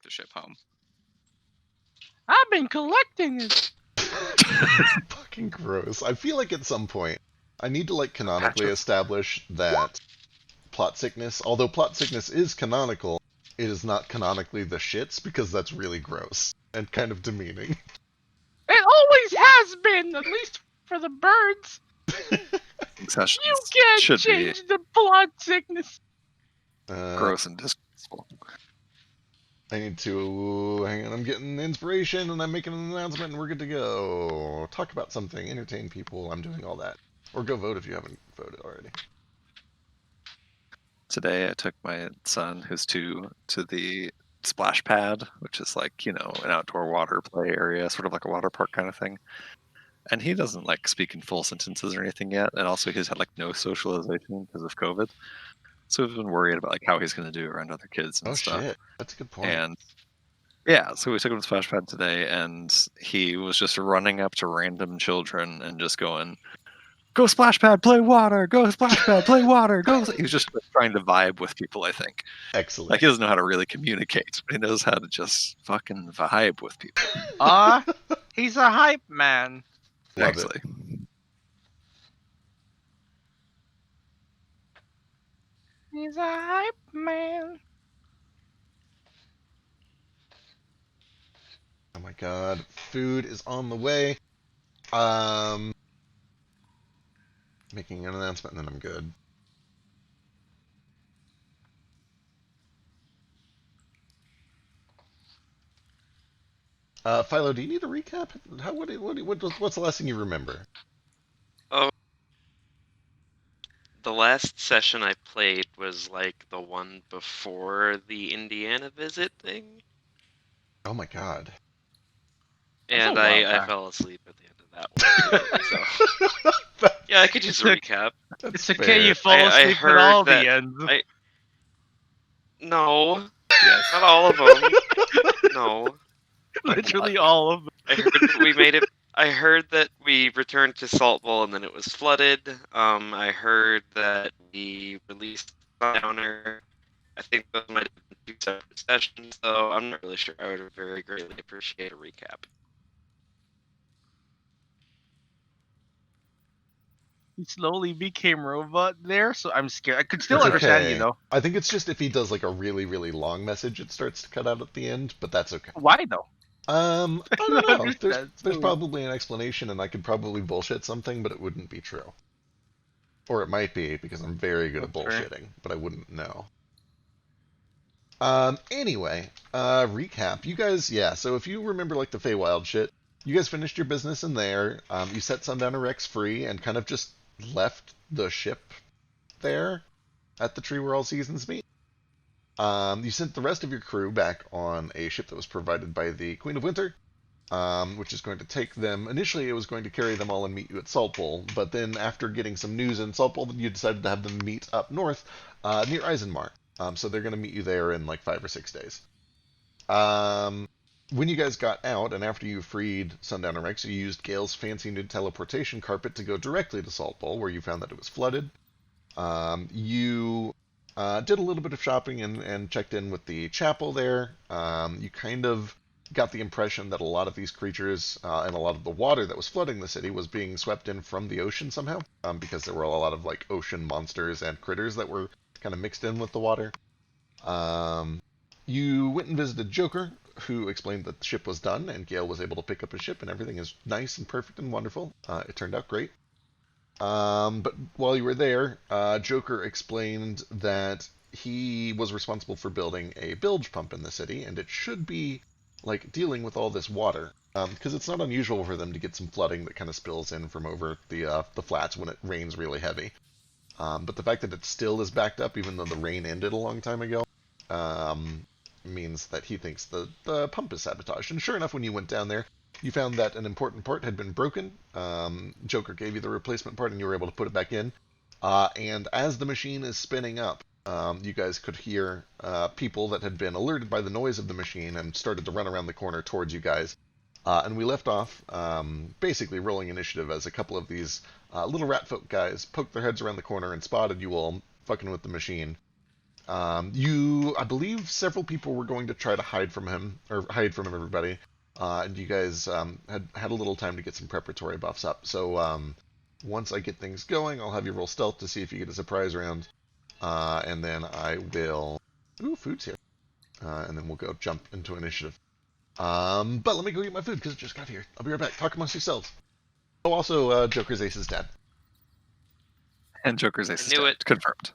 the ship home. I've been collecting it. Fucking gross. I feel like at some point I need to like canonically establish that plot sickness, although plot sickness is canonical, it is not canonically the shits, because that's really gross and kind of demeaning. It always has been, at least for the birds. Concessions You can't should change the plot sickness. Gross and disgraceful. I need to... Hang on, I'm getting inspiration, and I'm making an announcement, and we're good to go. Talk about something, entertain people, I'm doing all that. Or go vote if you haven't voted already. Today I took my son, who's 2, to the splash pad, which is like, an outdoor water play area, sort of like a water park kind of thing. And he doesn't like speak in full sentences or anything yet. And also he's had like no socialization because of COVID. So we've been worried about like how he's going to do around other kids and stuff. Oh shit, that's a good point. And yeah, so we took him to splash pad today, and he was just running up to random children and just going, "Go splash pad, play water! Go splash pad, play water! Go!" He was just trying to vibe with people, I think. Excellent. Like, he doesn't know how to really communicate, but he knows how to just fucking vibe with people. He's a hype man. Love Actually. He's a hype man. Oh my god, food is on the way. Making an announcement and then I'm good. Philo, do you need a recap? What's the last thing you remember? Oh, the last session I played was like the one before the Indiana visit thing. Oh my god. And I fell asleep at the end of that one. So. Yeah, I could use a recap. It's okay, you fall asleep at all the ends. No. Yes. Not all of them. No. Literally all of them. I heard that we made it. I heard that we returned to Salt Bowl and then it was flooded. I heard that we released Sundowner. I think those might have been 2 separate sessions, though. I'm not really sure. I would very greatly appreciate a recap. He slowly became robot there, so I'm scared. I could still understand you, though. I think it's just if he does like a really, really long message, it starts to cut out at the end, but that's okay. Why, though? I don't know. There's probably an explanation, and I could probably bullshit something, but it wouldn't be true. Or it might be, because I'm very good at bullshitting, but I wouldn't know. Anyway, recap. You guys, so if you remember like the Feywild shit, you guys finished your business in there. You set Sundowner Rex free and kind of just left the ship there at the tree where all seasons meet. You sent the rest of your crew back on a ship that was provided by the Queen of Winter, which is going to take them. Initially, it was going to carry them all and meet you at Salt Bowl, but then after getting some news in Salt Bowl, you decided to have them meet up north near Eisenmar. So they're going to meet you there in like 5 or 6 days. When you guys got out, and after you freed Sundowner Rex, you used Gale's fancy new teleportation carpet to go directly to Salt Bowl, where you found that it was flooded. You did a little bit of shopping and checked in with the chapel there. You kind of got the impression that a lot of these creatures and a lot of the water that was flooding the city was being swept in from the ocean somehow, because there were a lot of like ocean monsters and critters that were kind of mixed in with the water. You went and visited Joker, who explained that the ship was done and Gale was able to pick up his ship and everything is nice and perfect and wonderful. It turned out great. But while you were there, Joker explained that he was responsible for building a bilge pump in the city, and it should be like dealing with all this water, because it's not unusual for them to get some flooding that kind of spills in from over the flats when it rains really heavy. But the fact that it still is backed up, even though the rain ended a long time ago, means that he thinks the pump is sabotaged. And sure enough, when you went down there, you found that an important part had been broken. Joker gave you the replacement part, and you were able to put it back in. And as the machine is spinning up, you guys could hear people that had been alerted by the noise of the machine and started to run around the corner towards you guys. And we left off basically rolling initiative as a couple of these little rat folk guys poked their heads around the corner and spotted you all fucking with the machine. I believe several people were going to try to hide from him, or hide from everybody, and you guys had a little time to get some preparatory buffs up. So once I get things going, I'll have you roll stealth to see if you get a surprise round, and then I will. Ooh, food's here, and then we'll go jump into initiative. But let me go get my food because it just got here. I'll be right back. Talk amongst yourselves. Oh, also, Joker's Ace's dad. And Joker's I Ace is knew dead. it. Confirmed.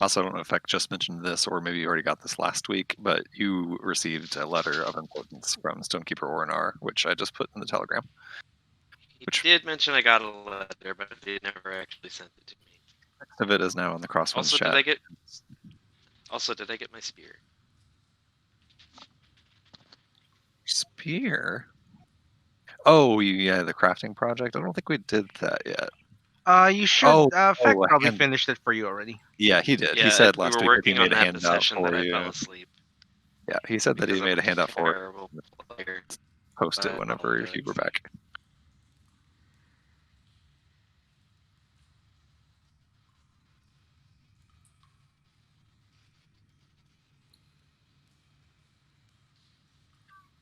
Also, I don't know if I just mentioned this, or maybe you already got this last week, but you received a letter of importance from Stonekeeper Orinar, which I just put in the telegram. He Which- did mention I got a letter, but he never actually sent it to me. Most of it is now in the Crosswinds Also, chat. did I get my spear? Spear? Oh, yeah, the crafting project. I don't think we did that yet. You should. Oh, Feck a probably hand- finished it for you already. Yeah, he did. Yeah, He said we last were week that he working on made a that the handout session for that I you. fell asleep. Yeah, he said that he because made a I'm handout for it. terrible player. Post it I whenever you were apologize. back.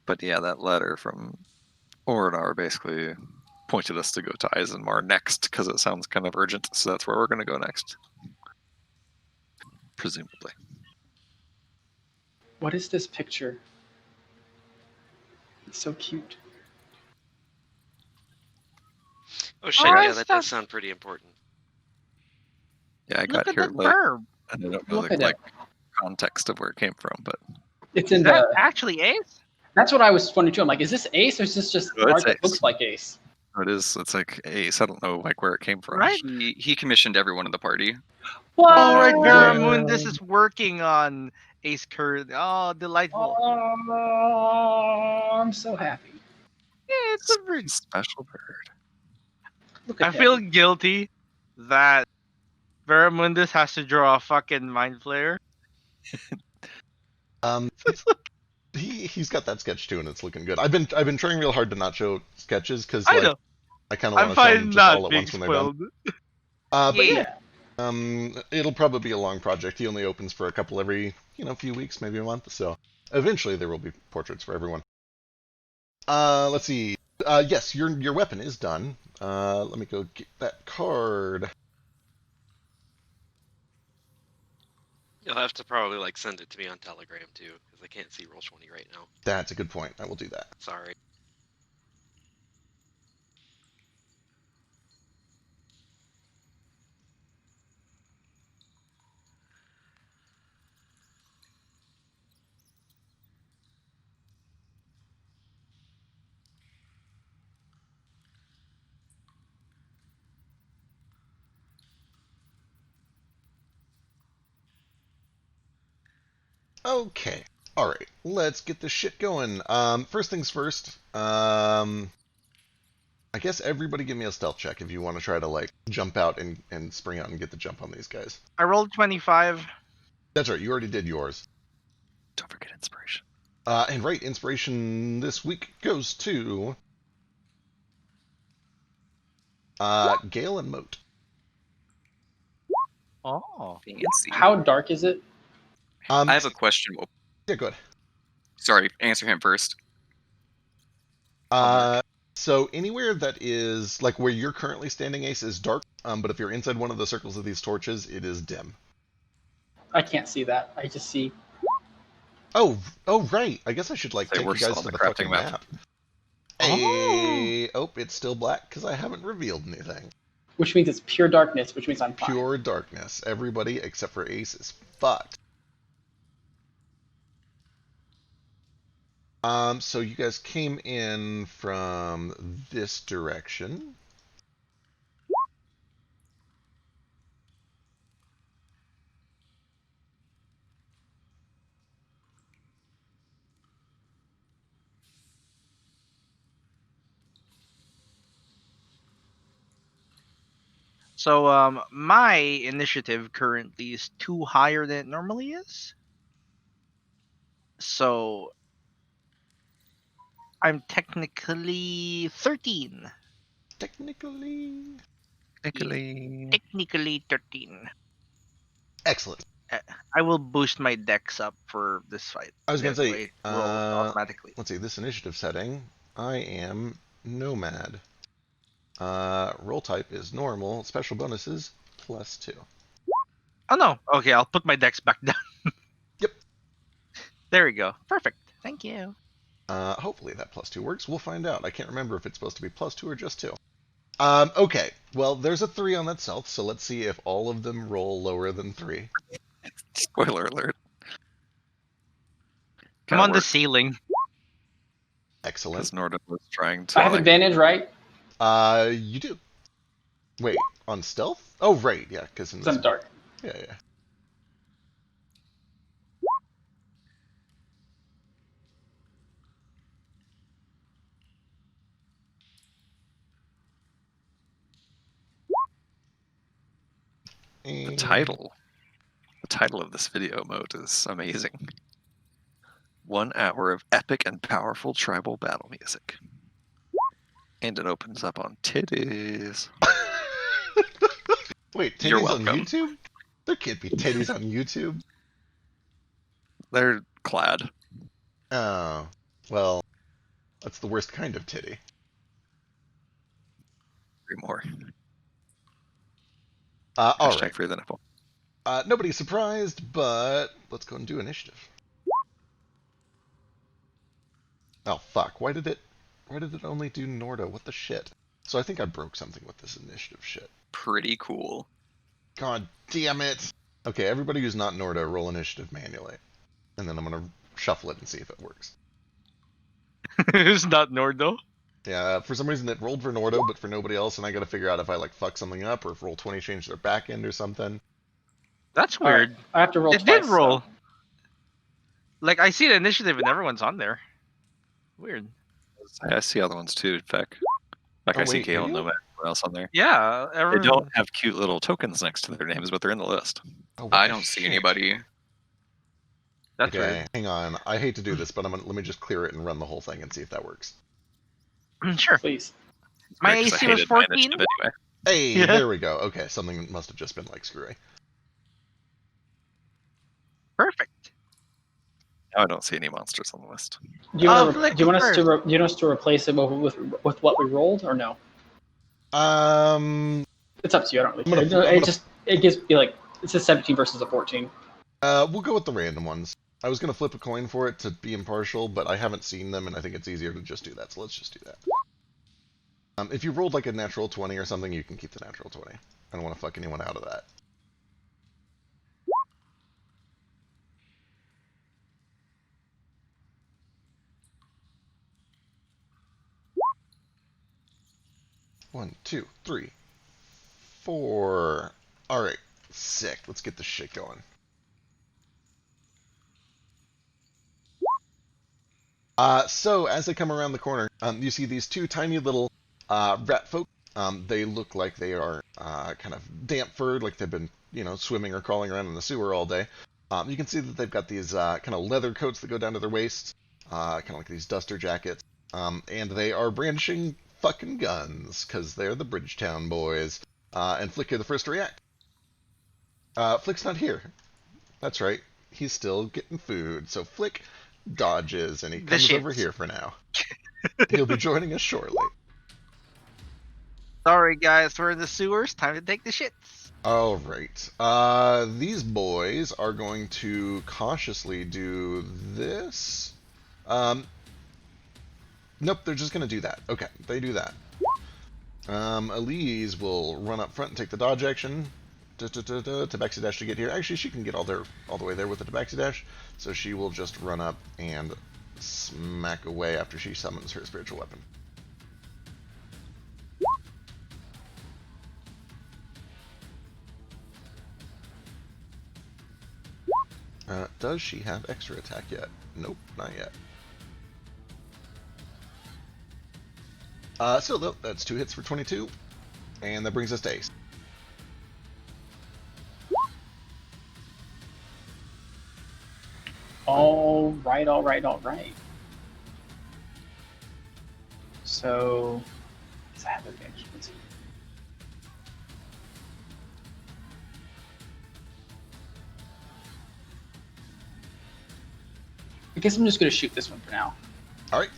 But yeah, that letter from Orinar basically pointed us to go to Eisenmar next because it sounds kind of urgent. So that's where we're going to go next, presumably. What is this picture? It's so cute. Oh shit! Oh, Yeah, that's that not- does sound pretty important. Yeah, I Look got at here that late, verb. and I don't know Look the at like it. context of where it came from, but It's Is in that the. actually Ace? That's what I was wondering too. I'm like, is this Ace or is this just Oh, it's art that Ace. looks like Ace? it is. It's like Ace. I don't know like where it came from. Right? He commissioned everyone in the party. What? Oh, right. Yeah. Barramundus is working on Ace Curd. Oh, delightful. Oh, I'm so happy. Yeah, it's a bird. Special bird. Look at I him. feel guilty that Barramundus has to draw a fucking mind flayer. Um, he's got that sketch too, and it's looking good. I've been trying real hard to not show sketches because I like know. I kind of I'm want to show them fine just all not at being once when they're done. spoiled. But yeah, Yeah. it'll probably be a long project. He only opens for a couple every few weeks, maybe a month. So eventually there will be portraits for everyone. Let's see. Yes, your weapon is done. Let me go get that card. You'll have to probably like send it to me on Telegram too, because I can't see Roll20 right now. That's a good point. I will do that. Sorry. Okay. All right. Let's get this shit going. First things first. I guess everybody give me a stealth check if you want to try to like jump out and spring out and get the jump on these guys. I rolled 25. That's right. You already did yours. Don't forget inspiration. And right, inspiration this week goes to Gale and Moat. Oh. Fancy. How dark is it? I have a question. Well, Yeah, good. sorry, answer him first. So anywhere that is like where you're currently standing, Ace, is dark. But if you're inside one of the circles of these torches, it is dim. I can't see that. I just see. Oh, right. I guess I should like Say take we're you still guys on to the the fucking crafting map. map. Hey, it's still black because I haven't revealed anything. Which means it's pure darkness, which means I'm fine. Pure darkness. Everybody except for Ace is fucked. So you guys came in from this direction. So, my initiative currently is 2 higher than it normally is. So, I'm technically 13. Technically. Nicolene. Technically 13. Excellent. I will boost my dex up for this fight. I was gonna That way say, it rolls automatically. let's see, this initiative setting, I am Nomad. Roll type is normal, special bonuses +2. Oh no. Okay, I'll put my dex back down. Yep. There we go. Perfect. Thank you. Hopefully that +2 works. We'll find out. I can't remember if it's supposed to be +2 or just 2. Okay. Well, there's a 3 on that stealth, so let's see if all of them roll lower than 3. Spoiler alert. I'm on the ceiling. Excellent. Because Norden was trying to. I have advantage, right? You do. Wait, on stealth? Oh, right, yeah, because in Because I'm dark. Yeah. The title of this video mode is amazing. 1 hour of epic and powerful tribal battle music. And it opens up on titties. Wait, You're titties on welcome. YouTube? There can't be titties on YouTube. They're clad. Oh, well, that's the worst kind of titty. 3 more. All Hashtag right. free the nipple. Nobody's surprised, but let's go and do initiative. Oh fuck! Why did it only do Norda? What the shit? So I think I broke something with this initiative shit. Pretty cool. God damn it! Okay, everybody who's not Norda, roll initiative manually, and then I'm gonna shuffle it and see if it works. It's not Nordo. Yeah, for some reason it rolled for Nordo, but for nobody else, and I gotta figure out if I like fuck something up or if roll 20 changed their back end or something. That's All right, weird. I have to roll It twice. did roll. So. Like I see the initiative and everyone's on there. Weird. I see other ones too, in fact. Like Oh, I see wait, Gale and do you? Nomad and everyone else on there. Yeah, They everyone. don't have cute little tokens next to their names, but they're in the list. Oh, what I the don't see shit? anybody. That's Okay, weird. hang on. I hate to do this, but let me just clear it and run the whole thing and see if that works. Sure. Please. My Great, 'cause I AC was hated my 14. initiative anyway. Hey, Yeah. there we go. Okay, something must have just been like screwy. Perfect. Now I don't see any monsters on the list. Do you, Oh, want, Flick do you want us first. to do you want us to replace it with what we rolled or no? It's up to you. I don't really care. I'm gonna- It gives me like it's a 17 versus a 14. We'll go with the random ones. I was gonna flip a coin for it to be impartial, but I haven't seen them, and I think it's easier to just do that. So let's just do that. If you rolled like a natural 20 or something, you can keep the natural 20. I don't want to fuck anyone out of that. One, two, three, 4. All right, sick. Let's get this shit going. So as they come around the corner, you see these 2 tiny little rat folk. They look like they are kind of damp furred, like they've been, swimming or crawling around in the sewer all day. You can see that they've got these kind of leather coats that go down to their waists, kind of like these duster jackets, and they are brandishing fucking guns because they're the Bridgetown boys. And Flick, you're the first to react. Flick's not here. That's right. He's still getting food. So Flick dodges, and he The comes over shits. here for now. He'll be joining us shortly. Sorry, guys, we're in the sewers. Time to take the shits. All right. These boys are going to cautiously do this. Nope, they're just going to do that. Okay, they do that. Elise will run up front and take the dodge action. Tabaxi dash to get here. Actually, she can get all the way there with the Tabaxi dash, so she will just run up and smack away after she summons her spiritual weapon. Does she have extra attack yet? Nope, not yet. So that's 2 hits for 22, and that brings us to Ace. All right. So, does I have advantage? Let's see. I guess I'm just gonna shoot this one for now. All right.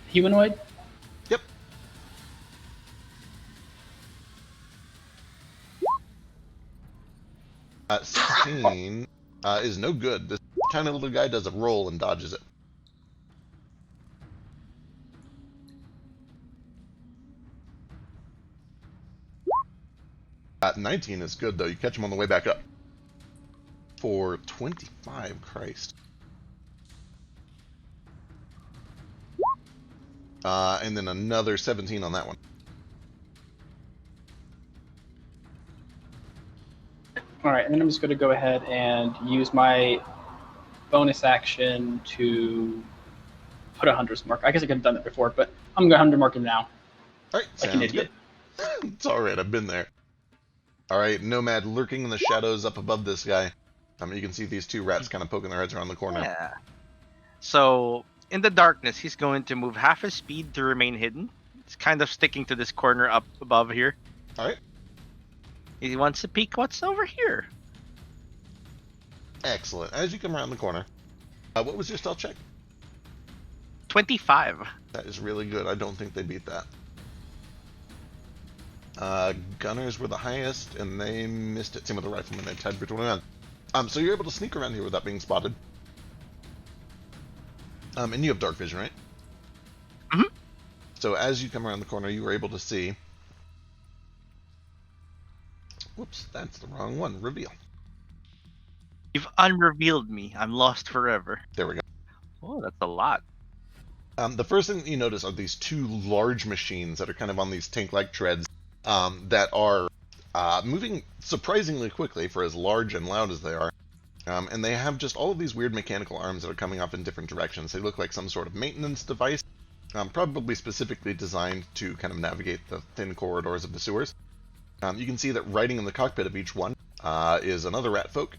Humanoid? Yep. Uh, 16 is no good. This tiny little guy does a roll and dodges it. 19 is good, though. You catch him on the way back up. For 25, Christ. And then another 17 on that one. Alright, and then I'm just gonna go ahead and use my bonus action to put a hunter's mark. I guess I could have done that before, but I'm gonna hunter mark him now. Alright, Like sounds an idiot. good. It's alright, I've been there. Alright, Nomad lurking in the shadows up above this guy. You can see these two rats kind of poking their heads around the corner. Yeah. So in the darkness, he's going to move half his speed to remain hidden. He's kind of sticking to this corner up above here. Alright, He wants to peek what's over here. excellent. As you come around the corner, what was your stealth check? 25. That is really good. I don't think they beat that. Gunners were the highest, and they missed it. Same with the riflemen. They tied for 21. So you're able to sneak around here without being spotted. And you have dark vision, right? Mhm. So as you come around the corner, you were able to see... Whoops, that's the wrong one. Reveal. You've unrevealed me. I'm lost forever. There we go. Oh, that's a lot. The first thing that you notice are these two large machines that are kind of on these tank-like treads that are moving surprisingly quickly for as large and loud as they are. And they have just all of these weird mechanical arms that are coming off in different directions. They look like some sort of maintenance device, probably specifically designed to kind of navigate the thin corridors of the sewers. You can see that riding in the cockpit of each one is another rat folk.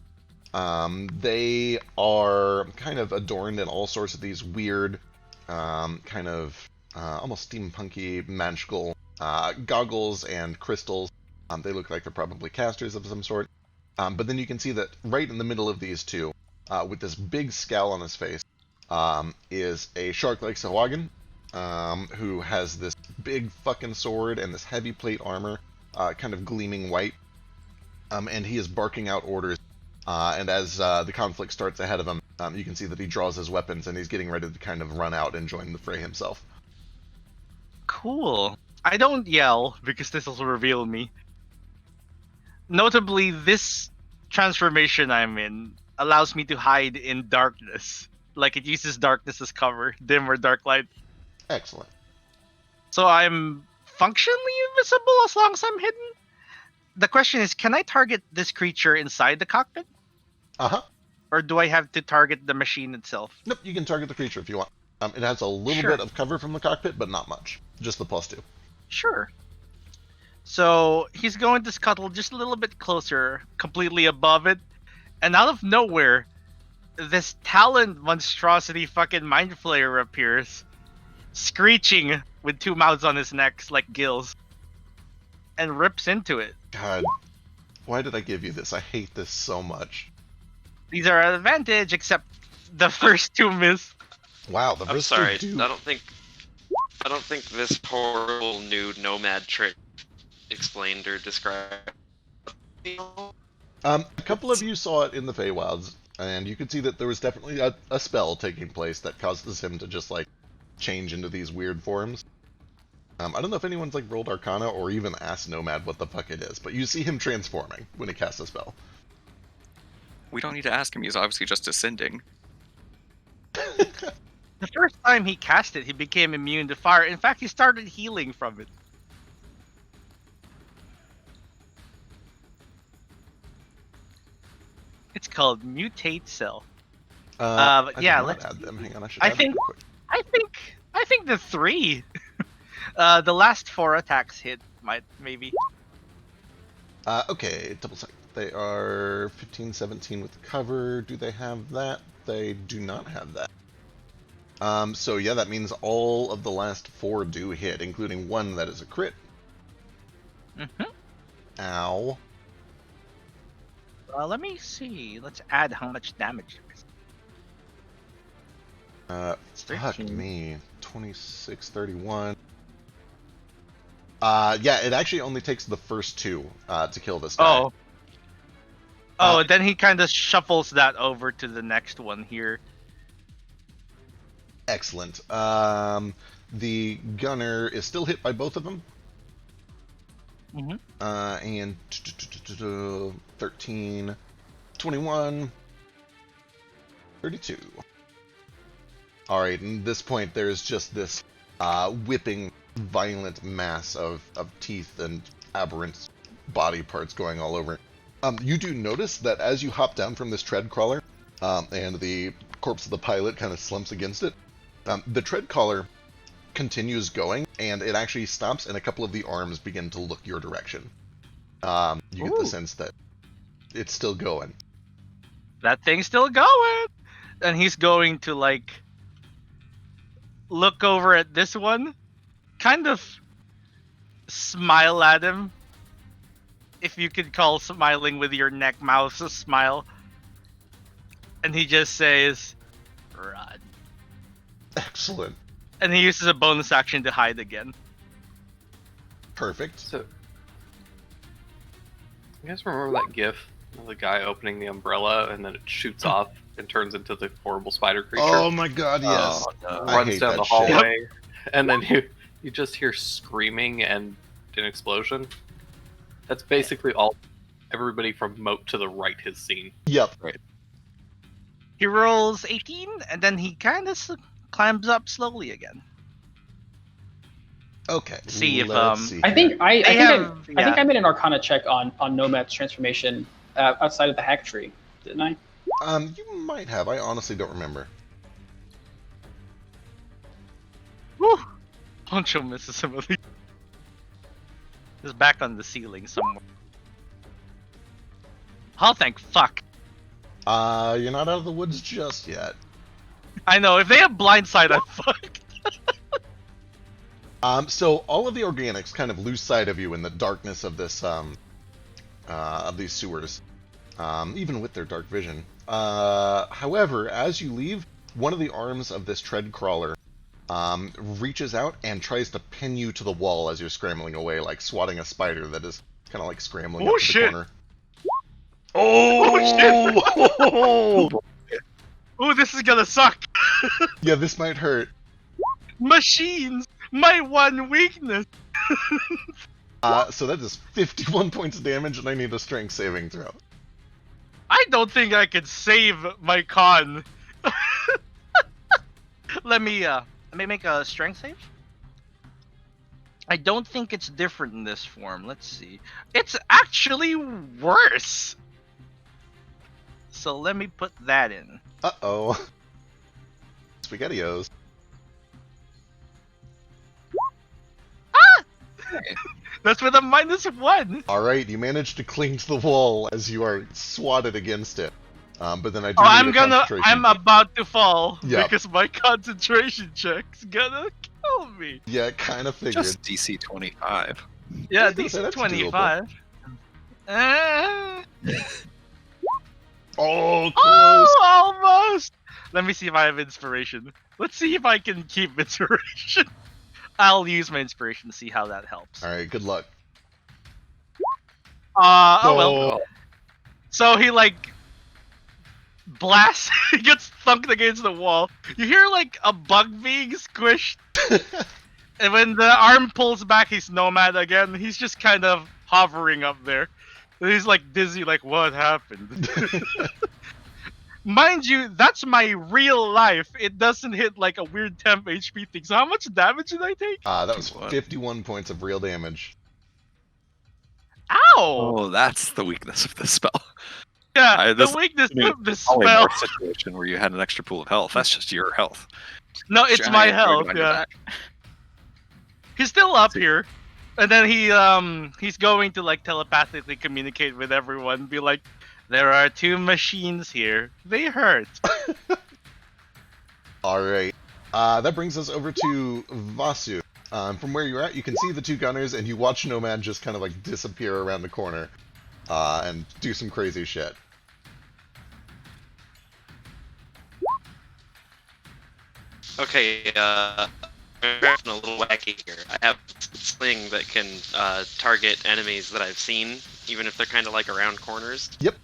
They are kind of adorned in all sorts of these weird, kind of almost steampunky, magical goggles and crystals. They look like they're probably casters of some sort. But then you can see that right in the middle of these two, with this big scowl on his face, is a shark like Sahuagin, who has this big fucking sword and this heavy plate armor, kind of gleaming white. And he is barking out orders. And as the conflict starts ahead of him, you can see that he draws his weapons and he's getting ready to kind of run out and join the fray himself. Cool. I don't yell because this will reveal me. Notably, this transformation I'm in allows me to hide in darkness. Like it uses darkness as cover, dim or dark light. Excellent. So I'm functionally invisible as long as I'm hidden. The question is, can I target this creature inside the cockpit? Uh-huh. Or do I have to target the machine itself? Nope, you can target the creature if you want. It has a little Sure. bit of cover from the cockpit, but not much. Just the +2. Sure. So he's going to scuttle just a little bit closer, completely above it, and out of nowhere, this talon monstrosity fucking mind flayer appears, screeching with two mouths on his neck like gills, and rips into it. God, why did I give you this? I hate this so much. These are an advantage, except the first two miss. Wow, the I'm first sorry. two do. I don't think this horrible new nomad trick explained or described. A couple of you saw it in the Feywilds, and you could see that there was definitely a spell taking place that causes him to just, like, change into these weird forms. I don't know if anyone's, like, rolled Arcana or even asked Nomad what the fuck it is, but you see him transforming when he casts a spell. We don't need to ask him. He's obviously just ascending. The first time he cast it, he became immune to fire. In fact, he started healing from it. It's called Mutate Cell. I did yeah, not let's add them. Hang on, I should I add them think- real quick. I think the 3. The last 4 attacks hit, maybe. Okay, double check. They are 15, 17 with cover. Do they have that? They do not have that. So yeah, that means all of the last 4 do hit, including one that is a crit. Mm-hmm. Ow. Let me see. Let's add how much damage there is. It's Fuck 13. me. 26, 31. Yeah, it actually only takes the first 2 to kill this guy. Oh. Oh, then he kind of shuffles that over to the next one here. Excellent. The gunner is still hit by both of them. Mm-hmm. And 13, 21, 32. Alright, and at this point there's just this whipping, violent mass of teeth and aberrant body parts going all over. You do notice that as you hop down from this tread crawler, and the corpse of the pilot kind of slumps against it, the tread crawler continues going, and it actually stops, and a couple of the arms begin to look your direction. You get the sense that it's still going. That thing's still going! And he's going to, like, look over at this one, kind of smile at him. If you could call smiling with your neck mouth a smile. And he just says, run. Excellent. And he uses a bonus action to hide again. Perfect. So, you guys remember that GIF of the guy opening the umbrella and then it shoots off and turns into the horrible spider creature? Oh my god, yes. Oh, no. I Runs hate down that the shit. hallway, and then you just hear screaming and an explosion. That's basically all everybody from Moat to the right has seen. Yep. He rolls 18, and then he kind of climbs up slowly again. Okay. See if, let's see I think here. I think have- I think yeah. I made an Arcana check on Nomad's transformation outside of the hack tree, didn't I? You might have. I honestly don't remember. Woo! Poncho misses him at least. He's back on the ceiling somewhere. Oh, thank fuck. You're not out of the woods just yet. I know, if they have blindside, I'm fucked. So all of the organics kind of lose sight of you in the darkness of this, of these sewers, even with their dark vision. However, as you leave, one of the arms of this tread crawler reaches out and tries to pin you to the wall as you're scrambling away, like swatting a spider that is kind of like scrambling Oh, up to shit. the corner. Oh! Ooh, this is gonna suck. Yeah, this might hurt. Machines! My one weakness! So that is 51 points of damage, and I need a strength saving throw. I don't think I could save my con. Let me make a strength save. I don't think it's different in this form. Let's see. It's actually worse. So let me put that in. Uh-oh. SpaghettiOs. That's with a -1. Alright, you managed to cling to the wall as you are swatted against it. But then I do Oh, need a concentration. I'm about to fall Yeah. because my concentration check's gonna kill me. Yeah, kind of figured. Just DC 25. Yeah, I was gonna DC say, that's 25. Oh, close! Oh, almost! Let me see if I have inspiration. Let's see if I can keep inspiration. I'll use my inspiration to see how that helps. Alright, good luck. Oh well. So he like blasts, he gets thunked against the wall. You hear like a bug being squished. And when the arm pulls back, he's Nomad again. He's just kind of hovering up there. And he's like dizzy, like, what happened? Mind you, that's my real life. It doesn't hit like a weird temp HP thing. So how much damage did I take? That was 51. 51 points of real damage. Ow! Oh, that's the weakness of this spell. Yeah, this- the weakness of this Probably spell. more situation where you had an extra pool of health. That's just your health. No, it's my Giant health. wound on your Yeah, back. he's still up See. here, and then he's going to like telepathically communicate with everyone. Be like, there are 2 machines here. They hurt. Alright. That brings us over to Vasu. From where you're at, you can see the two gunners, and you watch Nomad just kind of like disappear around the corner and do some crazy shit. Okay, I'm drafting a little wacky here. I have a sling that can target enemies that I've seen, even if they're kind of like around corners. Yep.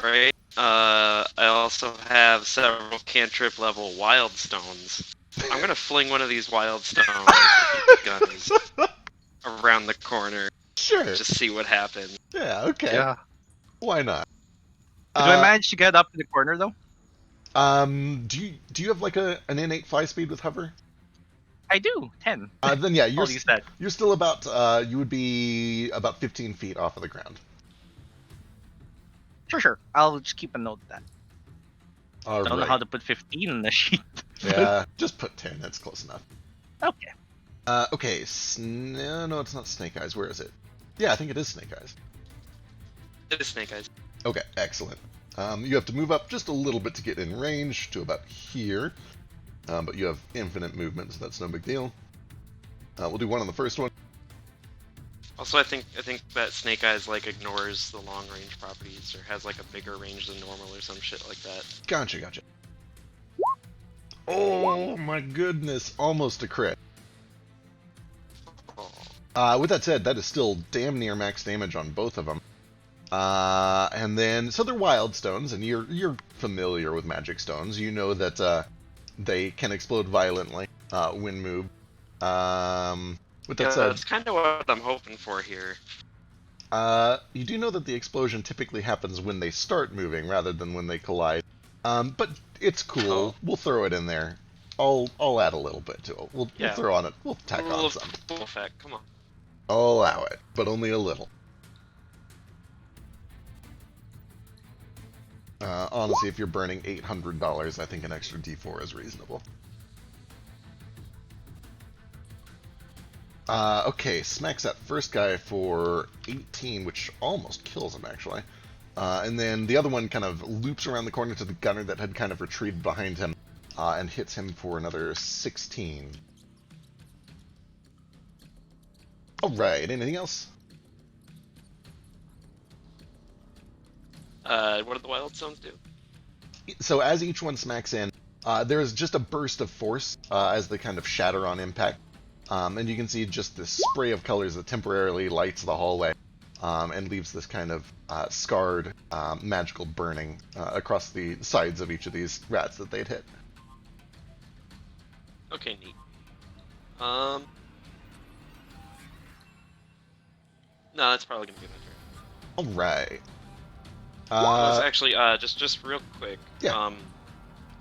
Right. I also have several cantrip level wild stones. I'm gonna fling one of these wild stones with the guns around the corner. Sure. Just see what happens. Yeah, okay. Yeah. Why not? Do I manage to get up to the corner though? Do you have like an innate fly speed with hover? I do. 10. Then yeah, I'll use that. you're still about you would be about 15 feet off of the ground. Sure. I'll just keep a note of that. All Don't know right. how to put 15 in the sheet. Yeah, just put 10. That's close enough. Okay. Okay. No, it's not Snake Eyes. Where is it? Yeah, I think it is Snake Eyes. It is Snake Eyes. Okay, excellent. You have to move up just a little bit to get in range to about here, but you have infinite movement, so that's no big deal. We'll do one on the first one. Also, I think that Snake Eyes like ignores the long range properties or has like a bigger range than normal or some shit like that. Gotcha. Oh my goodness, almost a crit. Oh. With that said, that is still damn near max damage on both of them. And then, so they're wild stones, and you're familiar with magic stones. You know that they can explode violently when moved. With that said, that's kind of what I'm hoping for here. you do know that the explosion typically happens when they start moving rather than when they collide. But it's cool. Oh. We'll throw it in there. I'll add a little bit to it. We'll throw on it. We'll tack A on little some. cool effect. Come on. I'll allow it, but only a little. Honestly, if you're burning $800, I think an extra D4 is reasonable. Okay, smacks that first guy for 18, which almost kills him, actually. And then the other one kind of loops around the corner to the gunner that had kind of retreated behind him, and hits him for another 16. Alright, anything else? What do the wild stones do? So as each one smacks in, there's just a burst of force as they kind of shatter on impact. And you can see just this spray of colors that temporarily lights the hallway and leaves this kind of scarred magical burning across the sides of each of these rats that they'd hit. Okay, neat. No, that's probably gonna be my turn. Alright. Actually, just real quick. Yeah.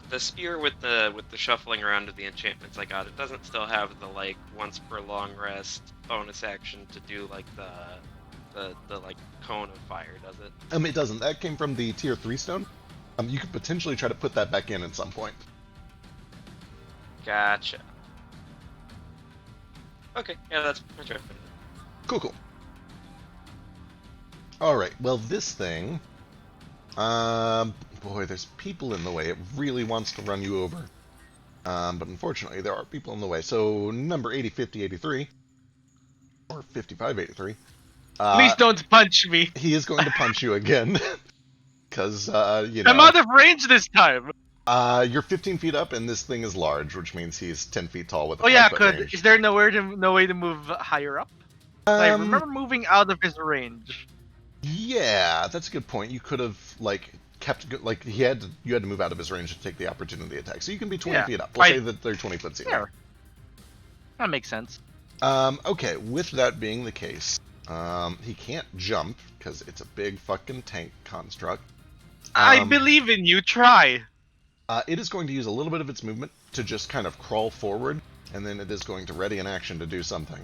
The spear with the shuffling around of the enchantments I got, it doesn't still have the like once per long rest bonus action to do like the like cone of fire, does it? It doesn't. That came from the tier 3 stone. You could potentially try to put that back in at some point. Gotcha. Okay, yeah, that's my turn. Cool. Alright, well this thing... boy, there's people in the way. It really wants to run you over. But unfortunately, there are people in the way. So, number 80, 50, 83. Or 55, 83. Please don't punch me. He is going to punch you again. Because, you know... I'm out of range this time. You're 15 feet up, and this thing is large, which means he's 10 feet tall with a Oh yeah, 5-foot range. is there no way to move higher up? I remember moving out of his range. Yeah, that's a good point. You could have, like, you had to move out of his range to take the opportunity attack. So you can be 20 feet up. We'll say that they're 20 foot ceiling. Fair. That makes sense. Okay, with that being the case, he can't jump because it's a big fucking tank construct. I believe in you. Try. It is going to use a little bit of its movement to just kind of crawl forward, and then it is going to ready an action to do something.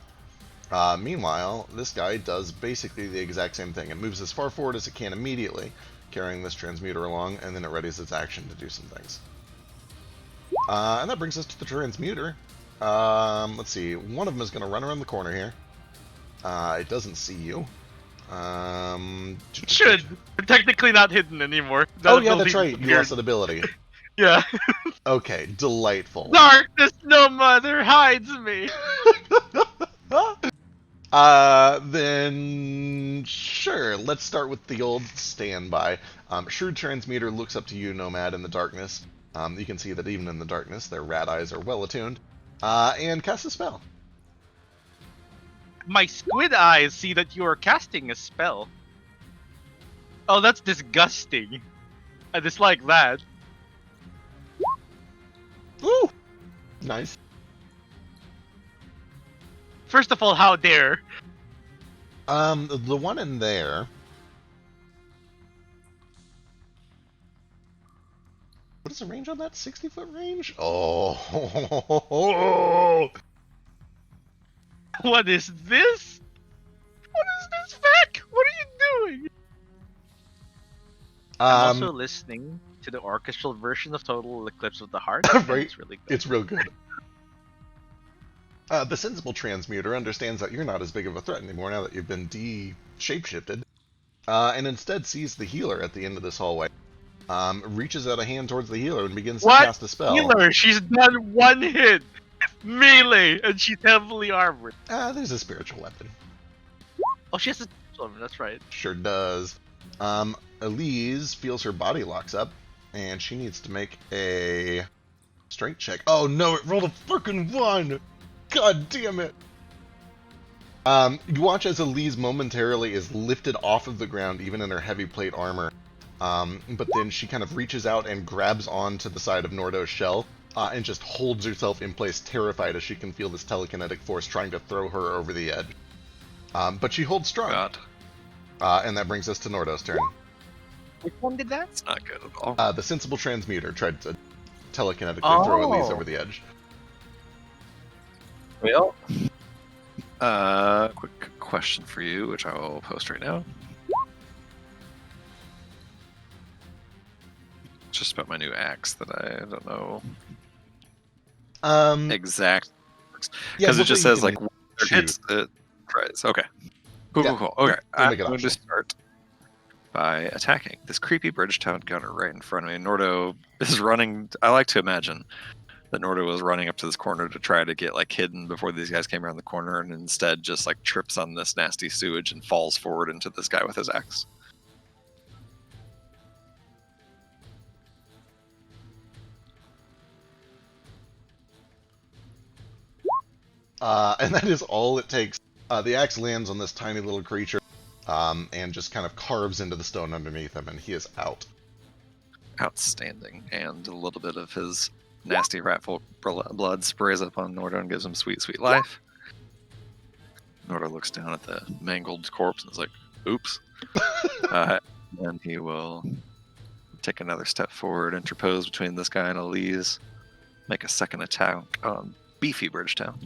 Meanwhile, this guy does basically the exact same thing. It moves as far forward as it can immediately, carrying this transmuter along, and then it readies its action to do some things. And that brings us to the transmuter. Let's see. One of them is going to run around the corner here. It doesn't see you. Should. We're technically not hidden anymore. Oh yeah, that's right. You lost that ability. Yeah. Okay, delightful. Darkness no mother hides me. Then sure, let's start with the old standby. Shrewd Transmuter looks up to you, Nomad, in the darkness. You can see that even in the darkness, their rat eyes are well attuned. And cast a spell. My squid eyes see that you are casting a spell. Oh, that's disgusting. I dislike that. Ooh, nice. First of all, how dare? The one in there. What is the range on that? 60-foot range? Oh. What is this? What is this, Vic? What are you doing? I'm also listening to the orchestral version of Total Eclipse of the Heart. Right? It's really good. It's real good. The sensible transmuter understands that you're not as big of a threat anymore now that you've been shapeshifted, and instead sees the healer at the end of this hallway. Reaches out a hand towards the healer and begins to cast a spell. Healer? She's done one hit. Melee, and she's heavily armored. There's a spiritual weapon. Oh, she has a that's right. Sure does. Elise feels her body locks up, and she needs to make a strength check. Oh no, it rolled a freaking 1! God damn it! You watch as Elise momentarily is lifted off of the ground, even in her heavy plate armor. But then she kind of reaches out and grabs onto the side of Nordo's shell, and just holds herself in place, terrified as she can feel this telekinetic force trying to throw her over the edge. But she holds strong. God, And that brings us to Nordo's turn. Which one did that? it's not good at all. The sensible transmuter tried to telekinetically throw Elise over the edge. Well, Quick question for you, which I will post right now. Just about my new axe that I don't know exact, because it just says like hits it tries. Okay, cool. Okay, I'm going to start by attacking this creepy Bridgetown gunner right in front of me. Nordo is running. I like to imagine that Nordo was running up to this corner to try to get like hidden before these guys came around the corner, and instead just like trips on this nasty sewage and falls forward into this guy with his axe. And that is all it takes. The axe lands on this tiny little creature, and just kind of carves into the stone underneath him, and he is out. Outstanding. And a little bit of his nasty ratful blood sprays up on Nordo and gives him sweet, sweet life. Nordo looks down at the mangled corpse and is like, oops. And he will take another step forward, interpose between this guy and Elise, make a second attack on beefy Bridgetown.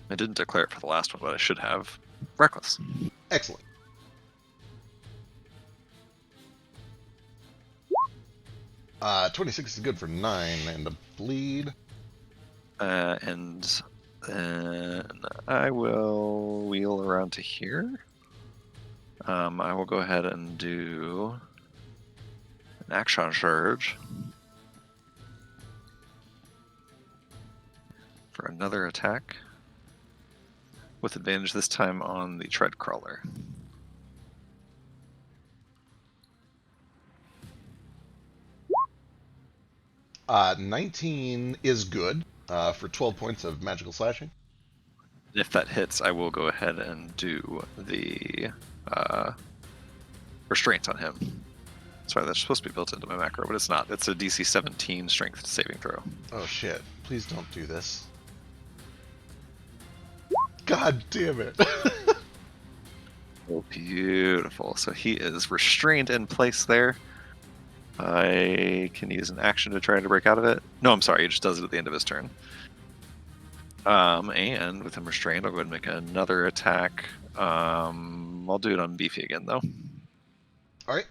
I didn't declare it for the last one, but I should have. Reckless. Excellent. Uh, 26 is good for 9 and a bleed. And then I will wheel around to here. I will go ahead and do an action surge for another attack, with advantage this time on the tread crawler. Uh, 19 is good for 12 points of magical slashing. If that hits, I will go ahead and do the restraint on him. Sorry, that's supposed to be built into my macro, but it's not. It's a DC 17 strength saving throw. Oh shit. Please don't do this. God damn it. Oh, beautiful. So he is restrained in place there. I can use an action to try to break out of it. No, I'm sorry. He just does it at the end of his turn. And with him restrained, I'll go ahead and make another attack. I'll do it on Beefy again, though. All right.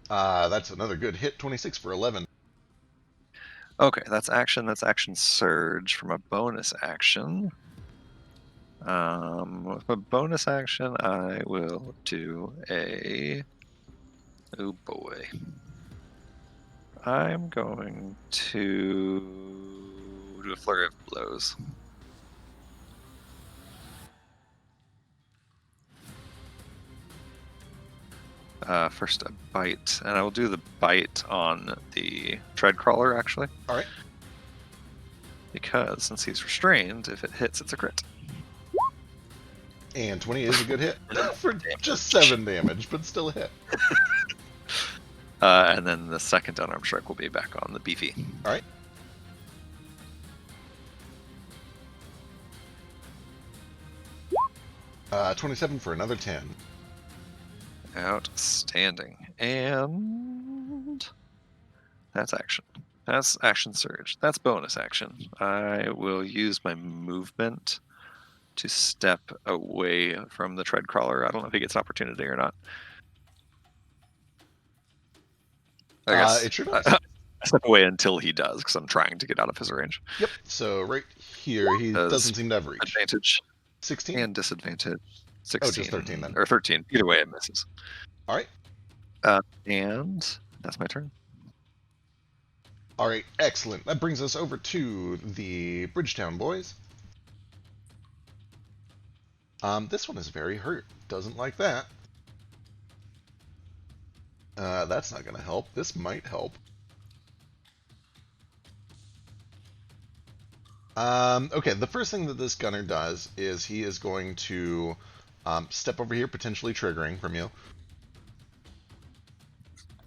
That's another good hit. 26 for 11. Okay, that's action. That's action surge from a bonus action. With a bonus action, I will do a. Oh boy. I'm going to do a flurry of blows. First a bite, and I will do the bite on the tread crawler actually. All right. Because since he's restrained, if it hits, it's a crit. And 20 is a good hit for just 7 damage, but still a hit. And then the second unarmed strike will be back on the beefy. All right. Uh, 27 for another 10. Outstanding. And that's action. That's action surge. That's bonus action. I will use my movement to step away from the tread crawler. I don't know if he gets an opportunity or not. I guess It sure does. I step away until he does, because I'm trying to get out of his range. Yep. So right here, he Does doesn't seem to have reach. Advantage 16? and disadvantage 16. Oh, just 13 then. Or 13. Either way, it misses. All right. And that's my turn. All right. Excellent. That brings us over to the Bridgetown boys. This one is very hurt. Doesn't like that. That's not going to help. This might help. Okay, the first thing that this gunner does is he is going to step over here, potentially triggering from you.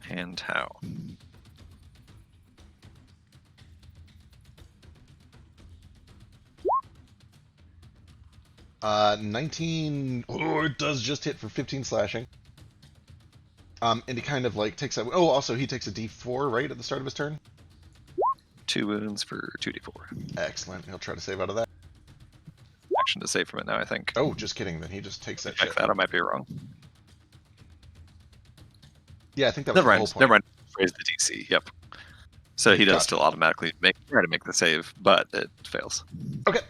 And how? Uh, 19. Oh, it does just hit for 15 slashing. And he kind of like takes that. Oh, also he takes a D4 right at the start of his turn. 2 wounds for 2d4. Excellent. He'll try to save out of that. Action to save from it now, I think. Oh, just kidding. Then he just takes that Like shit. that, I might be wrong. Yeah, I think that was Never the whole mind. point. Never mind. Raise the DC. Yep. So he does Gotcha. still automatically try to make the save, but it fails. Okay.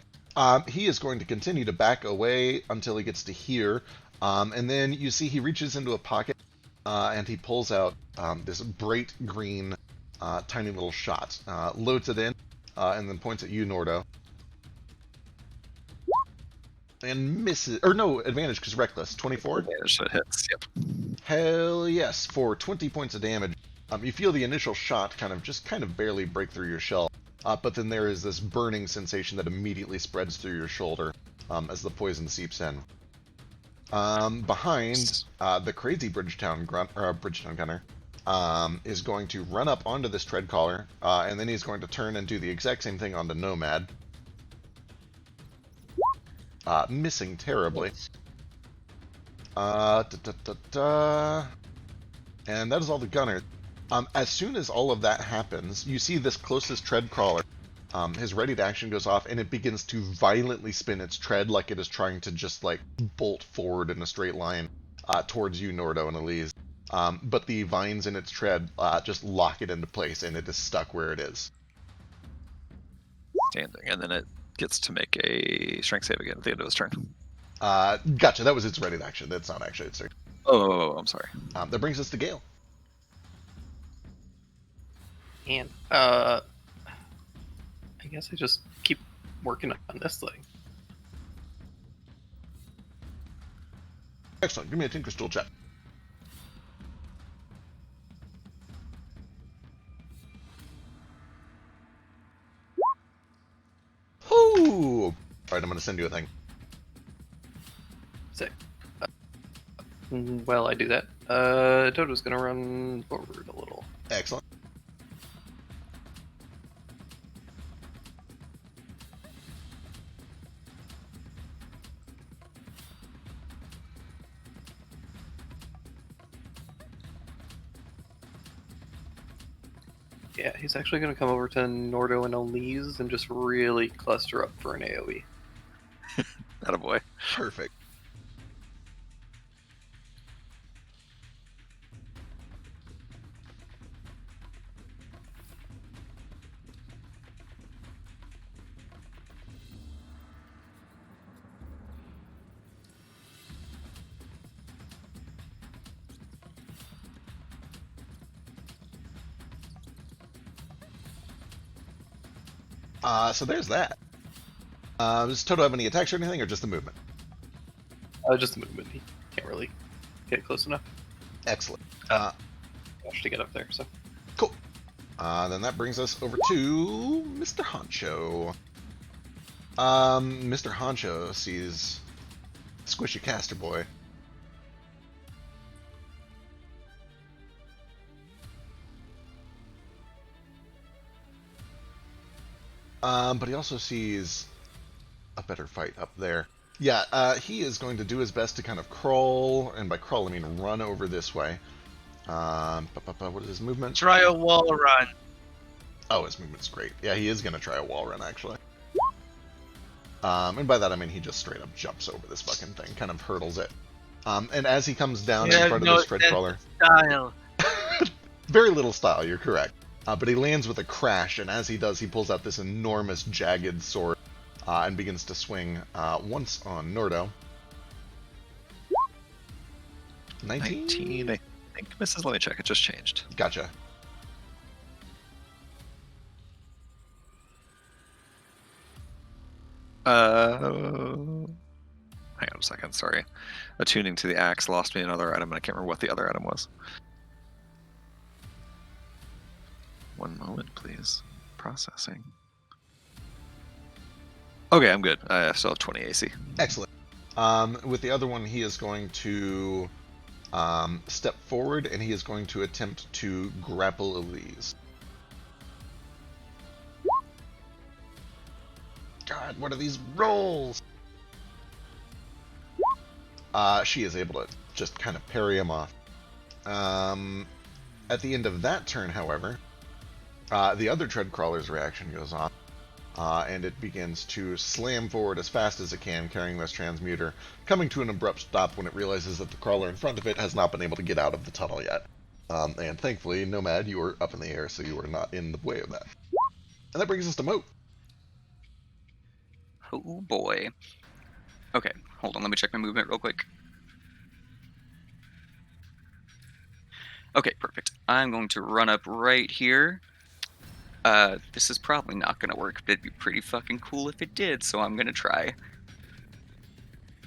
He is going to continue to back away until he gets to here. And then you see he reaches into a pocket and he pulls out this bright green tiny little shot. Loads it in and then points at you, Nordo. And misses. Or no, advantage because reckless. 24? Advantage, so it hits. Yep. Hell yes, for 20 points of damage. You feel the initial shot kind of barely break through your shell, but then there is this burning sensation that immediately spreads through your shoulder as the poison seeps in. Behind, the crazy Bridgetown gunner is going to run up onto this tread collar, and then he's going to turn and do the exact same thing onto Nomad. Missing terribly. And that is all the gunner. As soon as all of that happens, you see this closest tread crawler. His ready to action goes off, and it begins to violently spin its tread like it is trying to just like bolt forward in a straight line towards you, Nordo and Elise. But the vines in its tread just lock it into place, and it is stuck where it is. Standing, and then it gets to make a strength save again at the end of his turn. Gotcha. That was its ready to action. That's not actually its turn. Oh, I'm sorry. That brings us to Gale. And I guess I just keep working on this thing. Excellent. Give me a Tinker's Tool check. Ooh! Alright, I'm going to send you a thing. Sick. While I do that, Dodo's gonna run forward a little. Excellent. Yeah, he's actually gonna come over to Nordo and Elise and just really cluster up for an AoE. Attaboy. Perfect. So there's that. Does Toto have any attacks or anything, or just the movement? Just the movement. He can't really get close enough Excellent. to get up there. So Cool. Then that brings us over to Mr. Honcho. Mr. Honcho sees Squishy Caster Boy. But he also sees a better fight up there. Yeah, he is going to do his best to kind of crawl, and by crawl I mean run over this way. What is his movement? Try a wall run. Oh, his movement's great. Yeah, he is going to try a wall run, actually. And by that I mean he just straight up jumps over this fucking thing, kind of hurdles it. And as he comes down in front of this tread crawler... Style. Very little style, you're correct. But he lands with a crash, and as he does, he pulls out this enormous, jagged sword and begins to swing once on Nordo. 19? 19, I think. Mrs. Let me check. It just changed. Gotcha. Hang on a second. Sorry. Attuning to the axe lost me another item, and I can't remember what the other item was. One moment, please. Processing. Okay, I'm good. I still have 20 AC. Excellent. With the other one, he is going to step forward, and he is going to attempt to grapple Elise. God, what are these rolls? She is able to just kind of parry him off. At the end of that turn, however, the other tread crawler's reaction goes off, and it begins to slam forward as fast as it can, carrying this transmuter, coming to an abrupt stop when it realizes that the crawler in front of it has not been able to get out of the tunnel yet. And thankfully, Nomad, you are up in the air, so you are not in the way of that. And that brings us to Moat. Oh boy. Okay, hold on. Let me check my movement real quick. Okay, perfect. I'm going to run up right here. This is probably not going to work, but it'd be pretty fucking cool if it did, so I'm going to try.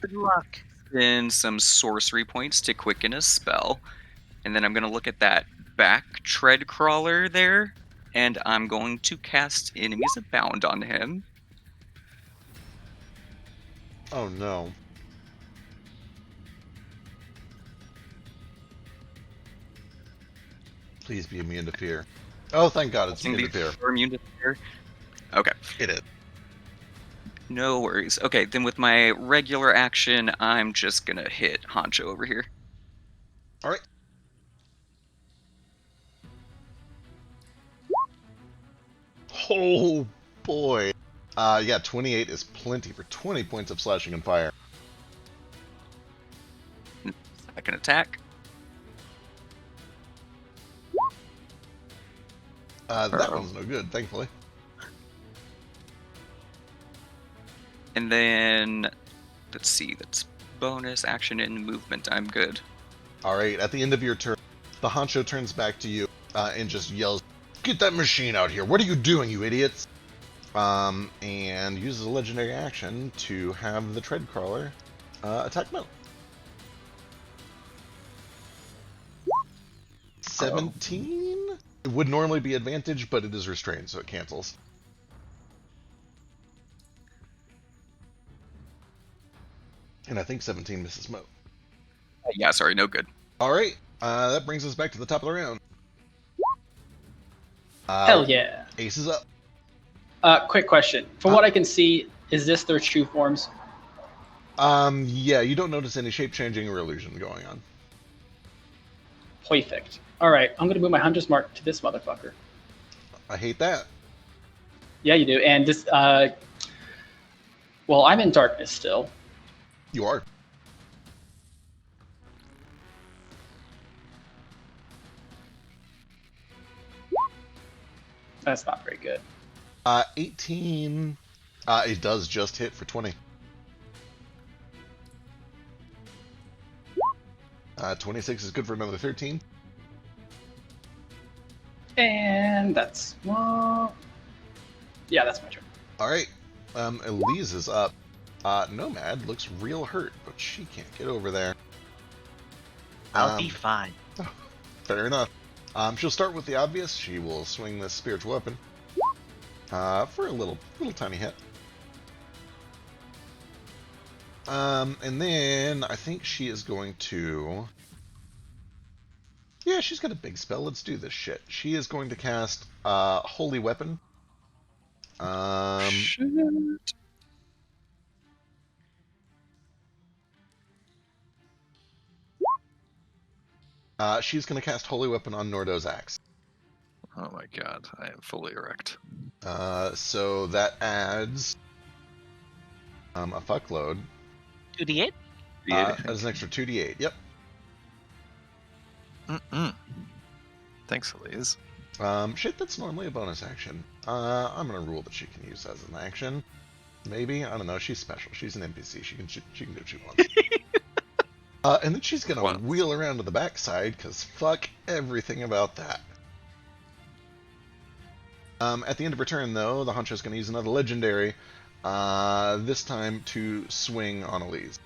Good luck. Spend some sorcery points to quicken a spell. And then I'm going to look at that back tread crawler there, and I'm going to cast Enemies Abound on him. Oh no. Please be immune to fear. Oh, thank God, it's immune to fear. Immune to fear. Okay. It is. No worries. Okay, then with my regular action, I'm just gonna hit Honcho over here. Alright. Oh boy. Yeah, 28 is plenty for 20 points of slashing and fire. Second attack. That one's no good, thankfully. And then, let's see, that's bonus action and movement. I'm good. Alright, at the end of your turn, the Honcho turns back to you and just yells, "Get that machine out here! What are you doing, you idiots?" And uses a legendary action to have the tread crawler attack Moat. 17? It would normally be advantage, but it is restrained, so it cancels. And I think 17 misses Moat. Yeah, sorry, no good. Alright, that brings us back to the top of the round. Hell yeah. Ace is up. Quick question. From what I can see, is this their true forms? Yeah, you don't notice any shape changing or illusion going on. Perfect. Alright, I'm going to move my Hunter's Mark to this motherfucker. I hate that. Yeah, you do. And this, well, I'm in darkness still. You are. That's not very good. 18. It does just hit for 20. 26 is good for another 13. And that's, well, yeah, that's my turn. All right. Elise is up. Nomad looks real hurt, but she can't get over there. I'll be fine. Fair enough. She'll start with the obvious. She will swing this spiritual weapon for a little tiny hit. And then I think she is going to... Yeah, she's got a big spell. Let's do this shit. She is going to cast Holy Weapon. Shit. She's going to cast Holy Weapon on Nordo's axe. Oh my god, I am fully erect. So that adds a fuckload. 2d8? As an extra 2d8. Yep. Thanks, Elise. Shit, that's normally a bonus action. I'm gonna rule that she can use that as an action. Maybe, I don't know. She's special. She's an NPC. She can do what she wants. And then she's gonna wheel around to the backside because fuck everything about that. At the end of her turn, though, the Honcho's gonna use another legendary. This time to swing on Elise.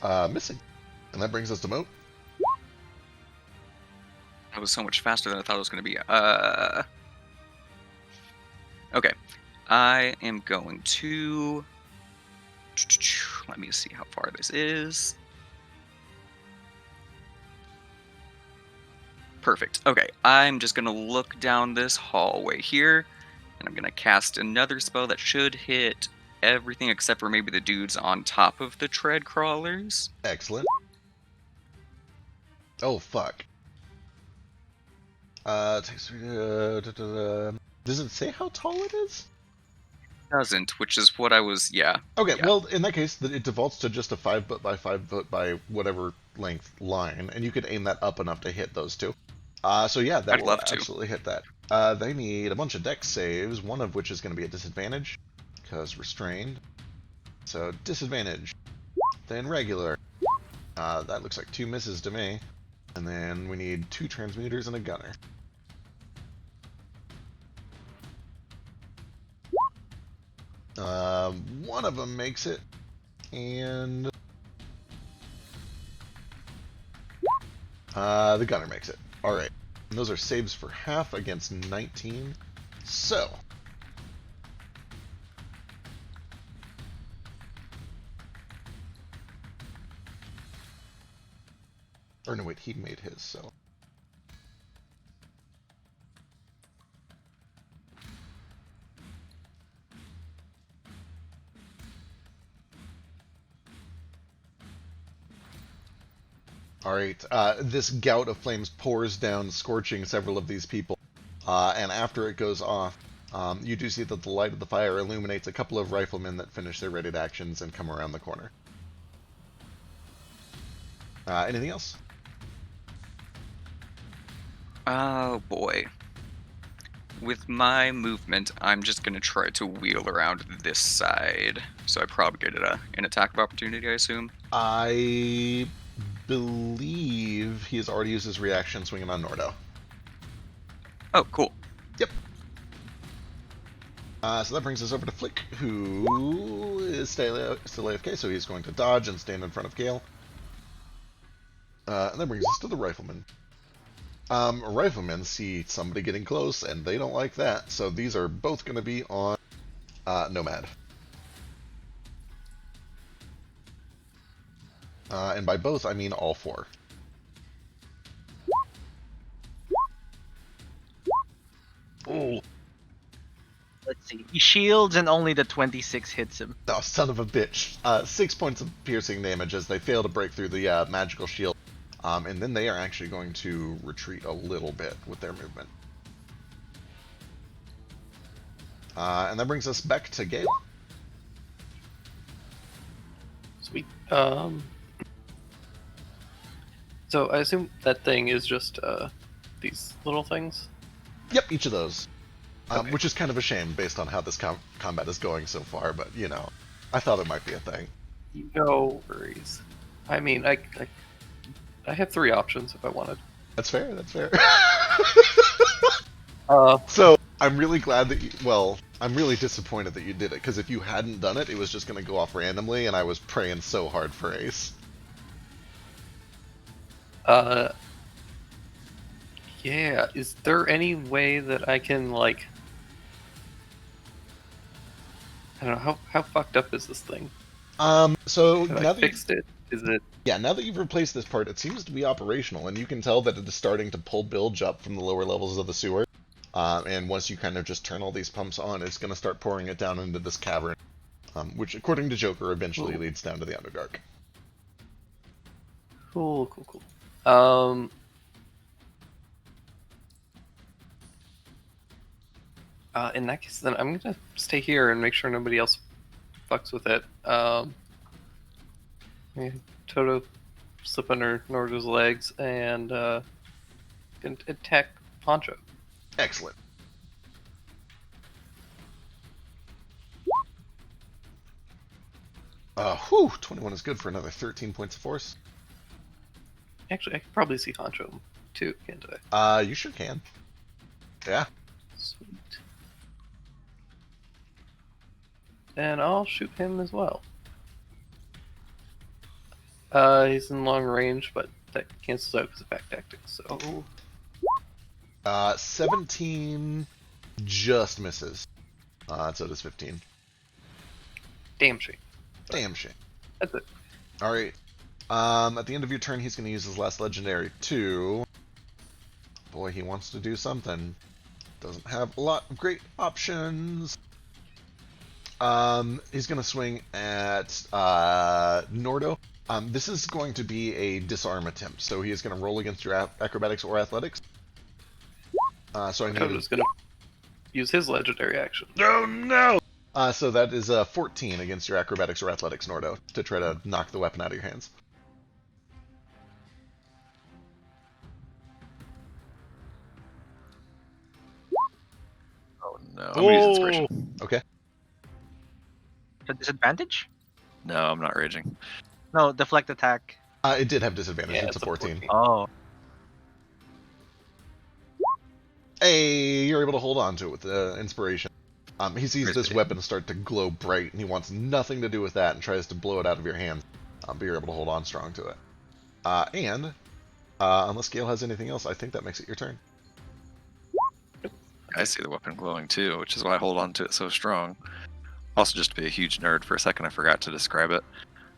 Missing. And that brings us to Moat. That was so much faster than I thought it was going to be. Okay. I am going to... Let me see how far this is. Perfect. Okay. I'm just going to look down this hallway here, and I'm going to cast another spell that should hit everything except for maybe the dudes on top of the tread crawlers. Excellent. Oh, fuck. Does it say how tall it is? Doesn't, which is what I was, yeah. Okay, yeah. well, in that case, it defaults to just a 5 foot by 5 foot by whatever length line, and you could aim that up enough to hit those two. So yeah, that I'd will love to. absolutely hit that. They need a bunch of dex saves, one of which is going to be a disadvantage, because restrained. So, disadvantage. Then regular. That looks like 2 misses to me. And then we need 2 transmuters and a gunner. One of them makes it, and the gunner makes it. All right, and those are saves for half against 19. So, or no, wait, he made his. So. Alright, this gout of flames pours down, scorching several of these people. And after it goes off, you do see that the light of the fire illuminates a couple of riflemen that finish their readied actions and come around the corner. Anything else? Oh boy. With my movement, I'm just going to try to wheel around this side. So I probably get an attack of opportunity, I assume. I believe he has already used his reaction swinging on Nordo. Oh, cool. Yep. So that brings us over to Flick, who is still AFK, so he's going to dodge and stand in front of Gale. And that brings us to the Rifleman. Riflemen see somebody getting close, and they don't like that, so these are both going to be on Nomad. And by both, I mean all 4. Oh. Let's see. He shields and only the 26 hits him. Oh, son of a bitch. 6 points of piercing damage as they fail to break through the magical shield. And then they are actually going to retreat a little bit with their movement. And that brings us back to Gale. Sweet. So I assume that thing is just these little things? Yep, each of those. Okay. Which is kind of a shame based on how this combat is going so far, but, you know, I thought it might be a thing. No worries. I mean, I have 3 options if I wanted. That's fair, that's fair. Uh, So, I'm really glad that you. Well, I'm really disappointed that you did it because if you hadn't done it, it was just going to go off randomly, and I was praying so hard for ace. Yeah. Is there any way that I can like? I don't know how fucked up is this thing? So Have I now that fixed it? Is it? yeah, now that you've replaced this part, it seems to be operational, and you can tell that it is starting to pull bilge up from the lower levels of the sewer. And once you kind of just turn all these pumps on, it's going to start pouring it down into this cavern, which, according to Joker, eventually Cool. leads down to the Underdark. Cool. In that case, then I'm gonna stay here and make sure nobody else fucks with it. Yeah, Toto slip under Nordo's legs and can attack Poncho. Excellent. Whew, 21 is good for another 13 points of force. Actually, I could probably see Honcho too, can't I? You sure can. Yeah. Sweet. And I'll shoot him as well. He's in long range, but that cancels out because of back tactics. So 17 just misses. So does 15. damn shame. Damn shame. That's it. Alright. At the end of your turn, he's going to use his last legendary to... Boy, he wants to do something. Doesn't have a lot of great options. He's going to swing at Nordo. This is going to be a disarm attempt, so he is going to roll against your acrobatics or athletics. So I need Toto's gonna use his legendary action. Oh no! So that is 14 against your acrobatics or athletics, Nordo, to try to knock the weapon out of your hands. Oh no. I'm gonna use inspiration. Okay. The disadvantage? No, I'm not raging. No, deflect attack. It did have disadvantage. Yeah, it's a 14. Oh. Hey, you're able to hold on to it with inspiration. He sees Where's this it? weapon start to glow bright, and he wants nothing to do with that and tries to blow it out of your hand. But you're able to hold on strong to it. And unless Gale has anything else, I think that makes it your turn. I see the weapon glowing too, which is why I hold on to it so strong. Also, just to be a huge nerd for a second, I forgot to describe it.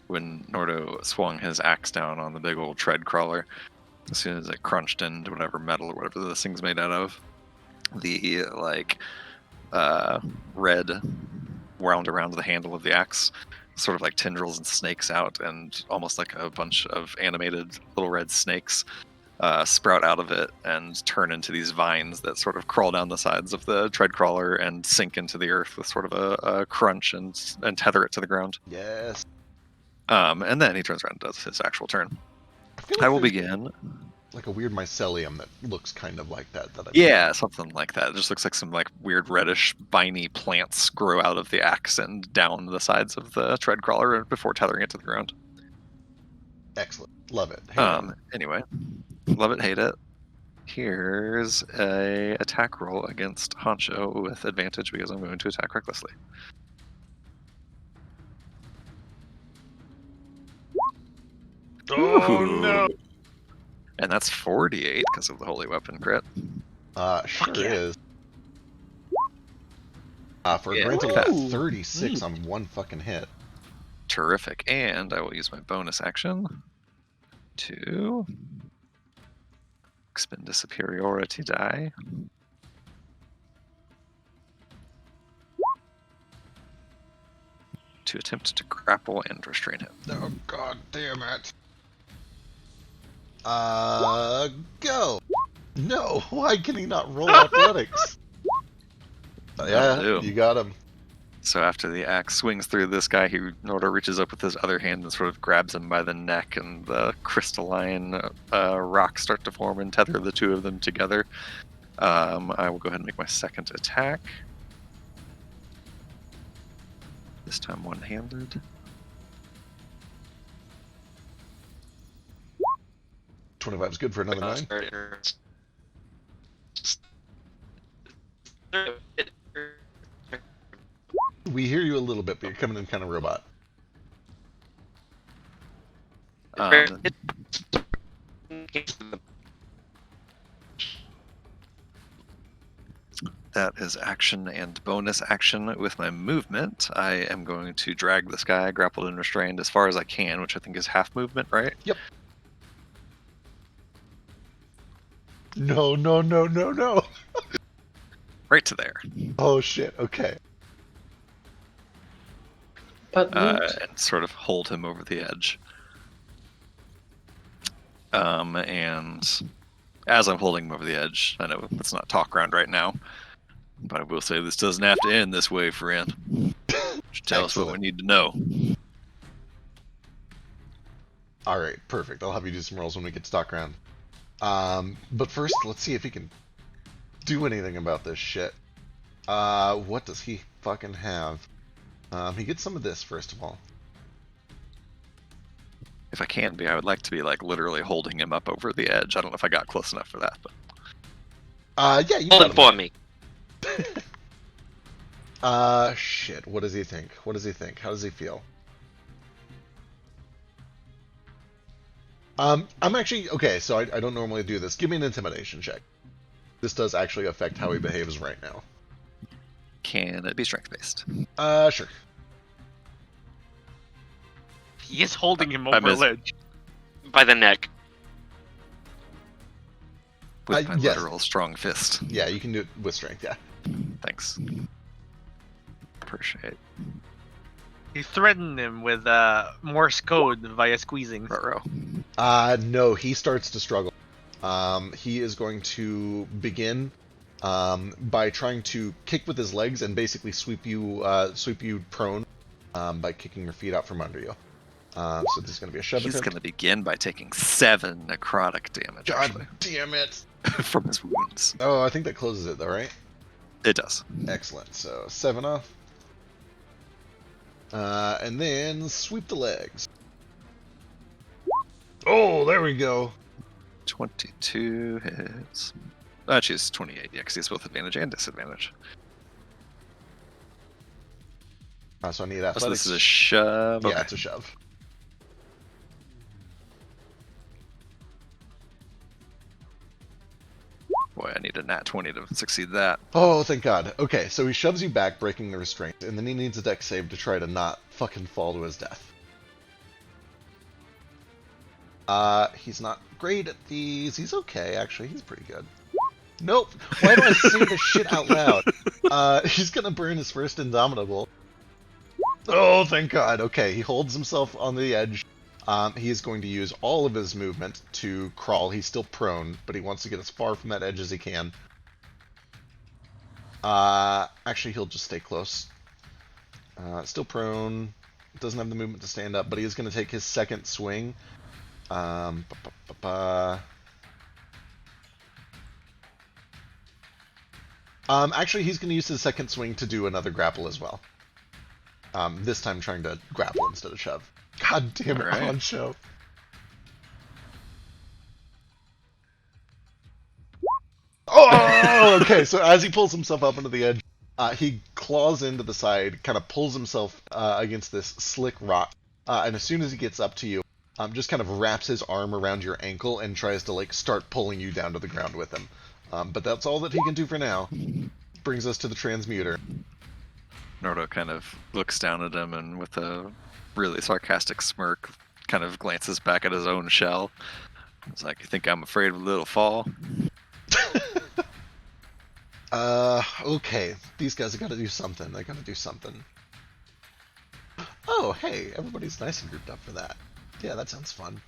When Nordo swung his axe down on the big old tread crawler, as soon as it crunched into whatever metal or whatever this thing's made out of, the red wound around the handle of the axe, sort of like tendrils and snakes out, and almost like a bunch of animated little red snakes sprout out of it and turn into these vines that sort of crawl down the sides of the tread crawler and sink into the earth with sort of a crunch and tether it to the ground. Yes. And then he turns around and does his actual turn. feel like I will there's begin. like a weird mycelium that looks kind of like that. Yeah, something like that. It just looks like some like weird reddish viney plants grow out of the axe and down the sides of the tread crawler before tethering it to the ground. Excellent. Love it. Hey, Anyway, love it, hate it. Here's a attack roll against Honcho with advantage because I'm going to attack recklessly. Oh no! And that's 48 because of the holy weapon crit. Sure yeah. is. For a Yeah, grand look total at of that. 36 on one fucking hit. Terrific. And I will use my bonus action to expend a superiority die. To attempt to grapple and restrain him. Oh god damn it. Go! No, why can he not roll athletics? That'll Yeah, do. you got him. So after the axe swings through this guy, Nordo reaches up with his other hand and sort of grabs him by the neck, and the crystalline rocks start to form and tether the two of them together. I will go ahead and make my second attack. This time one-handed. 25 is good for another 9. We hear you a little bit, but you're coming in kind of robot. That is action and bonus action with my movement. I am going to drag this guy, grappled and restrained, as far as I can, which I think is half movement, right? Yep. No, no, no, no, no. Right to there. Oh shit. Okay. But Loot, And sort of hold him over the edge. And as I'm holding him over the edge, I know it's not talk round right now, but I will say this doesn't have to end this way, friend. Just tell us what we need to know. All right, perfect. I'll have you do some rolls when we get to talk round. But first, let's see if he can do anything about this shit. What does he fucking have? He gets some of this, first of all. If I can be, I would like to be like literally holding him up over the edge. I don't know if I got close enough for that, but Yeah, you Hold got it for me. shit. What does he think? What does he think? How does he feel? I'm actually okay. So I don't normally do this. Give me an intimidation check. This does actually affect how he behaves right now. can it be strength based? Sure. He is holding him I over a missed. ledge. By the neck. With my yes. literal strong fist. Yeah, you can do it with strength. Yeah. Thanks. Appreciate. He threatened him with Morse code via squeezing. Ruh-roh. No, he starts to struggle. He is going to begin by trying to kick with his legs and basically sweep you prone by kicking your feet out from under you. So this is going to be a shove He's attempt. going to begin by taking 7 necrotic damage, God actually, damn it! from his wounds. Oh, I think that closes it though, right? It does. Excellent. So 7 off. And then sweep the legs. Oh, there we go. 22 hits. Actually, it's 28, yeah, because he has both advantage and disadvantage. So I need So athletics. this is a shove. Yeah, Okay. it's a shove. Boy, I need a nat 20 to succeed that. Oh, thank God. Okay, so he shoves you back, breaking the restraint, and then he needs a dex save to try to not fucking fall to his death. He's not great at these. He's okay, actually. He's pretty good. Nope. Why do I say this shit out loud? He's gonna burn his first Indomitable. Oh, thank God. Okay, he holds himself on the edge. He is going to use all of his movement to crawl. He's still prone, but he wants to get as far from that edge as he can. Actually, he'll just stay close. Still prone. Doesn't have the movement to stand up, but he is going to take his second swing. Actually, he's going to use his second swing to do another grapple as well. This time trying to grapple instead of shove. God damn it, Alright. on show. Oh, okay. So as he pulls himself up into the edge, he claws into the side, kind of pulls himself against this slick rock, and as soon as he gets up to you, just kind of wraps his arm around your ankle and tries to like start pulling you down to the ground with him. But that's all that he can do for now. Brings us to the transmuter. Nordo kind of looks down at him and with a really sarcastic smirk kind of glances back at his own shell. It's like, you think I'm afraid of a little fall? Okay. These guys have got to do something. They got to do something. Oh, hey, everybody's nice and grouped up for that. Yeah, that sounds fun.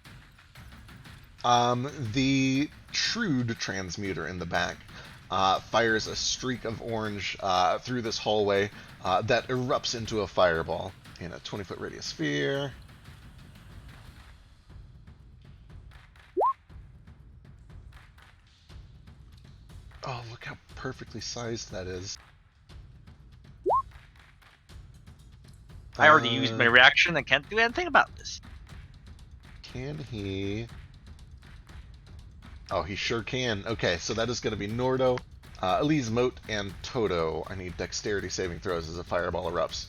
The Trude transmuter in the back fires a streak of orange through this hallway that erupts into a fireball in a 20-foot radius sphere. Oh, look how perfectly sized that is. I already used my reaction. I can't do anything about this. Can he? Oh, he sure can. Okay, so that is going to be Nordo. Elise, Moat, and Toto. I need dexterity saving throws as a fireball erupts.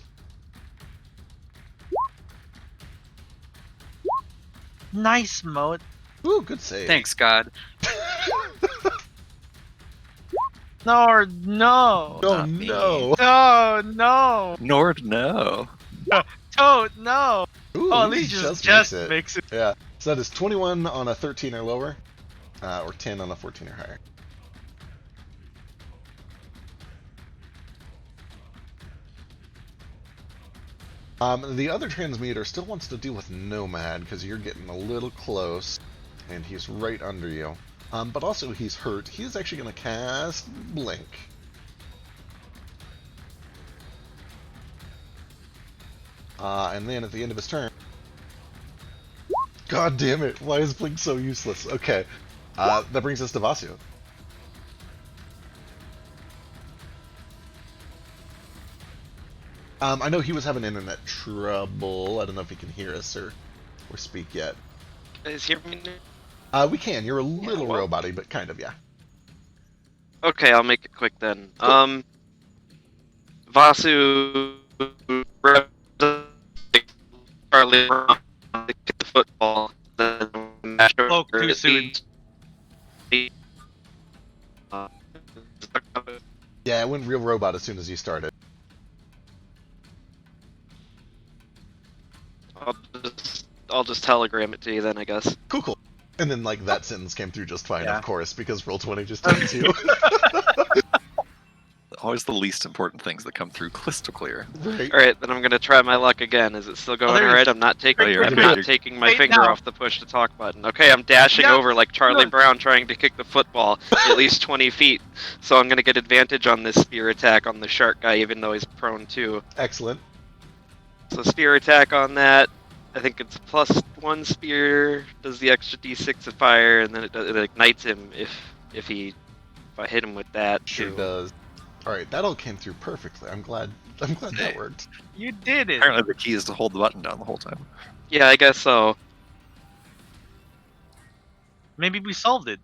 Nice mode. Ooh, good save. Thanks, God. Nord, no. Oh Not me. no! Oh no. Nord, no. Toad, no. Ooh, Oh, at Elise least just makes it. Yeah, so that is 21 on a 13 or lower, or 10 on a 14 or higher. The other transmuter still wants to deal with Nomad because you're getting a little close, and he's right under you. But also he's hurt. He's actually going to cast Blink. And then at the end of his turn... God damn it, why is Blink so useless? Okay, that brings us to Vasu. I know he was having internet trouble. I don't know if he can hear us or speak yet. Is he hear me? We can. You're a little well. roboty, but kind of, yeah. Okay, I'll make it quick then. Vasu Charlie kick the football, then mash over Spoke too the soon. feet. Yeah, it went real robot as soon as you started. I'll just telegram it to you then, I guess. Cool, cool. And then, like, that sentence came through just fine, Yeah. of course, because Roll20 just tells you. Always the least important things that come through crystal clear. Right. All right, then I'm gonna try my luck again. Is it still going there all right? is- I'm not taking. Oh, you're I'm good. not taking my Wait, finger no. off the push to talk button. Okay, I'm dashing No, over like Charlie no. Brown trying to kick the football at least 20 feet. So I'm gonna get advantage on this spear attack on the shark guy, even though he's prone too. Excellent. So spear attack on that. I think it's +1 spear. Does the extra d6 of fire, and then it ignites him if I hit him with that. Sure too. does. Alright, that all came through perfectly. I'm glad that Hey. worked. You did it. Apparently the key is to hold the button down the whole time. Yeah, I guess so. Maybe we solved it.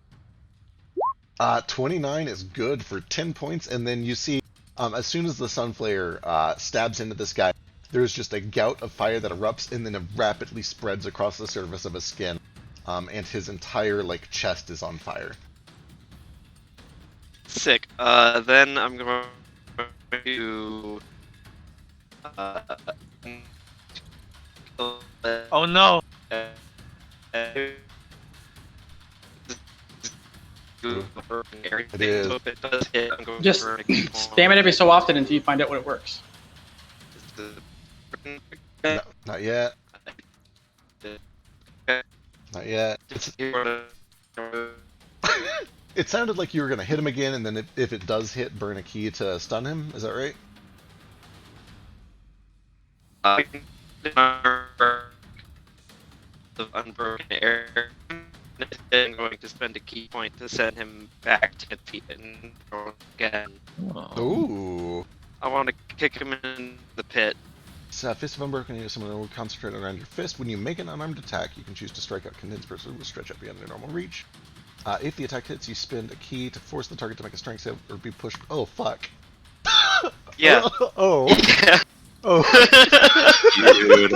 29 is good for 10 points, and then you see, as soon as the Sunflare stabs into this guy, there's just a gout of fire that erupts, and then it rapidly spreads across the surface of his skin, and his entire, like, chest is on fire. Sick. Then I'm going to. Oh no. It is. So if it does hit, I'm going Just to burn a key point. spam it every so often until you find out when it works. No, not yet. Not yet. It sounded like you were going to hit him again, and then if it does hit, burn a key to stun him. Is that right? The unbroken air. I'm going to spend a key point to send him back 10 feet and go again. Oh. Ooh. I want to kick him in the pit. Fist of Unbroken, you summon will concentrate around your fist. When you make an unarmed attack, you can choose to strike out condensed bursts or stretch out beyond your normal reach. If the attack hits, you spend a key to force the target to make a strength save or be pushed. Oh, fuck. Yeah. Oh. Yeah. Oh. Dude.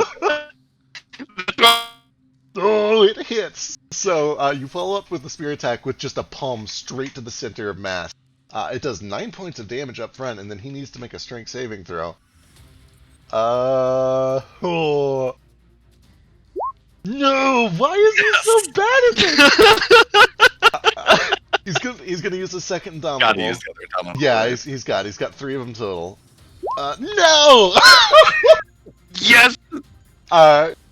Oh, it hits! So, you follow up with the spear attack with just a palm straight to the center of mass. It does 9 points of damage up front, and then he needs to make a strength saving throw. Oh. No! Why is he so bad at this? He's gonna use the second Gotta indomitable. use the other indomitable. Yeah, he's got 3 of them total. No! Yes!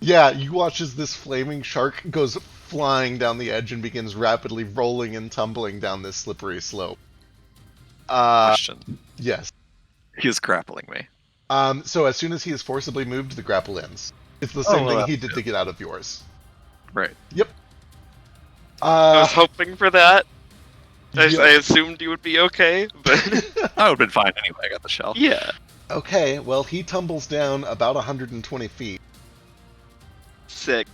Yeah, you watch as this flaming shark goes flying down the edge and begins rapidly rolling and tumbling down this slippery slope. Question. Yes. He is grappling me. So as soon as he is forcibly moved, the grapple ends. It's the same thing he did to get out of yours. Right. Yep. I was hoping for that. I yeah. assumed you would be okay, but I would have been fine anyway. I got the shell. yeah. Okay, well, he tumbles down about 120 feet. Sick.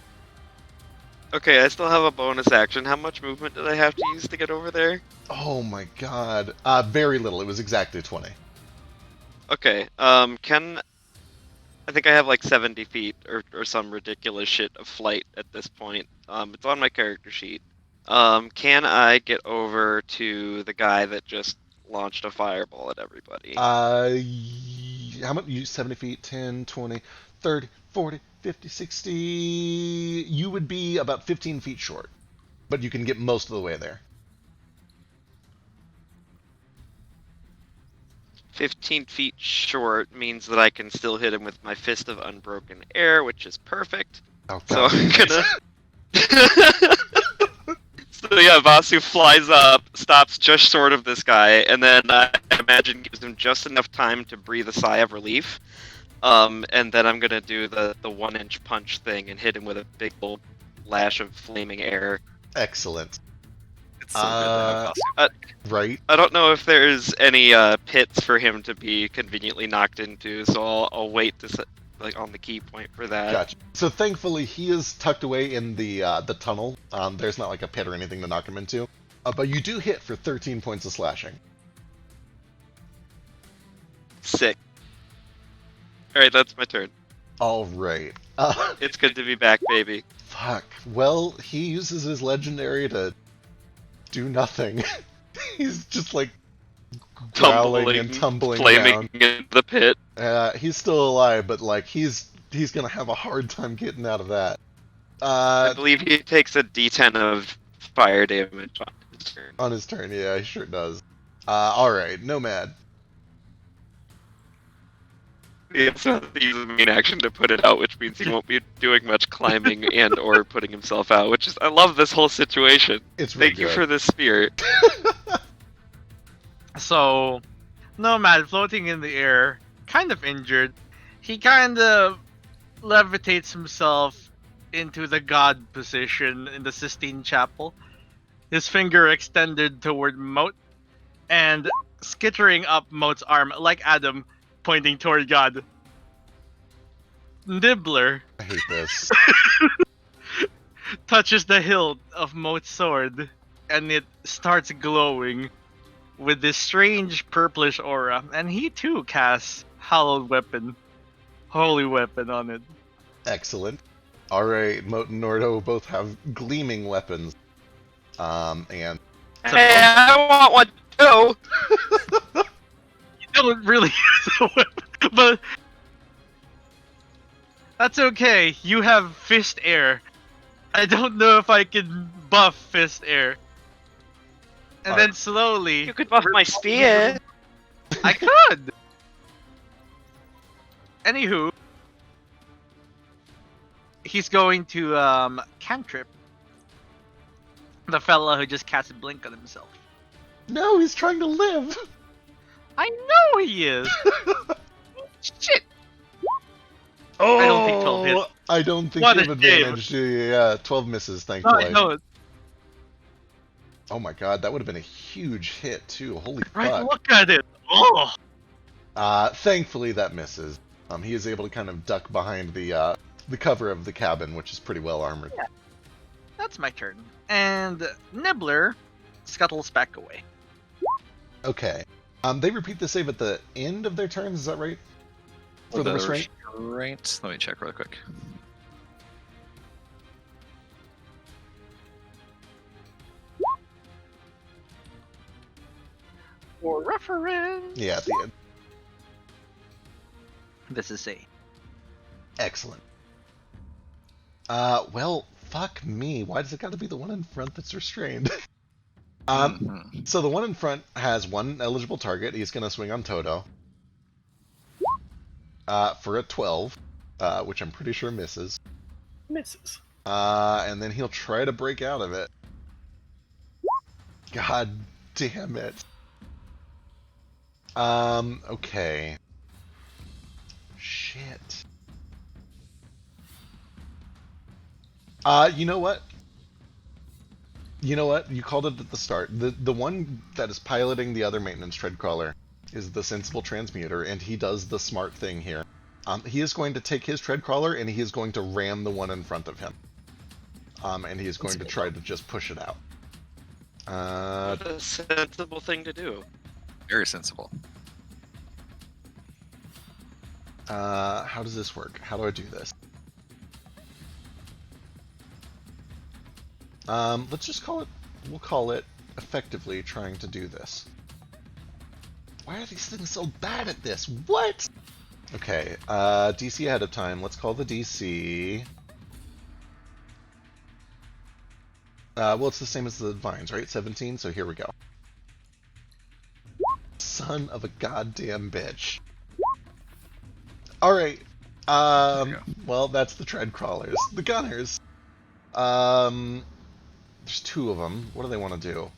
Okay, I still have a bonus action. How much movement did I have to use to get over there? Oh my god. Very little. It was exactly 20. Okay, I think I have like 70 feet or some ridiculous shit of flight at this point. It's on my character sheet. Can I get over to the guy that just launched a fireball at everybody? How much? You 70 feet, 10, 20, 30, 40, 50, 60. You would be about 15 feet short, but you can get most of the way there. 15 feet short means that I can still hit him with my Fist of Unbroken Air, which is perfect. Oh, So God. I'm gonna. So yeah, Vasu flies up, stops just short of this guy, and then I imagine gives him just enough time to breathe a sigh of relief. And then I'm gonna do the 1-inch punch thing and hit him with a big old lash of flaming air. Excellent. It's so good to have Right. I don't know if there's any pits for him to be conveniently knocked into, so I'll wait to set, like on the key point for that. Gotcha. So thankfully, he is tucked away in the tunnel. There's not like a pit or anything to knock him into. But you do hit for 13 points of slashing. Sick. All right, that's my turn. All right. It's good to be back, baby. Fuck. Well, he uses his legendary to do nothing. He's just like growling and tumbling flaming down. in the pit. He's still alive, but like he's gonna have a hard time getting out of that. I believe he takes a D10 of fire damage on his turn. On his turn, yeah, he sure does. All right, Nomad. It's not the main action to put it out, which means he won't be doing much climbing and or putting himself out. Which is, I love this whole situation. It's really Thank you good. for this spirit. So, Nomad floating in the air, kind of injured. He kind of levitates himself into the god position in the Sistine Chapel, his finger extended toward Moat, and skittering up Moat's arm like Adam, pointing toward God. Nibbler I hate this. touches the hilt of Moat's sword, and it starts glowing with this strange purplish aura, and he too casts Hallowed Weapon, Holy Weapon on it. Excellent. All right, Moat and Nordo both have gleaming weapons. And Hey, I want one too. You don't really use a weapon, but that's okay. You have Fist Air. I don't know if I can buff Fist Air. And then slowly, You could buff my spear. I could. Anywho, he's going to cantrip the fella who just cast a blink on himself. no, he's trying to live. I know he is. Shit. Oh, I don't think 12 hits. I don't think What you a have shame. advantage. Yeah, 12 misses, No, thankfully. no, Oh my god, that would have been a huge hit too. Holy right. fuck. Look at it. Oh. Thankfully that misses. He is able to kind of duck behind the cover of the cabin, which is pretty well armored. Yeah. That's my turn. And Nibbler scuttles back away. Okay. They repeat the save at the end of their turns, is that right? For the restraint? Right. Let me check real quick. For reference, Yeah, at the end. this is A. Excellent. Well, fuck me. Why does it gotta be the one in front that's restrained? So the one in front has one eligible target. He's gonna swing on Toto. For a 12, which I'm pretty sure misses. Misses. And then he'll try to break out of it. God damn it. Okay. Shit. You know what? You know what? You called it at the start. The one that is piloting the other maintenance tread crawler is the sensible transmuter, and he does the smart thing here. He is going to take his tread crawler and he is going to ram the one in front of him. and he is going to try to just push it out. A sensible thing to do. Very sensible. How does this work? How do I do this? Let's just call it. We'll call it effectively trying to do this. Why are these things so bad at this? What? Okay, DC ahead of time. Let's call the DC. Well, it's the same as the vines, right? 17, so here we go. Son of a goddamn bitch. Alright. Well, that's the tread crawlers. The gunners. There's 2 of them. What do they want to do?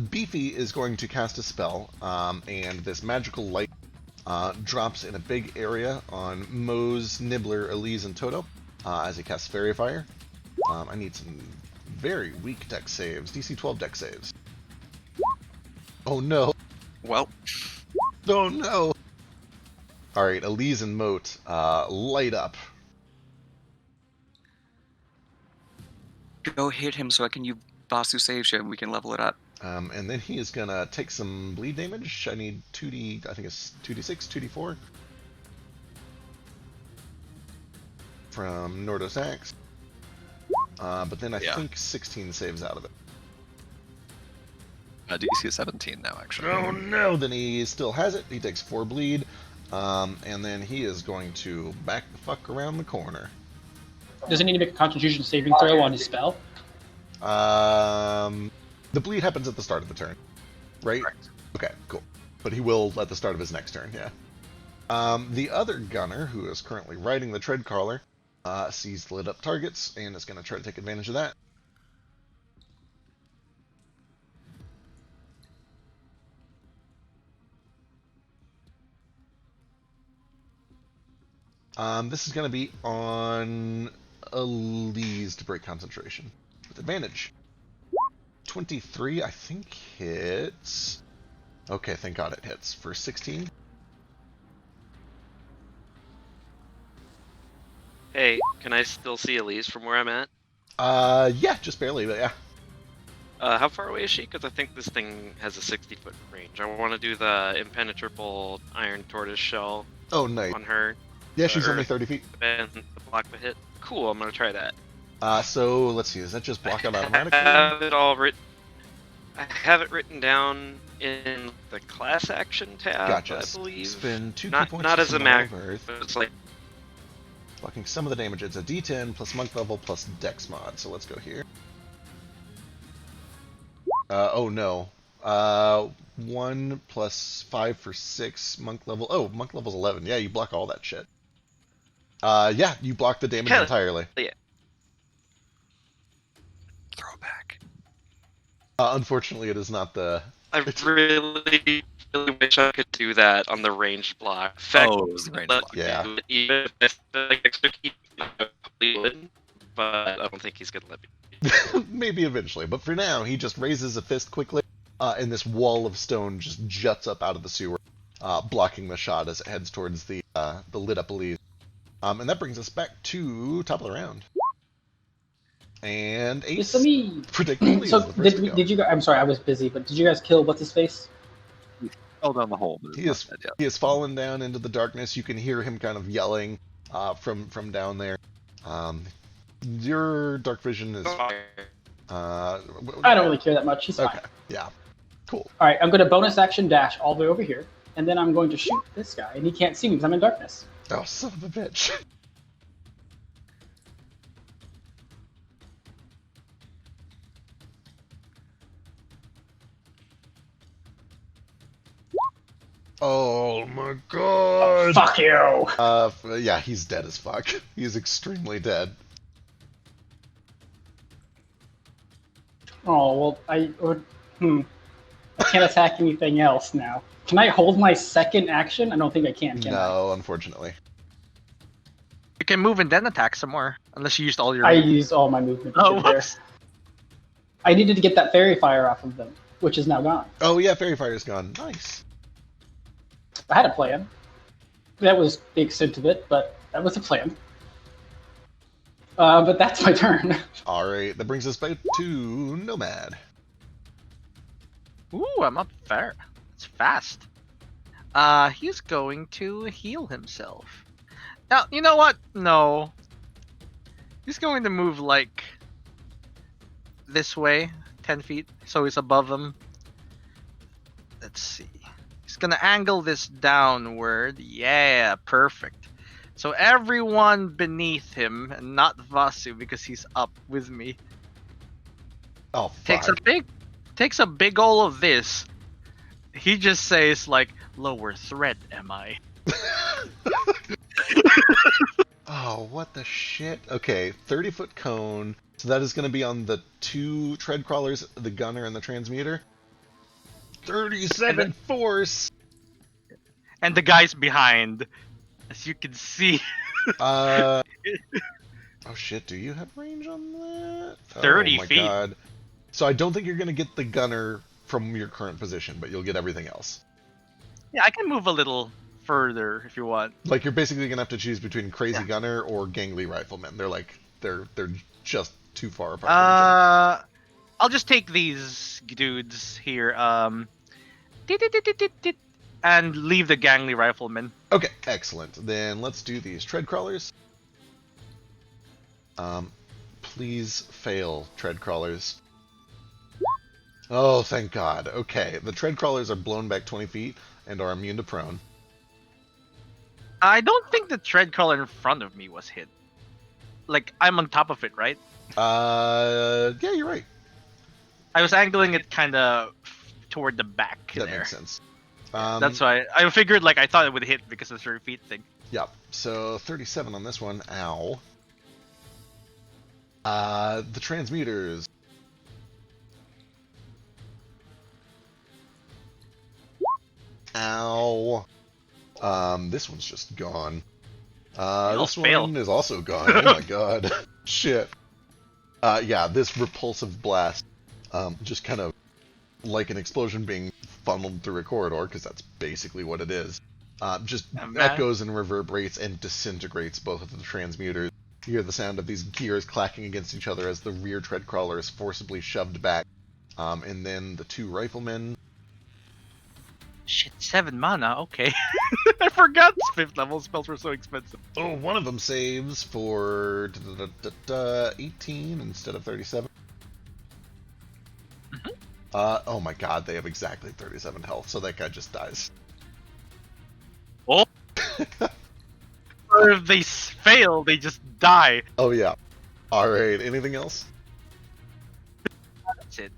Beefy is going to cast a spell, and this magical light drops in a big area on Mose, Nibbler, Elise, and Toto as he casts Fairy Fire. I need some very weak deck saves. DC 12 deck saves. Oh no. Well, Oh no. Alright, Elise and Moat light up. Go hit him so I can use Vasu save shit and we can level it up. And then he is gonna take some bleed damage. I need 2d, I think it's 2d6, 2d4. From Nordos Axe. But then I think 16 saves out of it. DC is 17 now, actually. Oh no! Then he still has it. He takes 4 bleed. And then he is going to back the fuck around the corner. Does he need to make a Constitution saving throw on his spell? The bleed happens at the start of the turn, right? Correct. Okay, cool. But he will at the start of his next turn, yeah. The other gunner, who is currently riding the tread crawler, sees lit up targets and is going to try to take advantage of that. This is going to be on Elise to break concentration with advantage. 23, I think, hits. Okay, thank God it hits for 16. Hey, can I still see Elise from where I'm at? Yeah, just barely, but yeah. How far away is she? Because I think this thing has a 60-foot range. I want to do the impenetrable iron tortoise shell Oh, nice. on her. Yeah, she's Or- only 30 feet. And the block the hit. Cool, I'm gonna try that. So let's see, does that just block out I automatically? have it all written. I have it written down in the class action tab, Gotcha. I believe. Spend 2 Not key points not to as a summon max, all of Earth. but it's like Blocking some of the damage. It's a D10 plus monk level plus dex mod. So let's go here. Oh no. 1 plus 5 for 6 monk level. Oh, monk level's 11. Yeah, you block all that shit. Yeah, you block the damage Hell entirely. yeah. Throwback. Unfortunately, it is not the. I really wish I could do that on the ranged block. In fact, Oh, it was the range let block. me Yeah. do it, even if like extra key, I probably would, but I don't think he's gonna let me. Maybe eventually, but for now, he just raises a fist quickly, and this wall of stone just juts up out of the sewer, blocking the shot as it heads towards the lit up Elise. And that brings us back to top of the round. And Ace, It's me. predictably, So is the first to go. did you guys? I'm sorry, I was busy, but did you guys kill what's his face? Fell down the hole. But He it's is not dead yet. he has fallen down into the darkness. You can hear him kind of yelling from down there. Your dark vision is. I don't really care that much. He's fine. Okay. Yeah. Cool. All right, I'm going to bonus action dash all the way over here, and then I'm going to shoot this guy, and he can't see me because I'm in darkness. Oh, son of a bitch. Oh my god. Fuck you! Yeah, he's dead as fuck. He's extremely dead. Oh well, I can't attack anything else now. Can I hold my second action? I don't think I can. No, unfortunately. You can move and then attack some more, unless you used all your. I used all my movement to Oh, get there. whoops. I needed to get that fairy fire off of them, which is now gone. Oh yeah, Fairy Fire's gone. Nice. I had a plan. That was the extent of it, but that was a plan. But that's my turn. All right, that brings us back to Nomad. Ooh, I'm up there. It's fast. He's going to heal himself. Now, you know what? No. He's going to move like this way, 10 feet, so he's above him. Let's see. He's gonna angle this downward. Yeah, perfect. So everyone beneath him, and not Vasu because he's up with me, Oh, fuck. takes a big ol' of this. He just says like, lower threat, am I? Oh, what the shit? Okay, 30-foot cone. So that is going to be on the 2 tread crawlers, the gunner and the transmuter. 37 force! And the guys behind, as you can see. Oh shit, do you have range on that? 30 oh my feet. God. So I don't think you're going to get the gunner from your current position, but you'll get everything else. Yeah, I can move a little further if you want. Like, you're basically going to have to choose between Crazy Yeah. Gunner or Gangly Rifleman. They're just too far apart from each other. I'll just take these dudes here, and leave the gangly rifleman. Okay, excellent. Then let's do these tread crawlers. Please fail, tread crawlers. Oh, thank God. Okay, the tread crawlers are blown back 20 feet and are immune to prone. I don't think the tread crawler in front of me was hit. Like, I'm on top of it, right? Yeah, you're right. I was angling it kind of toward the back That there. makes sense. That's why I figured, like, I thought it would hit because of the 30 feet thing. Yep. So 37 on this one. Ow. The transmuters. Ow. This one's just gone. This fail. one is also gone. Oh my God. Shit. Yeah, this repulsive blast, just kind of like an explosion being funneled through a corridor, because that's basically what it is. Just echoes and reverberates and disintegrates both of the transmuters. You hear the sound of these gears clacking against each other as the rear tread crawler is forcibly shoved back. And then the 2 riflemen. Shit, 7 mana, okay. I forgot 5th level spells were so expensive. Oh, one of them saves for 18 instead of 37. Oh my God, they have exactly 37 health, so that guy just dies. Oh. Or if they fail, they just die. Oh yeah. Alright, anything else? That's it.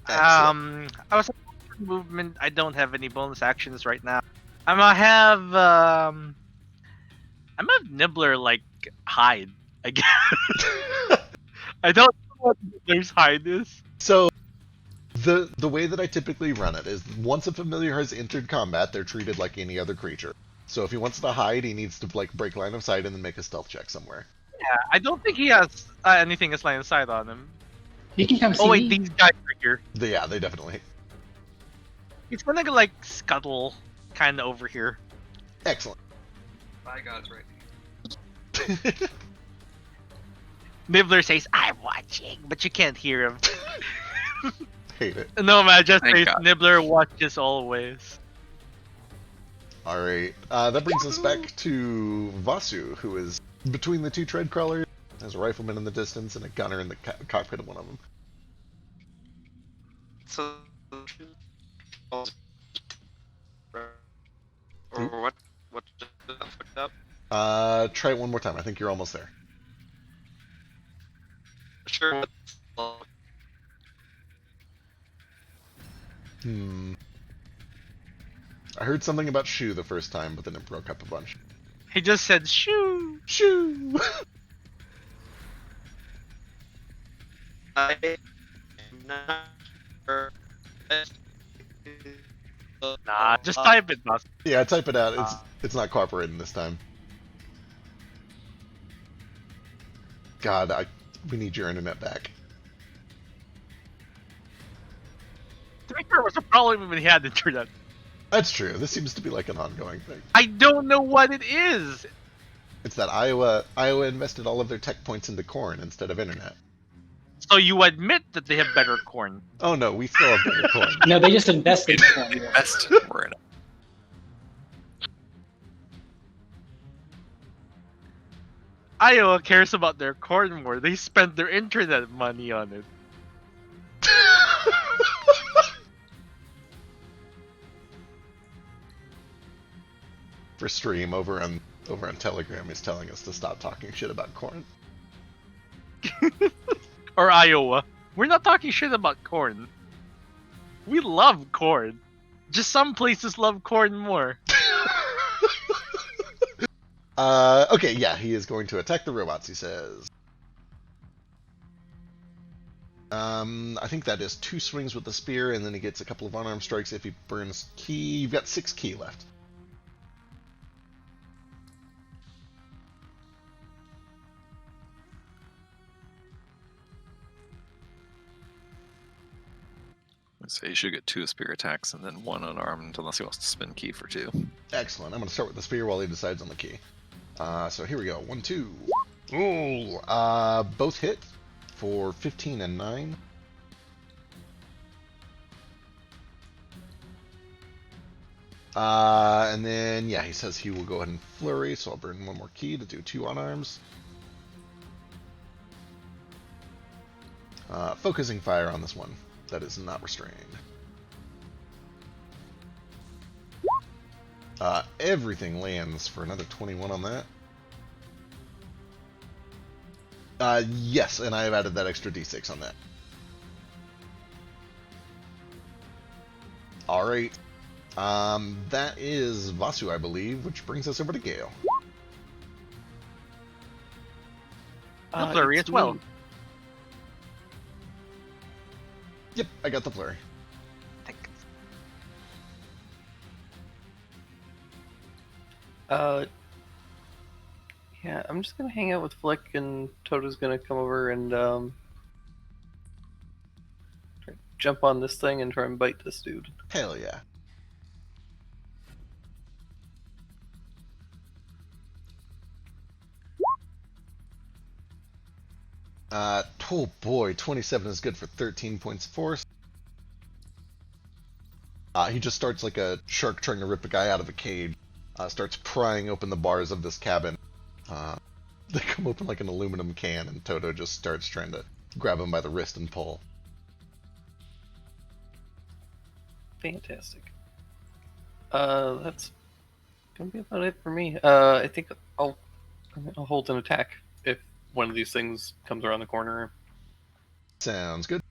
Excellent. I was movement. I don't have any bonus actions right now. I'm gonna have Nibbler like hide. I guess. I don't know what Nibbler's hide is. So the way that I typically run it is once a familiar has entered combat, they're treated like any other creature. So if he wants to hide, he needs to like break line of sight and then make a stealth check somewhere. Yeah, I don't think he has anything as line of sight on him. He can come see Oh wait, me. these guys are here. Yeah, they definitely. He's gonna like scuttle kind of over here. Excellent. By God's right. Nibbler says, "I'm watching," but you can't hear him. Hate it. No man, just Thank says God. Nibbler watches always. Alright, that brings us back to Vasu, who is between the 2 tread crawlers. There's a rifleman in the distance and a gunner in the cockpit of one of them. So, or what? What just fucked up? Try it one more time. I think you're almost there. Sure. I heard something about shoe the first time, but then it broke up a bunch. He just said, "Shoo." Shoe! I am not sure. Nah, just type it, boss. Yeah, type it out. It's not cooperating this time. God, we need your internet back. To be fair, it was a problem when he had internet. That's true. This seems to be like an ongoing thing. I don't know what it is. It's that Iowa invested all of their tech points into corn instead of internet. So you admit that they have better corn. Oh no, we still have better corn. No, they just invested in corn. Best for it. Iowa cares about their corn more. They spend their internet money on it. For stream over on Telegram is telling us to stop talking shit about corn. Or Iowa. We're not talking shit about corn. We love corn. Just some places love corn more. Okay, yeah, he is going to attack the robots, he says. I think that is 2 swings with the spear, and then he gets a couple of unarmed strikes if he burns key. You've got 6 key left. So you should get 2 spear attacks and then 1 unarmed, unless he wants to spin key for 2. Excellent. I'm going to start with the spear while he decides on the key. So here we go. 1, 2. Ooh, both hit for 15 and 9. And then, yeah, he says he will go ahead and flurry, so I'll burn 1 more key to do 2 unarms. Focusing fire on this one. That is not restrained. Everything lands for another 21 on that. Yes, and I have added that extra d6 on that. Alright. That is Vasu, I believe, which brings us over to Gale. The flurry as well. Yep, I got the flurry. Yeah, I'm just gonna hang out with Flick, and Toto's gonna come over and try to jump on this thing and try and bite this dude. Hell yeah. Oh boy, 27 is good for 13 points of force. He just starts like a shark trying to rip a guy out of a cage. Starts prying open the bars of this cabin. They come open like an aluminum can, and Toto just starts trying to grab him by the wrist and pull. Fantastic. That's gonna be about it for me. I think I'll hold an attack if one of these things comes around the corner. Sounds good.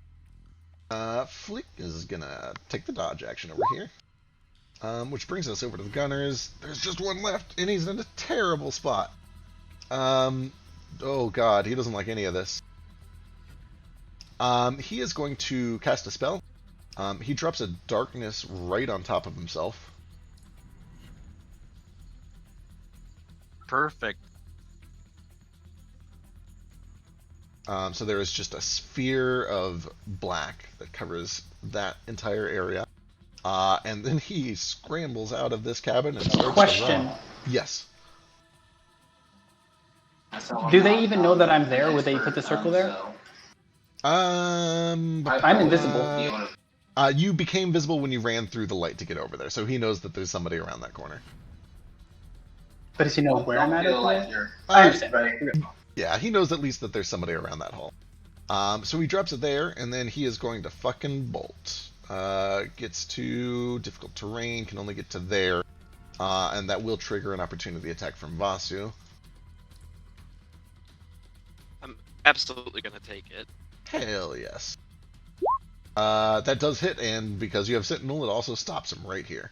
Flick is gonna take the dodge action over here. Which brings us over to the gunners. There's just 1 left, and he's in a terrible spot. Oh god, he doesn't like any of this. He is going to cast a spell. He drops a darkness right on top of himself. Perfect. So there is just a sphere of black that covers that entire area. And then he scrambles out of this cabin and starts Question. to run. Yes. Do they even know that I'm there? Would they put the circle there? I'm invisible. You became visible when you ran through the light to get over there, so he knows that there's somebody around that corner. But does he know where I'm at? I understand. Yeah, he knows at least that there's somebody around that hole. So he drops it there, and then he is going to fucking bolt. Gets to difficult terrain, can only get to there, and that will trigger an opportunity attack from Vasu. I'm absolutely gonna take it. Hell yes. That does hit, and because you have Sentinel, it also stops him right here.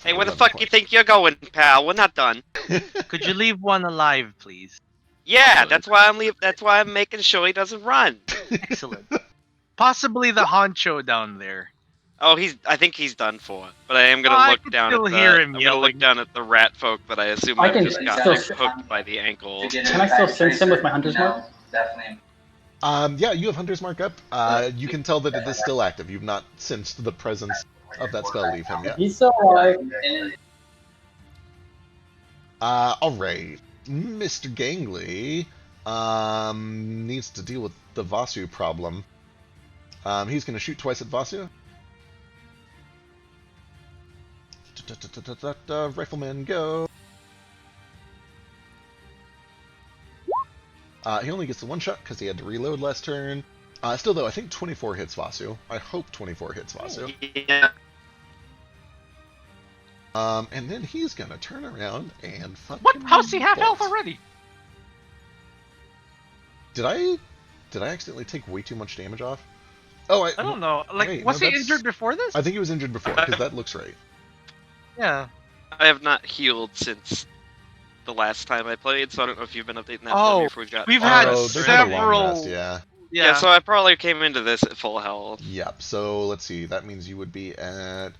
Hey, where the fuck you think you're going, pal? We're not done. Could you leave one alive, please? Yeah, that's why I'm making sure he doesn't run. Excellent. Possibly the honcho down there. Oh, I think he's done for. But I am gonna look down still at hear the. him I'm gonna look yelling. down at the rat folk that I assume I I've can just got still- hooked by the ankle. Can I still sense him with my hunter's mark? Definitely. Yeah, you have Hunter's Mark up. You can tell that it is still active. You've not sensed the presence of that spell leave him. Yeah. He's still alive. All right. Mr. Gangly needs to deal with the Vasu problem. He's going to shoot twice at Vasu. Rifleman, go. He only gets the one shot because he had to reload last turn. Still, though, I think 24 hits Vasu. I hope 24 hits Vasu. Yeah. And then he's gonna turn around and fucking. What? How's he half bolt. health already? Did I accidentally take way too much damage off? Oh, I don't know. Like, wait, was no, he that's- injured before this? I think he was injured before because that looks right. Yeah. I have not healed since the last time I played, so I don't know if you've been updating that Oh, for me before we got. we've had Oh, there's been a long several- rest, yeah. Yeah, so I probably came into this at full health. Yep. So let's see. That means you would be at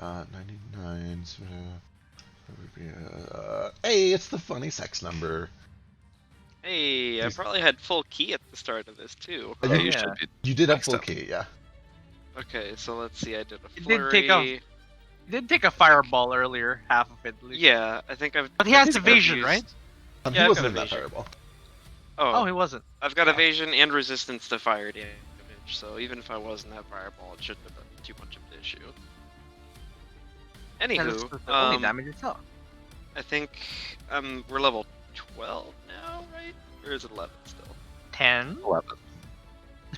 99. So, that would be, hey, it's the funny sex number. Hey, I probably had full key at the start of this too. Oh, Yeah, you- you yeah. should be. You did have Next full up. key, yeah. Okay, so let's see. I did a He flurry. did take He did take a fireball earlier, half of it. At least. Yeah, I think I've. But he has I think I've evasion, used- right? He Yeah, I've wasn't got in that evasion. fireball. Oh, Oh, he wasn't. I've got evasion and resistance to fire damage, so even if I wasn't that fireball, it shouldn't have been too much of an issue. Yeah, that's Anywho, the only damage itself. I think we're level 12 now, right? Or is it 11 still? 10 11.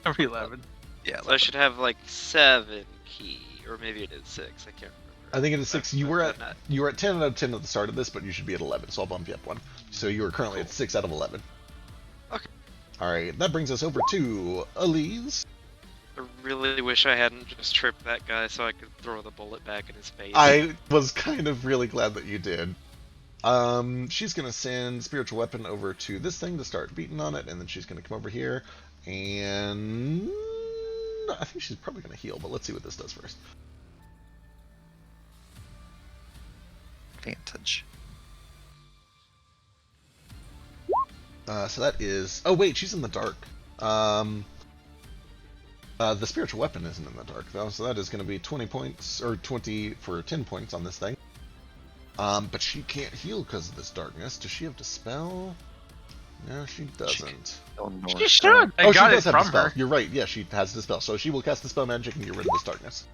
or 11. Yeah, So I should have like 7 key, or maybe it is 6. I can't remember. I think it is 6. You were I'm at not- 10 out of 10 at the start of this, but you should be at 11, so I'll bump you up one. So you are currently at 6 out of 11. Okay. Alright, that brings us over to Elise. I really wish I hadn't just tripped that guy so I could throw the bullet back in his face. I was kind of really glad that you did. She's gonna send Spiritual Weapon over to this thing to start beating on it, and then she's gonna come over here, and I think she's probably gonna heal, but let's see what this does first. advantage. So that is. Oh wait, she's in the dark. The spiritual weapon isn't in the dark though, so that is going to be 20 points or 20 for 10 points on this thing. But she can't heal because of this darkness. Does she have Dispel? No, she doesn't. She should. I Oh, got she it does have from Dispel. her. You're right. Yeah, she has Dispel. So she will cast Dispel Magic and get rid of this darkness.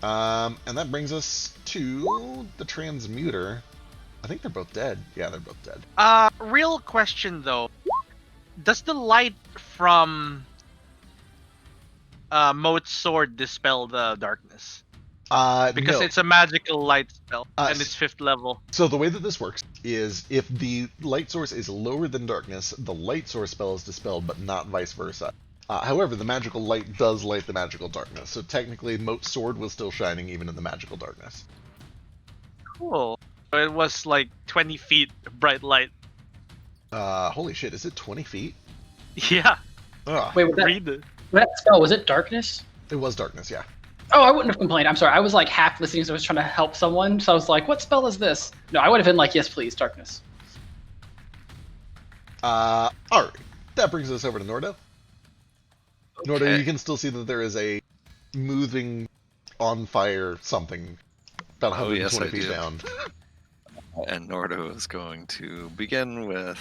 And that brings us to the Transmuter. I think they're both dead. Yeah, they're both dead. Real question though. Does the light from Moat's sword dispel the darkness? Because No. it's a magical light spell and s- it's 5th level. So the way that this works is if the light source is lower than darkness, the light source spell is dispelled, but not vice versa. However, the magical light does light the magical darkness, so technically Moat's sword was still shining even in the magical darkness. Cool. So it was like 20 feet bright light. Holy shit, is it 20 feet? Yeah. Ugh, Wait, was that, Read it. that spell, was it darkness? it was darkness, yeah. Oh, I wouldn't have complained. I'm sorry. I was like half listening because I was trying to help someone. So I was like, what spell is this? No, I would have been like, yes, please, darkness. Alright, that brings us over to Nordo. Nordo, Okay. you can still see that there is a moving on fire something about Oh, yes, 120 I feet do. down. And Nordo is going to begin with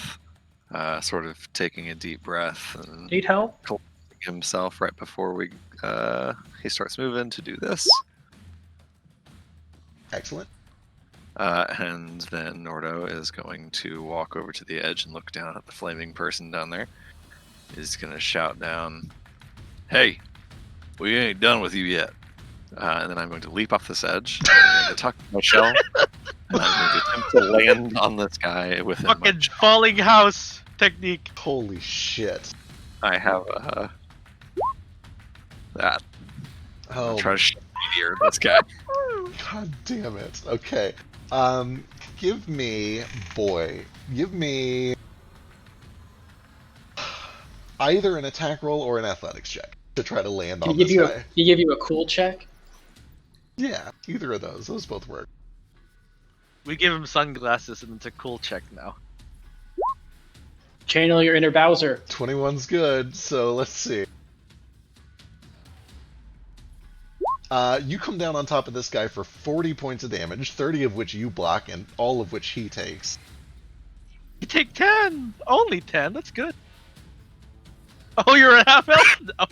sort of taking a deep breath and Need help? himself right before he starts moving to do this. Excellent. And then Nordo is going to walk over to the edge and look down at the flaming person down there. He's going to shout down, "Hey, we ain't done with you yet." And then I'm going to leap off this edge. I'm going to tuck my shell. And I'm going to attempt to land on this guy within my Fucking falling house technique. Holy shit. I have that. Oh, Try to shoot meteor this guy. God damn it. Okay. Give me either an attack roll or an athletics check to try to land Can on he this give guy. he give you a cool check? Yeah, either of those. Those both work. We give him sunglasses and it's a cool check now. Channel your inner Bowser. 21's good, so let's see. You come down on top of this guy for 40 points of damage, 30 of which you block, and all of which he takes. You take 10. Only 10. That's good. Oh, you're a half health? No.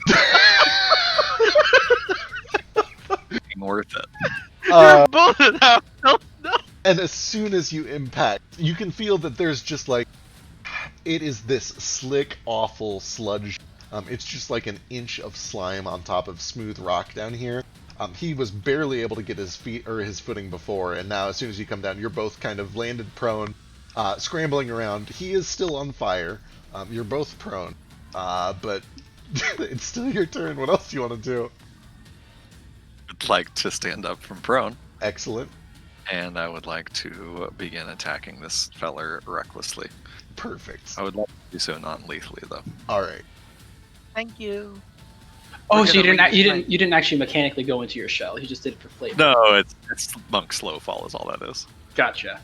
Worth it. You're both at half health. No. And as soon as you impact, you can feel that there's just like, it is this slick, awful sludge. It's just like an inch of slime on top of smooth rock down here. He was barely able to get his feet or his footing before, and now as soon as you come down, you're both kind of landed prone, scrambling around. He is still on fire. You're both prone, but it's still your turn. What else do you want to do? I'd like to stand up from prone, Excellent. and I would like to begin attacking this feller recklessly. Perfect. I would like to do so non-lethally, though. All right. Thank you. Oh, We're so you gonna didn't read you this didn't actually mechanically go into your shell. You just did it for flavor. No, it's monk slow fall is all that is. Gotcha.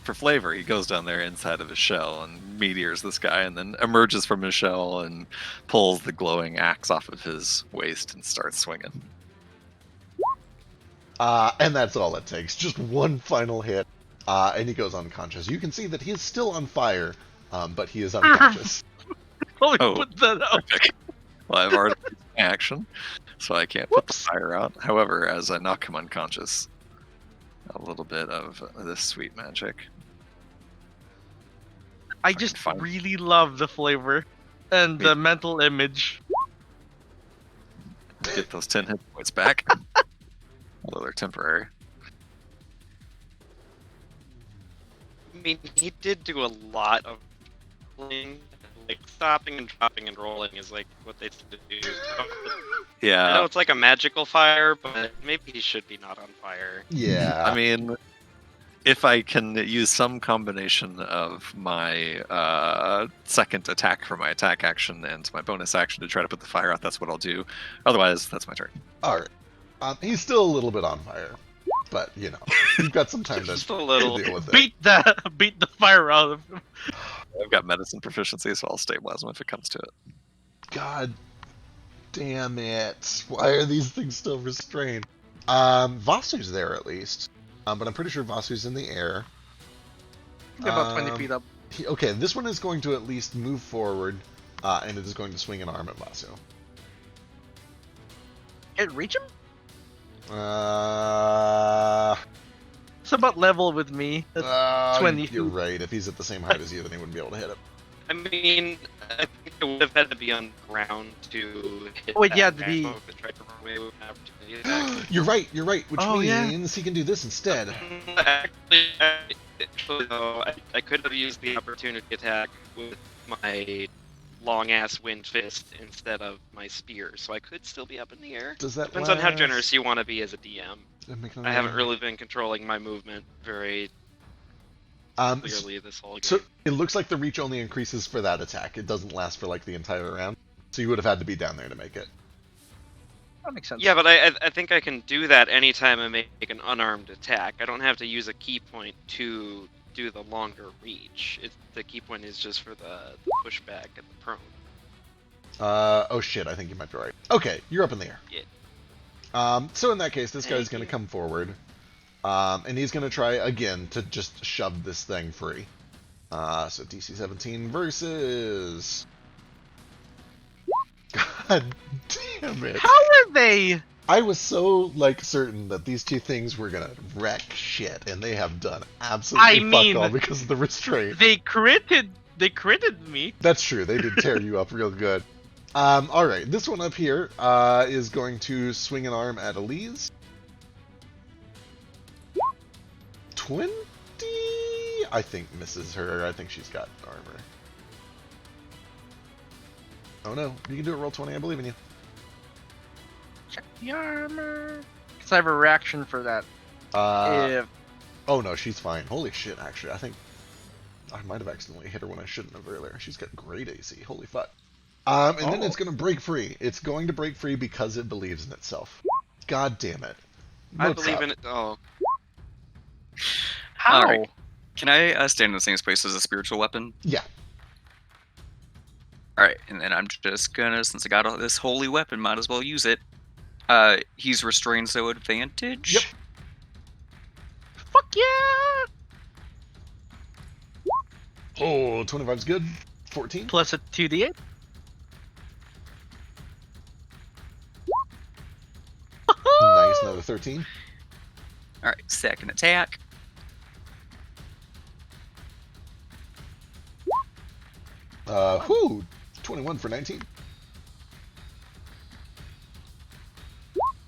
For flavor, he goes down there inside of his shell and meteors this guy, and then emerges from his shell and pulls the glowing axe off of his waist and starts swinging. And that's all it takes. Just one final hit, and he goes unconscious. You can see that he is still on fire, but he is unconscious. Holy, Oh. put that out. Perfect. Well, I've already used my action, so I can't put the Whoops. fire out. However, as I knock him unconscious, a little bit of this sweet magic. I just Fine. really love the flavor and the mental image. Get those 10 hit points back. Although they're temporary. I mean, he did do a lot of rolling, like stopping and dropping and rolling is like what they tend to do. So, I know Yeah, it's like a magical fire, but maybe he should be not on fire. Yeah. I mean, if I can use some combination of my second attack for my attack action and my bonus action to try to put the fire out, that's what I'll do. Otherwise, that's my turn. All right. He's still a little bit on fire, but you know, you've got some time to Just a little. deal with it. Beat the fire out of him. I've got medicine proficiency, so I'll stabilize him if it comes to it. God damn it! Why are these things still restrained? Vasu's there at least, but I'm pretty sure Vasu's in the air. About 20 feet up. Okay, this one is going to at least move forward, and it is going to swing an arm at Vasu. It reach him? It's It's about level with me. That's 20 You're feet. right. If he's at the same height as you, then he wouldn't be able to hit him. I mean, I think it would have had to be on the ground to hit. Wait, that yeah, guy, the- so if it tried to run away with an opportunity attack. You're right. You're right. Which Oh, yeah. means he can do this instead. Actually, though, I could have used the opportunity attack with my long ass wind fist instead of my spear, so I could still be up in the air. Does that Depends on how last- generous you want to be as a DM. Make I haven't really been controlling my movement very clearly this whole game. So it looks like the reach only increases for that attack. It doesn't last for like the entire round. So you would have had to be down there to make it. That makes sense. Yeah, but I think I can do that anytime I make an unarmed attack. I don't have to use a key point to do the longer reach. The key point is just for the pushback and the prone. Oh shit, I think you might be right. Okay, you're up in the air. Yeah. So in that case, this guy's Thank going to you. come forward. And he's going to try again to just shove this thing free. So DC 17 versus... God damn it. How are they? I was so, like, certain that these two things were gonna wreck shit, and they have done absolutely I mean, fuck all because of the restraint. They critted me. That's true, they did tear you up real good. Alright, this one up here is going to swing an arm at Elise. 20? I think misses her. I think she's got armor. Oh no, you can do it, roll 20, I believe in you. Check the armor. Because I have a reaction for that. If Oh no, she's fine. Holy shit, actually, I think I might have accidentally hit her when I shouldn't have earlier. She's got great AC. Holy fuck. And then it's going to break free. It's going to break free because it believes in itself. God damn it. I What's believe up? in it. Oh, how? Alright. Can I stand in the same space as a spiritual weapon? Yeah. Alright, and then I'm just gonna, since I got all this holy weapon, might as well use it. He's restrained, so advantage. Yep. Fuck yeah! Oh, 25's good. 14. Plus a 2d8. Nice, another 13. All right, second attack. Whoo! 21 for 19.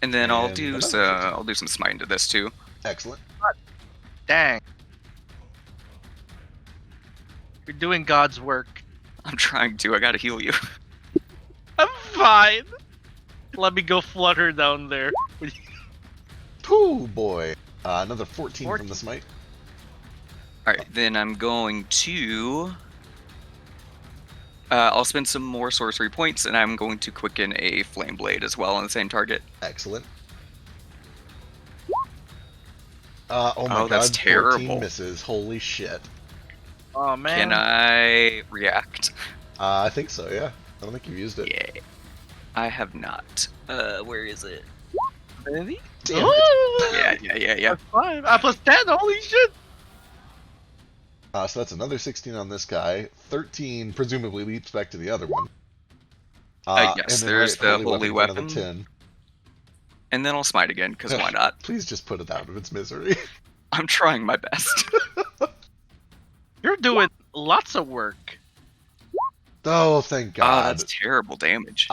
And then I'll And do another some smite to this too. Excellent. Dang. You're doing God's work. I'm trying to. I gotta heal you. I'm fine. Let me go flutter down there. Whoo, boy. Another 14 from 14. the smite. All right, then I'm going to. I'll spend some more sorcery points, and I'm going to quicken a flame blade as well on the same target. Excellent. Oh my god, that's 14 terrible. misses. Holy shit. Oh man. Can I react? I think so, yeah. I don't think you've used it. Yeah. I have not. Where is it? Really? Damn it. Yeah. That's fine. I plus 10. Holy shit. So that's another 16 on this guy. 13 presumably leaps back to the other one. Yes, and then there's the holy for weapon. another 10. And then I'll smite again, because why not? Please just put it out of its misery. I'm trying my best. You're doing lots of work. Oh, thank Oh, God. that's terrible damage.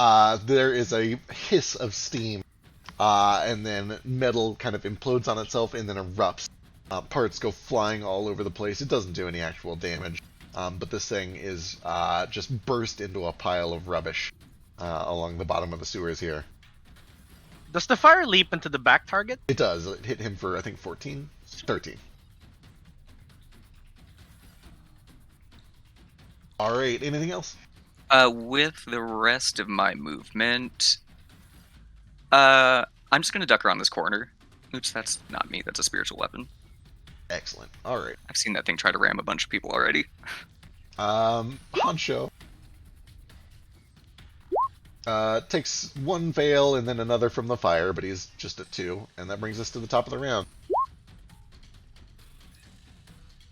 There is a hiss of steam, and then metal kind of implodes on itself and then erupts. Parts go flying all over the place. It doesn't do any actual damage, but this thing is just burst into a pile of rubbish along the bottom of the sewers here. Does the fire leap into the back target? It does. It hit him for, I think, 14? 13. Alright, anything else? With the rest of my movement, I'm just gonna duck around this corner. Oops, that's not me. That's a spiritual weapon. Excellent. Alright. I've seen that thing try to ram a bunch of people already. Honcho. Takes one veil and then another from the fire, but he's just at 2, and that brings us to the top of the round.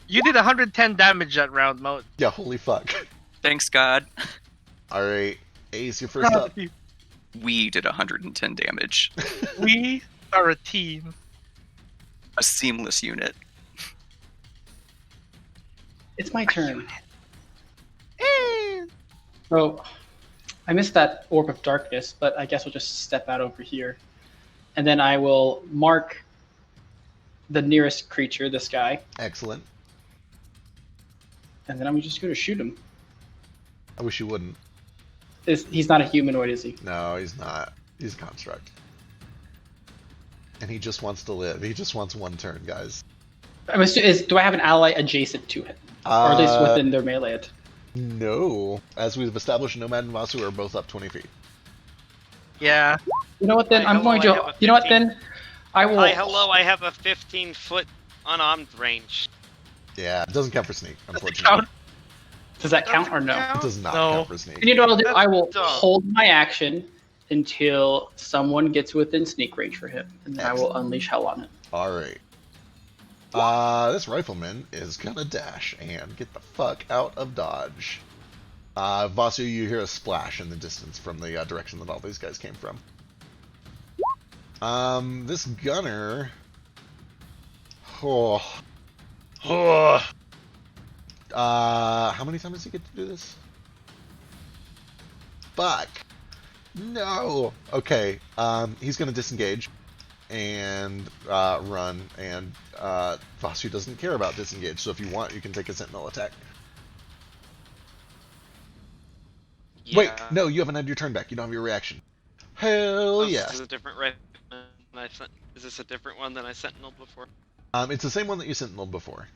You did 110 damage that round, Mo. Yeah, holy fuck. Thanks, God. Alright, Ace, you're first up. We did 110 damage. We are a team. A seamless unit. It's my turn. So, I missed that orb of darkness, but I guess I'll just step out over here. And then I will mark the nearest creature, this guy, Excellent. and then I'm just going to shoot him. I wish you wouldn't. He's not a humanoid, is he? No, he's not. He's a construct. And he just wants to live. He just wants one turn, guys. Do I have an ally adjacent to him? Or at least within their melee? No. As we've established, Nomad and Vasu are both up 20 feet. Yeah. You know what then? Hi, I'm hello, going I to. have a You know what 15. then? I will. Hi, hello, I have a 15-foot unarmed range. Yeah, it doesn't count for sneak, Does it unfortunately. count? Does that count or no? It does not No. count for sneak. You know what I'll do? I will Dumb. hold my action until someone gets within sneak range for him, and then I will unleash hell on it. Alright. This rifleman is gonna dash and get the fuck out of dodge. Vasu, you hear a splash in the distance from the direction that all these guys came from. This gunner... Oh. How many times does he get to do this? Fuck. No. Okay. He's gonna disengage and run, and Vasu doesn't care about disengage. So if you want, you can take a sentinel attack. Wait, Yeah. no, you haven't had your turn back. You don't have your reaction. Hell Oh, yeah. This is a different rifle than I sent. Is this a different one than I sentineled before? It's the same one that you sentineled before.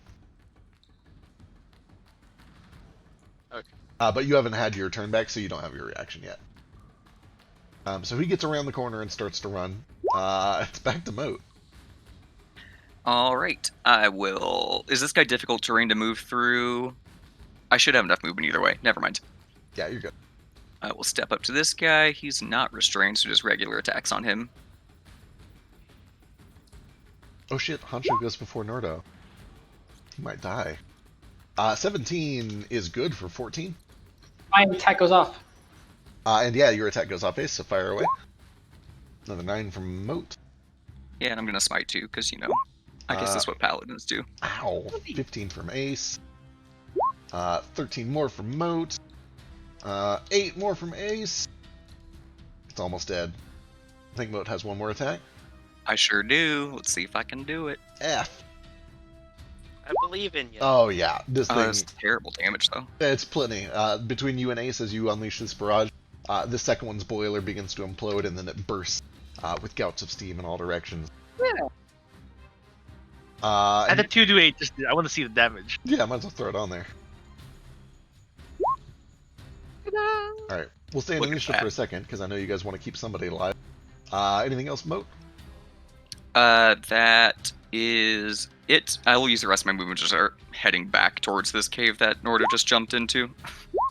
Okay. But you haven't had your turn back, so you don't have your reaction yet. So he gets around the corner and starts to run. It's back to Moat. All right, I will. Is this guy difficult terrain to move through? I should have enough movement either way. Never mind. Yeah, you're good. I will step up to this guy. He's not restrained, so just regular attacks on him. Oh shit, Hancho goes before Nordo. He might die. 17 is good for 14. My attack goes off. And yeah, your attack goes off Ace, so fire away. Another 9 from Moat. Yeah, and I'm gonna smite too, because I guess that's what paladins do. Ow. 15 from Ace. 13 more from Moat. 8 more from Ace. It's almost dead. I think Moat has one more attack. I sure do. Let's see if I can do it. F. I believe in you. Oh yeah, this thing. It's terrible damage though. It's plenty. Between you and Ace, as you unleash this barrage, the second one's boiler begins to implode, and then it bursts with gouts of steam in all directions. Yeah. And At the 2d8, just I want to see the damage. yeah, might as well throw it on there. Alright, we'll stay in Look at initiative that. for a second, because I know you guys want to keep somebody alive. Anything else, Moat? That is it. I will use the rest of my movement to start heading back towards this cave that Nordo just jumped into.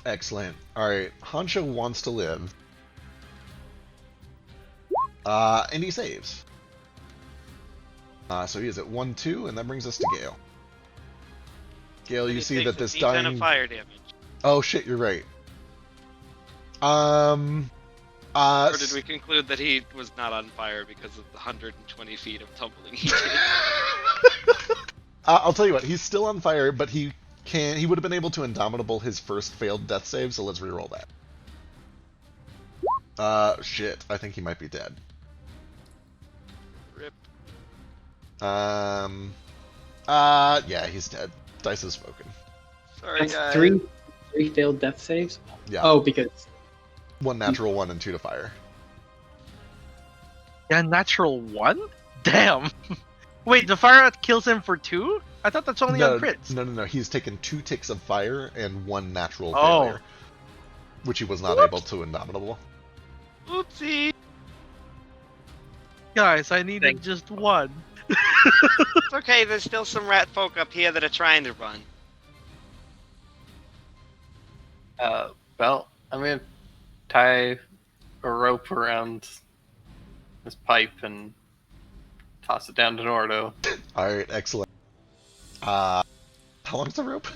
Excellent. Alright, Hancho wants to live. And he saves. So he is at 1-2, and that brings us to Gale. Gale, you He see takes that a this D10 dying... of fire damage. Oh shit, you're right. Or did we conclude that he was not on fire because of the 120 feet of tumbling he did? I'll tell you what, he's still on fire, but he would have been able to Indomitable his first failed death save, so let's reroll that. Shit, I think he might be dead. Rip. Yeah, he's dead. Dice has spoken. Sorry, That's guys. three failed death saves. Yeah. Oh, because 1 natural 1 and 2 to fire. Yeah, natural 1? Damn. Wait, the fire kills him for 2? I thought that's only on crits. No. He's taken 2 ticks of fire and 1 natural Oh. failure, which he was not able to Indomitable. Oopsie. Guys, I needed just 1. It's okay, there's still some rat folk up here that are trying to run. Well, I'm gonna tie a rope around this pipe and toss it down to Nordo. Alright, excellent. How long's the rope?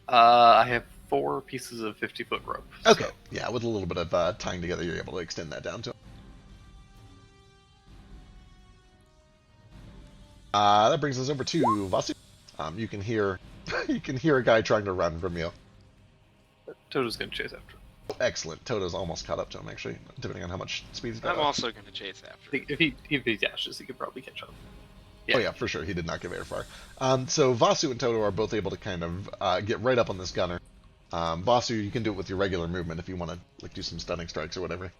I have 4 pieces of 50-foot rope. so- Okay, yeah, with a little bit of tying together, you're able to extend that down to him. That brings us over to Vasu. You can hear a guy trying to run from you. Toto's gonna chase after him. Excellent. Toto's almost caught up to him, actually, depending on how much speed he's got. I'm also going to chase after him. If he dashes, he could probably catch up. Oh yeah, for sure. He did not give air far. So Vasu and Toto are both able to kind of get right up on this gunner. Vasu, you can do it with your regular movement if you want to like do some stunning strikes or whatever.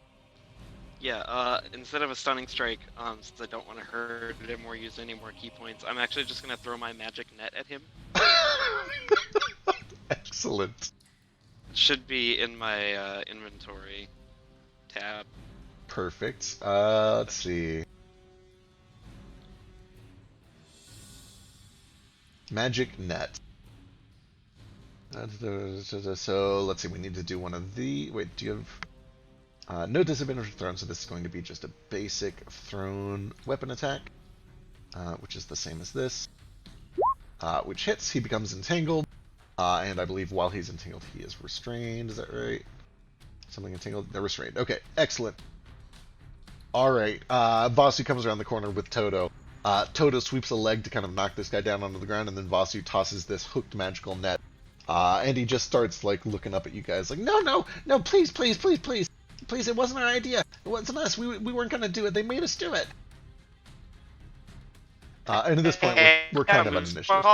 Yeah, instead of a stunning strike, since I don't want to hurt him or use any more key points, I'm actually just going to throw my magic net at him. Excellent. It should be in my inventory tab. Perfect. Let's see. Magic net. So let's see. We need to do one of the. Wait, do you have? No disadvantage thrown, so this is going to be just a basic thrown weapon attack, which is the same as this. Which hits, he becomes entangled, and I believe while he's entangled, he is restrained. Is that right? Something entangled? They're restrained. Okay, excellent. Alright, Vasu comes around the corner with Toto. Toto sweeps a leg to kind of knock this guy down onto the ground, and then Vasu tosses this hooked magical net. And he just starts, like, looking up at you guys like, no, please, please, please, please. Please, it wasn't our idea. It wasn't us. We weren't going to do it. They made us do it. And at this point, we're kind of on initiative.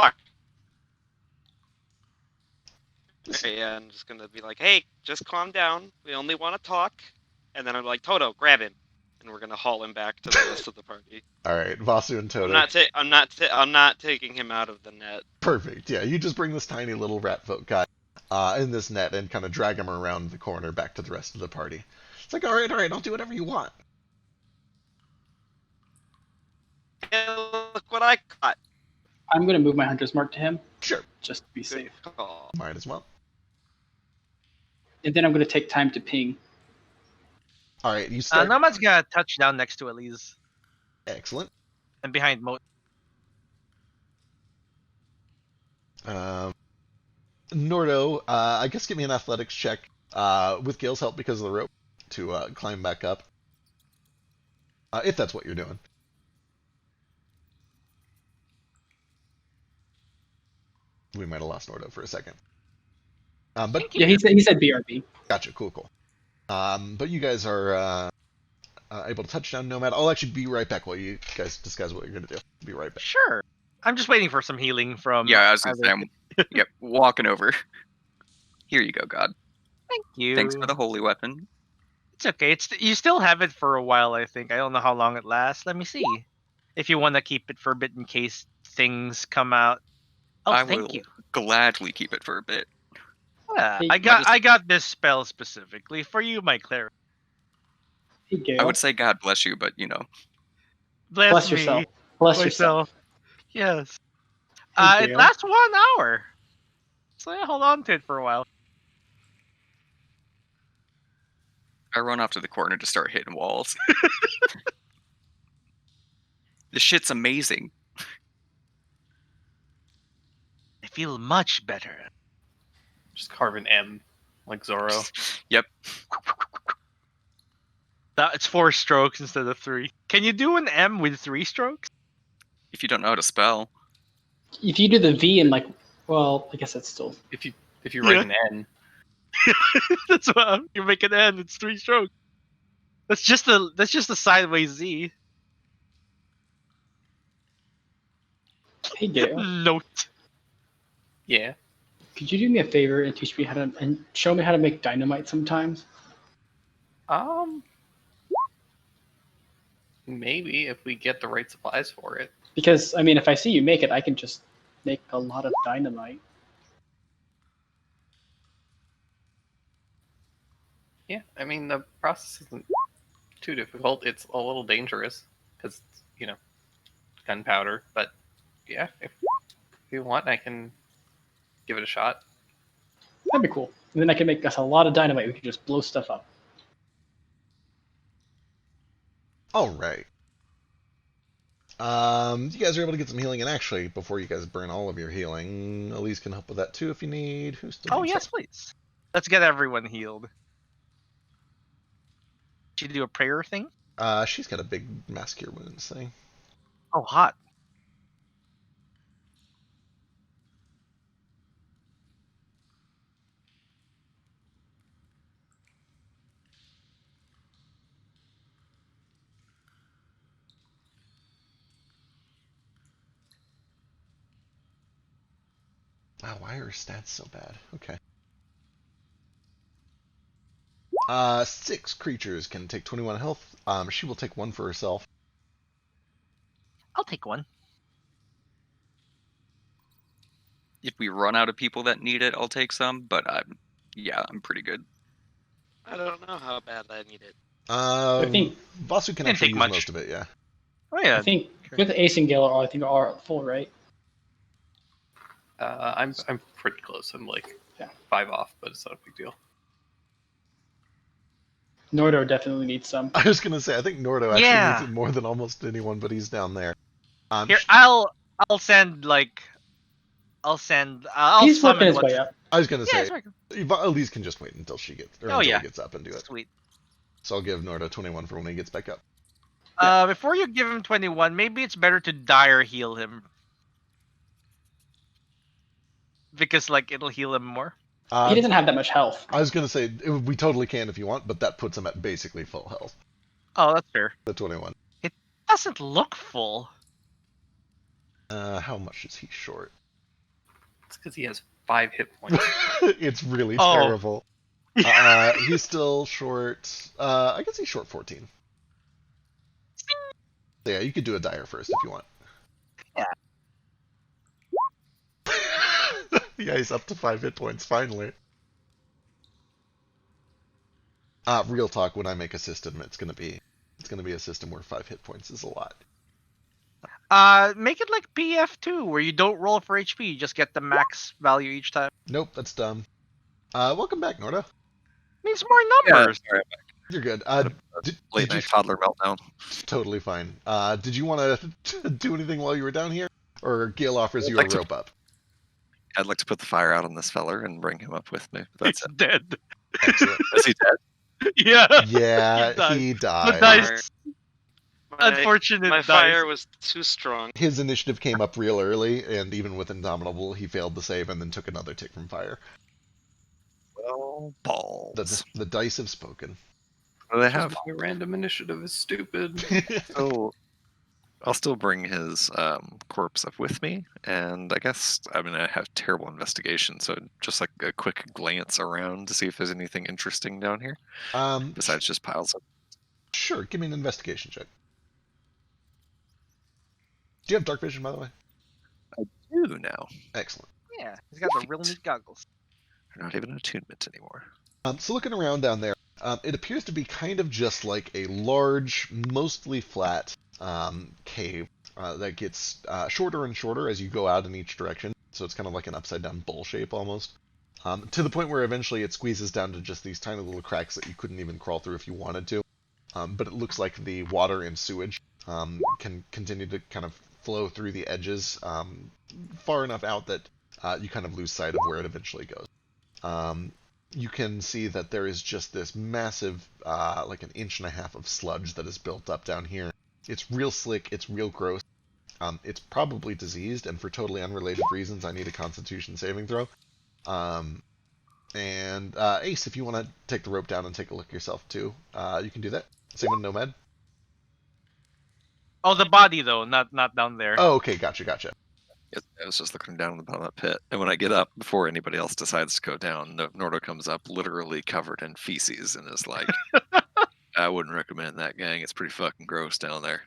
Okay, yeah, I'm just gonna be like, hey, just calm down. We only want to talk. And then I'm like, Toto, grab him. And we're gonna haul him back to the rest of the party. Alright, Vasu and Toto. I'm not taking him out of the net. Perfect, yeah. You just bring this tiny little rat folk guy in this net and kind of drag him around the corner back to the rest of the party. It's like, alright, I'll do whatever you want. Hey, look what I caught. I'm going to move my hunter's mark to him, Sure, just to be Good safe. call. might as well. And then I'm going to take time to ping. Alright, you start. Namad's gonna touch down next to Elise. Excellent. and behind Moat. Nordo, I guess give me an athletics check with Gale's help because of the rope to climb back up. If that's what you're doing. We might have lost Nordo for a second. But Yeah, he said BRB. gotcha, cool. But you guys are able to touch down Nomad. I'll actually be right back while you guys discuss what you're going to do. Be right back. Sure. I'm just waiting for some healing from. Yeah, I was gonna say, either- yep, walking over. Here you go, God. Thank you. Thanks for the holy weapon. It's okay. You still have it for a while, I think. I don't know how long it lasts. Let me see. If you want to keep it for a bit in case things come out. Oh, I thank will you. gladly keep it for a bit. Yeah, Hey, I got this spell specifically for you, my cleric. Hey, Gale. I would say God bless you, but Bless me, yourself. Bless myself. yourself. Yes. Hey, It Gale. lasts 1 hour. So yeah, hold on to it for a while. I run off to the corner to start hitting walls. This shit's amazing. I feel much better. Just carve an M, like Zoro. Yep. It's 4 strokes instead of 3. Can you do an M with 3 strokes? If you don't know how to spell. If you do the V and well, I guess that's still. If you write an N, That's what you make an N. It's 3 strokes. That's just a sideways Z. Hey, Gale. Note. yeah. Could you do me a favor and teach me and show me how to make dynamite sometimes? Maybe if we get the right supplies for it. Because if I see you make it, I can just make a lot of dynamite. Yeah, the process isn't too difficult. It's a little dangerous because gunpowder. But yeah, if you want, I can give it a shot. That'd be cool. And then I can make us a lot of dynamite. We can just blow stuff up. All right. You guys are able to get some healing, and actually, before you guys burn all of your healing, Elise can help with that too if you need. Who still? Oh needs yes, please. Let's get everyone healed. Should you do a prayer thing? help? She's got a big mass cure wounds thing. Oh, hot. Wow, why are her stats so bad? Okay. 6 creatures can take 21 health. She will take 1 for herself. I'll take 1. If we run out of people that need it, I'll take some. But I'm pretty good. I don't know how bad I need it. I think Vasu can Didn't actually take use much. most of it, yeah. Oh yeah. I think with Ace and Gale are full, right? I'm pretty close. I'm like 5 off, but it's not a big deal. Nordo definitely needs some. I was gonna say, I think Nordo actually Yeah. needs it more than almost anyone, but he's down there. Here, I'll send I'll He's summon working his what's- way up. I was gonna Yeah, say, it's working. Elise can just wait until she gets, Oh, until yeah. he gets up and do it. Sweet. So I'll give Nordo 21 for when he gets back up. Before you give him 21, maybe it's better to dire heal him. Because it'll heal him more. He doesn't have that much health. I was gonna say we totally can if you want, but that puts him at basically full health. Oh, that's fair. The 21. It doesn't look full. How much is he short? It's because he has 5 hit points. It's really Oh. terrible. He's still short. I guess he's short 14. So yeah, you could do a dire first if you want. Yeah. Yeah, he's up to 5 hit points finally. Real talk. When I make a system, it's gonna be a system where 5 hit points is a lot. Make it like PF2, where you don't roll for HP, you just get the max value each time. Nope, that's dumb. Welcome back, Norda. Means more numbers. Sorry. You're good. Late night toddler meltdown. Totally fine. Did you want to do anything while you were down here, or Gale offers I'd you like a to- rope up? I'd like to put the fire out on this feller and bring him up with me. But He's that's it. dead. Excellent. Is he dead? Yeah. Yeah, died. he But died. nice. Unfortunate My dice. fire was too strong. His initiative came up real early, and even with Indomitable, he failed the save and then took another tick from fire. Well, balls. The dice have spoken. What do they Just have? my random initiative is stupid. So I'll still bring his corpse up with me, and I guess I have terrible investigation, so just like a quick glance around to see if there's anything interesting down here besides just piles of. Sure, give me an investigation check. Do you have dark vision, by the way? Do now. Excellent. Yeah, he's got the real neat goggles. They're not even an attunement anymore. So looking around down there, it appears to be kind of just like a large, mostly flat cave that gets shorter and shorter as you go out in each direction. So it's kind of like an upside-down bowl shape almost. To the point where eventually it squeezes down to just these tiny little cracks that you couldn't even crawl through if you wanted to. But it looks like the water and sewage can continue to kind of flow through the edges far enough out that you kind of lose sight of where it eventually goes. You can see that there is just this massive, like an inch and a half of sludge that is built up down here. It's real slick, it's real gross. It's probably diseased, and for totally unrelated reasons, I need a Constitution saving throw. Ace, if you want to take the rope down and take a look yourself too, you can do that. Same with Nomad. Oh, the body though, not down there. Oh, okay, gotcha. I was just looking down at the bottom of that pit, and when I get up, before anybody else decides to go down, Nordo comes up literally covered in feces and is like, I wouldn't recommend that, gang. It's pretty fucking gross down there.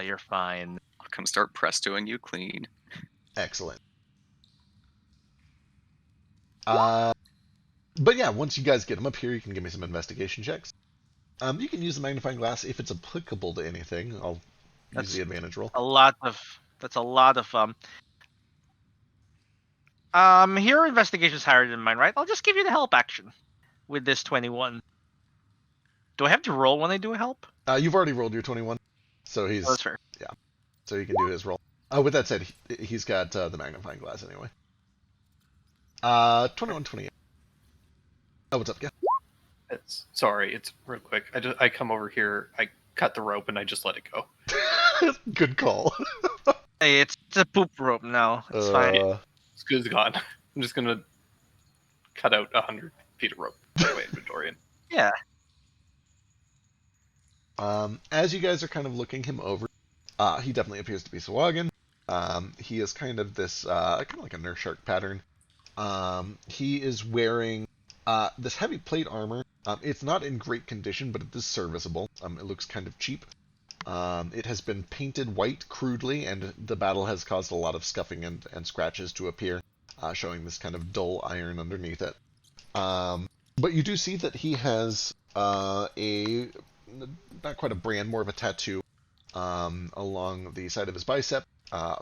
You're fine. I'll come start prestoing you clean. Excellent. But yeah, once you guys get them up here, you can give me some investigation checks. You can use the magnifying glass if it's applicable to anything. I'll use the advantage roll. That's a lot of Here investigation's higher than mine, right? I'll just give you the help action with this 21. Do I have to roll when I do a help? You've already rolled your 21, so he's... Oh, that's fair. Yeah, so you can do his roll. With that said, he's got the magnifying glass anyway. 21, 28. Oh, what's up, Gail? Sorry, it's real quick. I come over here, I cut the rope, and I just let it go. Good call. Hey, it's a poop rope now. It's fine. It's good as gone. I'm just gonna cut out 100 feet of rope for my inventory. Yeah. As you guys are kind of looking him over, he definitely appears to be Sawagan. He is kind of this, kind of like a nurse shark pattern. He is wearing this heavy plate armor. It's not in great condition, but it is serviceable. It looks kind of cheap. It has been painted white crudely, and the battle has caused a lot of scuffing and scratches to appear, showing this kind of dull iron underneath it. But you do see that he has not quite a brand, more of a tattoo along the side of his bicep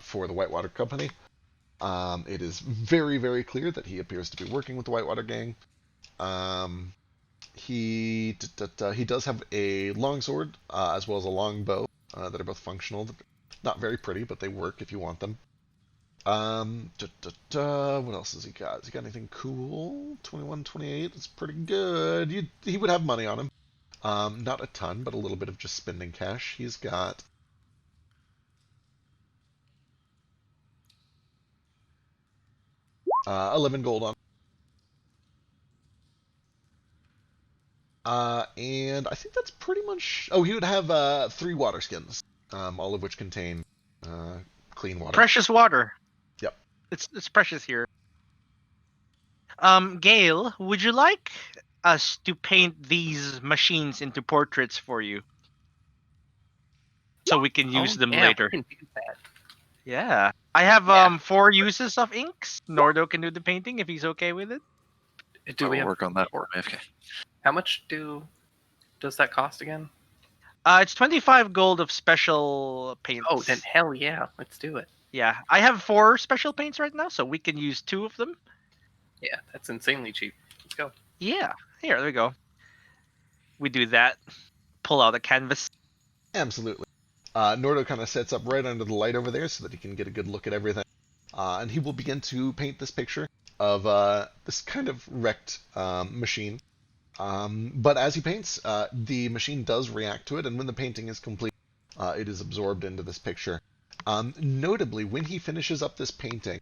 for the Whitewater Company. It is very, very clear that he appears to be working with the Whitewater Gang. He does have a longsword as well as a long bow that are both functional. Not very pretty, but they work if you want them. What else has he got? Has he got anything cool? 21, 28 is pretty good. He would have money on him. Not a ton, but a little bit of just spending cash. He's got 11 gold on. And I think that's pretty much... Oh, he would have 3 water skins, all of which contain clean water. Precious water. Yep. It's precious here. Gale, would you like us to paint these machines into portraits for you? So we can use them later. We can do that. Yeah. I have 4 uses of inks. Nordo can do the painting if he's okay with it. Do we I'll have, work on that for me. Okay. how much does that cost again? It's 25 gold of special paints. Oh, then hell yeah, let's do it. Yeah, I have 4 special paints right now, so we can use 2 of them. Yeah, that's insanely cheap. Let's go. Yeah, here, there we go. we do that. Pull out a canvas. Absolutely. Nordo kind of sets up right under the light over there so that he can get a good look at everything. And he will begin to paint this picture of this kind of wrecked machine. But as he paints, the machine does react to it, and when the painting is complete, it is absorbed into this picture. Notably, when he finishes up this painting,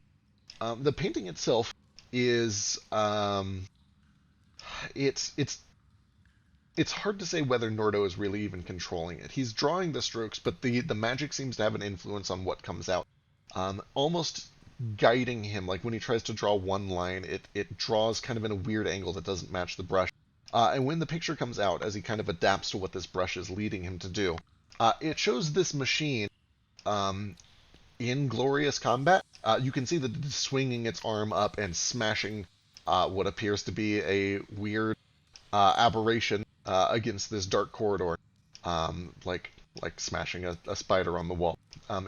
the painting itself is it's hard to say whether Nordo is really even controlling it. He's drawing the strokes, but the magic seems to have an influence on what comes out, almost guiding him. Like when he tries to draw one line, it draws kind of in a weird angle that doesn't match the brush. And when the picture comes out, as he kind of adapts to what this brush is leading him to do, it shows this machine in glorious combat. You can see that it's swinging its arm up and smashing what appears to be a weird aberration against this dark corridor, like smashing a spider on the wall.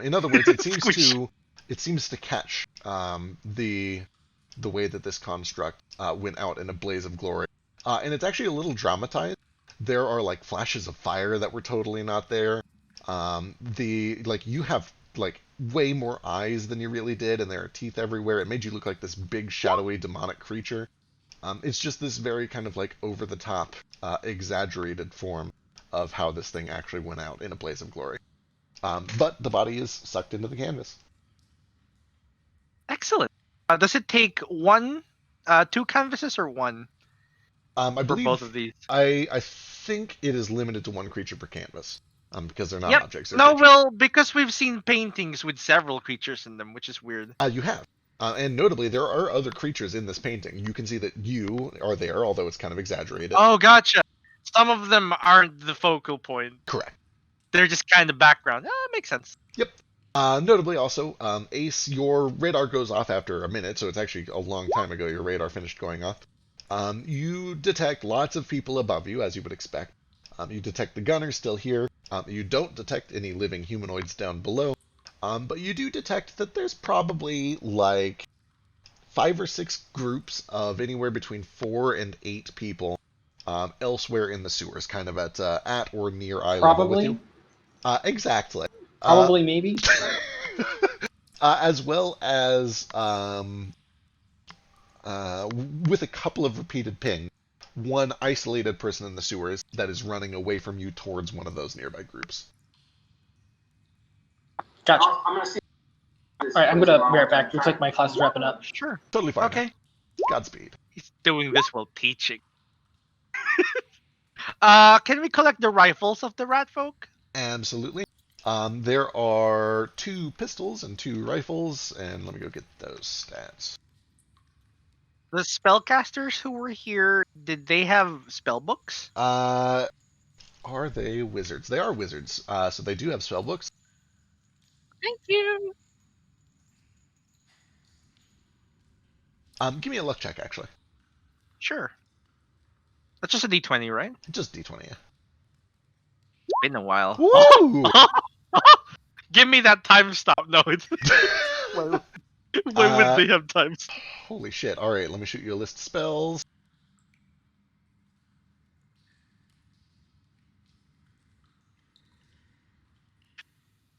In other words, it seems to catch the way that this construct went out in a blaze of glory, and it's actually a little dramatized. There are like flashes of fire that were totally not there. You have like way more eyes than you really did, and there are teeth everywhere. It made you look like this big shadowy demonic creature. It's just this very kind of like over-the-top, exaggerated form of how this thing actually went out in a blaze of glory. But the body is sucked into the canvas. Excellent. Does it take two canvases or one I for believe both of these? I think it is limited to one creature per canvas, because they're not Yep. objects. They're No, creatures. well, because we've seen paintings with several creatures in them, which is weird. You have. And notably, there are other creatures in this painting. You can see that you are there, although it's kind of exaggerated. Oh, gotcha. Some of them aren't the focal point. Correct. They're just kind of background. Makes sense. Yep. Notably also, Ace, your radar goes off after a minute, so it's actually a long time ago your radar finished going off. You detect lots of people above you, as you would expect. You detect the gunner still here. You don't detect any living humanoids down below. But you do detect that there's probably like 5 or 6 groups of anywhere between 4 and 8 people elsewhere in the sewers, kind of at or near eye level with you. Exactly. Probably, maybe. As well as with a couple of repeated pings, one isolated person in the sewers that is running away from you towards one of those nearby groups. Gotcha. Alright, I'm gonna be right back. Looks like my class is wrapping up. Sure. Totally fine. Okay. Godspeed. He's doing this while teaching. Can we collect the rifles of the rat folk? Absolutely. There are 2 pistols and 2 rifles, and let me go get those stats. The spellcasters who were here, did they have spell books? Are they wizards? They are wizards, so they do have spell books. Thank you. Give me a luck check, actually. Sure. That's just a d20, right? Just d20, yeah. It's been a while. Woo! Give me that time stop. No, it's. When would they have time stop? Holy shit. Alright, let me shoot you a list of spells.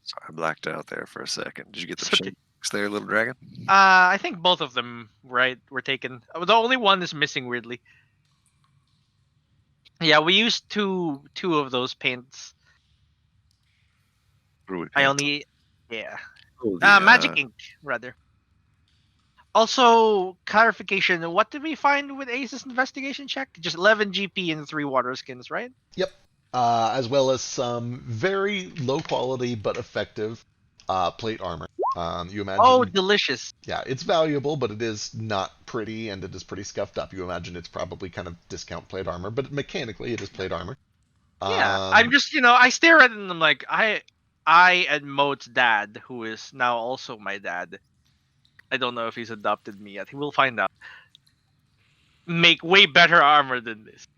Sorry, I blacked out there for a second. Did you get the shakes there, little dragon? I think both of them, right, were taken. The only one is missing weirdly. Yeah, we used two of those paints. I only, yeah. Oh, Magic ink, rather. Also, clarification, what did we find with Ace's investigation check? Just 11 GP and 3 water skins, right? Yep. As well as some very low quality but effective plate armor. You imagine. Oh, delicious. Yeah, it's valuable, but it is not pretty, and it is pretty scuffed up. You imagine it's probably kind of discount plate armor, but mechanically it is plate armor. Yeah, I'm just, I stare at it and I'm like, I and Moat's dad, who is now also my dad, I don't know if he's adopted me yet. He will find out. Make way better armor than this.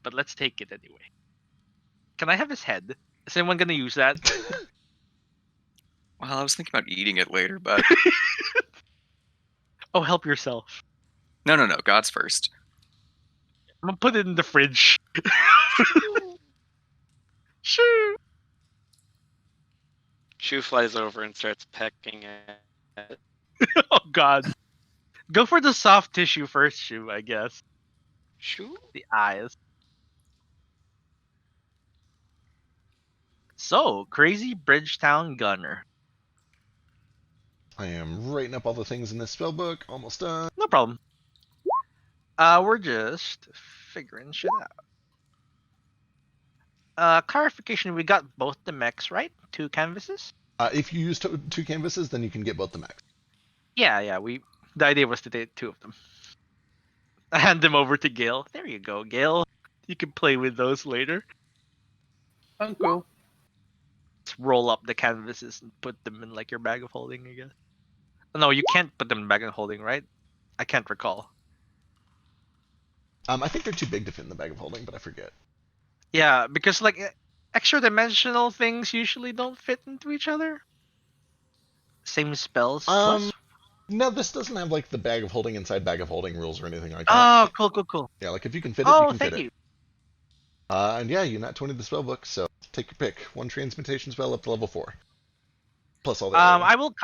But let's take it anyway. Can I have his head? Is anyone gonna use that? Well, I was thinking about eating it later, but Oh, help yourself. no, God's first. I'm gonna put it in the fridge. Shoo! Shoe flies over and starts pecking at it. Oh God. Go for the soft tissue first, Shoe, I guess. Shoo? The eyes. So, crazy Bridgetown Gunner. I am writing up all the things in this spell book. Almost done. No problem. We're just figuring shit out. Clarification, we got both the mechs, right? 2 canvases? If you use two canvases, then you can get both the max. Yeah, the idea was to take 2 of them. I hand them over to Gale. There you go, Gale. You can play with those later. Oh, cool. Just roll up the canvases and put them in like your bag of holding, I guess. No, you can't put them in bag of holding, right? I can't recall. I think they're too big to fit in the bag of holding, but I forget. Yeah, because like extra dimensional things usually don't fit into each other. Same spells plus. No, this doesn't have like the bag of holding inside bag of holding rules or anything like that. Oh, cool. Yeah, like if you can fit it, you Oh, can fit thank it. you. And yeah, you not 20 the spell book, so take your pick. 1 transmutation spell up to level 4. Plus all the other ones.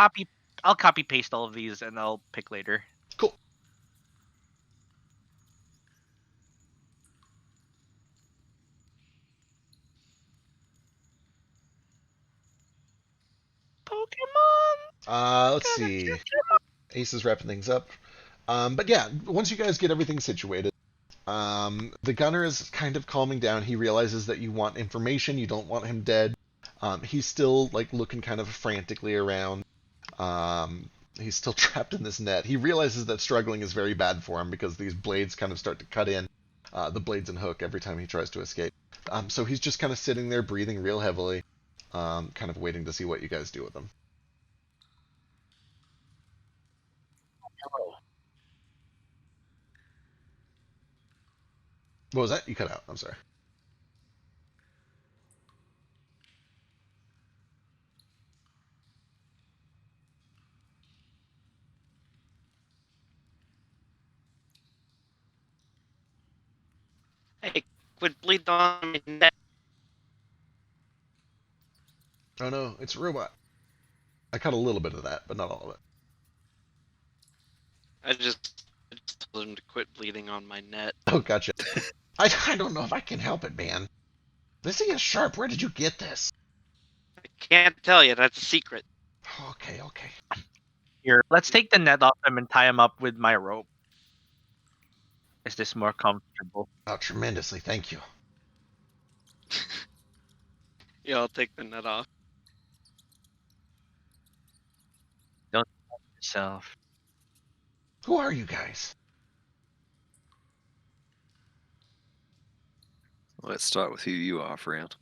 I'll copy paste all of these and I'll pick later. Cool. Pokemon. Let's see. Ace is wrapping things up. But yeah, once you guys get everything situated, the gunner is kind of calming down. He realizes that you want information. You don't want him dead. He's still like looking kind of frantically around. He's still trapped in this net. He realizes that struggling is very bad for him because these blades kind of start to cut in, the blades and hook every time he tries to escape. So he's just kind of sitting there, breathing real heavily, kind of waiting to see what you guys do with him. What was that? You cut out. I'm sorry. Hey, quit bleeding on my neck. Oh no, it's a robot. I cut a little bit of that, but not all of it. I just told him to quit bleeding on my net. Oh, gotcha. I don't know if I can help it, man. This thing is sharp. Where did you get this? I can't tell you. That's a secret. Okay. Here, let's take the net off him and tie him up with my rope. Is this more comfortable? Oh, tremendously. Thank you. Yeah, I'll take the net off. Yourself. Who are you guys? Let's start with who you are, friend.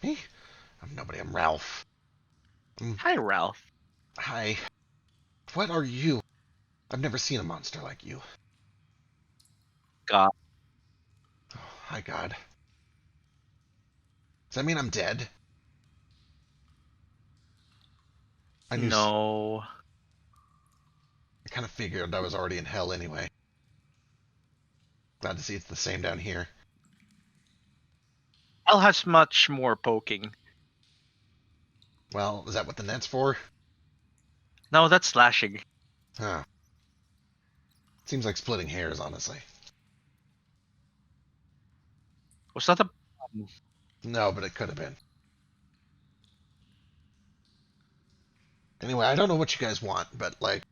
Me? I'm nobody. I'm Ralph. Hi, Ralph. Hi. What are you? I've never seen a monster like you. God. Oh, hi, God. Does that mean I'm dead? No. I kind of figured I was already in hell anyway. Glad to see it's the same down here. Hell has much more poking. Well, is that what the net's for? No, that's slashing. Huh. Seems like splitting hairs, honestly. Was that a... No, but it could have been. Anyway, I don't know what you guys want, but like,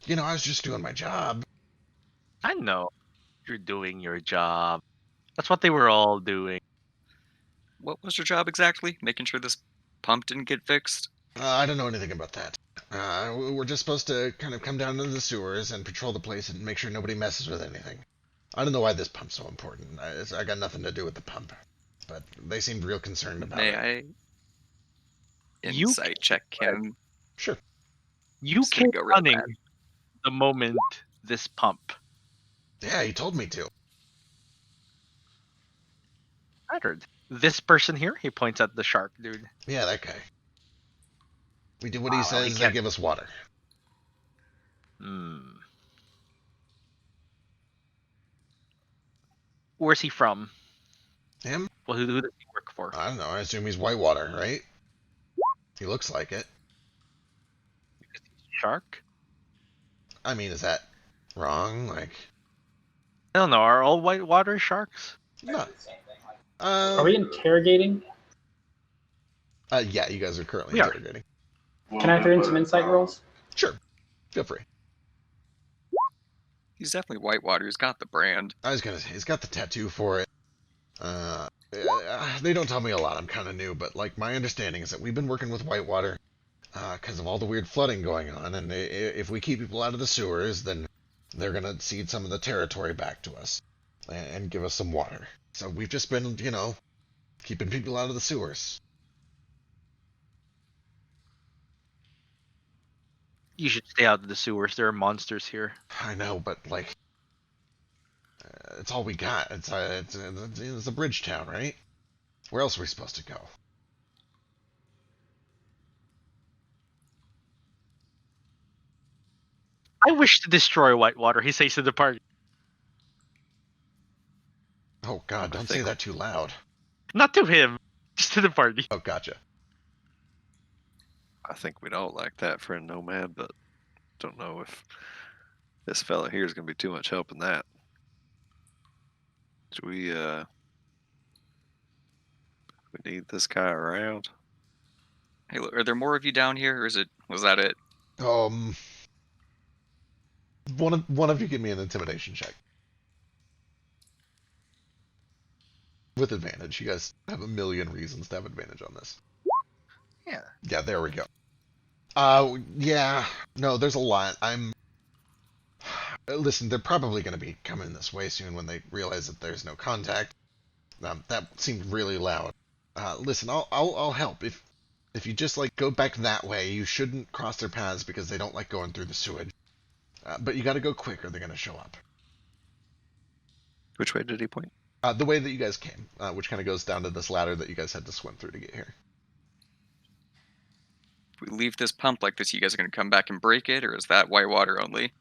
I was just doing my job. I know. You're doing your job. That's what they were all doing. What was your job exactly? Making sure this pump didn't get fixed? I don't know anything about that. We're just supposed to kind of come down into the sewers and patrol the place and make sure nobody messes with anything. I don't know why this pump's so important. I got nothing to do with the pump, but they seemed real concerned about May it. I You insight check him? Sure. You Just gonna came go real running bad. the moment this pump Yeah, he told me to. mattered. This person here, he points at the shark dude. Yeah, that guy. We do what Wow, he he says. They can't- give us water. Where's he from? Him? Well, who does he work for? I don't know. I assume he's Whitewater, right? He looks like it. Shark? I mean, is that wrong? Like, I don't know. Are all whitewater sharks? no. Are we interrogating? Yeah, you guys are currently We are. interrogating. Can I throw in some insight rolls? Sure. Feel free. He's definitely Whitewater. He's got the brand. I was gonna say, he's got the tattoo for it. They don't tell me a lot. I'm kind of new, but like my understanding is that we've been working with Whitewater because of all the weird flooding going on, and if we keep people out of the sewers, then they're gonna cede some of the territory back to us and give us some water. So we've just been, keeping people out of the sewers. You should stay out of the sewers. There are monsters here. I know, but like, it's all we got. It's a bridge town, right? Where else are we supposed to go? I wish to destroy Whitewater, he says to the party. Oh God, don't say that too loud. Not to him, just to the party. Oh, gotcha. I think we'd all like that for a nomad, but don't know if this fella here is going to be too much help in that. Do we need this guy around? Hey, are there more of you down here, or was that it? One of you give me an intimidation check. With advantage. You guys have a million reasons to have advantage on this. Yeah. Yeah, there we go. Yeah. No, there's a lot. Listen, they're probably going to be coming this way soon when they realize that there's no contact. That seemed really loud. Listen, I'll help. If you just, like, go back that way, you shouldn't cross their paths because they don't like going through the sewage. But you gotta go quick or they're gonna show up. Which way did he point? The way that you guys came, which kind of goes down to this ladder that you guys had to swim through to get here. If we leave this pump like this, you guys are going to come back and break it, or is that Whitewater only?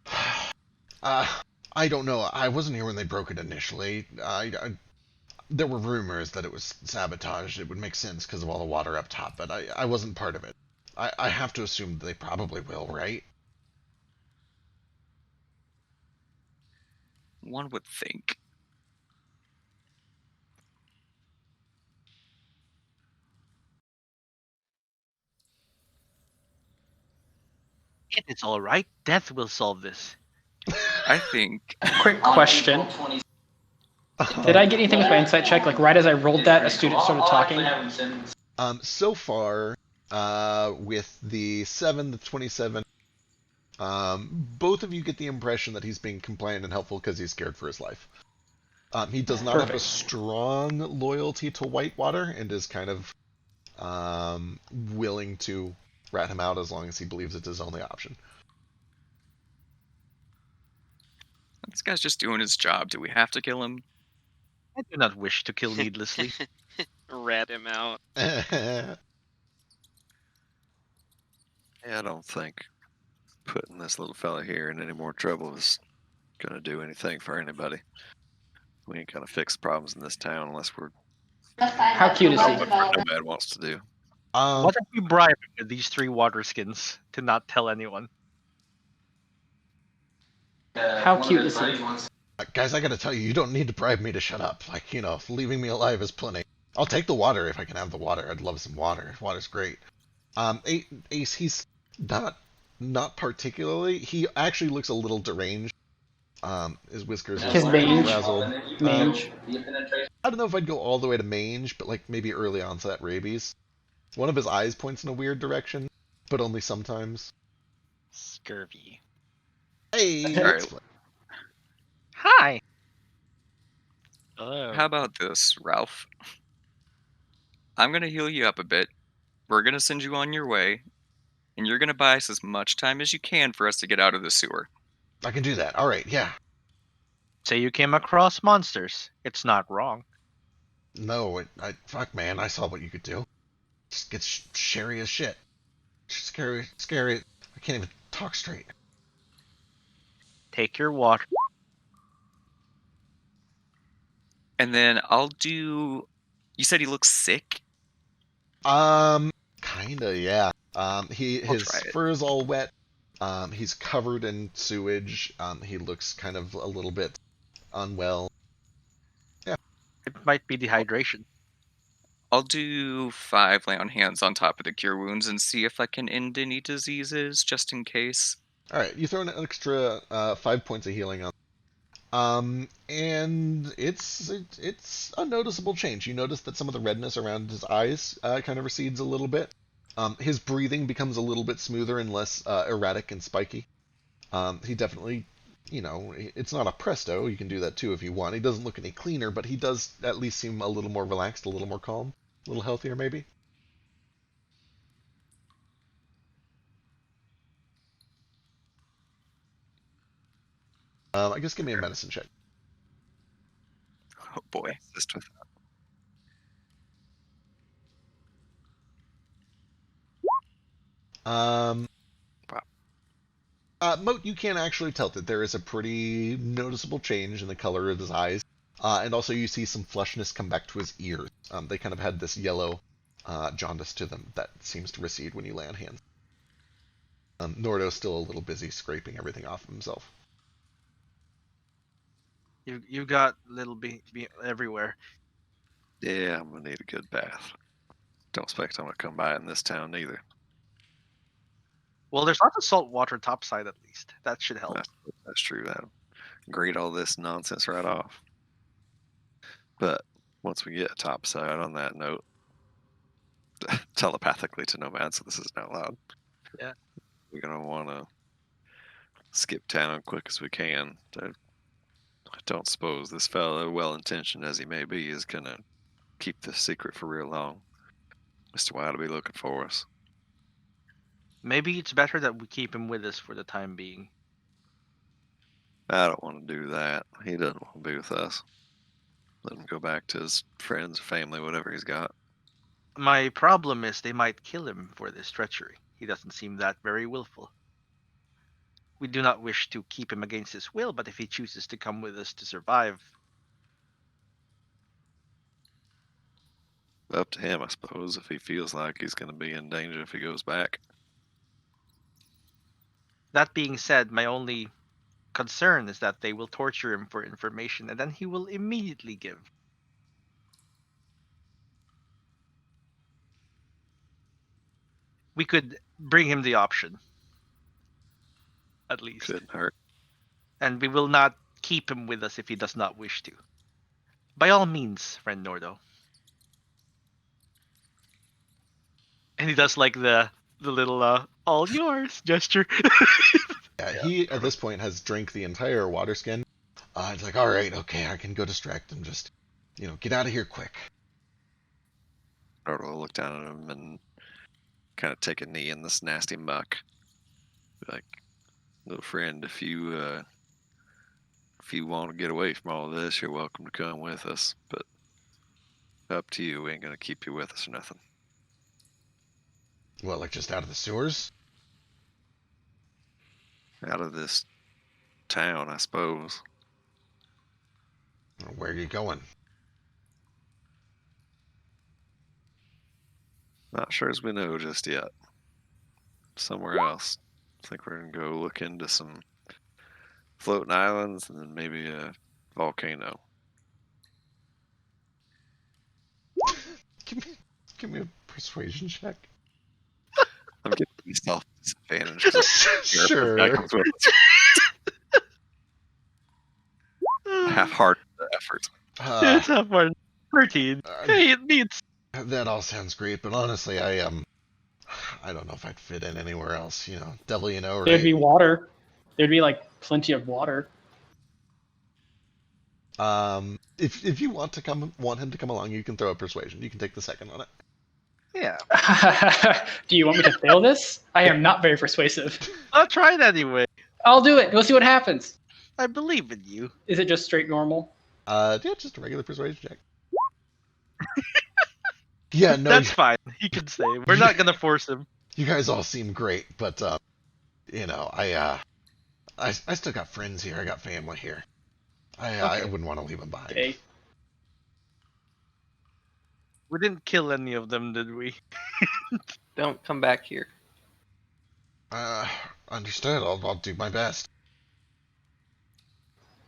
I don't know. I wasn't here when they broke it initially. There were rumors that it was sabotaged. It would make sense because of all the water up top, but I wasn't part of it. I have to assume they probably will, right? One would think. If it's all right, death will solve this. I think. Quick question. Did I get anything with my insight check? Like right as I rolled that, a student started talking. So far, with the 7, the 27, both of you get the impression that he's being compliant and helpful because he's scared for his life. He does not have a strong loyalty to Whitewater and is kind of willing to rat him out as long as he believes it's his only option. This guy's just doing his job. Do we have to kill him? I do not wish to kill needlessly. Rat him out. Yeah, I don't think putting this little fella here in any more trouble is gonna do anything for anybody. We ain't gonna fix problems in this town unless we're How cute is he? what Nomad wants to do. What if we bribe him with these 3 water skins to not tell anyone? How cute is he? Guys, I gotta tell you, you don't need to bribe me to shut up. Like, leaving me alive is plenty. I'll take the water if I can have the water. I'd love some water. Water's great. Ace, he's not particularly. He actually looks a little deranged. His whiskers are His mange. frazzled. Mange. I don't know if I'd go all the way to mange, but like maybe early onset rabies. One of his eyes points in a weird direction, but only sometimes. Scurvy. Hey! All right. Hi. Hello. How about this, Ralph? I'm going to heal you up a bit. We're going to send you on your way, and you're going to buy us as much time as you can for us to get out of the sewer. I can do that. All right, yeah. Say you came across monsters. It's not wrong. No, fuck, man. I saw what you could do. Just get sherry as shit. Scary. I can't even talk straight. Take your water. And then I'll do. You said he looks sick. Kinda, yeah. I'll try His it. fur is all wet. He's covered in sewage. He looks kind of a little bit unwell. It might be dehydration. I'll do 5 lay on hands on top of the cure wounds and see if I can end any diseases, just in case. All right, you throw an extra 5 points of healing on. And it's a noticeable change. You notice that some of the redness around his eyes kind of recedes a little bit. His breathing becomes a little bit smoother and less erratic and spiky. He definitely, it's not a presto. You can do that too if you want. He doesn't look any cleaner, but he does at least seem a little more relaxed, a little more calm, a little healthier maybe. I guess give me a medicine check. Oh boy. Assist with Um, Wow. Moat, you can actually tell that there is a pretty noticeable change in the color of his eyes. And also you see some flushness come back to his ears. They kind of had this yellow jaundice to them that seems to recede when you lay on hands. Nordo's still a little busy scraping everything off of himself. You got little be everywhere. Yeah, I'm gonna need a good bath. Don't expect I'm gonna come by in this town either. Well, there's lots of salt water topside at least. That should help. That's true. That'll grate all this nonsense right off. But once we get topside on that note, telepathically to Nomad, so this isn't out loud. Yeah. We're gonna want to skip town quick as we can. I don't suppose this fellow, well-intentioned as he may be, is gonna keep this secret for real long. Mr. White will be looking for us. Maybe it's better that we keep him with us for the time being. I don't want to do that. He doesn't want to be with us. Let him go back to his friends, family, whatever he's got. My problem is they might kill him for this treachery. He doesn't seem that very willful. We do not wish to keep him against his will, but if he chooses to come with us to survive, Up to him, I suppose, if he feels like he's going to be in danger if he goes back. that being said, my only concern is that they will torture him for information and then he will immediately give. We could bring him the option, at least. Couldn't hurt. And we will not keep him with us if he does not wish to. By all means, friend Nordo. And he does like the little all yours gesture. Yeah, he at this point has drank the entire water skin. It's like, all right, okay, I can go distract him. Just, get out of here quick. Nordo will look down at him and kind of take a knee in this nasty muck. Be like, little friend, if you want to get away from all this, you're welcome to come with us. But up to you. We ain't gonna keep you with us or nothing. What, like just out of the sewers? Out of this town, I suppose. Where are you going? Not sure as we know just yet. Somewhere else. I think we're gonna go look into some floating islands and then maybe a volcano. Give me a persuasion check. I'm giving myself disadvantage. 'Cause Sure. that comes with half-hearted effort. It's not more 13. Hey, it means That all sounds great, but honestly, I don't know if I'd fit in anywhere else. Devil, right? There'd be water. There'd be like plenty of water. If you want him to come along, you can throw a persuasion. You can take the second on it. yeah. Do you want me to fail this? I am not very persuasive. I'll try it anyway. I'll do it. We'll see what happens. I believe in you. Is it just straight normal? Yeah, just a regular persuasion check. Yeah, no, That's fine. He can stay. We're not gonna force him. you guys all seem great, but I still got friends here. I got family here. I Okay. wouldn't want to leave them behind. Okay. We didn't kill any of them, did we? Don't come back here. Understood. I'll do my best.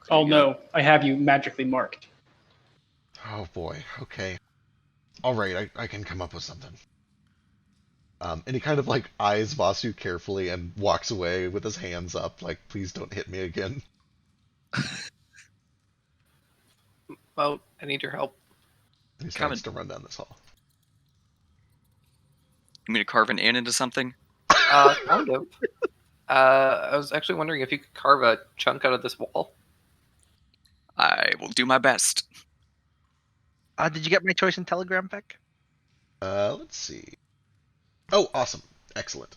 Oh You no, I have you magically marked. Oh boy. Okay. All right. I can come up with something. And he kind of like eyes Vasu carefully and walks away with his hands up, like, please don't hit me again. Well, I need your help. He Coming. starts to run down this hall. You mean to carve an inn into something? Kind of. I was actually wondering if you could carve a chunk out of this wall. I will do my best. Did you get my choice in Telegram back? Let's see. Oh, awesome. Excellent.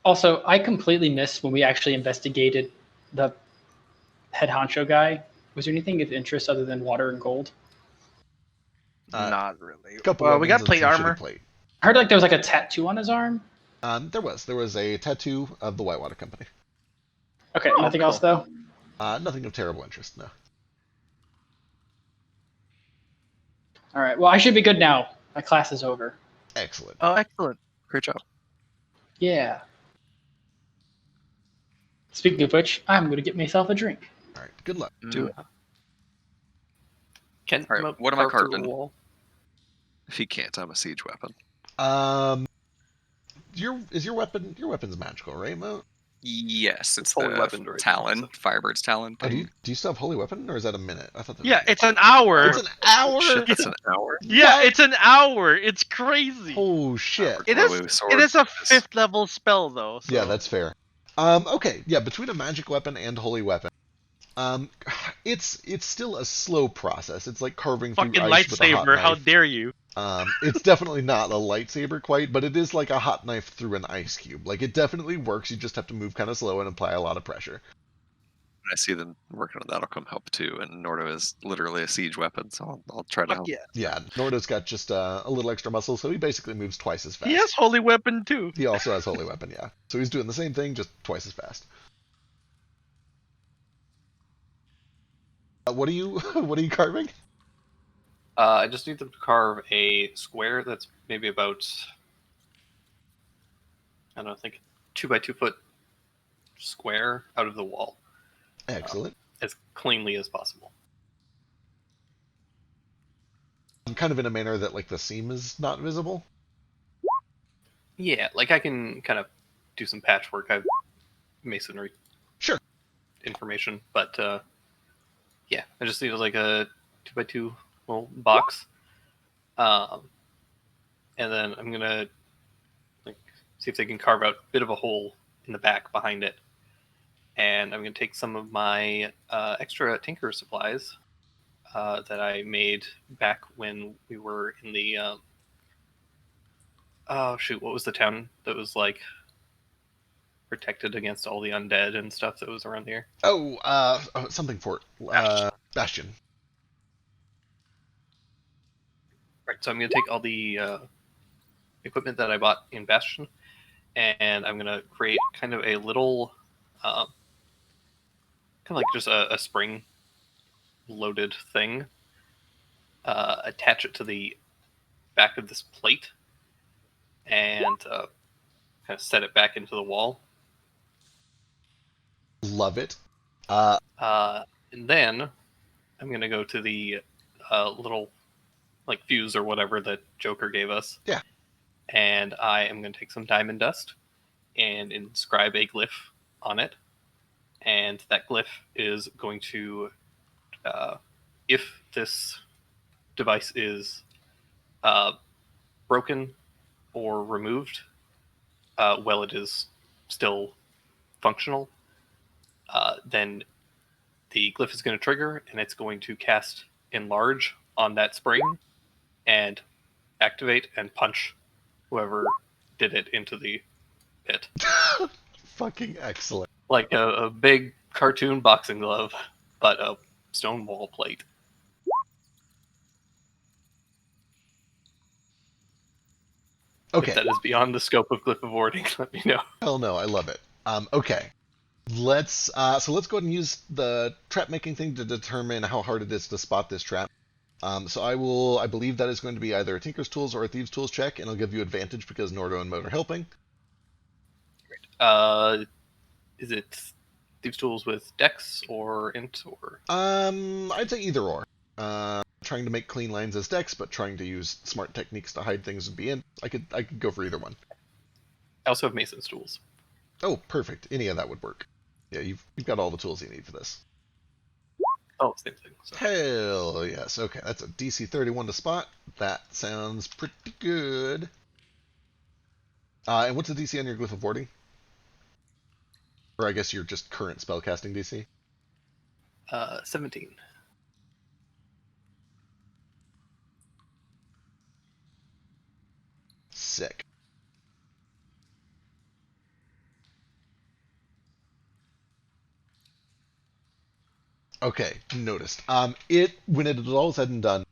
Also, I completely missed when we actually investigated the head honcho guy. Was there anything of interest other than water and gold? Not really. Couple Well, we got weapons and plate some shitty armor. plate. I heard like there was like a tattoo on his arm. There was a tattoo of the Whitewater Company. Okay, Oh, nothing cool. else though. Nothing of terrible interest, no. All right. Well, I should be good now. My class is over. Excellent. Oh, excellent. Great job. Yeah. Speaking of which, I'm going to get myself a drink. All right. Good luck. Do it. Can All right, what am I carve through a carving? wall? If he can't, I'm a siege weapon. Is your weapon's magical, right, Mo? Yes, it's Holy the weapon, right? talon, Firebird's talon Oh, thing. do you still have holy weapon, or is that a minute? I thought that Yeah, was it's an hour. It's an hour. Shit, that's an hour. Yeah, it's an hour. It's crazy. Oh shit. It Glowy is. sword. It is a 5th level spell though. So. Yeah, that's fair. Okay, yeah, between a magic weapon and holy weapon, it's still a slow process. It's like carving through fucking ice with a hot lightsaber. How knife. dare you? It's definitely not a lightsaber quite, but it is like a hot knife through an ice cube. Like, it definitely works. You just have to move kind of slow and apply a lot of pressure. When I see them working on that, I'll come help too. And Nordo is literally a siege weapon, so I'll try to Fuck help. yeah. Yeah, Nordo's got just a little extra muscle, so he basically moves twice as fast. He has holy weapon too. He also has holy weapon, yeah. So he's doing the same thing, just twice as fast. What are you carving? I just need them to carve a square that's maybe about, I don't know, I think 2 by 2 foot square out of the wall Excellent. as cleanly as possible. Kind of in a manner that like the seam is not visible. Yeah, like I can kind of do some patchwork. I've masonry Sure. information, but yeah, I just need like a 2 by 2 little box, and then I'm gonna like see if they can carve out a bit of a hole in the back behind it, and I'm gonna take some of my extra tinker supplies that I made back when we were in the oh shoot, what was the town that was like protected against all the undead and stuff that was around here? Something fort. Bastion. Right, so I'm going to take all the equipment that I bought in Bastion, and I'm going to create kind of a little, kind of like just a spring-loaded thing, attach it to the back of this plate, and kind of set it back into the wall. Love it. And then I'm going to go to the little like fuse or whatever that Joker gave us. Yeah. And I am going to take some diamond dust and inscribe a glyph on it. And that glyph is going to, if this device is broken or removed, while it is still functional, then the glyph is going to trigger and it's going to cast Enlarge on that spring and activate and punch whoever did it into the pit. Fucking excellent. Like a big cartoon boxing glove, but a stone wall plate. Okay. If that is beyond the scope of glyph of warding, let me know. Hell no, I love it. Okay. Let's go ahead and use the trap making thing to determine how hard it is to spot this trap. So I believe that is going to be either a Tinker's Tools or a Thieves' Tools check, and I'll give you advantage because Nordo and Moat are helping. Is it Thieves' Tools with Dex or Int or? I'd say either or. Trying to make clean lines as Dex, but trying to use smart techniques to hide things would be Int. I could go for either one. I also have Mason's Tools. Oh, perfect. Any of that would work. Yeah, you've got all the tools you need for this. Oh, same thing. So. Hell yes. Okay, that's a DC 31 to spot. That sounds pretty good. And what's the DC on your Glyph of Warding? Or I guess your just current spellcasting DC? 17. Sick. Okay, noticed. It when it is all said and done,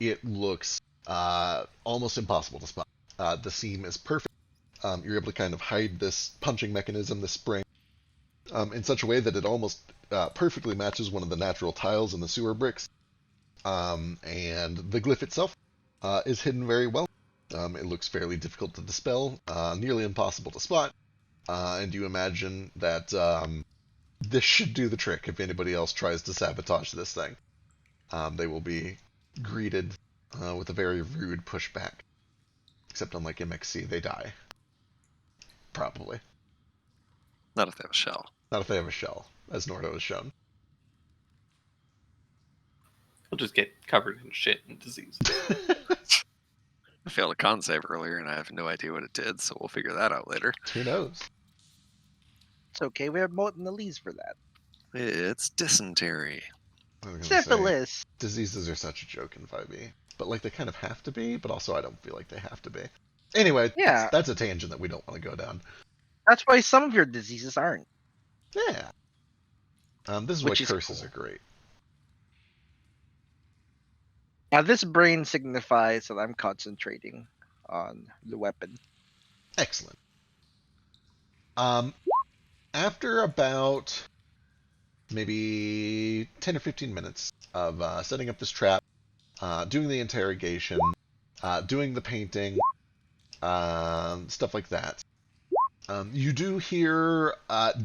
it looks almost impossible to spot. The seam is perfect. You're able to kind of hide this punching mechanism, this spring, in such a way that it almost perfectly matches one of the natural tiles in the sewer bricks. And the glyph itself is hidden very well. It looks fairly difficult to dispel, nearly impossible to spot. And you imagine that this should do the trick if anybody else tries to sabotage this thing. They will be greeted with a very rude pushback. Except unlike MXC, they die. Probably. Not if they have a shell. Not if they have a shell, as Nordo has shown. He'll just get covered in shit and disease. I failed a con save earlier, and I have no idea what it did, so we'll figure that out later. Who knows? It's okay. We have Moat and Elise for that. It's dysentery. I was gonna say, Syphilis. diseases are such a joke in 5e. But like they kind of have to be, but also I don't feel like they have to be. Anyway, Yeah. that's a tangent that we don't want to go down. That's why some of your diseases aren't. Yeah. This is why Which is curses cool. are great. Now this brain signifies that I'm concentrating on the weapon. Excellent. After about maybe 10 or 15 minutes of setting up this trap, doing the interrogation, doing the painting, stuff like that, you do hear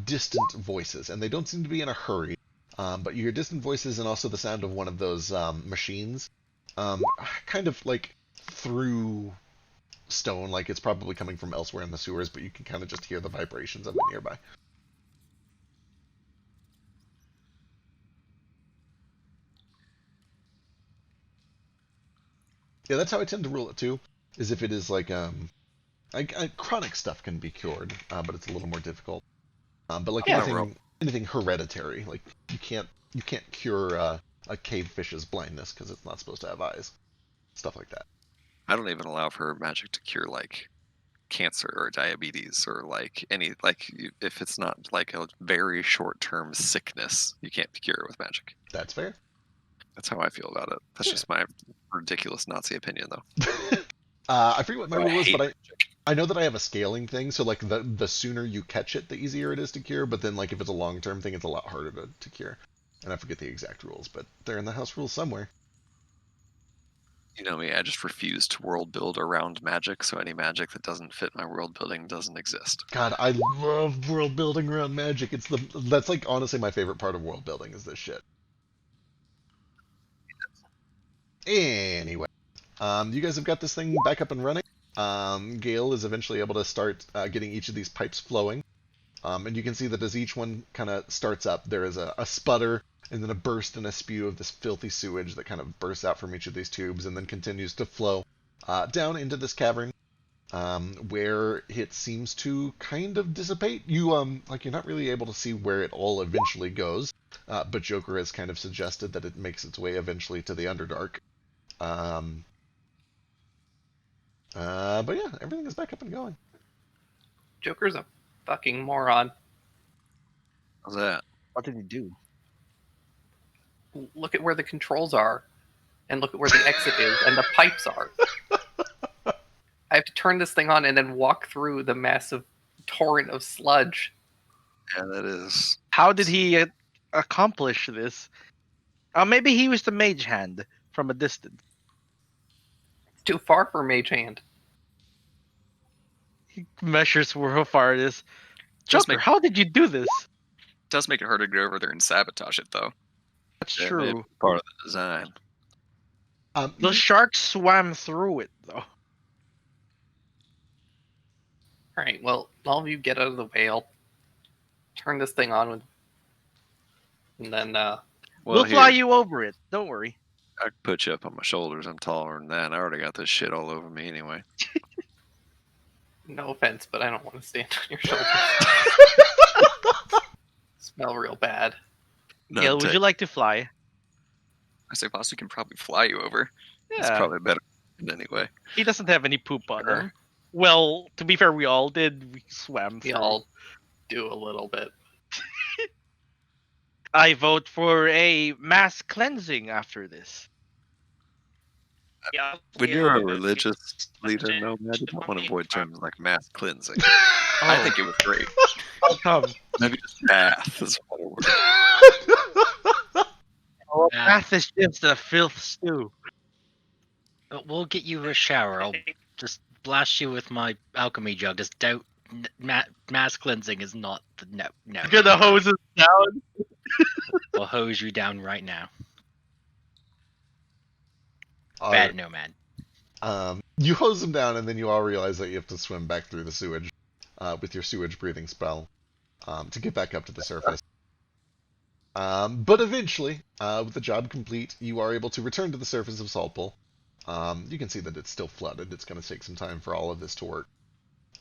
distant voices, and they don't seem to be in a hurry, but you hear distant voices and also the sound of one of those machines, kind of like through stone, like it's probably coming from elsewhere in the sewers, but you can kind of just hear the vibrations of it nearby. Yeah, that's how I tend to rule it too, is if it is like, chronic stuff can be cured, but it's a little more difficult. But like Yeah. anything hereditary, like you can't cure a cave fish's blindness because it's not supposed to have eyes, stuff like that. I don't even allow for magic to cure like cancer or diabetes or like any if it's not like a very short-term sickness, you can't cure it with magic. That's fair. That's how I feel about it. That's Yeah. just my ridiculous Nazi opinion, though. I forget what my I rule is, hate but I know that I have a scaling thing, so like the sooner you catch it, the easier it is to cure. But then like if it's a long-term thing, it's a lot harder to cure. And I forget the exact rules, but they're in the house rules somewhere. You know me, I just refuse to world build around magic, so any magic that doesn't fit my world building doesn't exist. God, I love world building around magic. That's like honestly my favorite part of world building is this shit. Anyway, you guys have got this thing back up and running. Gale is eventually able to start getting each of these pipes flowing. And you can see that as each one kind of starts up, there is a sputter and then a burst and a spew of this filthy sewage that kind of bursts out from each of these tubes and then continues to flow down into this cavern, where it seems to kind of dissipate. You're not really able to see where it all eventually goes, but Joker has kind of suggested that it makes its way eventually to the Underdark. But yeah, everything is back up and going. Joker's a fucking moron. How's that? What did he do? Look at where the controls are, and look at where the exit is, and the pipes are. I have to turn this thing on and then walk through the massive torrent of sludge. Yeah, that is. How did he accomplish this? Maybe he was the mage hand. from a distance. Too far for Mage Hand. He measures where how far it is. Does Joker, make- how did you do this? Does make it harder to go over there and sabotage it, though. That's That may be true. part of the design. The shark swam through it, though. Alright, well, all of you get out of the way. I'll turn this thing on with. And then, We'll here, fly you over it. Don't worry. I can put you up on my shoulders. I'm taller than that. I already got this shit all over me anyway. no offense, but I don't want to stand on your shoulders. Smell real bad. None Gail, would take- you like to fly? I say Vasu can probably fly you over. It's probably better anyway. He doesn't have any poop on Sure. him. Well, to be fair, we all did. We swam We through. all do a little bit. I vote for a mass cleansing after this. Yeah. When you're a religious leader, Nomad, you don't want to avoid terms like mass cleansing. I think it was great. How come? Maybe just bath is what it was. Oh, bath is just a filth stew. We'll get you a shower. I'll just blast you with my alchemy jug. Just doubt mass cleansing is not the no. You're gonna hose us down. We'll hose you down right now. All Bad right. nomad. You hose them down, and then you all realize that you have to swim back through the sewage with your sewage breathing spell to get back up to the surface. But eventually, with the job complete, you are able to return to the surface of Saltpool. You can see that it's still flooded. It's going to take some time for all of this to work.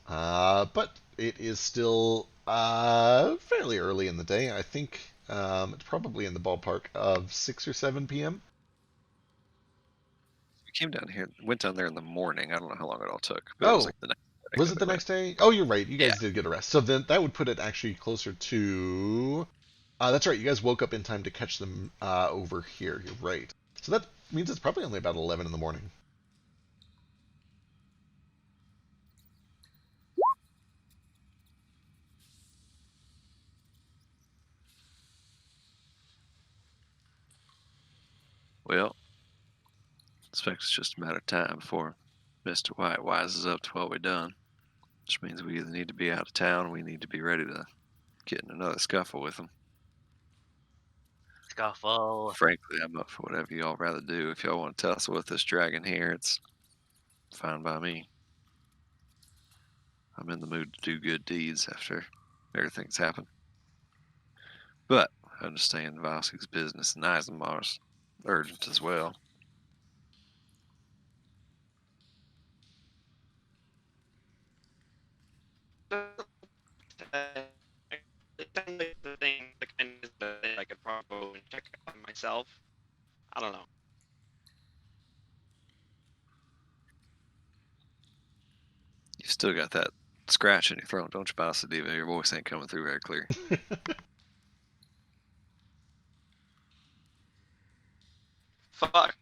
But it is still fairly early in the day. I think it's probably in the ballpark of 6 or 7 p.m. We came down here, went down there in the morning. I don't know how long it all took. But it Oh. was like the next day. Was it the next day? Oh, you're right. You guys Yeah. did get a rest. So then that would put it actually closer to... that's right. You guys woke up in time to catch them over here. You're right. So that means it's probably only about 11 in the morning. Well, I expect it's just a matter of time before Mr. White wises up to what we've done. Which means we either need to be out of town or we need to be ready to get in another scuffle with them. Scuffle. Frankly, I'm up for whatever y'all rather do. If y'all want to tussle with this dragon here, it's fine by me. I'm in the mood to do good deeds after everything's happened. But I understand Vasu's business and Eisenmar's urgent as well. The thing, the kind of that I could probably go and check on myself. I don't know. You've still got that scratch in your throat, don't you, Boss Diva? Your voice ain't coming through very clear. Fuck.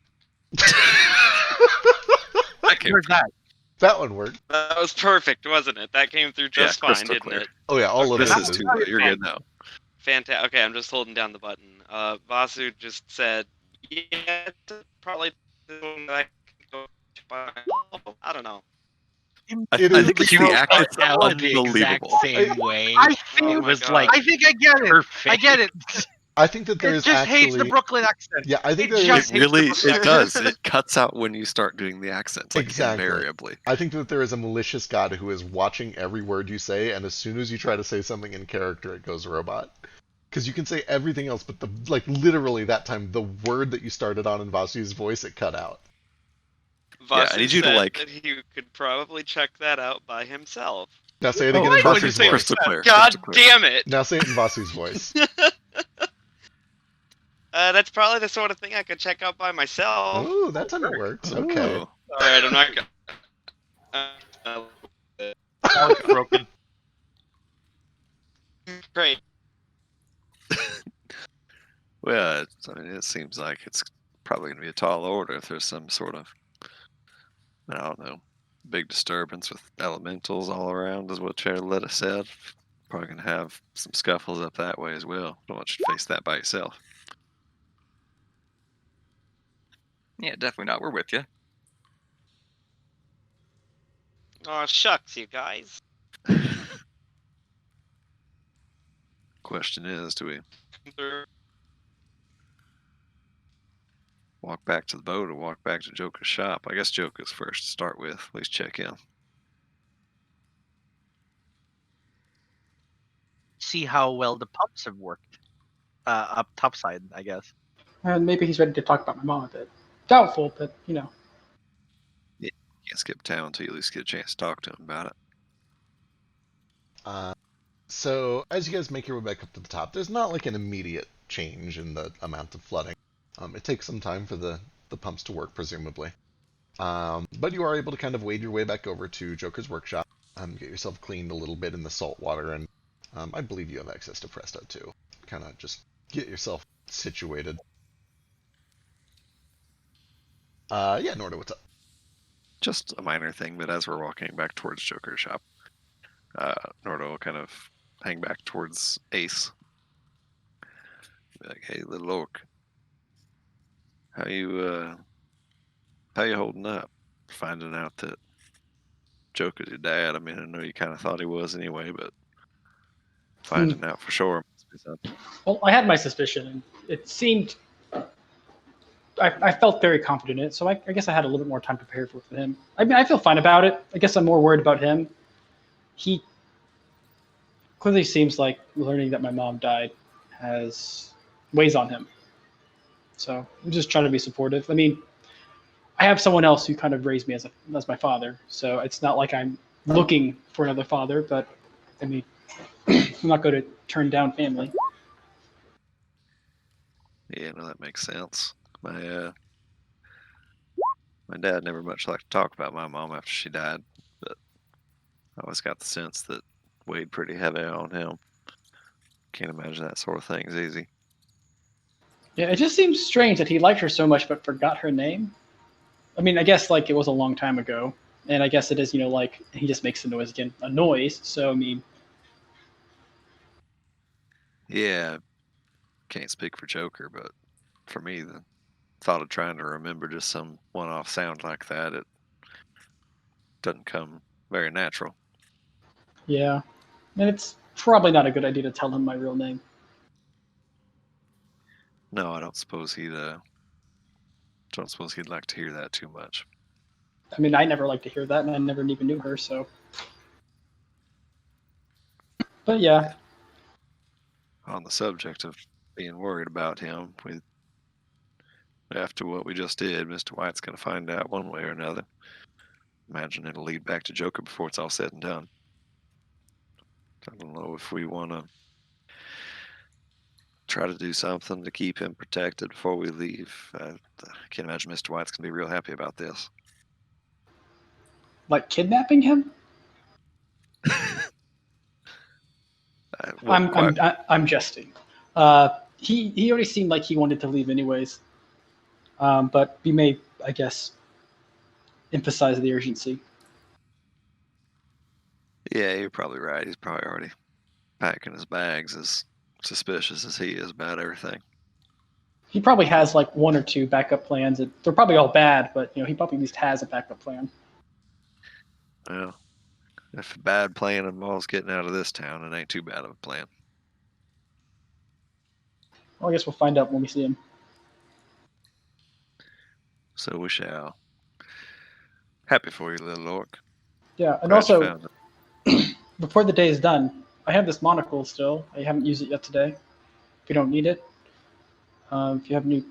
I can't. Where's that? That one worked. That was perfect, wasn't it? That came through just fine, crystal didn't clear. it? Oh, yeah. All of This it is is. too late. You're good now. Fantastic. Okay, I'm just holding down the button. Vasu just said, "Yeah, it's probably the one that I can go to by myself." I don't know. It I is think the the truth. accent's That was the exact unbelievable. same way. I It think, Oh my was God. like I think I get it. perfect. I get it. I think that there It is just actually... hates the Brooklyn accent. Yeah, I think It there just is... It really, hates the it does. It cuts out when you start doing the accents, like Exactly. invariably. I think that there is a malicious god who is watching every word you say, and as soon as you try to say something in character, it goes robot. Because you can say everything else, but literally that time, the word that you started on in Vasu's voice, it cut out. Yeah, I Vasu need you to, said like- that he could probably check that out by himself. Now say it Oh, again in why would you Vasu's say voice. Crystal clear. God crystal clear. damn it! Now say it in Vasu's voice. That's probably the sort of thing I could check out by myself. Oh, that time it works. Okay. Ooh. All right, I'm not gonna. Sounds broken. Great. Well, it seems like it's probably going to be a tall order if there's some sort of, I don't know, big disturbance with elementals all around, is what Charlotta said. Probably going to have some scuffles up that way as well. Don't want you to face that by yourself. Yeah, definitely not. We're with you. Oh shucks, you guys. Question is, do we They're- walk back to the boat or walk back to Joker's shop? I guess Joker's first to start with. At least check in. See how well the pumps have worked. Up topside, I guess. And maybe he's ready to talk about my mom a bit. Doubtful, but you know. Yeah, you can't skip town until you at least get a chance to talk to him about it. So as you guys make your way back up to the top, there's not like an immediate change in the amount of flooding. It takes some time for the pumps to work, presumably. But you are able to kind of wade your way back over to Joker's workshop, get yourself cleaned a little bit in the salt water, and I believe you have access to Presto too. Kind of just get yourself situated. Yeah, Norda, what's up? Just a minor thing, but as we're walking back towards Joker's shop, Nordo will kind of hang back towards Ace. Be like, hey, little orc, how you holding up? Finding out that Joker's your dad. I mean, I know you kind of thought he was anyway, but finding out for sure must be something. Well, I had my suspicion, and it seemed. I felt very confident in it, so I guess I had a little bit more time prepared for him. I mean, I feel fine about it. I guess I'm more worried about him. He clearly seems like learning that my mom died weighs on him. So I'm just trying to be supportive. I mean, I have someone else who kind of raised me as my father, so it's not like I'm looking for another father. But I mean, I'm not going to turn down family. Yeah, no, that makes sense. My dad never much liked to talk about my mom after she died, but I always got the sense that weighed pretty heavy on him. Can't imagine that sort of thing's easy. Yeah, it just seems strange that he liked her so much but forgot her name. I mean, I guess like it was a long time ago, and I guess it is, like he just makes the noise again, a noise. So I mean, Yeah, can't speak for Joker, but for me, the thought of trying to remember just some one-off sound like that, it doesn't come very natural. yeah, and it's probably not a good idea to tell him my real name. No, I don't suppose he'd like to hear that too much. I mean, I never like to hear that, and I never even knew her. So, but yeah, On the subject of being worried about him, after what we just did, Mr. White's going to find out one way or another. Imagine it'll lead back to Joker before it's all said and done. I don't know if we want to try to do something to keep him protected before we leave. I can't imagine Mr. White's going to be real happy about this. like kidnapping him. I'm jesting. He already seemed like he wanted to leave anyways, but we may, I guess, emphasize the urgency. Yeah, you're probably right. He's probably already packing his bags, as suspicious as he is about everything. He probably has like one or two backup plans. They're probably all bad, but he probably at least has a backup plan. Well, if a bad plan involves getting out of this town, it ain't too bad of a plan. Well, I guess we'll find out when we see him. So we shall. Happy for you, little orc. Yeah, and Glad you also, found it. before the day is done, I have this monocle still. I haven't used it yet today. If you don't need it, if you have anything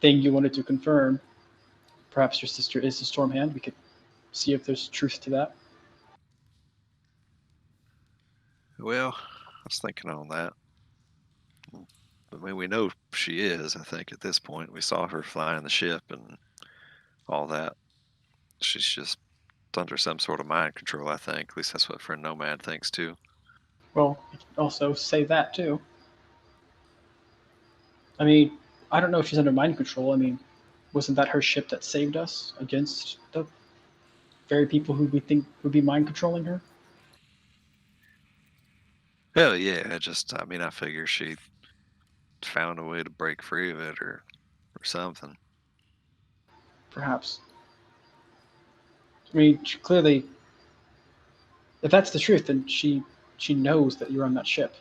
you wanted to confirm, perhaps your sister is the Stormhand. We could see if there's truth to that. Well, I was thinking on that. I mean, we know she is, I think, at this point. We saw her flying the ship and all that. She's just under some sort of mind control, I think. At least that's what Friend Nomad thinks, too. Well, you could also say that too. I mean, I don't know if she's under mind control. I mean, wasn't that her ship that saved us against the very people who we think would be mind controlling her? Hell yeah, I mean, I figure she found a way to break free of it or something. perhaps. I mean, clearly, if that's the truth, then she knows that you're on that ship.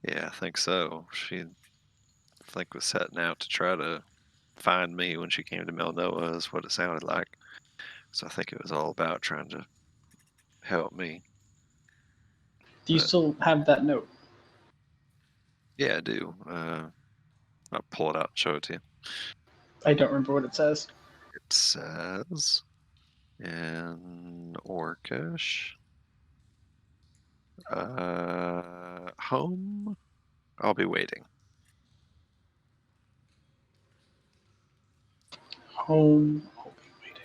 Yeah, I think so. She, I think, was setting out to try to find me when she came to Melnoa, is what it sounded like. So I think it was all about trying to help me. Do you But still have that note? yeah, I do. I'll pull it out and show it to you. I don't remember what it says. It says in Orcish, home, I'll be waiting. Home. I'll be waiting.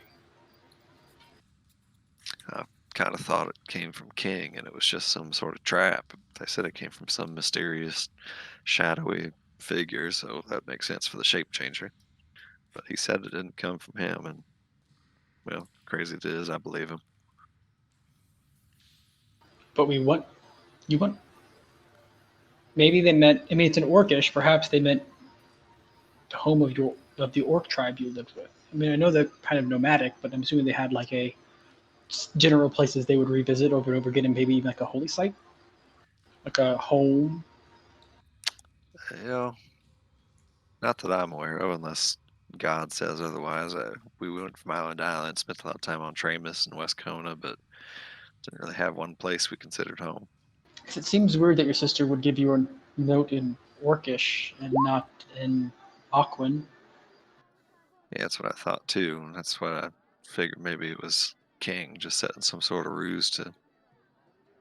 I kind of thought it came from King, and it was just some sort of trap. They said it came from some mysterious, shadowy figure, so that makes sense for the shape changer. But he said it didn't come from him, and well, crazy it is, I believe him. But we want. You want. Maybe they meant. I mean, it's an Orcish. Perhaps they meant the home of the Orc tribe you lived with. I mean, I know they're kind of nomadic, but I'm assuming they had like a general places they would revisit over and over again, and maybe even like a holy site, like a home. You know, not that I'm aware of, unless God says otherwise. We went from island to island, spent a lot of time on Tramus and West Kona, but didn't really have one place we considered home. It seems weird that your sister would give you a note in Orcish and not in Aquan. Yeah, that's what I thought too. That's what I figured maybe it was King just setting some sort of ruse to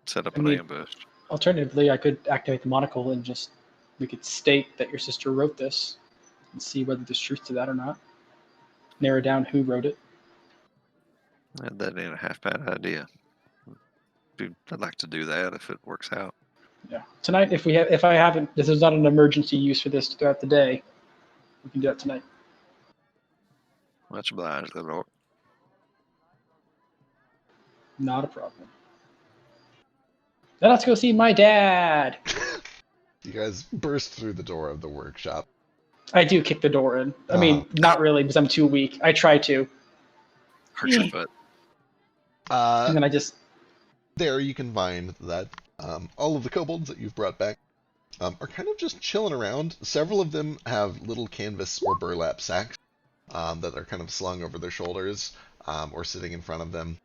set up I an mean, ambush. alternatively, I could activate the monocle and just we could state that your sister wrote this and see whether there's truth to that or not. Narrow down who wrote it. That ain't a half bad idea. I'd like to do that if it works out. Yeah. Tonight, if I haven't, this is not an emergency use for this throughout the day. We can do that tonight. Much obliged, little orc. Not a problem. Now let's go see my dad. You guys burst through the door of the workshop. I do kick the door in. I mean, not really because I'm too weak. I try to. Hurt your foot. And then I just. There you can find that all of the kobolds that you've brought back are kind of just chilling around. Several of them have little canvas or burlap sacks that are kind of slung over their shoulders or sitting in front of them.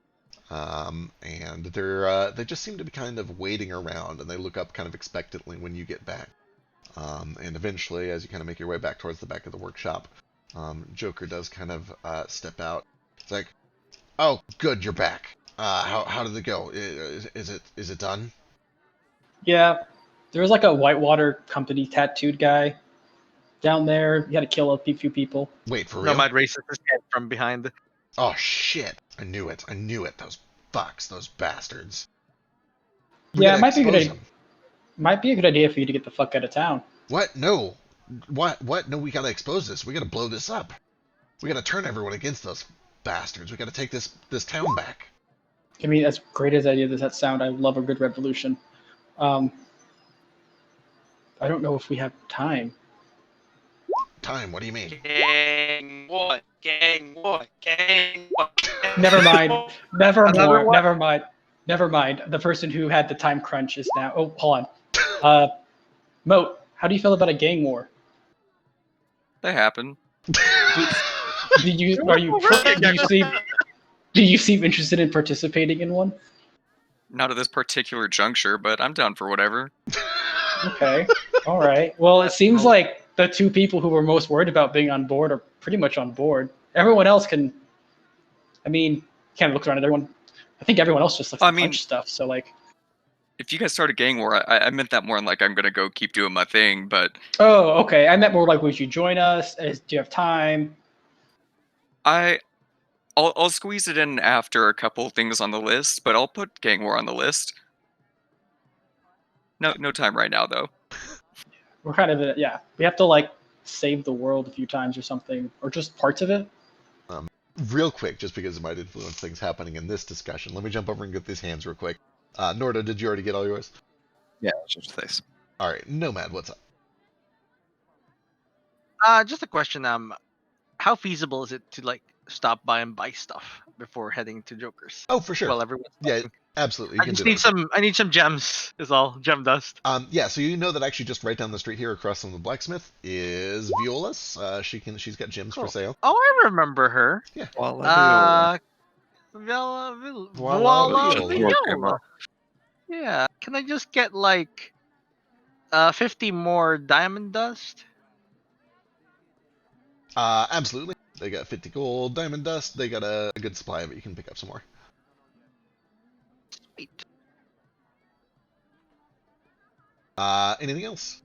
And they just seem to be kind of waiting around, and they look up kind of expectantly when you get back. And eventually, as you kind of make your way back towards the back of the workshop, Joker does kind of step out. It's like, "Oh, good, you're back. How did it go? Is it done?" Yeah, there was like a Whitewater Company tattooed guy down there. He had to kill a few people. Wait, for real? Nomad races his head from behind. Oh shit! I knew it. Those fucks, those bastards. Yeah, it might be a good Expose idea. Might be a good idea for you to get the fuck out of town. What? No. What? No, we gotta expose this. We gotta blow this up. We gotta turn everyone against those bastards. We gotta take this town back. I mean, as great as idea does that sound, I love a good revolution. I don't know if we have time. Time? What do you mean? Gang what? Gang what? Gang what? Never mind. Another one? Never mind. The person who had the time crunch is now. Oh, hold on. Moat, how do you feel about a gang war? They happen. Do you seem interested in participating in one? Not at this particular juncture, but I'm down for whatever. Okay. All right. Well, it seems like the two people who were most worried about being on board are pretty much on board. Everyone else can. I mean, kind of look around at everyone. I think everyone else just looks at punch stuff. So like. If you guys start a gang war, I meant that more in like I'm gonna go keep doing my thing, but. Oh, okay. I meant more like, would you join us? Do you have time? I'll squeeze it in after a couple things on the list, but I'll put gang war on the list. No time right now though. We're kind of we have to like save the world a few times or something, or just parts of it. Real quick, just because it might influence things happening in this discussion, let me jump over and get these hands real quick. Norda, did you already get all yours? Yeah, just face. All right, Nomad, what's up? Just a question. How feasible is it to like stop by and buy stuff before heading to Joker's? Oh, for sure. Well, everyone's Yeah, talking. absolutely. You I can just do need that. some. I need some gems. Is all gem dust. Yeah, so you know that actually just right down the street here across from the blacksmith is Viola's. She's got gems for Cool. sale. Oh, I remember her. Voila, Viola. Voila, Voila Viola. Just woke him Viola. up. Yeah. Can I just get like 50 more diamond dust? Absolutely. They got 50 gold, diamond dust. They got a good supply of it. You can pick up some more. Sweet. Anything else?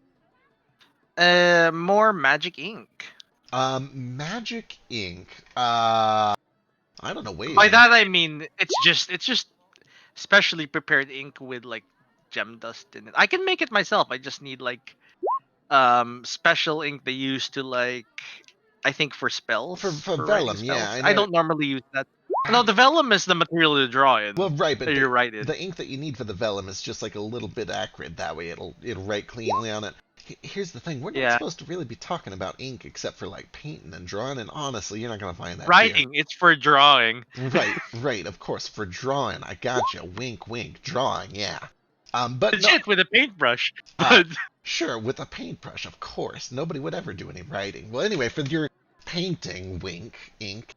More magic ink. Magic ink. I don't know ways. By that I mean it's just specially prepared ink with like gem dust in it. I can make it myself. I just need like special ink they use to like I think for spells For writing vellum, spells. yeah, I I know. don't normally use that. No, the vellum is the material to draw in. Well, right, but You're right. In the ink that you need for the vellum is just like a little bit acrid. That way, it'll write cleanly on it. Here's the thing: we're not Yeah. supposed to really be talking about ink except for like painting and drawing. And honestly, you're not gonna find that here. Writing, it's for drawing. Right, of course, for drawing. I gotcha. Wink, wink. Drawing, yeah. But no, Legit with a paintbrush. Uh, But sure, with a paintbrush, of course. Nobody would ever do any writing. Well, anyway, for your painting, wink, ink,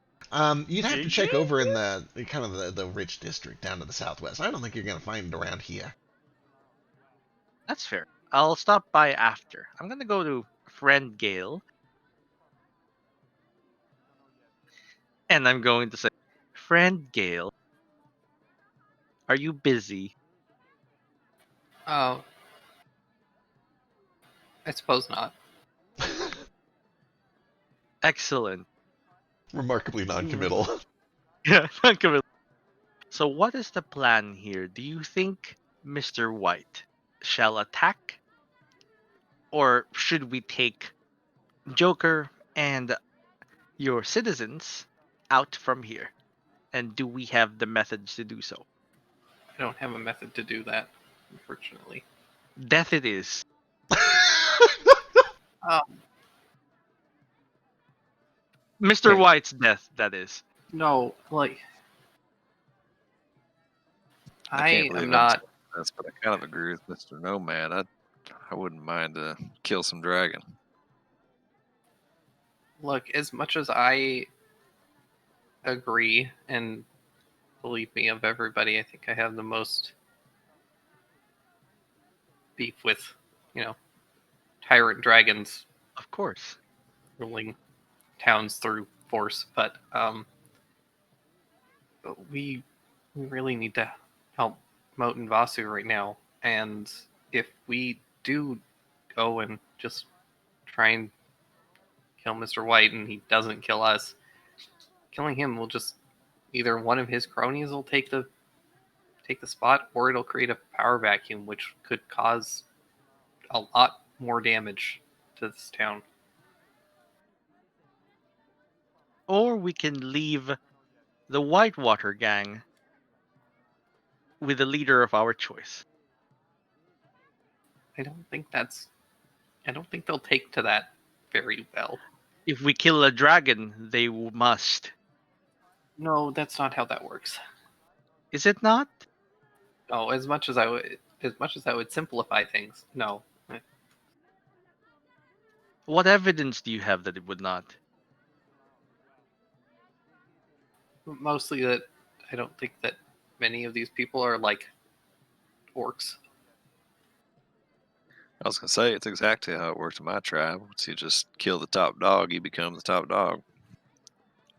you'd have to check over in the kind of the rich district down to the southwest. I don't think you're gonna find it around here. that's fair. I'll stop by after. I'm gonna go to friend Gale. And I'm going to say, friend Gale, are you busy? Oh, I suppose not. Excellent. Remarkably non-committal. Yeah, thank you. So what is the plan here? Do you think Mr. White shall attack? Or should we take Joker and your citizens out from here? And do we have the methods to do so? I don't have a method to do that, unfortunately. Death it is. Mr. Okay. White's death, that is. No, like I can't believe am I'm not. saying this, but I kind of agree with Mr. Nomad. I wouldn't mind to kill some dragon. Look, as much as I agree, and believe me, of everybody, I think I have the most beef with, tyrant dragons Of course. ruling towns through force. But we really need to help Moat and Vasu right now. And if we do go and just try and kill Mr. White and he doesn't kill us, killing him will just either one of his cronies will take the spot, or it'll create a power vacuum, which could cause a lot more damage to this town. Or we can leave the Whitewater gang with the leader of our choice. I don't think they'll take to that very well. If we kill a dragon, they must. No, that's not how that works. Is it not? Oh, as much as I would simplify things, no. What evidence do you have that it would not? Mostly that I don't think that many of these people are like orcs. I was gonna say it's exactly how it works in my tribe. Once you just kill the top dog, you become the top dog.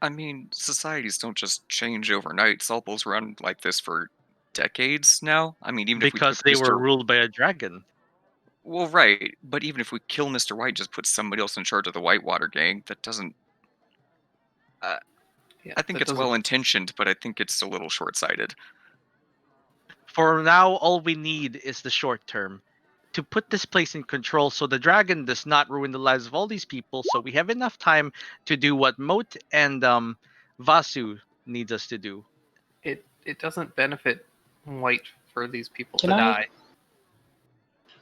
I mean, societies don't just change overnight. Salpo's run like this for decades now. I mean, even Because if we they took were Mr. ruled by a dragon. Well, right, but even if we kill Mr. White, just put somebody else in charge of the Whitewater gang, that doesn't. Yeah, I think that it's doesn't- well intentioned, but I think it's a little short sighted. For now, all we need is the short term. To put this place in control so the dragon does not ruin the lives of all these people, so we have enough time to do what Moat and Vasu needs us to do. It doesn't benefit White for these people Can to I- die.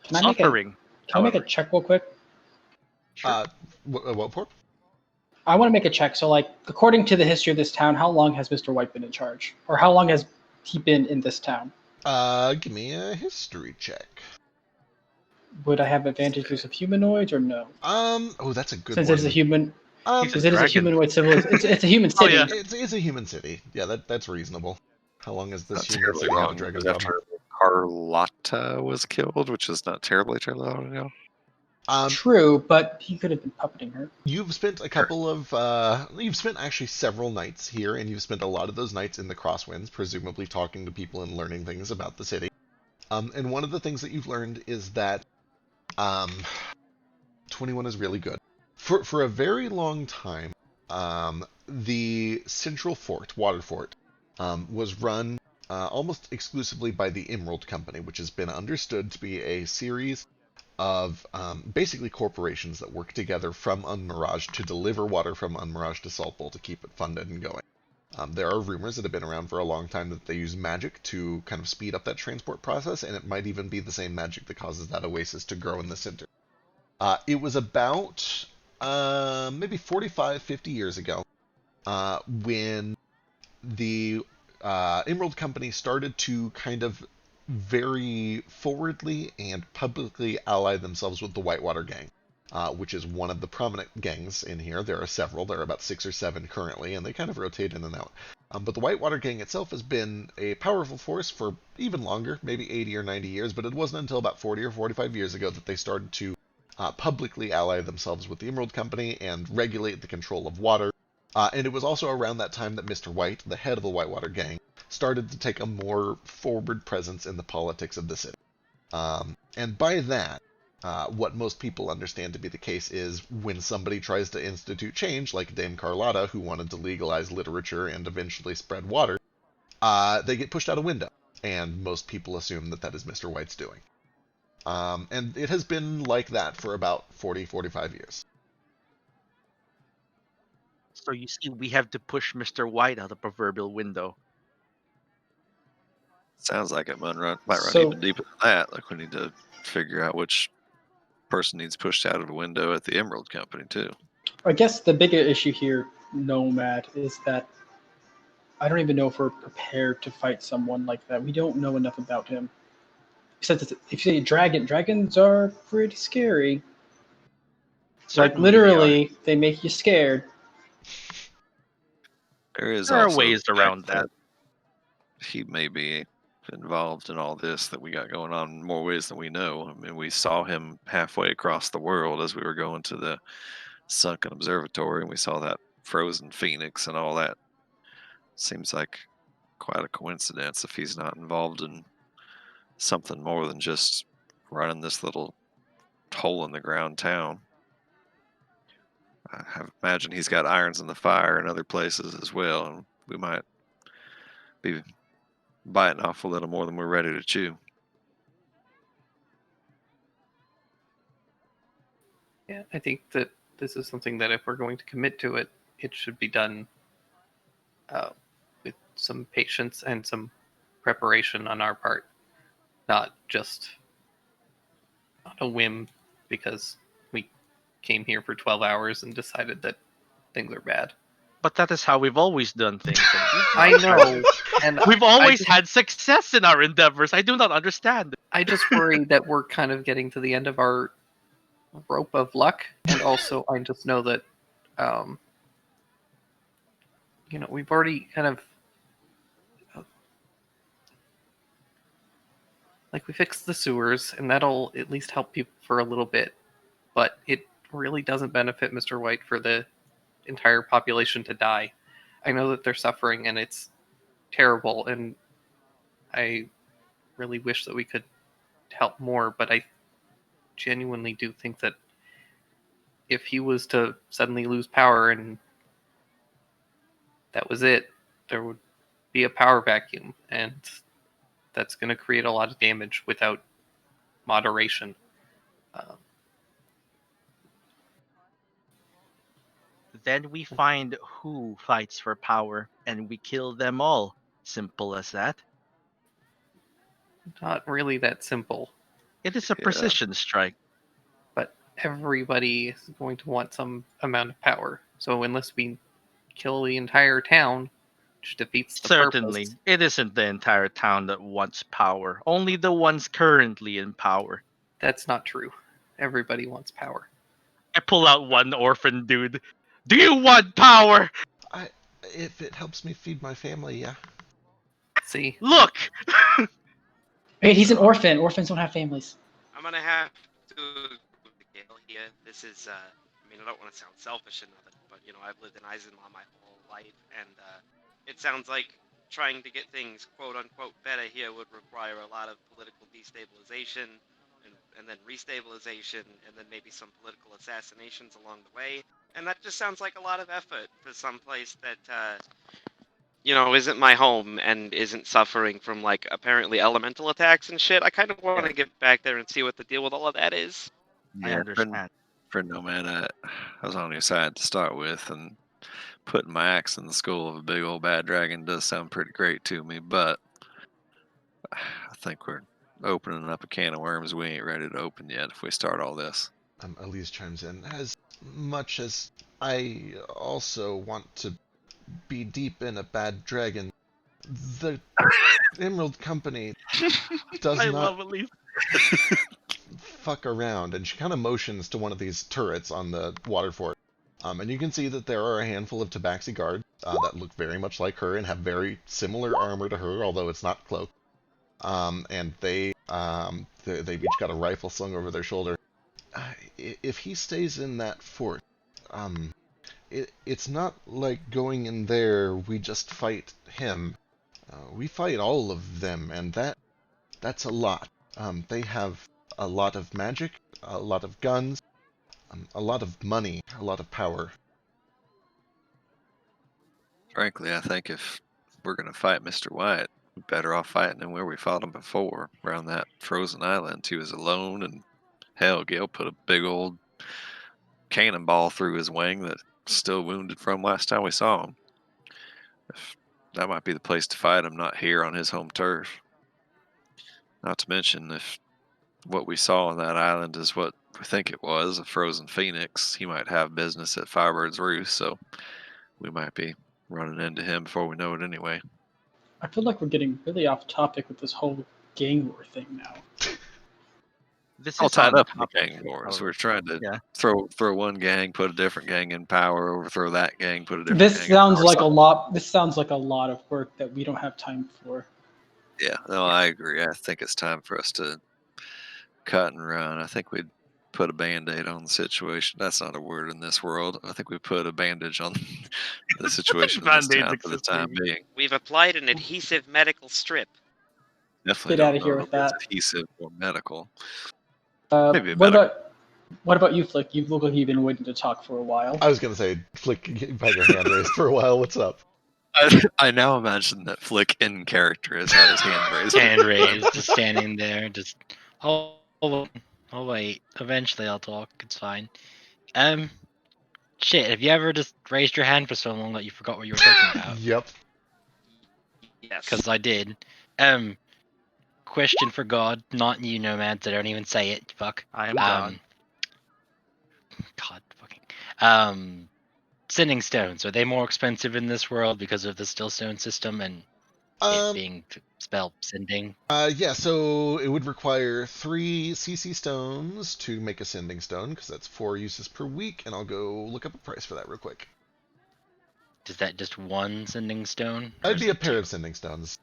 Can I make a Suffering. check real quick? What for? I want to make a check. So, like, according to the history of this town, how long has Mr. White been in charge, or how long has he been in this town? Give me a history check. Would I have advantage use of humanoids or no? Oh, that's a good Since one. it's a human, He's since a it is a dragon. humanoid civilization, it's a human Oh, city. yeah. It's a human city. Yeah, that's reasonable. How long has this Not human terribly city had a wrong. dragon's But daughter? after Carlotta was killed, which is not terribly long ago. True, but he could have been puppeting her. You've spent a couple of you've spent actually several nights here, and you've spent a lot of those nights in the Crosswinds, presumably talking to people and learning things about the city. And one of the things that you've learned is that um, 21 is really good. For a very long time, the central fort, water fort, was run almost exclusively by the Emerald Company, which has been understood to be a series of basically corporations that work together from Unmirage to deliver water from Unmirage to Salt Bowl to keep it funded and going. There are rumors that have been around for a long time that they use magic to kind of speed up that transport process, and it might even be the same magic that causes that oasis to grow in the center. It was about maybe 45, 50 years ago when the Emerald Company started to kind of very forwardly and publicly ally themselves with the Whitewater Gang, which is one of the prominent gangs in here. There are several. There are about 6 or 7 currently, and they kind of rotate in and out. But the Whitewater Gang itself has been a powerful force for even longer, maybe 80 or 90 years, but it wasn't until about 40 or 45 years ago that they started to publicly ally themselves with the Emerald Company and regulate the control of water. And it was also around that time that Mr. White, the head of the Whitewater Gang, started to take a more forward presence in the politics of the city. And by that, what most people understand to be the case is when somebody tries to institute change, like Dame Carlotta, who wanted to legalize literature and eventually spread water, they get pushed out a window. And most people assume that that is Mr. White's doing. And it has been like that for about 40, 45 years. So you see, we have to push Mr. White out the proverbial window. Sounds like it might run So- even deeper than that. Like we need to figure out which person needs pushed out of a window at the Emerald Company too. I guess the bigger issue here, Nomad, is that I don't even know if we're prepared to fight someone like that. We don't know enough about him. Except that if you say dragons are pretty scary. Like Certainly they are. literally, they make you scared. There is There are also ways the fact around that. he may be involved in all this that we got going on in more ways than we know. I mean, we saw him halfway across the world as we were going to the sunken observatory, and we saw that frozen phoenix and all that. Seems like quite a coincidence if he's not involved in something more than just running this little hole in the ground town. I imagine he's got irons in the fire in other places as well, and we might be biting off a little more than we're ready to chew. Yeah, I think that this is something that if we're going to commit to it, it should be done with some patience and some preparation on our part, not just on a whim because we came here for 12 hours and decided that things are bad. But that is how we've always done things. I know, and We've I always just- had success in our endeavors. I do not understand. I just worry that we're kind of getting to the end of our rope of luck, and also I just know that, we've already kind of we fixed the sewers, and that'll at least help people for a little bit, but it really doesn't benefit Mr. White for the entire population to die. I know that they're suffering, and it's terrible, and I really wish that we could help more, but I genuinely do think that if he was to suddenly lose power and that was it, there would be a power vacuum, and that's going to create a lot of damage without moderation. Then we find who fights for power, and we kill them all. Simple as that. Not really that simple. It is a Yeah. precision strike. But everybody is going to want some amount of power. So unless we kill the entire town, which defeats the Certainly, purpose. it isn't the entire town that wants power. Only the ones currently in power. That's not true. Everybody wants power. I pull out one orphan dude. Do you want power? If it helps me feed my family, yeah. See, Look! Wait, he's an orphan. Orphans don't have families. I'm gonna have to agree with Gale here. This is, I mean, I don't want to sound selfish or nothing, but I've lived in Eisenlaw my whole life, and it sounds like trying to get things quote unquote better here would require a lot of political destabilization, and then restabilization, and then maybe some political assassinations along the way. And that just sounds like a lot of effort for some place that isn't my home and isn't suffering from like apparently elemental attacks and shit. I kind of want to get back there and see what the deal with all of that is. I Yeah, understand. friend, no man, I was on your side to start with, and putting my axe in the skull of a big old bad dragon does sound pretty great to me, but I think we're opening up a can of worms we ain't ready to open yet if we start all this. Elise chimes in. As much as I also want to be deep in a bad dragon, the Emerald Company does I not love Elise. fuck around. And she kind of motions to one of these turrets on the water fort. And you can see that there are a handful of Tabaxi guards that look very much like her and have very similar armor to her, although it's not cloaked. And they've each got a rifle slung over their shoulder. If he stays in that fort, it's not like going in there, we just fight him. We fight all of them, and that's a lot. They have a lot of magic, a lot of guns, a lot of money, a lot of power. Frankly, I think if we're gonna fight Mr. White, we're better off fighting him where we fought him before, around that frozen island. He was alone, and hell, Gale put a big old cannonball through his wing that's still wounded from last time we saw him. That might be the place to fight him, not here on his home turf. Not to mention, if what we saw on that island is what we think it was, a frozen phoenix, he might have business at Firebird's Roost, so we might be running into him before we know it anyway. I feel like we're getting really off topic with this whole gang war thing now. This All is tied on up in the topic, gang wars. however. We're trying to Yeah. throw one gang, put a different gang in power, overthrow that gang, put a different This gang sounds in power. like a lot. This sounds like a lot of work that we don't have time for. Yeah, no, I agree. I think it's time for us to cut and run. I think we'd put a band-aid on the situation. That's not a word in this world. I think we put a bandage on the situation in this Band-Aids town for the exist, time baby. being. We've applied an adhesive medical strip. Definitely Get don't outta know here the with words that. adhesive or medical. Uh, Maybe what medical. about you, Flick? You look like you've been waiting to talk for a while. I was gonna say, Flick, you've had your hand raised for a while. What's up? I now imagine that Flick in character has had his hand raised. Hand raised, just standing there, just oh wait. Eventually I'll talk. It's fine. Shit. Have you ever just raised your hand for so long that you forgot what you were talking about? Yep. Yes. Because I did. Question for God, not you, nomads. I don't even say it. Fuck. I am God. God, fucking. Sending stones. Are they more expensive in this world because of the stillstone system and it being spell sending? Yeah, so it would require 3 CC stones to make a sending stone, because that's 4 uses per week, and I'll go look up a price for that real quick. Is that just one sending stone? or That'd is be a it pair 2? of sending stones.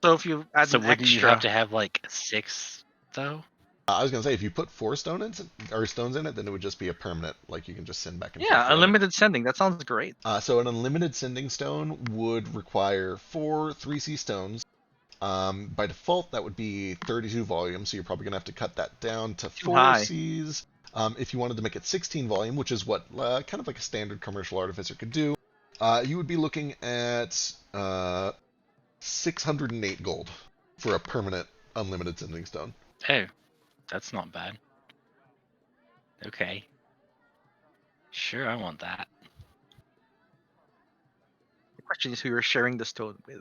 So if you add So an wouldn't extra, you have to have like 6 though? I was gonna say, if you put 4 stones in it, then it would just be a permanent, like you can just send back and forth. yeah, forever. unlimited sending. That sounds great. So an unlimited sending stone would require 4 3C stones. By default, that would be 32 volume, so you're probably gonna have to cut that down to Too 4 high. Cs. If you wanted to make it 16 volume, which is what kind of like a standard commercial artificer could do, you would be looking at 608 gold for a permanent unlimited sending stone. Oh, that's not bad. Okay. Sure, I want that. The question is who you're sharing the stone with.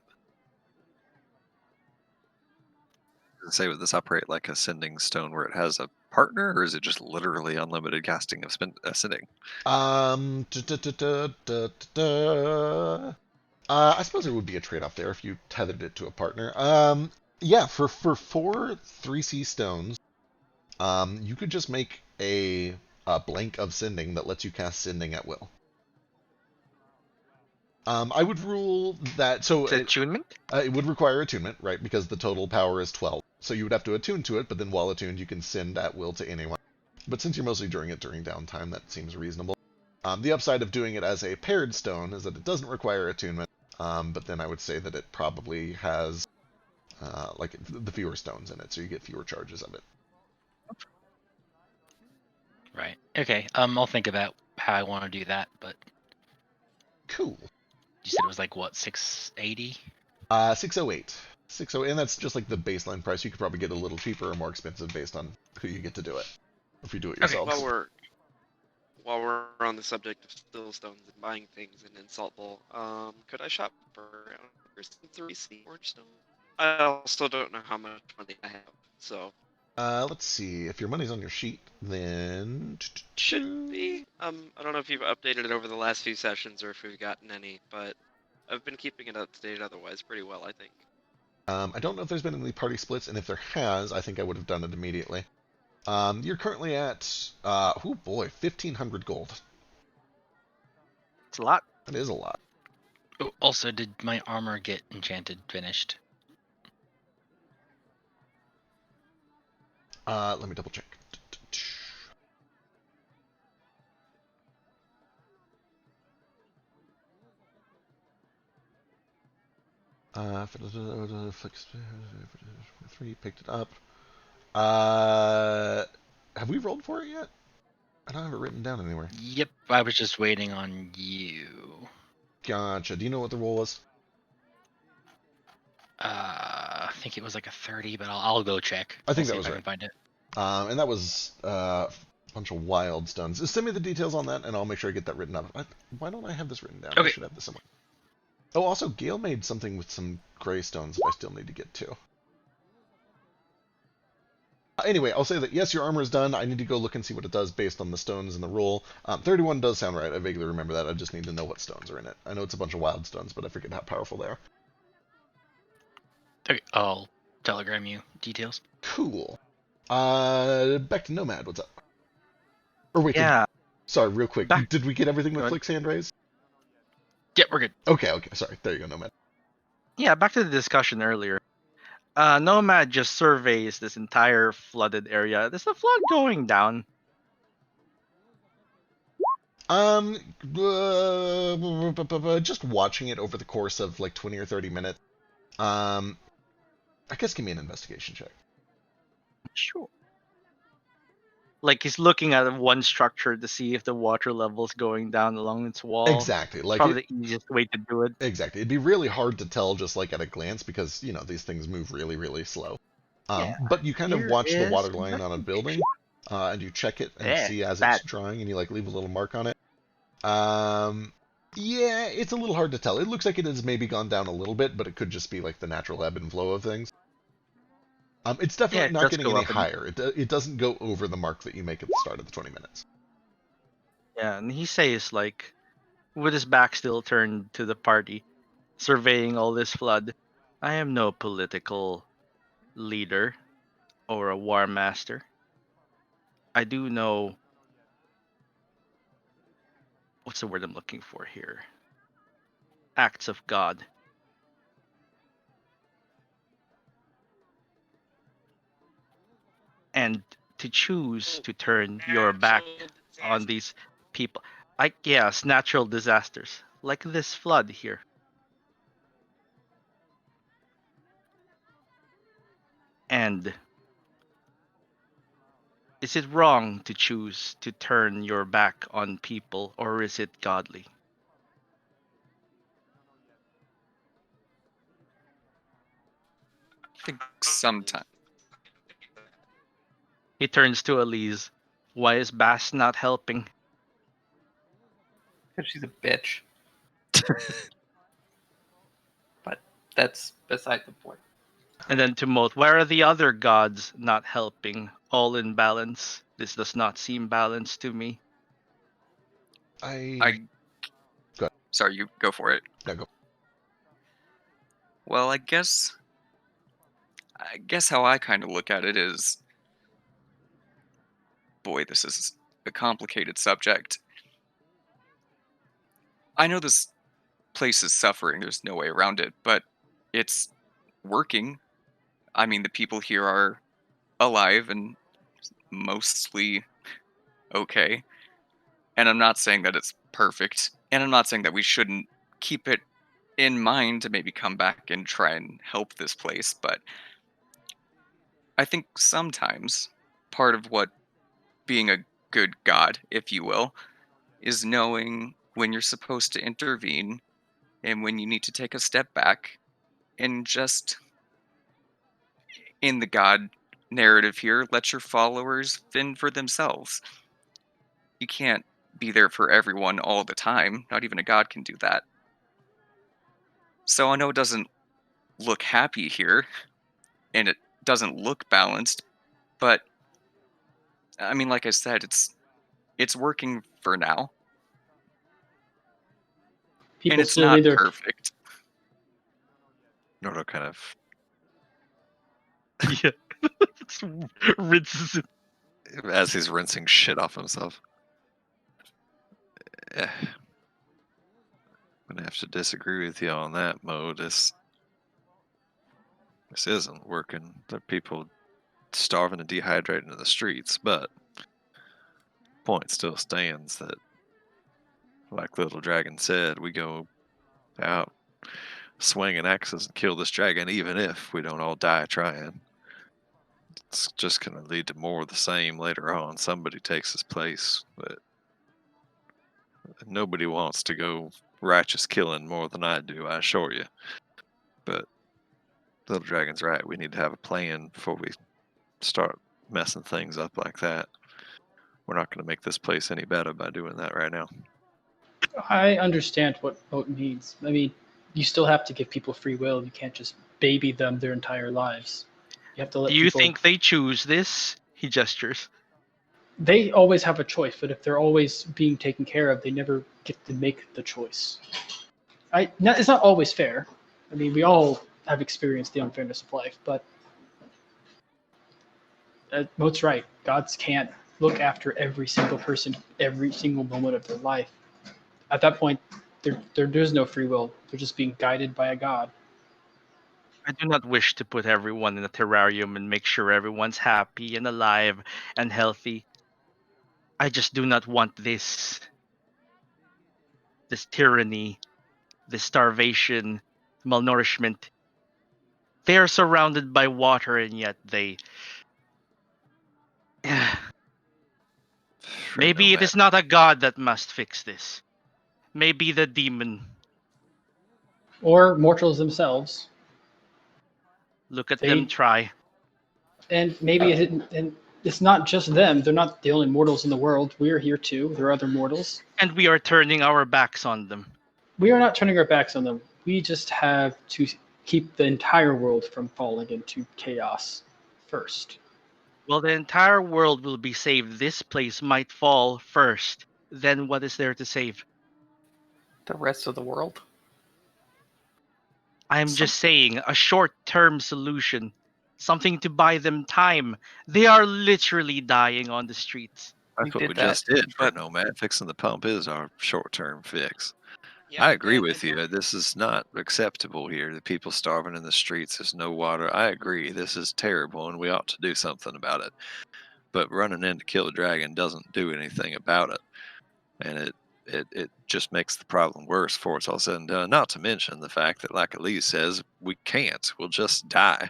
Say, would this operate like a sending stone where it has a partner, or is it just literally unlimited casting of sending? I suppose there would be a trade-off there if you tethered it to a partner. Yeah, for 4 3C stones, you could just make a blank of sending that lets you cast sending at will. I would rule that so Is it attunement? it would require attunement, right? Because the total power is 12. So you would have to attune to it, but then while attuned, you can send at will to anyone. But since you're mostly doing it during downtime, that seems reasonable. The upside of doing it as a paired stone is that it doesn't require attunement, but then I would say that it probably has like the fewer stones in it, so you get fewer charges of it. Right. Okay. I'll think about how I want to do that, but Cool. you said it was like what, 680? 608. 608, and that's just like the baseline price. You could probably get a little cheaper or more expensive based on who you get to do it. If you do it Okay. yourselves. While we're on the subject of still stones and buying things in Salt Bowl, could I shop for 3C orange stone? I also don't know how much money I have, so Let's see. If your money's on your sheet, then should be. I don't know if you've updated it over the last few sessions or if we've gotten any, but I've been keeping it up to date otherwise pretty well, I think. I don't know if there's been any party splits, and if there has, I think I would have done it immediately. You're currently at, oh boy, 1,500 gold. It's a lot. That is a lot. Oh, also, did my armor get enchanted finished? Let me double check. Three picked it up. Have we rolled for it yet? I don't have it written down anywhere. Yep, I was just waiting on you. Gotcha. Do you know what the roll was? I think it was like a 30, but I'll go check. I think We'll that see was if I right. can find it. And that was a bunch of wild stuns. Send me the details on that, and I'll make sure I get that written up. Why don't I have this written down? I Okay. should have this somewhere. Oh, also, Gale made something with some gray stones that I still need to get to. Anyway, I'll say that, yes, your armor is done. I need to go look and see what it does based on the stones in the roll. 31 does sound right. I vaguely remember that. I just need to know what stones are in it. I know it's a bunch of wild stones, but I forget how powerful they are. Okay, I'll telegram you details. Cool. Back to Nomad. What's up? Or wait, Yeah. sorry, real quick. Back- Did we get everything with Go ahead. Flick's hand raised? Yep, we're good. Okay, sorry. There you go, Nomad. Yeah, back to the discussion earlier. Nomad just surveys this entire flooded area. Is the flood going down? Just watching it over the course of like 20 or 30 minutes. I guess give me an investigation check. Sure. Like he's looking at one structure to see if the water level's going down along its wall. Exactly. It's Like probably the easiest way to do it. Exactly. It'd be really hard to tell just like at a glance because, you know, these things move really, really slow. Yeah. But you kind of Here watch the is water line on a building, and you check it and Yeah, see as that. it's drying, and you like leave a little mark on it. Yeah, it's a little hard to tell. It looks like it has maybe gone down a little bit, but it could just be like the natural ebb and flow of things. It's definitely it not does getting go any up and- higher. It doesn't go over the mark that you make at the start of the 20 minutes. Yeah, and he says like, with his back still turned to the party, surveying all this flood. I am no political leader or a war master. I do know what's the word I'm looking for here? Acts of God. And to choose to turn your back on these people, like yes, natural disasters like this flood here. And is it wrong to choose to turn your back on people, or is it godly? I think sometimes. He turns to Elise. Why is Bass not helping? Because she's a bitch. But that's beside the point. And then to Moat, where are the other gods not helping? All in balance. This does not seem balanced to me. I I Go ahead. sorry, you go for it. no, go. Well, I guess how I kind of look at it is, boy, this is a complicated subject. I know this place is suffering, there's no way around it, but it's working. I mean, the people here are alive and mostly okay. And I'm not saying that it's perfect, and I'm not saying that we shouldn't keep it in mind to maybe come back and try and help this place, but I think sometimes part of what being a good god, if you will, is knowing when you're supposed to intervene and when you need to take a step back and just, in the god narrative here, let your followers fend for themselves. You can't be there for everyone all the time. Not even a god can do that. So I know it doesn't look happy here and it doesn't look balanced, but I mean, like I said, it's working for now, and People it's still not need their. perfect. Noto kind of, Yeah. Rinses it. as he's rinsing shit off himself. I'm gonna have to disagree with you on that, Mo. This isn't working. There are people starving and dehydrating in the streets, but point still stands that, like Little Dragon said, we go out swinging axes and kill this dragon, even if we don't all die trying. It's just going to lead to more of the same later on. Somebody takes his place, but nobody wants to go righteous killing more than I do, I assure you. But Little Dragon's right. We need to have a plan before we start messing things up like that. We're not going to make this place any better by doing that right now. I understand what vote means. I mean, you still have to give people free will. You can't just baby them their entire lives. You have to let Do you people. think they choose this? He gestures. They always have a choice, but if they're always being taken care of, they never get to make the choice. It's not always fair. I mean, we all have experienced the unfairness of life, but Moat's right. Gods can't look after every single person every single moment of their life. At that point, there's no free will. They're just being guided by a god. I do not wish to put everyone in a terrarium and make sure everyone's happy and alive and healthy. I just do not want this tyranny, this starvation, malnourishment. They are surrounded by water and yet they maybe it is not a god that must fix this. Maybe the demon. Or mortals themselves. Look at them try. And maybe and it's not just them. They're not the only mortals in the world. We are here too. There are other mortals. And we are turning our backs on them. We are not turning our backs on them. We just have to keep the entire world from falling into chaos first. Well, the entire world will be saved. This place might fall first. Then what is there to save? The rest of the world. I'm just saying, a short-term solution. Something to buy them time. They are literally dying on the streets. That's what we just did for Nomad. Fixing the pump is our short-term fix. Yeah, I agree with you. This is not acceptable here. The people starving in the streets, there's no water. I agree. This is terrible, and we ought to do something about it. But running in to kill a dragon doesn't do anything about it. And it just makes the problem worse before it's all said and done. Not to mention the fact that, like Elise says, we can't. We'll just die.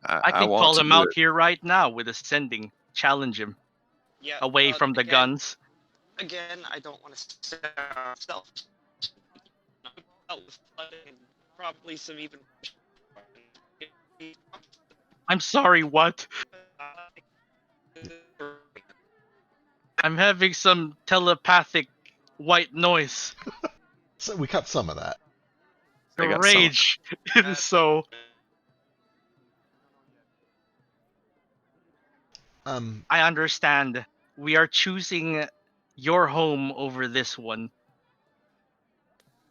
I can want call to him do out it. here right now with ascending. Challenge him. Yeah, Away from the guns. Again, I don't want to sound selfish. Probably some even. I'm sorry, what? I'm having some telepathic white noise. So we cut some of that. The rage. It is so. I understand. We are choosing your home over this one.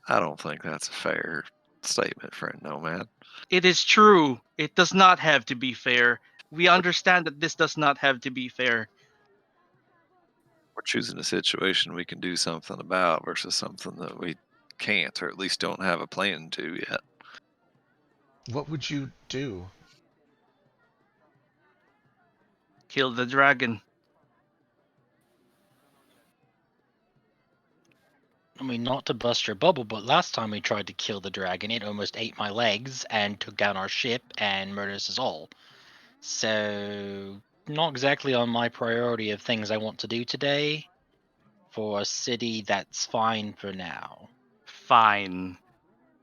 I don't think that's a fair statement, friend Nomad. It is true. It does not have to be fair. We understand that this does not have to be fair. We're choosing a situation we can do something about versus something that we can't, or at least don't have a plan to yet. What would you do? Kill the dragon. I mean, not to bust your bubble, but last time we tried to kill the dragon, it almost ate my legs and took down our ship and murdered us all. So, not exactly on my priority of things I want to do today. For a city that's fine for now. Fine.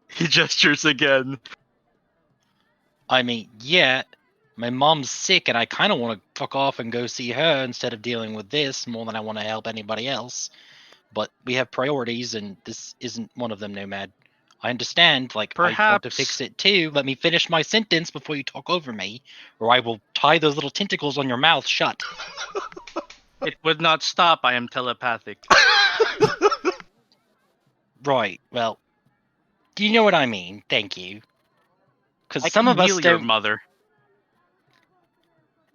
He gestures again. I mean, yeah, my mom's sick and I kind of want to fuck off and go see her instead of dealing with this more than I want to help anybody else. But we have priorities and this isn't one of them, Nomad. I understand, like, I want to fix Perhaps it too. Let me finish my sentence before you talk over me, or I will tie those little tentacles on your mouth shut. it would not stop. I am telepathic. Right, well, do you know what I mean? Thank you. Because I some can of us heal your don't. mother.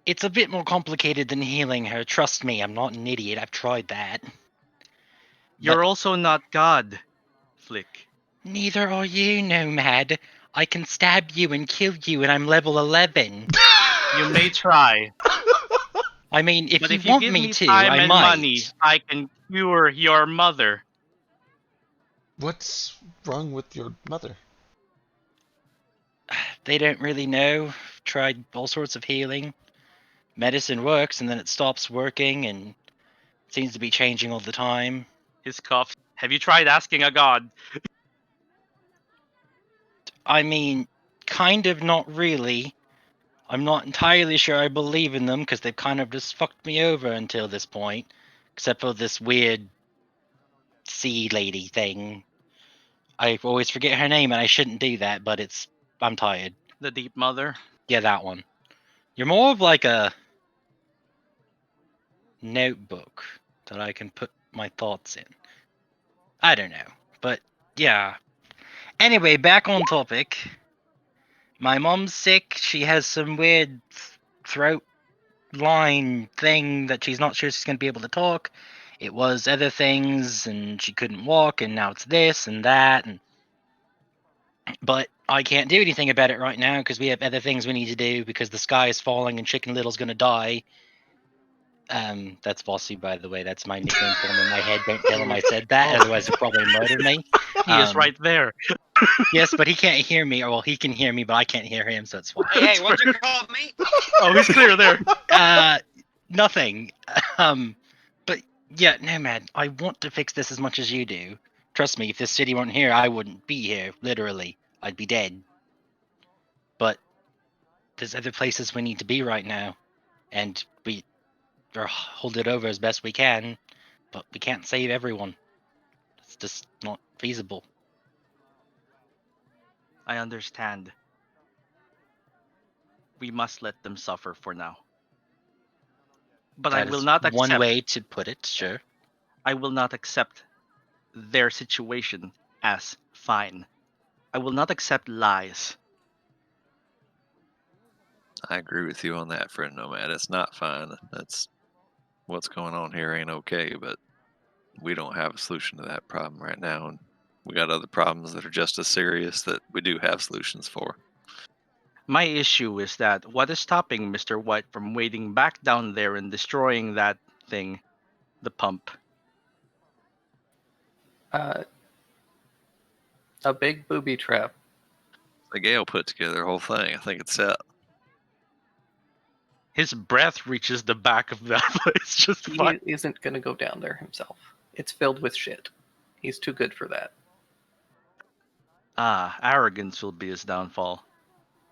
It's a bit more complicated than healing her. Trust me, I'm not an idiot. I've tried that. You're But also not God, Flick. neither are you, Nomad. I can stab you and kill you, and I'm level 11. You may try, I mean, if but you if you want give me me to, time I and money, might. I can cure your mother. What's wrong with your mother? They don't really know. Tried all sorts of healing. Medicine works, and then it stops working, and seems to be changing all the time. His cough. Have you tried asking a god? I mean, kind of not really. I'm not entirely sure I believe in them because they've kind of just fucked me over until this point, except for this weird sea lady thing. I always forget her name and I shouldn't do that, but I'm tired. The deep mother. Yeah, that one. You're more of like a notebook that I can put my thoughts in. I don't know, but yeah. Anyway, back on topic. My mom's sick. She has some weird throat line thing that she's not sure she's going to be able to talk. It was other things, and she couldn't walk, and now it's this and that. But I can't do anything about it right now because we have other things we need to do because the sky is falling and Chicken Little's going to die. That's Bossy, by the way. That's my nickname for him in my head. Don't tell him I said that, Oh. otherwise he'll probably murder me. He is right there. Yes, but he can't hear me. Or, well, he can hear me, but I can't hear him, so it's fine. Hey, what'd you call me? Oh, he's clear there. Nothing. But yeah, no, man. I want to fix this as much as you do. Trust me, if this city weren't here, I wouldn't be here. Literally, I'd be dead. But there's other places we need to be right now, and we are hold it over as best we can. But we can't save everyone. It's just not feasible. I understand. We must let them suffer for now. But That I will is not one accept. way to put it. Sure. I will not accept their situation as fine. I will not accept lies. I agree with you on that, friend Nomad. It's not fine. That's what's going on here ain't okay, but we don't have a solution to that problem right now, and we got other problems that are just as serious that we do have solutions for. My issue is that what is stopping Mr. White from wading back down there and destroying that thing, the pump? A big booby trap. The Gale put together the whole thing. I think it's set. His breath reaches the back of that place just He fine. isn't going to go down there himself. It's filled with shit. He's too good for that. Arrogance will be his downfall.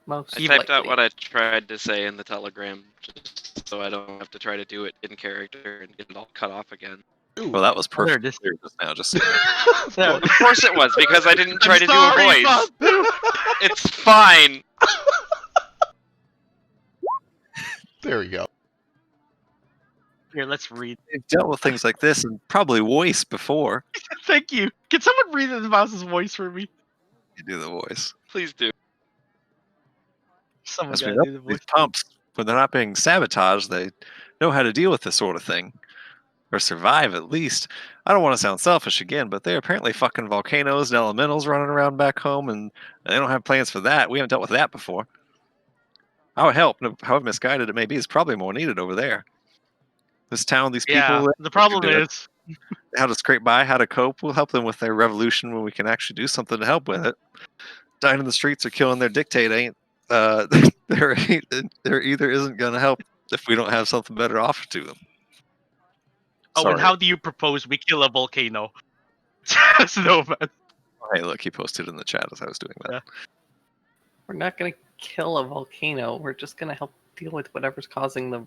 Most I typed out likely. what I tried to say in the telegram, just so I don't have to try to do it in character and get it all cut off again. Ooh. Well, that was There, perfect this- clear just now. Just There. Of course it was, because I didn't try I'm to sorry, do a voice. Bob. It's fine. There we go. Here, let's read. They've dealt with things like this and probably worse before. Thank you. Can someone read the mouse's voice for me? You do the voice. Please do. Someone As we gotta know, do the these voice. pumps, when they're not being sabotaged, they know how to deal with this sort of thing. Or survive, at least. I don't want to sound selfish again, but they're apparently fucking volcanoes and elementals running around back home, and they don't have plans for that. We haven't dealt with that before. Our help, however misguided it may be, is probably more needed over there. This town, these Yeah, people, the they can problem do it. is How to scrape by, how to cope. We'll help them with their revolution when we can actually do something to help with it. Dying in the streets or killing their dictate ain't. There either isn't going to help if we don't have something better to offer to them. oh, and Sorry. how do you propose we kill a volcano? Snowman. Hey, look, he posted in the chat as I was doing that. Yeah. We're not going to kill a volcano. We're just going to help deal with whatever's causing the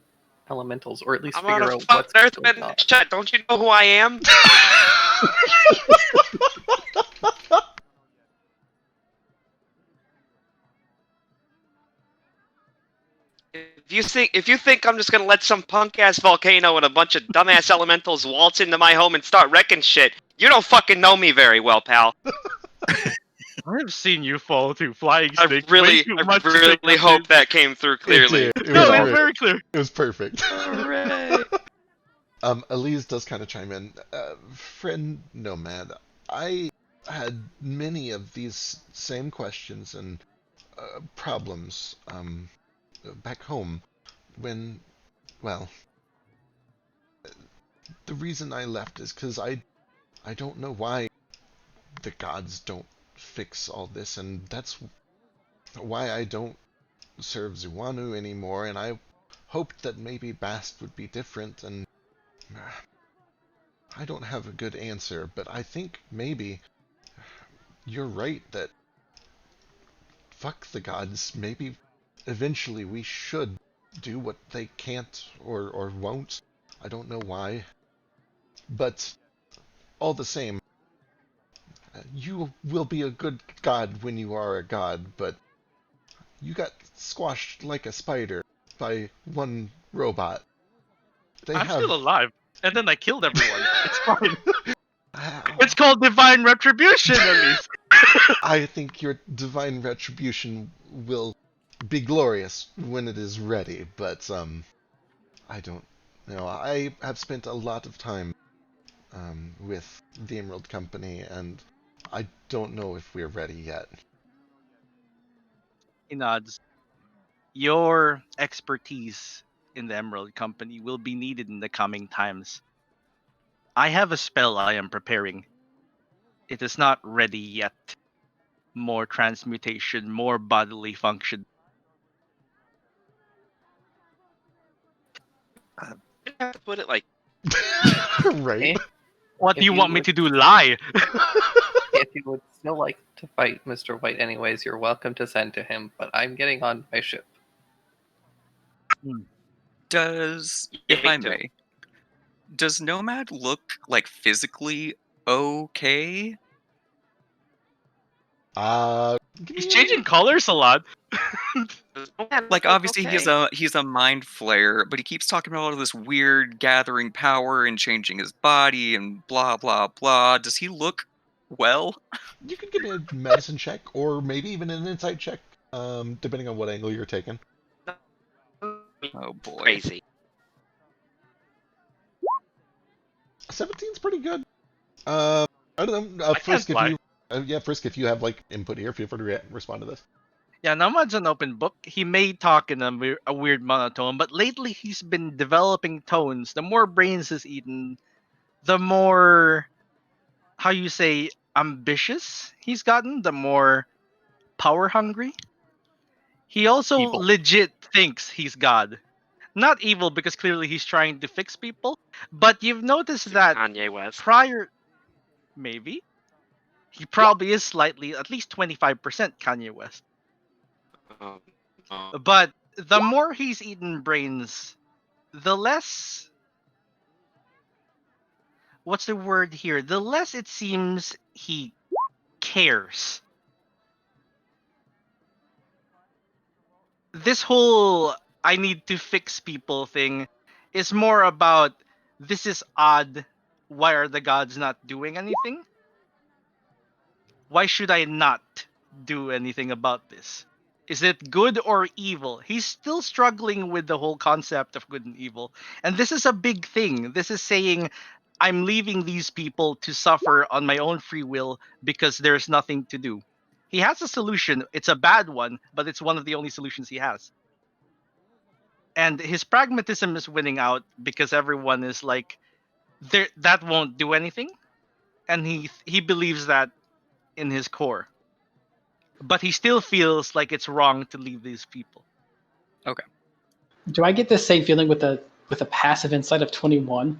elementals, or at least I'm figure on a out fucking what's going earthbending on. chat. Don't you know who I am? If you think I'm just gonna let some punk ass volcano and a bunch of dumbass elementals waltz into my home and start wrecking shit, you don't fucking know me very well, pal. I've seen you fall to flying I snake. really hope that came through clearly. It did. It No, was it's great. very clear. It was perfect. Hooray. Elise does kind of chime in. Friend Nomad, I had many of these same questions and problems back home when, well, the reason I left is because I don't know why the gods don't fix all this, and that's why I don't serve Zuanu anymore, and I hoped that maybe Bast would be different, and I don't have a good answer, but I think maybe you're right that fuck the gods, maybe eventually we should do what they can't or won't. I don't know why. But all the same, you will be a good god when you are a god, but you got squashed like a spider by one robot. I'm still alive. And then I killed everyone. It's fine. Ah, It's called divine retribution, at least. I think your divine retribution will be glorious when it is ready, but I don't know. I have spent a lot of time with the Emerald Company, and I don't know if we're ready yet. He nods. Your expertise in the Emerald Company will be needed in the coming times. I have a spell I am preparing. It is not ready yet. More transmutation, more bodily function. You have to put it like Right? Eh? What If do you you want me would- to do? Lie? If you would still like to fight Mr. White anyways, you're welcome to send to him, but I'm getting on my ship. Does, Yeah, if me I too. may, does Nomad look like physically okay? Give He's me changing colors a lot. Like obviously he's a mind flayer, but he keeps talking about all of this weird gathering power and changing his body and blah blah blah. Does he look well? You can give me a medicine check, or maybe even an insight check, depending on what angle you're taking. Oh boy. Crazy. 17's pretty good. I don't know. Frisk, can't if you, Frisk, if you have like input here, feel free to respond to this. Yeah, Nomad's an open book. He may talk in a weird monotone, but lately he's been developing tones. The more brains he's eaten, the more, how you say, ambitious he's gotten, the more power hungry. He also Evil. legit thinks he's God. Not evil because clearly he's trying to fix people, but you've noticed that Kanye West. prior, maybe, he probably is slightly, at least 25% Kanye West. Um, But the more he's eaten brains, the less, what's the word here? The less it seems he cares. This whole I need to fix people thing is more about this is odd. Why are the gods not doing anything? Why should I not do anything about this? Is it good or evil? He's still struggling with the whole concept of good and evil. And this is a big thing. This is saying, I'm leaving these people to suffer on my own free will because there's nothing to do. He has a solution. It's a bad one, but it's one of the only solutions he has. And his pragmatism is winning out because everyone is like, that won't do anything. And he believes that in his core. But he still feels like it's wrong to leave these people. Do I get this same feeling with a passive insight of 21?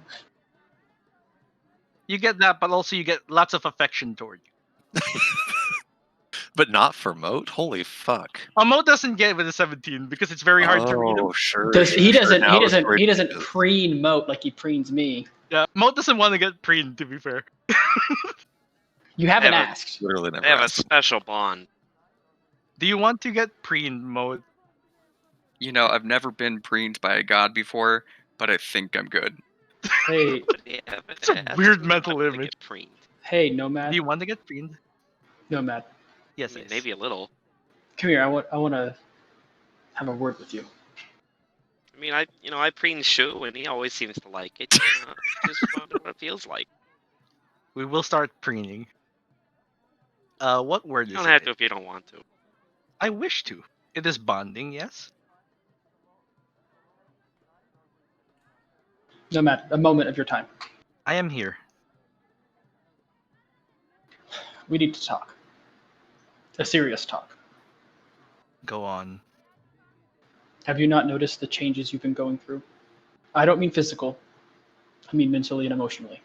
You get that, but also you get lots of affection toward you. But not for Moat? Holy fuck. Mo doesn't get it with a 17 because it's very hard to read him. Oh, sure. He doesn't Now it's where it is. preen Moat like he preens me. Yeah, Mo doesn't want to get preened, to be fair. You haven't Yeah, but- asked. Literally never They have a asked. special bond. Do you want to get preened, Mo? You know, I've never been preened by a god before, but I think I'm good. Hey, But yeah, but It's a that's weird really mental not gonna image. get preened. hey, Do Nomad. you want to get preened? Nomad, Yes, I mean, Ace. maybe a little. come here. I want to have a word with you. I mean, I preen Shu, and he always seems to like it. Just wonder what it feels like. We will start preening. What word You is don't have it? to if you don't want to. I wish to. It is bonding, yes? Nomad, a moment of your time. I am here. We need to talk. A serious talk. Go on. Have you not noticed the changes you've been going through? I don't mean physical. I mean mentally and emotionally.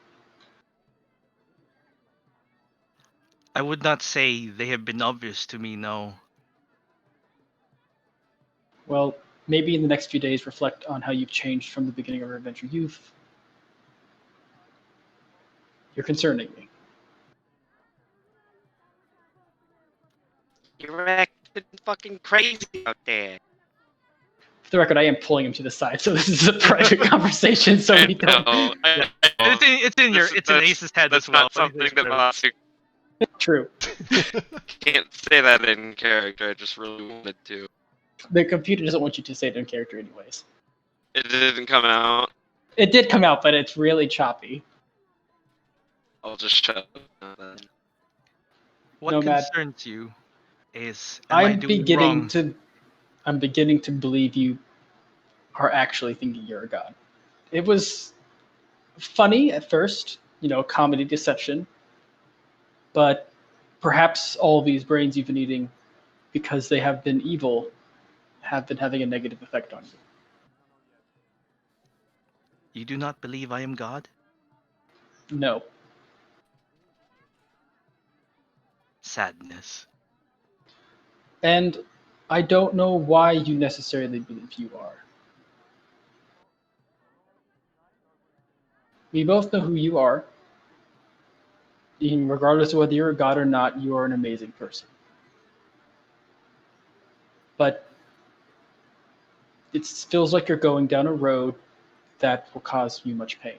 I would not say they have been obvious to me, no. Well, maybe in the next few days reflect on how you've changed from the beginning of our adventure. You're concerning me. You're acting fucking crazy out there. For the record, I am pulling him to the side, so this is a private conversation. So we don't. No, Yeah. It's in That's- Ace's head That's as well. not something that Masu True. can't say that in character. I just really wanted to. The computer doesn't want you to say it in character, anyways. It didn't come out. It did come out, but it's really choppy. I'll just shut up now then. What Nomad. concerns you is am I doing wrong? I'm beginning to believe you are actually thinking you're a god. It was funny at first, comedy deception, but perhaps all these brains you've been eating, because they have been evil, have been having a negative effect on you. You do not believe I am God? No. Sadness. And I don't know why you necessarily believe you are. We both know who you are. And regardless of whether you're a god or not, you are an amazing person. But it feels like you're going down a road that will cause you much pain.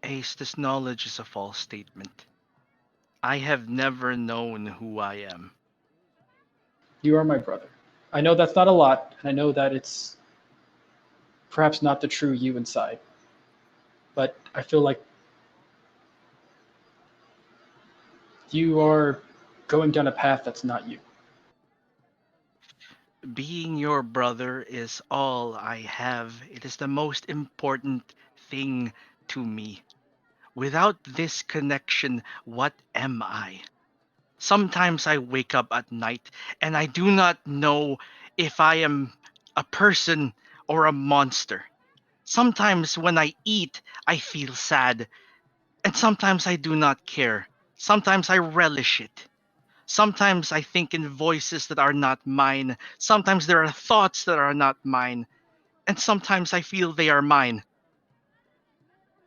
Ace, this knowledge is a false statement. I have never known who I am. You are my brother. I know that's not a lot, and I know that it's perhaps not the true you inside. But I feel like you are going down a path that's not you. Being your brother is all I have. It is the most important thing to me. Without this connection, what am I? Sometimes I wake up at night and I do not know if I am a person or a monster. Sometimes when I eat, I feel sad. And sometimes I do not care. Sometimes I relish it. Sometimes I think in voices that are not mine. Sometimes there are thoughts that are not mine. And sometimes I feel they are mine.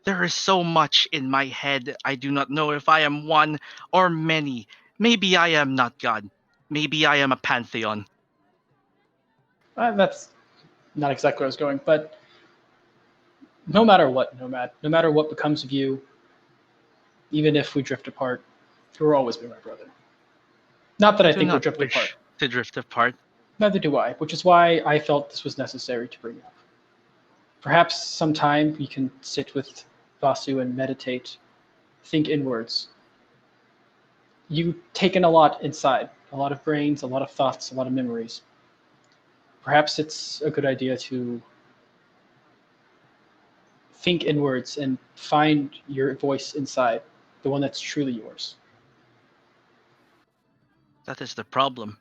There is so much in my head. I do not know if I am one or many. Maybe I am not God. Maybe I am a pantheon. That's not exactly where I was going, but no matter what, Nomad, no matter what becomes of you, even if we drift apart, you will always be my brother. Not that I I do think we'll not drift apart. wish to drift apart. Neither do I, which is why I felt this was necessary to bring up. Perhaps sometime we can sit with Vasu and meditate, think inwards. You've taken a lot inside, a lot of brains, a lot of thoughts, a lot of memories. Perhaps it's a good idea to think inwards and find your voice inside, the one that's truly yours. That is the problem.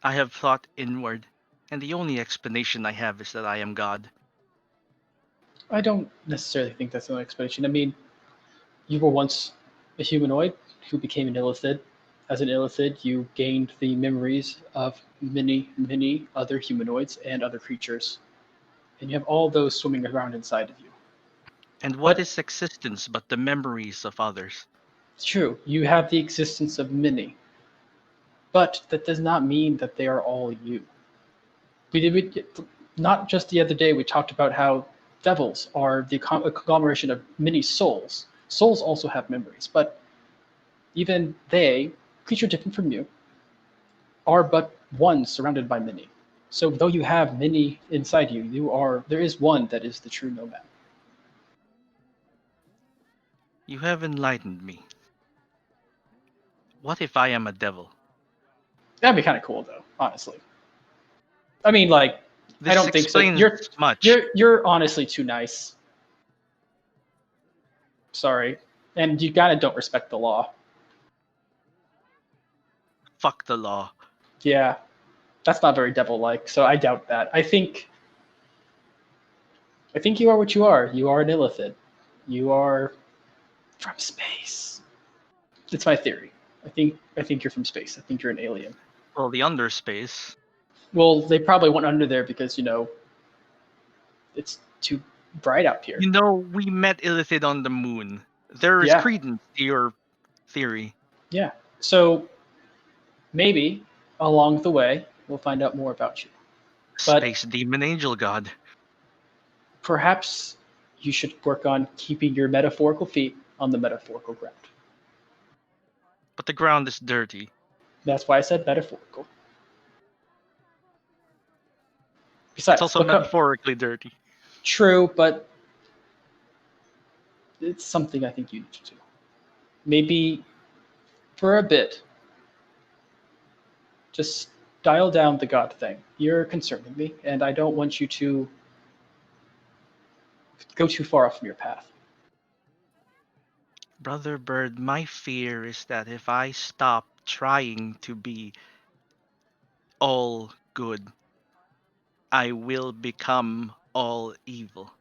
I have thought inward, and the only explanation I have is that I am God. I don't necessarily think that's an explanation. I mean, you were once a humanoid who became an illithid. As an illithid, you gained the memories of many, many other humanoids and other creatures. And you have all those swimming around inside of you. And what But is existence but the memories of others? it's true, you have the existence of many. But that does not mean that they are all you. Not just the other day, we talked about how devils are a conglomeration of many souls. Souls also have memories, but even they, creature different from you, are but one surrounded by many. So though you have many inside you, there is one that is the true nomad. You have enlightened me. What if I am a devil? That'd be kind of cool, though, honestly. I mean, like, I This don't think so. explains much. You're honestly too nice. Sorry, and you kind of don't respect the law. Fuck the law. Yeah, that's not very devil-like. So I doubt that. I think you are what you are. You are an illithid. You are from space. It's my theory. I think you're from space. I think you're an alien. Well, the underspace. Well, they probably went under there because it's too bright out here. You know, we met Illithid on the moon. There is Yeah. credence to your theory. Yeah. So maybe along the way we'll find out more about you. But Space demon angel god. perhaps you should work on keeping your metaphorical feet on the metaphorical ground. But the ground is dirty. That's why I said metaphorical. It's Besides, also metaphorically dirty. true, but it's something I think you need to do. Maybe for a bit, just dial down the God thing. You're concerning me, and I don't want you to go too far off from your path. Brother Bird, my fear is that if I stop trying to be all good, I will become all evil.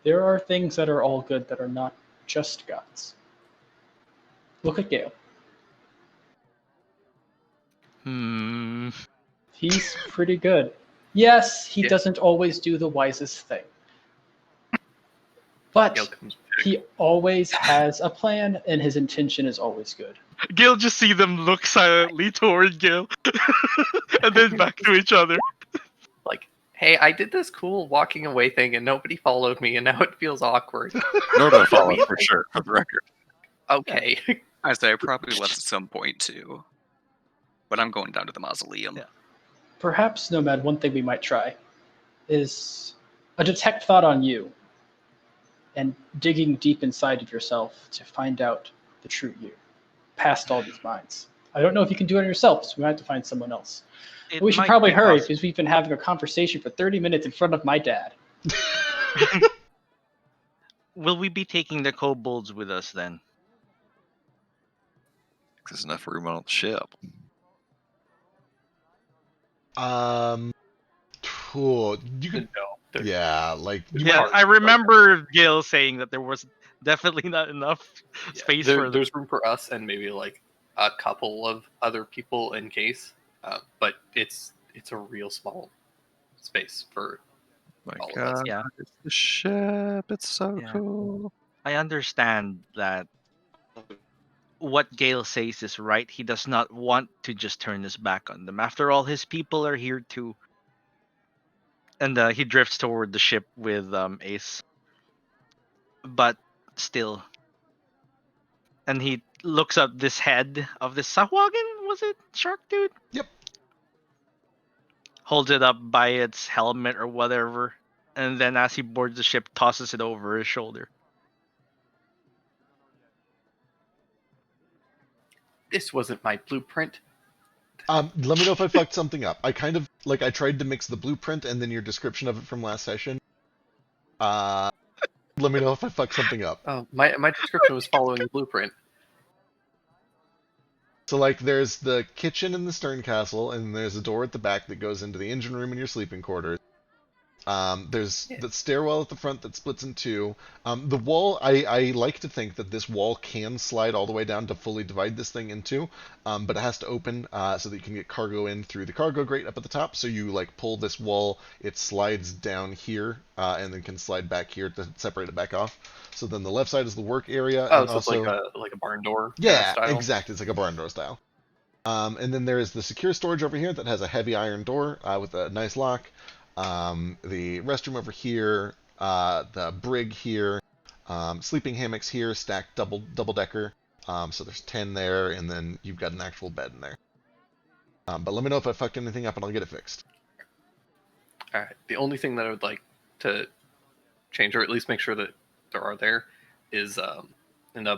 There are things that are all good that are not just gods. Look at Gale. He's pretty good. Yes, he Yeah. doesn't always do the wisest thing. But Gale comes back. he always has a plan, and his intention is always good. Gil just see them look silently toward Gil, and then back to each other. Like, hey, I did this cool walking away thing and nobody followed me, and now it feels awkward. No follow for sure, for the record. Okay. I say I probably left at some point too. But I'm going down to the mausoleum. Yeah. Perhaps, Nomad, one thing we might try is a detect thought on you and digging deep inside of yourself to find out the true you, past all these minds. I don't know if you can do it yourself, so we might have to find someone else. It We should might probably be hurry possible. because we've been having a conversation for 30 minutes in front of my dad. Will we be taking the kobolds with us then? There's enough room on the ship. Cool. You could, No. yeah, like you Yeah, might, I remember Gil saying that there was definitely not enough space for them. There's room for us and maybe like a couple of other people in case, but it's a real small space for My all of us. God, Yeah. it's the ship. It's so Yeah. cool. I understand that what Gale says is right. He does not want to just turn his back on them. After all, his people are here to And he drifts toward the ship with Ace. But still. And he looks up this head of this Sahuagin, was it? Shark dude? Yep. Holds it up by its helmet or whatever. And then as he boards the ship, tosses it over his shoulder. This wasn't my blueprint. Let me know if I fucked something up. I kind of I tried to mix the blueprint and then your description of it from last session. Let me know if I fucked something up. Oh, my description was following the blueprint. So there's the kitchen in the stern castle, and there's a door at the back that goes into the engine room and your sleeping quarters. There's the stairwell at the front that splits in two. The wall, I like to think that this wall can slide all the way down to fully divide this thing in two, but it has to open so that you can get cargo in through the cargo grate up at the top. So you pull this wall, it slides down here, and then can slide back here to separate it back off. So then the left side is the work area. Oh, and so also, it's like a barn door. yeah, style. exactly. It's like a barn door style. And then there is the secure storage over here that has a heavy iron door with a nice lock. The restroom over here, the brig here, sleeping hammocks here, stacked double decker. So there's 10 there, and then you've got an actual bed in there. But let me know if I fucked anything up, and I'll get it fixed. All right. The only thing that I would like to change, or at least make sure that there are there, is in the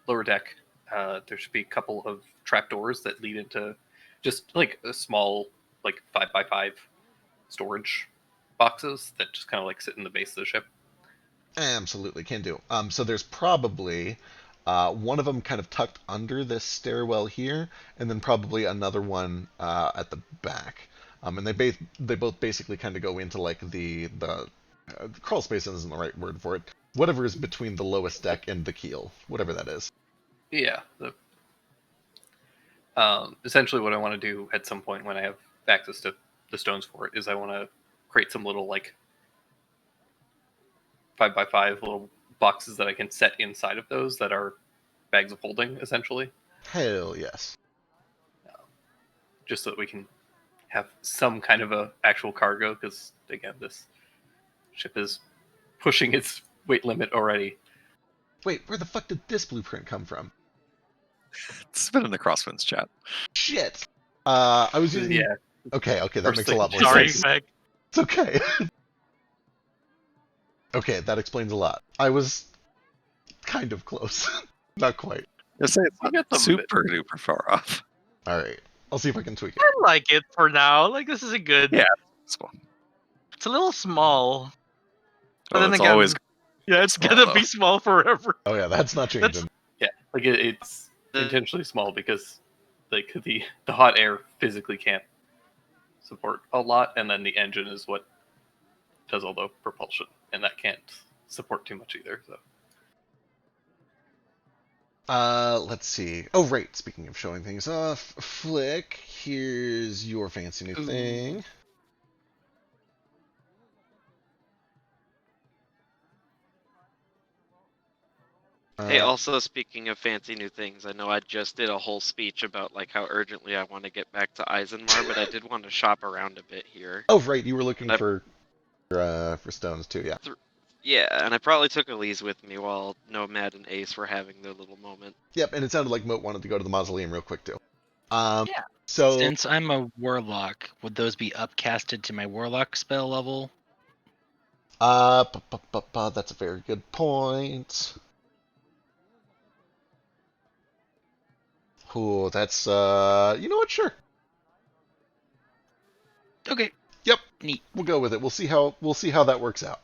lower deck. There should be a couple of trapdoors that lead into just a small 5x5 storage boxes that just kind of sit in the base of the ship. Absolutely, can do. So there's probably one of them kind of tucked under this stairwell here, and then probably another one at the back. And they both basically kind of go into the crawl space isn't the right word for it. Whatever is between the lowest deck and the keel, whatever that is. Yeah. Essentially, what I want to do at some point when I have access to the stones for it is I want to create some little 5x5 little boxes that I can set inside of those that are bags of holding, essentially. Hell yes. Just so that we can have some kind of a actual cargo, because again, this ship is pushing its weight limit already. Wait, where the fuck did this blueprint come from? It's been in the Crosswinds chat. Shit. I was using. Yeah. Okay, that First makes a thing. lot more Sorry, sense. Meg. It's okay. Okay, that explains a lot. I was kind of close. Not quite. I say it's I got not them. super duper far off. Alright. I'll see if I can tweak it. I like it for now. This is a good. Yeah. So, It's a little small. But oh, then it's again, always yeah, it's small, gonna though. be small forever. Oh yeah, that's not changing. Yeah, it's intentionally small because the hot air physically can't support a lot, and then the engine is what does all the propulsion, and that can't support too much either. So Let's see. Oh right, speaking of showing things off, Flick, here's your fancy new thing. Hey, also speaking of fancy new things, I know I just did a whole speech about how urgently I want to get back to Eisenmar, but I did want to shop around a bit here. Oh right, you were looking for stones too, yeah. Yeah, and I probably took Elise with me while Nomad and Ace were having their little moment. Yep, and it sounded like Moat wanted to go to the mausoleum real quick too. Yeah. So Since I'm a warlock, would those be upcasted to my warlock spell level? that's a very good point. Ooh, that's you know what? Sure. Okay. Yep. Neat. We'll go with it. We'll see how that works out.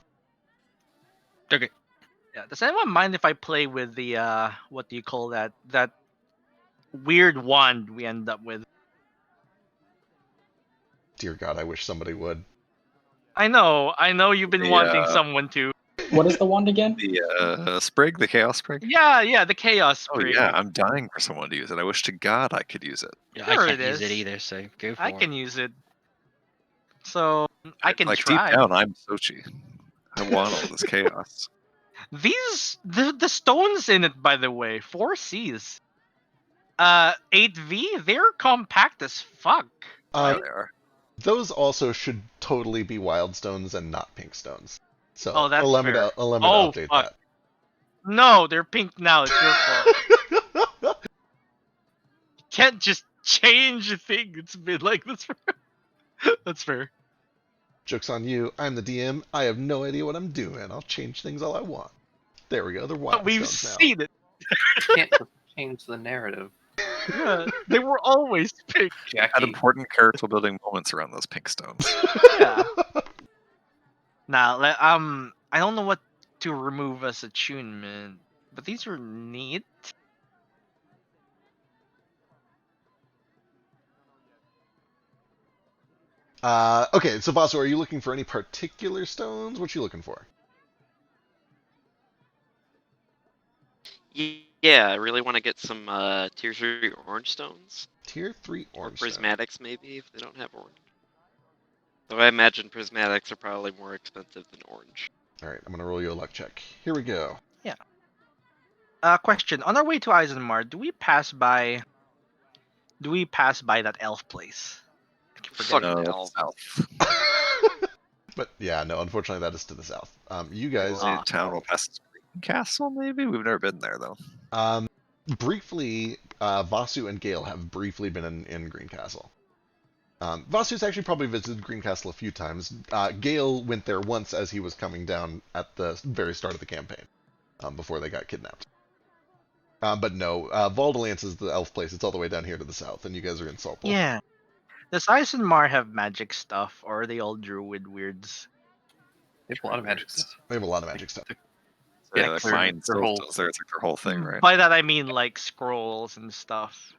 Okay. Yeah. Does anyone mind if I play with the what do you call that? That weird wand we end up with. Dear God, I wish somebody would. I know you've been wanting someone to. What is the wand again? The sprig, the chaos sprig. Yeah, the chaos Oh sprig. yeah, I'm dying for someone to use it. I wish to God I could use it. Yeah, There I can't it use it is. either, so go for I it. can use it. So I can Like try. deep down, I'm Sochi. I want all this chaos. The stones in it, by the way, 4 Cs. 8V, they're compact as fuck. There they are. Those also should totally be wild stones and not pink stones. So Oh, that's allow me fair. to Oh, update fuck. No, they're pink now. It's your fault. that. You can't just change a thing. It's been like this. That's fair. Joke's on you. I'm the DM. I have no idea what I'm doing. I'll change things all I want. There we go. They're wild We've stones now. seen it. You can't just change the narrative, Yeah, they were always pink. Had Jackie. important character building moments around those pink stones. Yeah. Now, I don't know what to remove as attunement, but these are neat. Okay, so Vasu, are you looking for any particular stones? What you looking for? Yeah, I really want to get some tier 3 orange stones. Tier 3 Or orange stone. prismatics, maybe, if they don't have orange. Though I imagine prismatics are probably more expensive than orange. Alright, I'm gonna roll you a luck check. Here we go. Question: on our way to Eisenmar, do we pass by that elf place? I keep forgetting. Fucking No, elf. south. But yeah, no, unfortunately that is to the south. You guys, Ah. Town will pass Castle, maybe? We've never been there, though. briefly, Vasu and Gale have briefly been in Greencastle. Vasu's actually probably visited Greencastle a few times. Gale went there once as he was coming down at the very start of the campaign, before they got kidnapped. But no, Valdalance is the elf place. It's all the way down here to the south, and you guys are in Saltpole. Yeah. Does Eisenmar have magic stuff, or are they all druid weirds? They have a lot of magic stuff. They have a lot of magic stuff. Yeah, Like the their- fine their whole- stones there. It's like their whole thing, right? By that I mean like scrolls and stuff.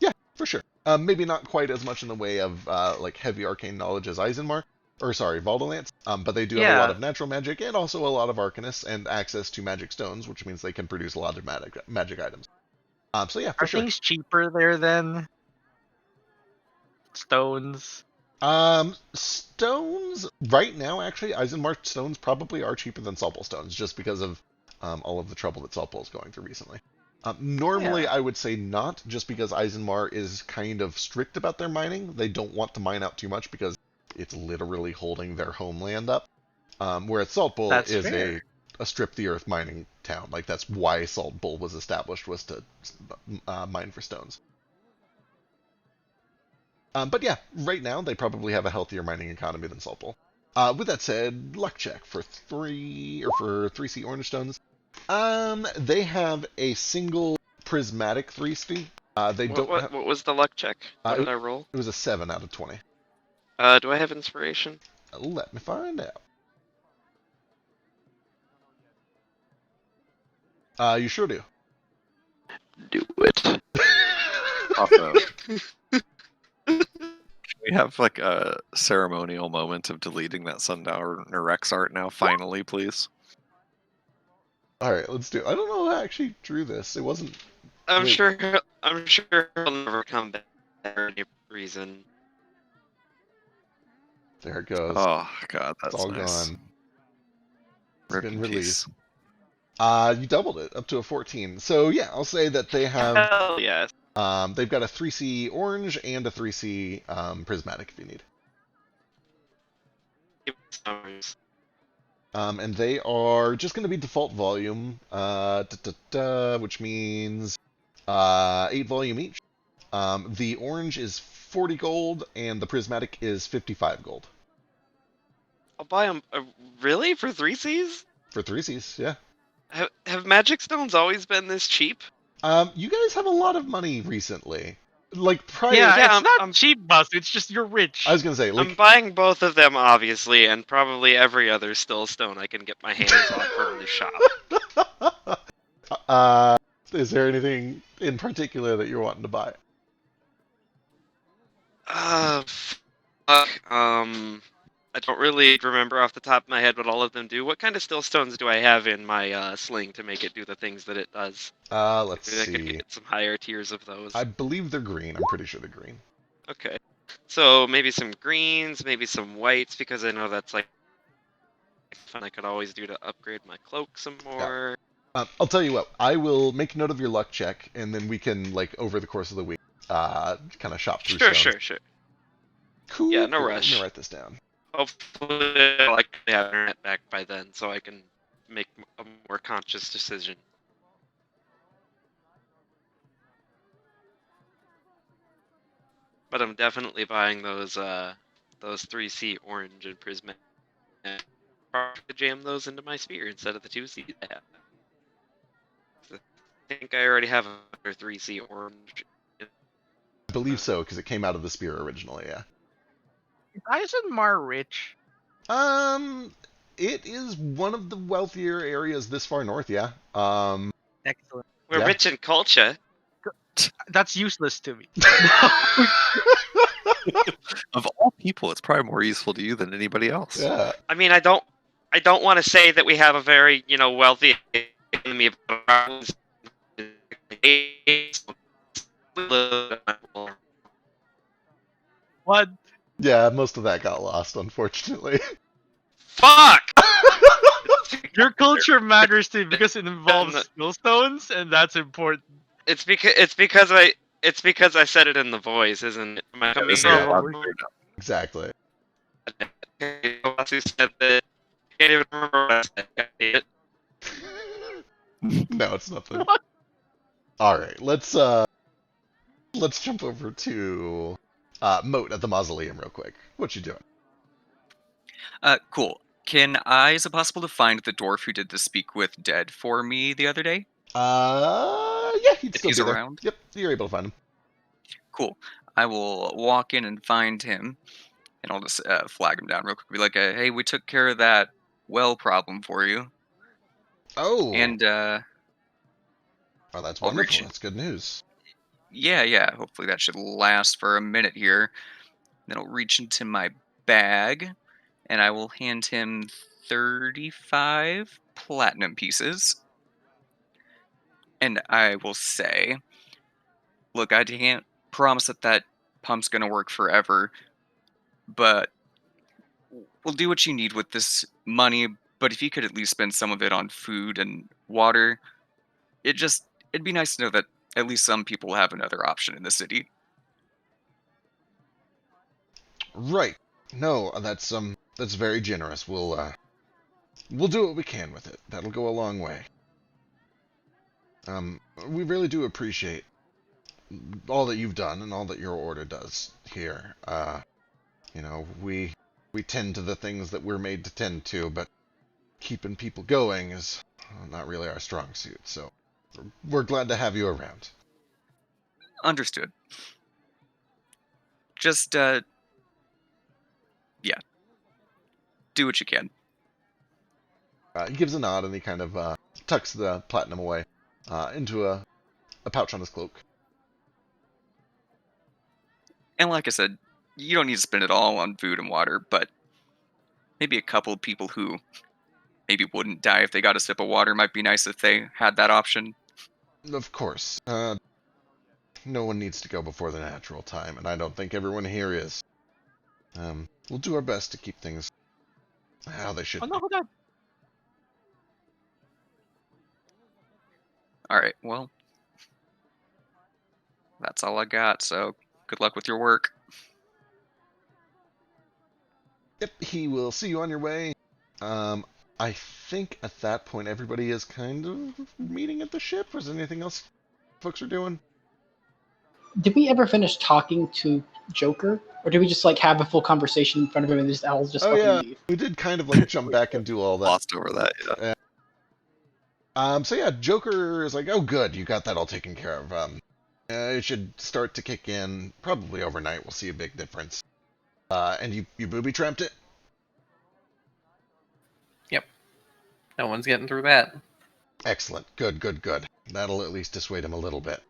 Yeah, for sure. Maybe not quite as much in the way of like heavy arcane knowledge as Eisenmar, or sorry, Valdalance. But they do have a lot Yeah. of natural magic and also a lot of arcanists and access to magic stones, which means they can produce a lot of magic items. So yeah, for Are sure. things cheaper there than stones? Stones right now, actually, Eisenmar stones probably are cheaper than Saltpole stones, just because of all of the trouble that Saltpole is going through recently. Normally, Yeah. I would say not, just because Eisenmar is kind of strict about their mining. They don't want to mine out too much because it's literally holding their homeland up. Whereas Saltpole That's is fair. a strip the earth mining town. Like that's why Saltpole was established, was to mine for stones. But yeah, right now they probably have a healthier mining economy than Saltpole. With that said, luck check for 3C orange stones. They have a single prismatic 3C. They don't. What was the luck check? What did I roll? It was a 7 out of 20. Do I have inspiration? Let me find out. You sure do. Do it. Also, can we have like a ceremonial moment of deleting that Sundowner Rex art now, finally, please? All right, let's do it. I don't know who actually drew this. It wasn't. I'm Wait. sure he'll never come back for any reason. There it goes. Oh god, that's it's all nice. gone. It's Rip been in released. peace. You doubled it up to a 14. So yeah, I'll say that they have. Hell yes. They've got a 3C orange and a 3C prismatic if you need. Give me some. And they are just going to be default volume, which means 8 volume each. The orange is 40 gold, and the prismatic is 55 gold. I'll buy them. Really? For 3Cs? For 3Cs, yeah. Have magic stones always been this cheap? You guys have a lot of money recently. Like, prior... Yeah, Yeah, it's not I'm- cheap, Buzz. It's just you're rich. I was going to say, I'm like... buying both of them, obviously, and probably every other still stone I can get my hands on from the shop. Is there anything in particular that you're wanting to buy? Fuck. I don't really remember off the top of my head what all of them do. What kind of still stones do I have in my sling to make it do the things that it does? Let's Maybe I could see. get some higher tiers of those. I believe they're green. I'm pretty sure they're green. Okay. So maybe some greens, maybe some whites, because I know that's like fun I could always do to upgrade my cloak some more. I'll tell you what. I will make note of your luck check, and then we can, like, over the course of the week, kind of shop through Sure, stones. sure, sure. Cool. Yeah, no cool. rush. Let me write this down. Hopefully, I can have internet back by then, so I can make a more conscious decision. But I'm definitely buying those 3C orange and prismatic. Probably jam those into my spear instead of the 2C I have. I think I already have a 3C orange. I believe so, because it came out of the spear originally, yeah. Is Eisenmar rich? It is one of the wealthier areas this far north, yeah. Excellent. We're Yeah. rich in culture. That's useless to me. Of all people, it's probably more useful to you than anybody else. Yeah. I mean, I don't want to say that we have a very, wealthy economy. What? Yeah, most of that got lost, unfortunately. Fuck! Your culture matters to me because it involves millstones, and that's important. It's because I said it in the voice, isn't it? Am I coming This is here? a lot Probably. better now. Exactly. Who said that? I can't even remember what I said. God damn it. No, it's nothing. Alright, let's jump over to Moat at the mausoleum real quick. What you doing? Cool. Is it possible to find the dwarf who did the speak with dead for me the other day? Yeah, he'd If still he's be there. around? Yep, you're able to find him. Cool. I will walk in and find him, and I'll just flag him down real quick. Be like, hey, we took care of that well problem for you. Oh, And, oh, that's I'll wonderful. reach- That's good news. yeah, hopefully that should last for a minute here. Then I'll reach into my bag, and I will hand him 35 platinum pieces. And I will say, look, I can't promise that pump's gonna work forever, but we'll do what you need with this money. But if you could at least spend some of it on food and water, it'd be nice to know that at least some people have another option in the city. Right. No, that's very generous. We'll do what we can with it. That'll go a long way. We really do appreciate all that you've done and all that your order does here. We tend to the things that we're made to tend to, but keeping people going is not really our strong suit. So we're glad to have you around. Understood. Just, yeah. Do what you can. He gives a nod and he kind of tucks the platinum away into a pouch on his cloak. And like I said, you don't need to spend it all on food and water, but maybe a couple of people who maybe wouldn't die if they got a sip of water might be nice if they had that option. Of course. No one needs to go before the natural time, and I don't think everyone here is. We'll do our best to keep things how they should Oh be. no, hold on. Alright, well, that's all I got, so good luck with your work. Yep, he will see you on your way. I think at that point everybody is kind of meeting at the ship. Or is there anything else folks are doing? Did we ever finish talking to Joker, or did we just like have a full conversation in front of him and just I'll just Oh fucking yeah, leave? we did kind of like jump back and do all that. Lost over that. Yeah. So yeah, Joker is like, oh good, you got that all taken care of. It should start to kick in probably overnight. We'll see a big difference. And you booby trapped it? Yep. No one's getting through that. Excellent. Good. That'll at least dissuade him a little bit.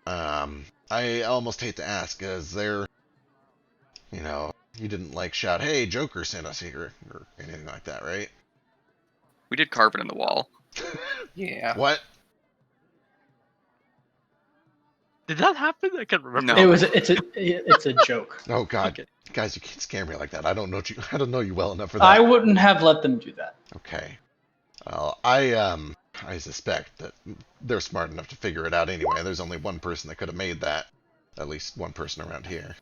I almost hate to ask, is there, you didn't like shout, hey, Joker sent us here, or anything like that, right? We did carve it in the wall. Yeah. What? Did that happen? I can't remember. No. It's a joke. Oh God, Okay. guys, you can't scare me like that. I don't know you well enough for that. I wouldn't have let them do that. Okay. Well, I suspect that they're smart enough to figure it out anyway. There's only one person that could have made that. At least one person around here.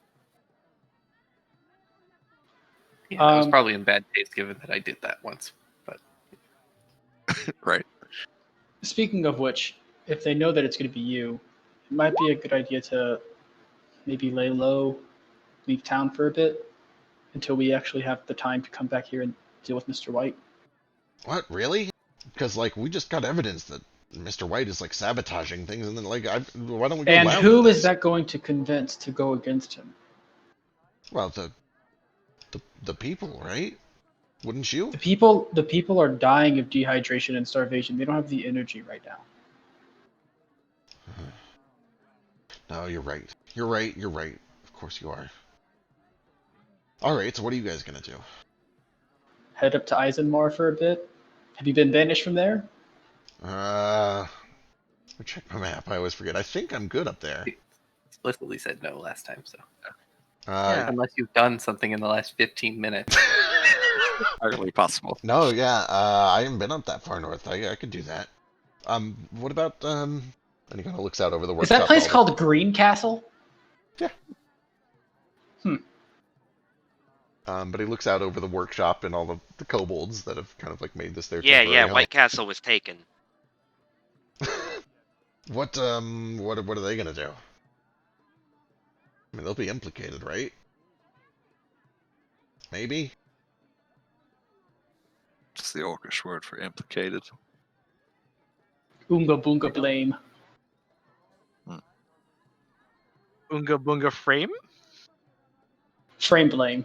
Yeah, that was Um, probably in bad taste given that I did that once. But Right. Speaking of which, if they know that it's going to be you, it might be a good idea to maybe lay low, leave town for a bit until we actually have the time to come back here and deal with Mr. White. What, really? Because, like, we just got evidence that Mr. White is, like, sabotaging things, and then, like, why don't we go And loud with who is this? that going to convince to go against him? Well, the people, right? Wouldn't you? The people are dying of dehydration and starvation. They don't have the energy right now. No, you're right. You're right. You're right. Of course you are. All right. So what are you guys gonna do? Head up to Eisenmar for a bit. Have you been banished from there? Let me check my map. I always forget. I think I'm good up there. explicitly said no last time, so Yeah. unless you've done something in the last 15 minutes. Entirely possible. No, yeah. I haven't been up that far north. I could do that. What about And he kind of looks out over the Is that workshop. place all the- called Green Castle? But he looks out over the workshop and all the kobolds that have kind of like made this their Yeah, temporary home. White Castle was taken. What are they gonna do? I mean, they'll be implicated, right? Maybe. It's the Orcish word for implicated. Oonga Boonga Blame. Unga Bunga Frame? Frame Blame.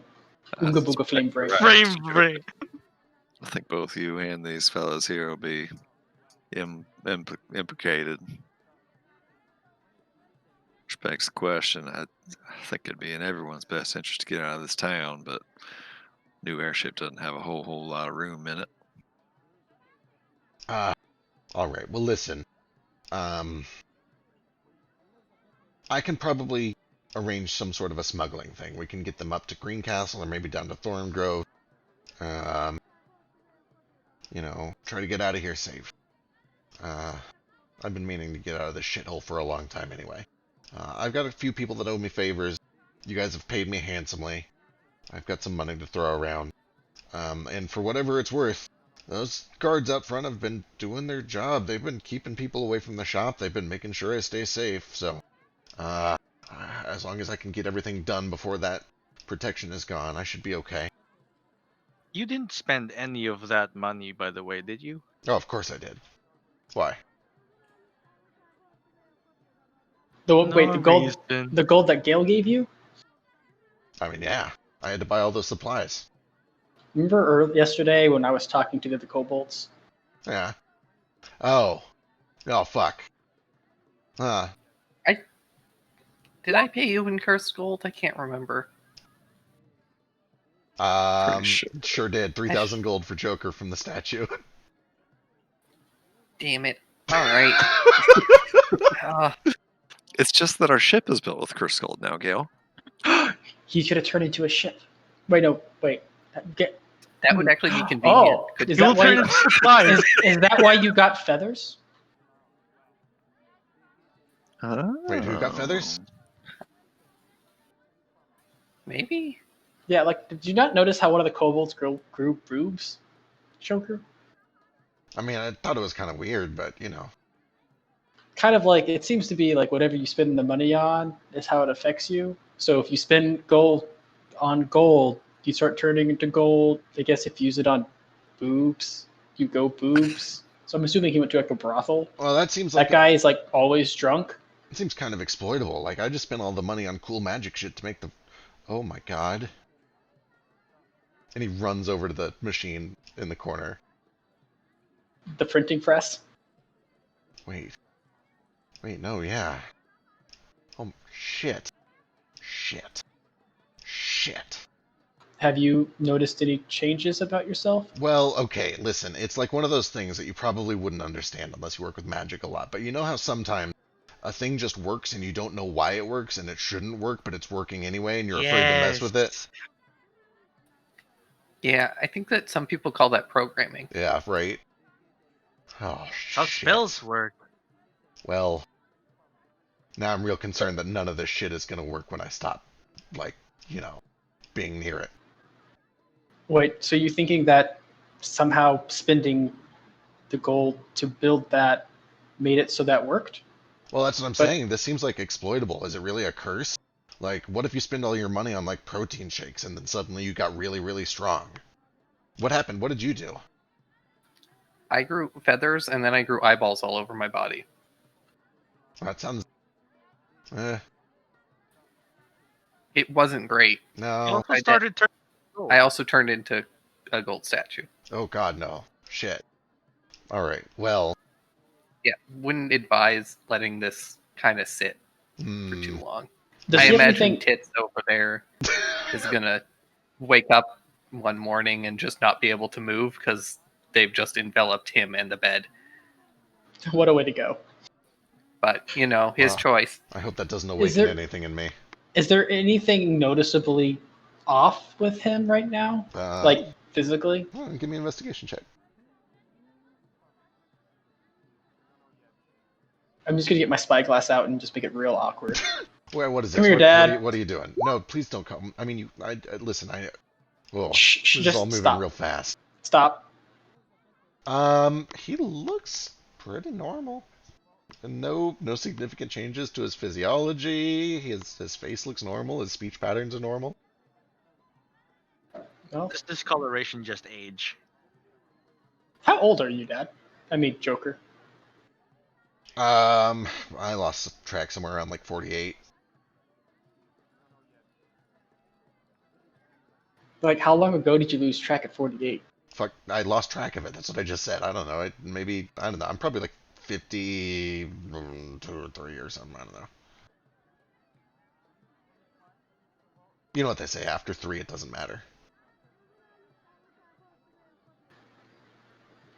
Oonga That's Boonga Flame Break. correct. Frame Frame. I think both you and these fellows here will be implicated. Which begs the question. I think it'd be in everyone's best interest to get out of this town, but new airship doesn't have a whole lot of room in it. All right. Well, listen. I can probably arrange some sort of a smuggling thing. We can get them up to Greencastle or maybe down to Thorngrove. Try to get out of here safe. I've been meaning to get out of this shithole for a long time anyway. I've got a few people that owe me favors. You guys have paid me handsomely. I've got some money to throw around. And for whatever it's worth, those guards out front have been doing their job. They've been keeping people away from the shop. They've been making sure I stay safe. So, as long as I can get everything done before that protection is gone, I should be okay. You didn't spend any of that money, by the way, did you? Oh, of course I did. Why? Wait, No the gold, reason. the gold that Gale gave you? I mean, yeah. I had to buy all those supplies. Remember yesterday when I was talking to the other kobolds? Yeah. Oh. Oh, fuck. Did I pay you in cursed gold? I can't remember. Pretty sure. Sure did. 3,000 gold for Joker from the statue. Damn it. Alright. It's just that our ship is built with cursed gold now, Gale. He's gonna turn into a ship. Wait, no, wait. that would actually be convenient. Oh, Could is you that why? Turn into supplies. Is that why you got feathers? Wait, who got feathers? maybe? Yeah, like, did you not notice how one of the kobolds grew boobs? Joker? I mean, I thought it was kind of weird, but, you know. Kind of like, it seems to be like whatever you spend the money on is how it affects you. So if you spend gold on gold, you start turning into gold. I guess if you use it on boobs, you go boobs. So I'm assuming he went to like a brothel. Well, that seems like That guy is like always drunk. it seems kind of exploitable. Like, I just spent all the money on cool magic shit to make the... Oh my god. And he runs over to the machine in the corner. The printing press. Wait, no, yeah. Oh, shit. Have you noticed any changes about yourself? Well, okay, listen, it's like one of those things that you probably wouldn't understand unless you work with magic a lot. But you know how sometimes a thing just works and you don't know why it works and it shouldn't work, but it's working anyway and you're afraid to mess with it? Yeah, I think that some people call that programming. Yeah, right? Oh, How shit. spells work. Well, now I'm real concerned that none of this shit is gonna work when I stop, like, being near it. Wait, so you thinking that somehow spending the gold to build that made it so that worked? Well, that's what I'm But saying. This seems like exploitable. Is it really a curse? Like, what if you spend all your money on like protein shakes and then suddenly you got really, really strong? What happened? What did you do? I grew feathers and then I grew eyeballs all over my body. That sounds. It wasn't great. You No. also I did. started turning gold. I also turned into a gold statue. Oh God, no. Shit. All right. Well. Yeah, wouldn't advise letting this kind of sit for too long. does I he have imagine anything? Tits over there is gonna wake up one morning and just not be able to move because they've just enveloped him and the bed. What a way to go! But his Wow. choice. I hope that doesn't Is awaken there anything in me. is there anything noticeably off with him right now, like physically? Give me an investigation check. I'm just gonna get my spyglass out and just make it real awkward. Where? What is this? Come here, What Dad. are you doing? No, please don't come. I mean, you. Listen. Oh, Shh, this is all just moving stop. real fast. Stop. He looks pretty normal. And no significant changes to his physiology. His face looks normal. His speech patterns are normal. Well, This discoloration just age. how old are you, Dad? I mean, Joker. I lost track somewhere around like 48. Like, how long ago did you lose track at 48? Fuck, I lost track of it. That's what I just said. I don't know. I don't know. I'm probably like 52 or 3 or something. I don't know. You know what they say? After 3, it doesn't matter.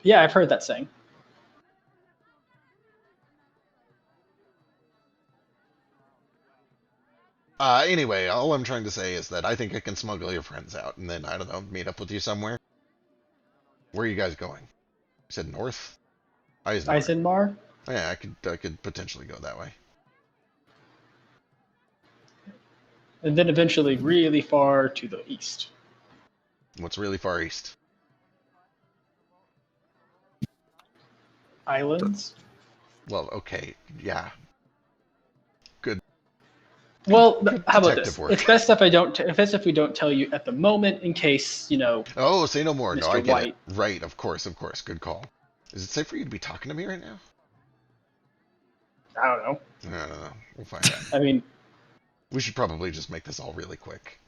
Yeah, I've heard that saying. Anyway, all I'm trying to say is that I think I can smuggle your friends out, and then I don't know, meet up with you somewhere. Where are you guys going? You said north? Eisenhower. Eisenmar? Yeah, I could potentially go that way. And then eventually really far to the east. What's really far east? Islands? Well, okay, yeah. Good. Well, Good how about detective this? work. It's best if I don't. If it's if we don't tell you at the moment, in case Oh, say no more. No, Mr. I get White. it. Right, of course. Good call. Is it safe for you to be talking to me right now? I don't know. I don't know. We'll find out. I mean, We should probably just make this all really quick.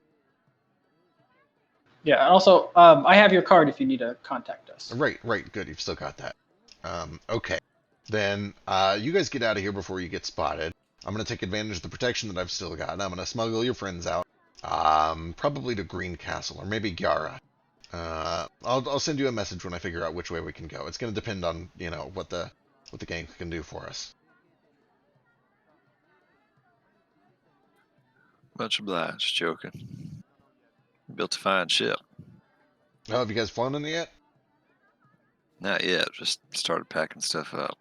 yeah. Also, I have your card if you need to contact us. Right, good. You've still got that. Okay. Then, you guys get out of here before you get spotted. I'm going to take advantage of the protection that I've still got. I'm going to smuggle your friends out. Probably to Green Castle, or maybe Gyara. I'll send you a message when I figure out which way we can go. It's going to depend on, what the gang can do for us. Much obliged, joking. Built a fine ship. Oh, have you guys flown in it yet? Not yet. Just started packing stuff up.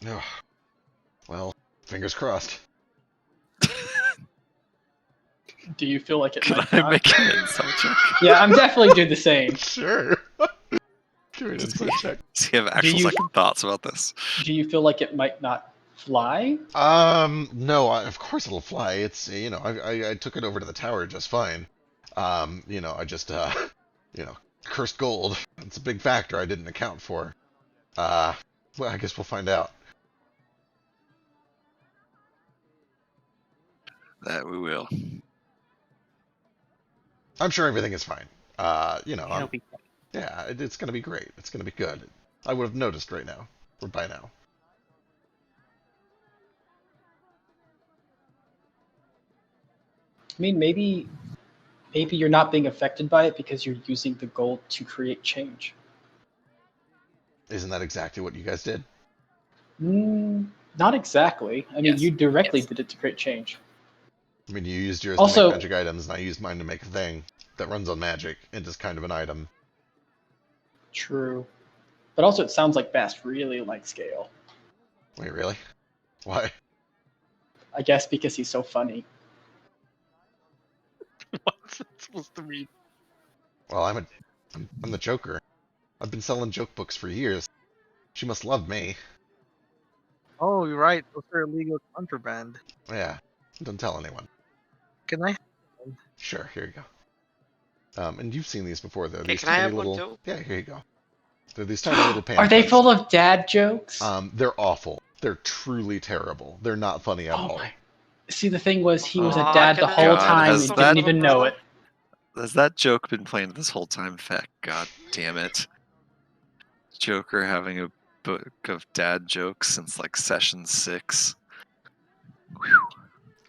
Oh, well, fingers crossed. Do you feel like it Can might I not? make an insight check? Yeah, I'm definitely do the same. Sure. Give me an insight check. Does he have actual you- second thoughts about this? Do you feel like it might not fly? No, of course it'll fly. It's, I took it over to the tower just fine. I just, cursed gold. It's a big factor I didn't account for. Well, I guess we'll find out. That we will. I'm sure everything is fine. It'll be fine. Yeah, it's gonna be great. It's gonna be good. I would have noticed right now, or by now. I mean, maybe you're not being affected by it because you're using the gold to create change. Isn't that exactly what you guys did? Not exactly. I mean, Yes, you directly yes. did it to create change. I mean, you used yours Also- to make magic items, and I used mine to make a thing that runs on magic and is kind of an item. True. But also, it sounds like Bast really likes Gale. Wait, really? Why? I guess because he's so funny. What's it supposed to mean? Well, I'm a I'm the Joker. I've been selling joke books for years. She must love me. Oh, you're right. Those are illegal contraband. Yeah. Don't tell anyone. Can I? Sure, here you go. And you've seen these before, though. Hey, These can I tiny have one little. too? Yeah, here you go. They're these tiny little Are they pamphlets. full of dad jokes? They're awful. They're truly terrible. They're not funny at Oh all. my! See, the thing was, he was a Aw, dad can the I whole have God, time has and that- didn't even know it. Has that joke been playing this whole time? Feck, God damn it. Joker having a book of dad jokes since like session 6. Whew.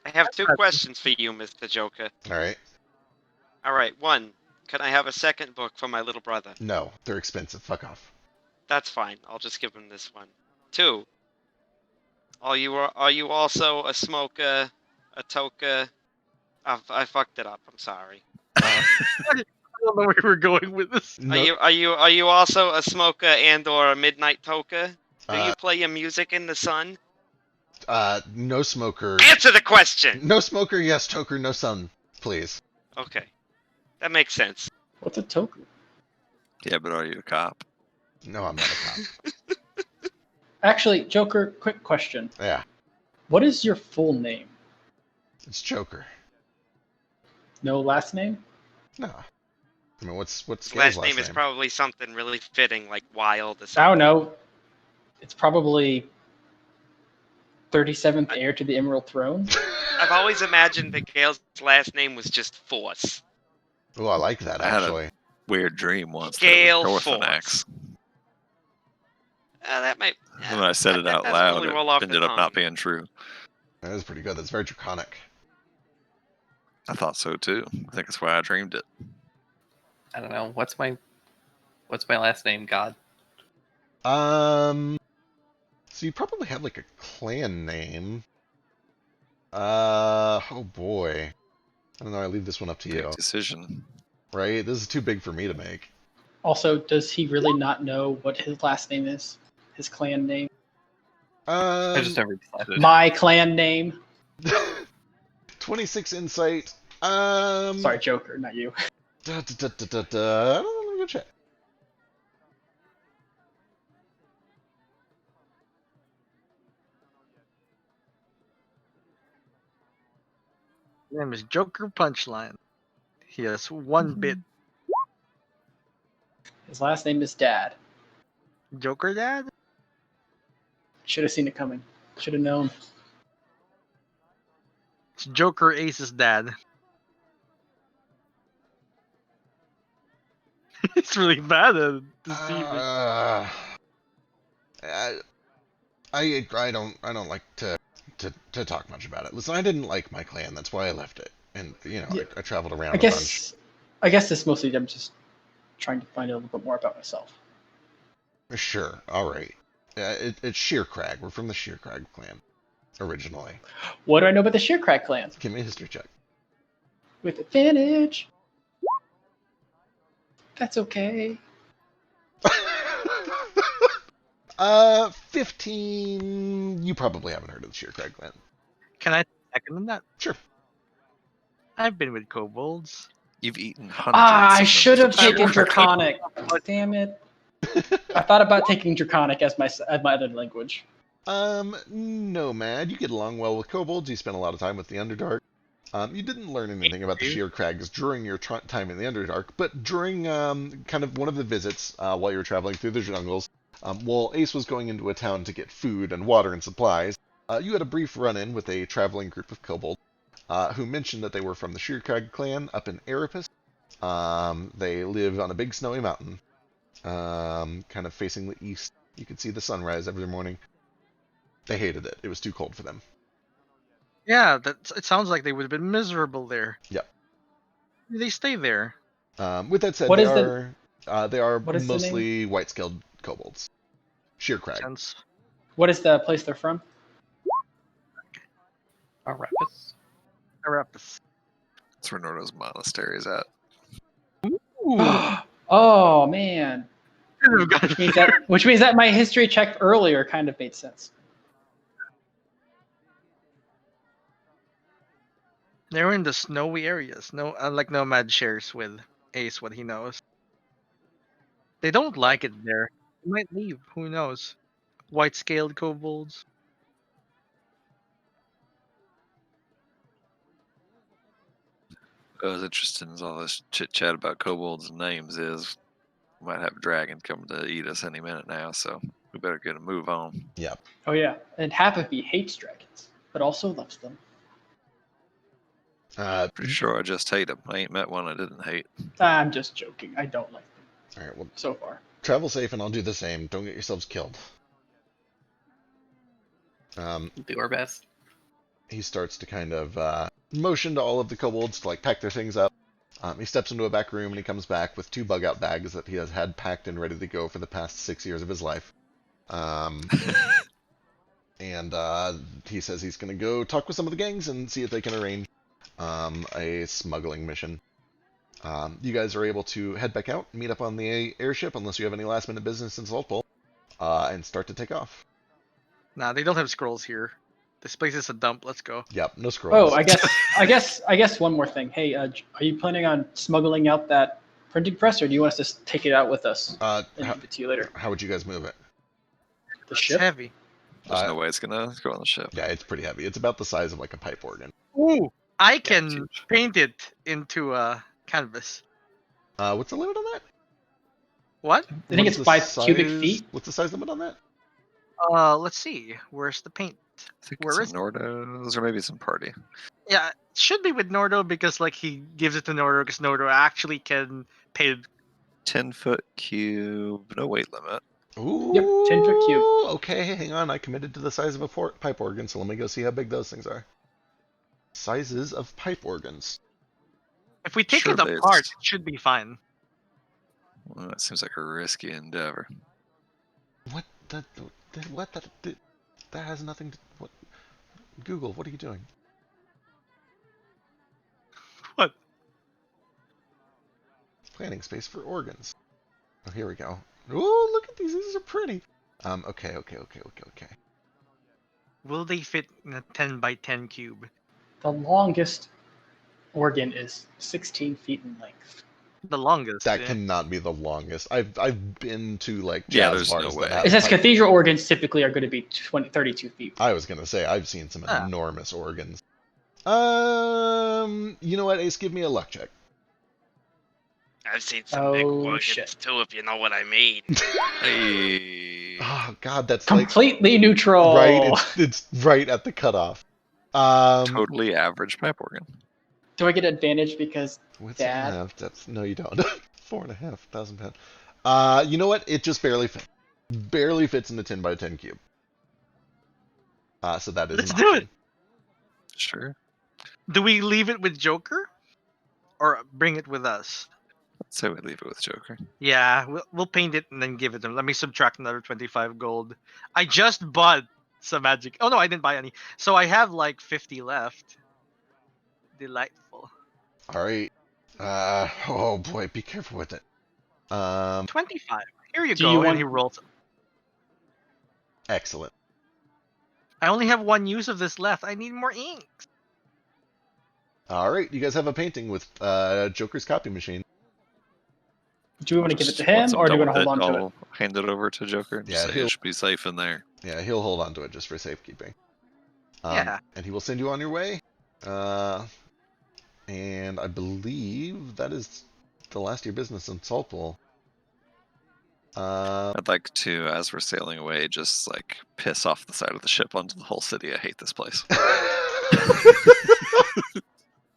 I have 2 questions for you, Mr. Joker. All right. All right, 1. Can I have a second book for my little brother? No, they're expensive. Fuck off. That's fine. I'll just give him this one. 2. Are you also a smoker, a toker? I fucked it up. I'm sorry. Uh, I don't know where we're going with this. no, Are you also a smoker and or a midnight toker? Do uh, you play your music in the sun? no smoker. Answer the question. No smoker, yes. Toker, no sun, please. Okay, that makes sense. What's a token? Yeah, but are you a cop? No, I'm not a cop. Actually, Joker, quick question. Yeah, What is your full name? it's Joker. No last name? No. I mean, what's His Gail's last name is probably something really fitting, like Wild or I something. don't know. It's probably 37th heir to the Emerald Throne. I've always imagined that Gail's last name was just Force. Oh, I like that I had a- actually. Weird dream once. Gale that it was Force. Orphanax. That might. When I said it that out doesn't loud, really it roll off the ended up not tongue. being true. That is pretty good. That's very draconic. I thought so too. I think that's why I dreamed it. I don't know. What's my last name? God. So you probably have like a clan name. Oh boy. I don't know. I leave this one up to Big you. decision. Right? This is too big for me to make. Also, does he really not know what his last name is? His clan name? I just never decided. My clan name? 26 insight. Sorry, Joker, not you. I don't know. Let me go check. His name is Joker Punchline. He has 1 bit. His last name is Dad. Joker Dad? Should have seen it coming. Should have known. It's Joker Ace's dad. It's really bad at deceiving. I don't like to talk much about it. Listen, I didn't like my clan. That's why I left it. And you know, Yeah. I traveled around I a bunch. guess this mostly I'm just trying to find out a little bit more about myself. Sure. All right. It's Sheercrag. We're from the Sheercrag clan originally. What do I know about the Sheercrag clan? Give me a history check. With advantage. That's okay. 15. You probably haven't heard of the Sheercrag clan. Can I second on that? Sure. I've been with kobolds. You've eaten hundreds. Ah, I of should have them. taken Draconic. Damn it. I thought about taking Draconic as my other language. Nomad, you get along well with kobolds. You spend a lot of time with the Underdark. You didn't learn anything about the Sheercrags during your time in the Underdark, but during kind of one of the visits while you were traveling through the jungles, while Ace was going into a town to get food and water and supplies, you had a brief run-in with a traveling group of kobolds who mentioned that they were from the Sheercrag clan up in Erebus. They live on a big snowy mountain, kind of facing the east. You could see the sunrise every morning. They hated it. It was too cold for them. Yeah, it sounds like they would have been miserable there. Yep. They stay there. With that said, What they is are what is the mostly white-scaled kobolds. Sheercrag. Sense. What is the place they're from? Arapis. Arapis. That's where Nordo's monastery is at. Oh man. Could have gotten- Which means that my history check earlier kind of made sense. They're in the snowy areas. No, unlike Nomad shares with Ace what he knows. They don't like it there. They might leave. Who knows? White-scaled kobolds. As interesting as all this chit chat about kobolds and names is, we might have a dragon coming to eat us any minute now, so we better get a move on. Yeah. Oh yeah, and half of me hates dragons, but also loves them. Pretty sure I just hate them. I ain't met one I didn't hate. I'm just joking. I don't like them All right. Well, so far. travel safe, and I'll do the same. Don't get yourselves killed. We'll do our best. He starts to kind of motion to all of the kobolds to like pack their things up. He steps into a back room and he comes back with 2 bug-out bags that he has had packed and ready to go for the past 6 years of his life. And he says he's going to go talk with some of the gangs and see if they can arrange a smuggling mission. You guys are able to head back out, meet up on the airship, unless you have any last-minute business in Saltpole, and start to take off. Nah, they don't have scrolls here. This place is a dump. Let's go. Yep, no scrolls. Oh, I guess one more thing. Hey, are you planning on smuggling out that printing press, or do you want us to just take it out with us and give it to you later? How would you guys move it? The It's ship? heavy. There's no way it's gonna go on the ship. Yeah, it's pretty heavy. It's about the size of like a pipe organ. Ooh, I it's can huge. paint it into a canvas. What's the limit on that? What? I think What's it's the 5 cubic size- feet. What's the size limit on that? Let's see. Where's the paint? I think Where it's is in Nordo's, or maybe it's in Party. Yeah, it should be with Nordo because like he gives it to Nordo because Nordo actually can paint. 10-foot cube, no weight limit. Ooh. Yep, 10-foot cube. Okay, hang on. I committed to the size of a pipe organ, so let me go see how big those things are. Sizes of pipe organs. If we take Sure it apart, is. it should be fine. Well, that seems like a risky endeavor. What the? What the? That has nothing to. What? Google, what are you doing? What? Planning space for organs. Oh, here we go. Oh, look at these. These are pretty. Okay. Will they fit in a 10 by 10 cube? The longest organ is 16 feet in length. The longest. That yeah. cannot be the longest. I've been to like Yeah, jazz there's no bars way. that have It says pipe- cathedral organs typically are going to be 32 feet. I was gonna say I've seen some Ah. enormous organs. You know what, Ace? Give me a luck check. I've seen some big Oh, organs shit. too, if you know what I mean. Hey. Oh God, that's like Completely neutral. right. It's right at the cutoff. Totally average pipe organ. Do I get advantage because What's Dad? half? That's no, you don't. 4,500 pounds. You know what? It just barely fits. Barely fits in the 10 by 10 cube. So that is Let's an do option. it. Sure. Do we leave it with Joker? Or bring it with us? Let's say we leave it with Joker. Yeah, we'll paint it and then give it to him. Let me subtract another 25 gold. I just bought some magic. Oh no, I didn't buy any. So I have like 50 left. Delightful. All right. Oh boy, be careful with it. 25. Here you Do go. you And want- he rolls. Excellent. I only have one use of this left. I need more ink. All right, you guys have a painting with Joker's copy machine. do we want to give it to Just want him, some or do we want to double hold on bit, to it? I'll hand it over to Joker. And Yeah, say he'll- it should be safe in there. Yeah, he'll hold on to it just for safekeeping. Yeah. And he will send you on your way. And I believe that is the last of your business in Saltpool. I'd like to, as we're sailing away, just like piss off the side of the ship onto the whole city. I hate this place.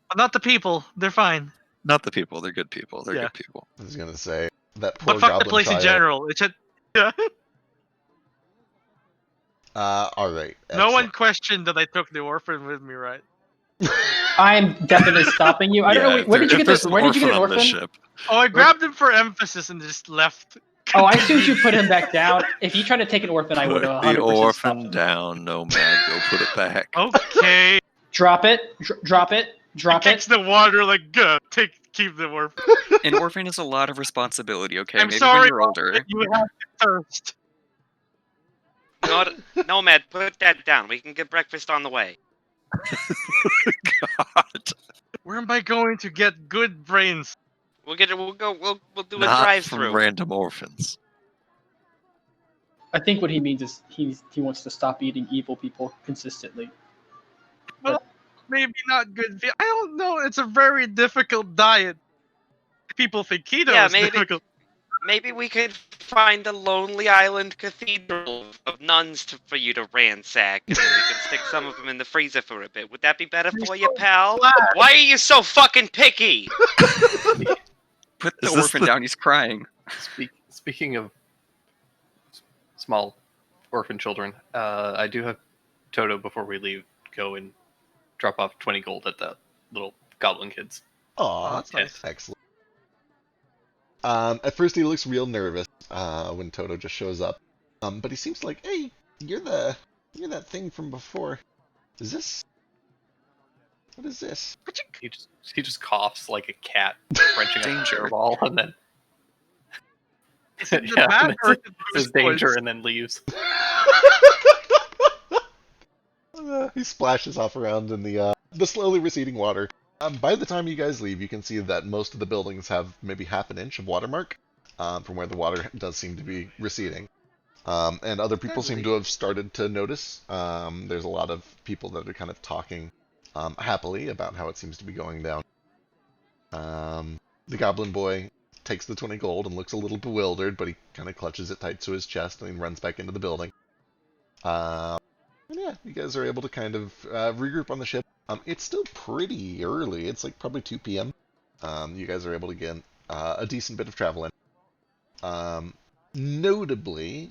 But not the people. They're fine. Not the people. They're good people. They're Yeah. good people. I was gonna say that poor But fuck goblin the place in child. general. It's a yeah. All right. No one excellent. questioned that I took the orphan with me, right? I'm definitely stopping you. I don't know. if Where did there- you if get there's this? an Where did you get an on this orphan? ship, Oh, I grabbed him for emphasis and just left. Oh, I assumed you put him back down. If you tried to take an orphan, I would put 100% the stop orphan him. down, Nomad. Go put it back. Okay. Drop it. Drop it. Drop Kicks it. the water like good. Keep the orphan. An orphan is a lot of responsibility, okay? I'm Maybe sorry, when you're older. You have thirst. Not, Nomad, put that down. We can get breakfast on the way. God. Where am I going to get good brains? We'll get it. We'll go. We'll do a Not from drive-through. random orphans. I think what he means is he wants to stop eating evil people consistently. Maybe not good. I don't know. It's a very difficult diet. People think keto Yeah, is maybe- difficult. Maybe we could find a lonely island cathedral of nuns for you to ransack, and then we can stick some of them in the freezer for a bit. Would that be better for you, pal? Why are you so fucking picky? Put the Is this orphan the- down. He's crying. Speaking of small orphan children, I do have Toto before we leave go and drop off 20 gold at the little goblin kids. Aw, That's nice. excellent. At first he looks real nervous when Toto just shows up, but he seems like, hey, you're that thing from before. Is this? What is this? He just coughs like a cat wrenching a Danger. ball, and then Is it the yeah, bad and or it the says Bruce danger, voice? and then leaves. He splashes off around in the slowly receding water. By the time you guys leave, you can see that most of the buildings have maybe half an inch of watermark from where the water does seem to be receding. And other people seem to have started to notice. There's a lot of people that are kind of talking happily about how it seems to be going down. The goblin boy takes the 20 gold and looks a little bewildered, but he kind of clutches it tight to his chest and then runs back into the building. And yeah, you guys are able to kind of regroup on the ship. It's still pretty early. It's like probably 2 p.m. You guys are able to get a decent bit of travel in. Notably,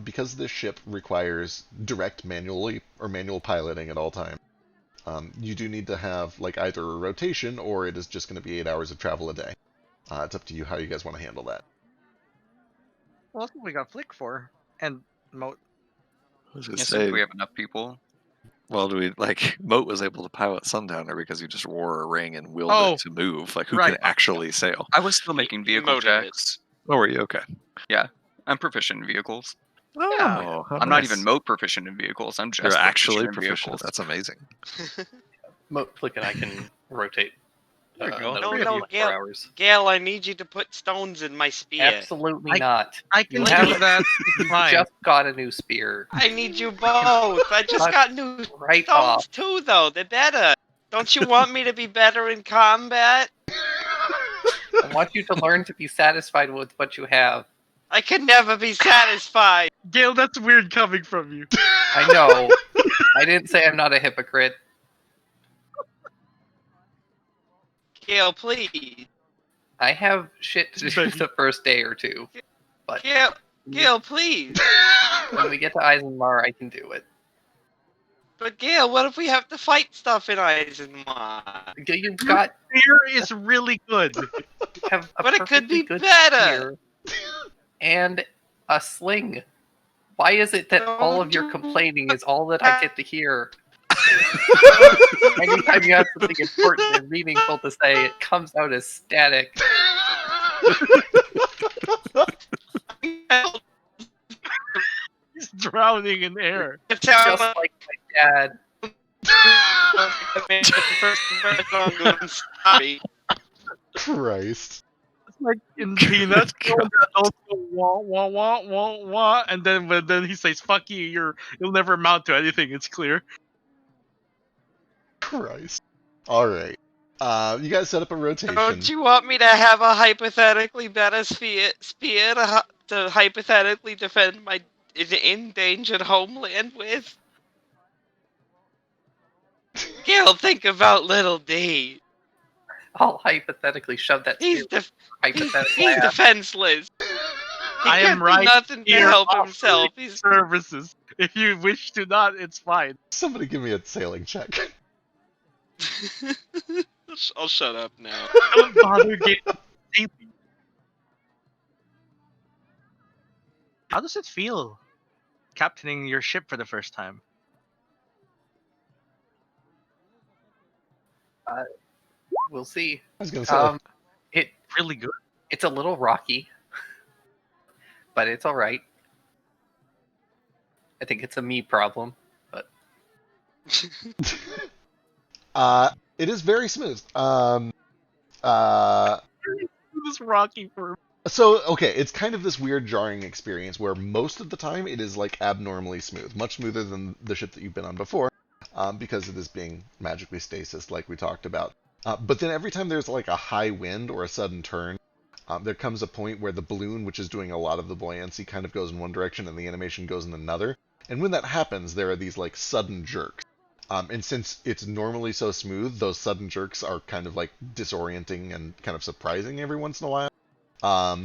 because this ship requires direct manual piloting at all times, you do need to have like either a rotation or it is just going to be 8 hours of travel a day. It's up to you how you guys want to handle that. Well, that's what we got Flick for. And Moat. I was gonna Yeah, so say, if we have enough people. well, do we like Moat was able to pilot Sundowner because he just wore a ring and willed Oh, it to move? Like, who right. can actually sail? I was still making vehicle Motive it. checks. Oh, are you okay? I'm proficient in vehicles. Oh, how I'm not nice. even moat proficient in vehicles. I'm just You're actually proficient in proficient. vehicles. That's amazing. Flick and I can rotate. There you go. another No, 4 Gale. hours. Gale, I need you to put stones in my spear. Absolutely not. I can You do have- that. You Fine. just got a new spear. I need you both. I just Cut got new Right stones off. too, though. They're better. Don't you want me to be better in combat? I want you to learn to be satisfied with what you have. I can never be satisfied. Gale, that's weird coming from you. I know. I didn't say I'm not a hypocrite. Gale, please. I have shit to do the first day or two. But Gale, please. when we get to Eisenmar, I can do it. But Gale, what if we have to fight stuff in Eisenmar? You've got Spear is really good. have a But it could perfectly be good better. spear and a sling. Why is it that all of your complaining is all that I get to hear? Anytime you have something important and meaningful to say, it comes out as static. He's drowning in air. Just like my dad. Christ. It's like in Peanuts, when the adults go wah wah wah wah wah, and then he says "fuck you," you'll never amount to anything. It's clear. Christ. Alright. You guys set up a rotation. Don't you want me to have a hypothetically better spear to hypothetically defend my endangered homeland with? Gale, think about little D. I'll hypothetically shove that He's spear def- hypothetically he's ass. defenseless. He I am can't do right nothing to here help offering himself. He's services. If you wish to not, it's fine. Somebody give me a sailing check. I'll shut up now. Don't bother getting sleepy. How does it feel, captaining your ship for the first time? We'll see. I was gonna say, It Really good. it's a little rocky, but it's all right. I think it's a me problem, but it is very smooth. this rocky for. So, okay, it's kind of this weird jarring experience where most of the time it is like abnormally smooth, much smoother than the ship that you've been on before, because it is being magically stasis, like we talked about. But then every time there's like a high wind or a sudden turn, there comes a point where the balloon, which is doing a lot of the buoyancy, kind of goes in one direction and the animation goes in another. And when that happens, there are these like sudden jerks. And since it's normally so smooth, those sudden jerks are kind of like disorienting and kind of surprising every once in a while.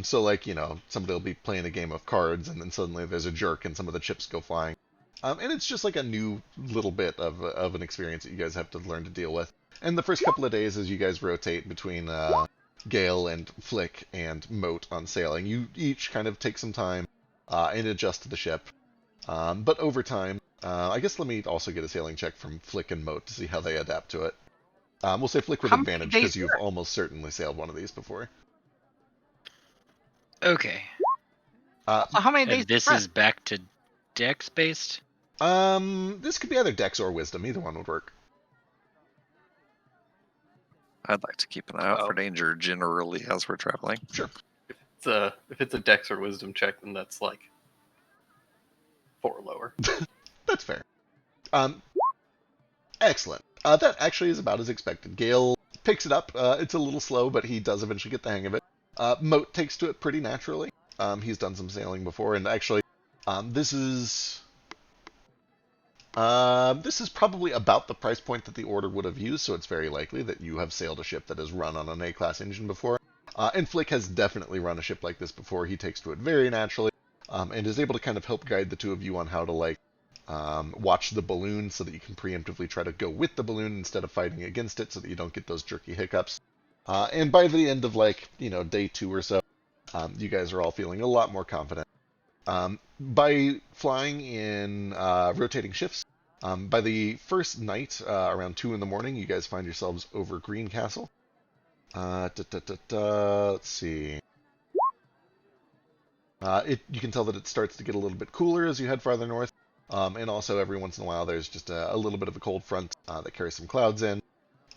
So like, somebody will be playing a game of cards and then suddenly there's a jerk and some of the chips go flying. And it's just like a new little bit of an experience that you guys have to learn to deal with. And the first couple of days as you guys rotate between Gale and Flick and Moat on sailing, you each kind of take some time and adjust to the ship. But over time, I guess let me also get a sailing check from Flick and Moat to see how they adapt to it. We'll say Flick with How many advantage days because you've almost certainly sailed one of these before. Okay. So how many days? And this is back to dex based? This could be either Dex or Wisdom. Either one would work. I'd like to keep an eye out for Oh. danger generally as we're traveling. Sure. If it's a dex or wisdom check, then that's like 4 lower. That's fair. Excellent. That actually is about as expected. Gale picks it up. It's a little slow, but he does eventually get the hang of it. Moat takes to it pretty naturally. He's done some sailing before, and actually, this is probably about the price point that the Order would have used, so it's very likely that you have sailed a ship that has run on an A-class engine before. And Flick has definitely run a ship like this before. He takes to it very naturally, and is able to kind of help guide the two of you on how to, watch the balloon so that you can preemptively try to go with the balloon instead of fighting against it so that you don't get those jerky hiccups. And by the end of, day 2 or so, you guys are all feeling a lot more confident. By flying in rotating shifts, by the first night, around 2 in the morning, you guys find yourselves over Greencastle. Let's see. You can tell that it starts to get a little bit cooler as you head farther north. And also every once in a while there's just a little bit of a cold front that carries some clouds in.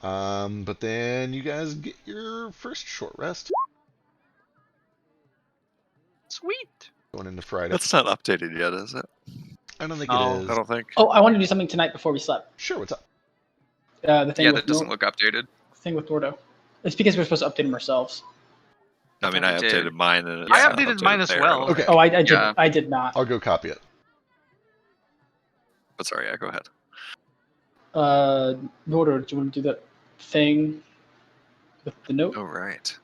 But then you guys get your first short rest. Sweet. Going into Friday. That's not updated yet, is it? I don't think No. it is. I don't think. Oh, I want to do something tonight before we slept. Sure, what's up? The thing Yeah, with that doesn't look updated. thing with Dordo. It's because we're supposed to update them ourselves. I mean, thought I we did. updated mine, and it's I not updated mine as there. well. Okay, Oh, I did. Yeah. I did not. I'll go copy it. But sorry, yeah, go ahead. Dordo, do you want to do that thing with the note? Oh, right.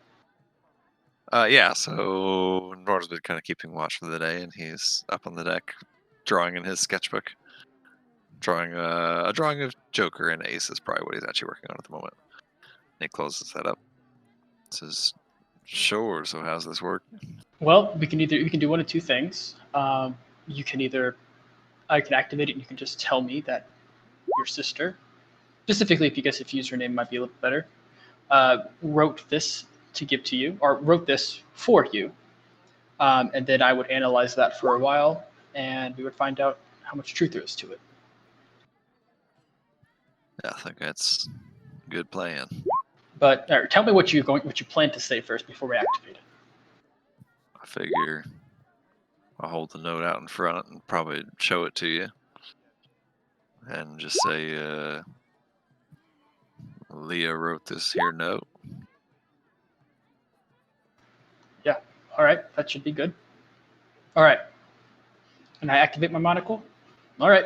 Yeah, so Nora's been kind of keeping watch for the day, and he's up on the deck drawing in his sketchbook. Drawing a drawing of Joker and Ace is probably what he's actually working on at the moment. And he closes that up. Says, sure, so how's this work? Well, we can do one of two things. I can activate it, and you can just tell me that your sister, specifically because if username might be a little better, wrote this to give to you, or wrote this for you, and then I would analyze that for a while, and we would find out how much truth there is to it. Yeah, I think that's a good plan. But tell me what you plan to say first before we activate it. I figure I'll hold the note out in front and probably show it to you. And just say, Leah wrote this here note. Yeah. All right. That should be good. All right. And I activate my monocle. All right.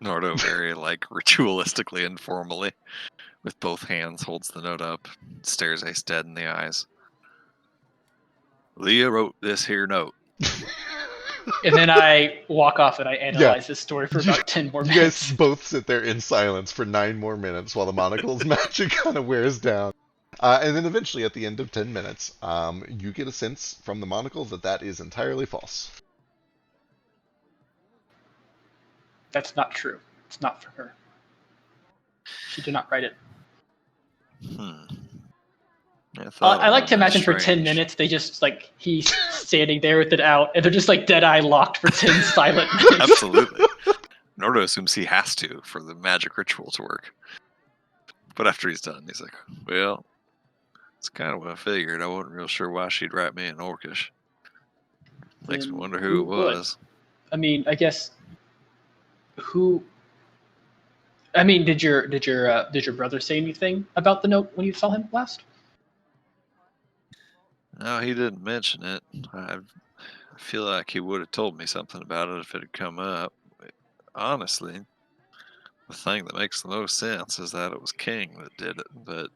Nardo very ritualistically and formally, with both hands, holds the note up, stares Ace dead in the eyes. Leah wrote this here note. And then I walk off and I analyze this story for about 10 more You minutes. guys both sit there in silence for 9 more minutes while the monocle's magic kind of wears down. And then eventually at the end of 10 minutes, you get a sense from the monocle that is entirely false. That's not true. It's not for her. She did not write it. I like to imagine for 10 minutes they just he's standing there with it out, and they're just dead eye locked for 10 silent minutes. Absolutely. Nardo assumes he has to for the magic ritual to work. But after he's done, he's like, well, it's kind of what I figured. I wasn't real sure why she'd write me in Orcish. Makes me Then wonder who it would? was. I mean, I guess who? I mean, did your brother say anything about the note when you saw him last? No, he didn't mention it. I feel like he would have told me something about it if it had come up. Honestly, the thing that makes the most sense is that it was King that did it, but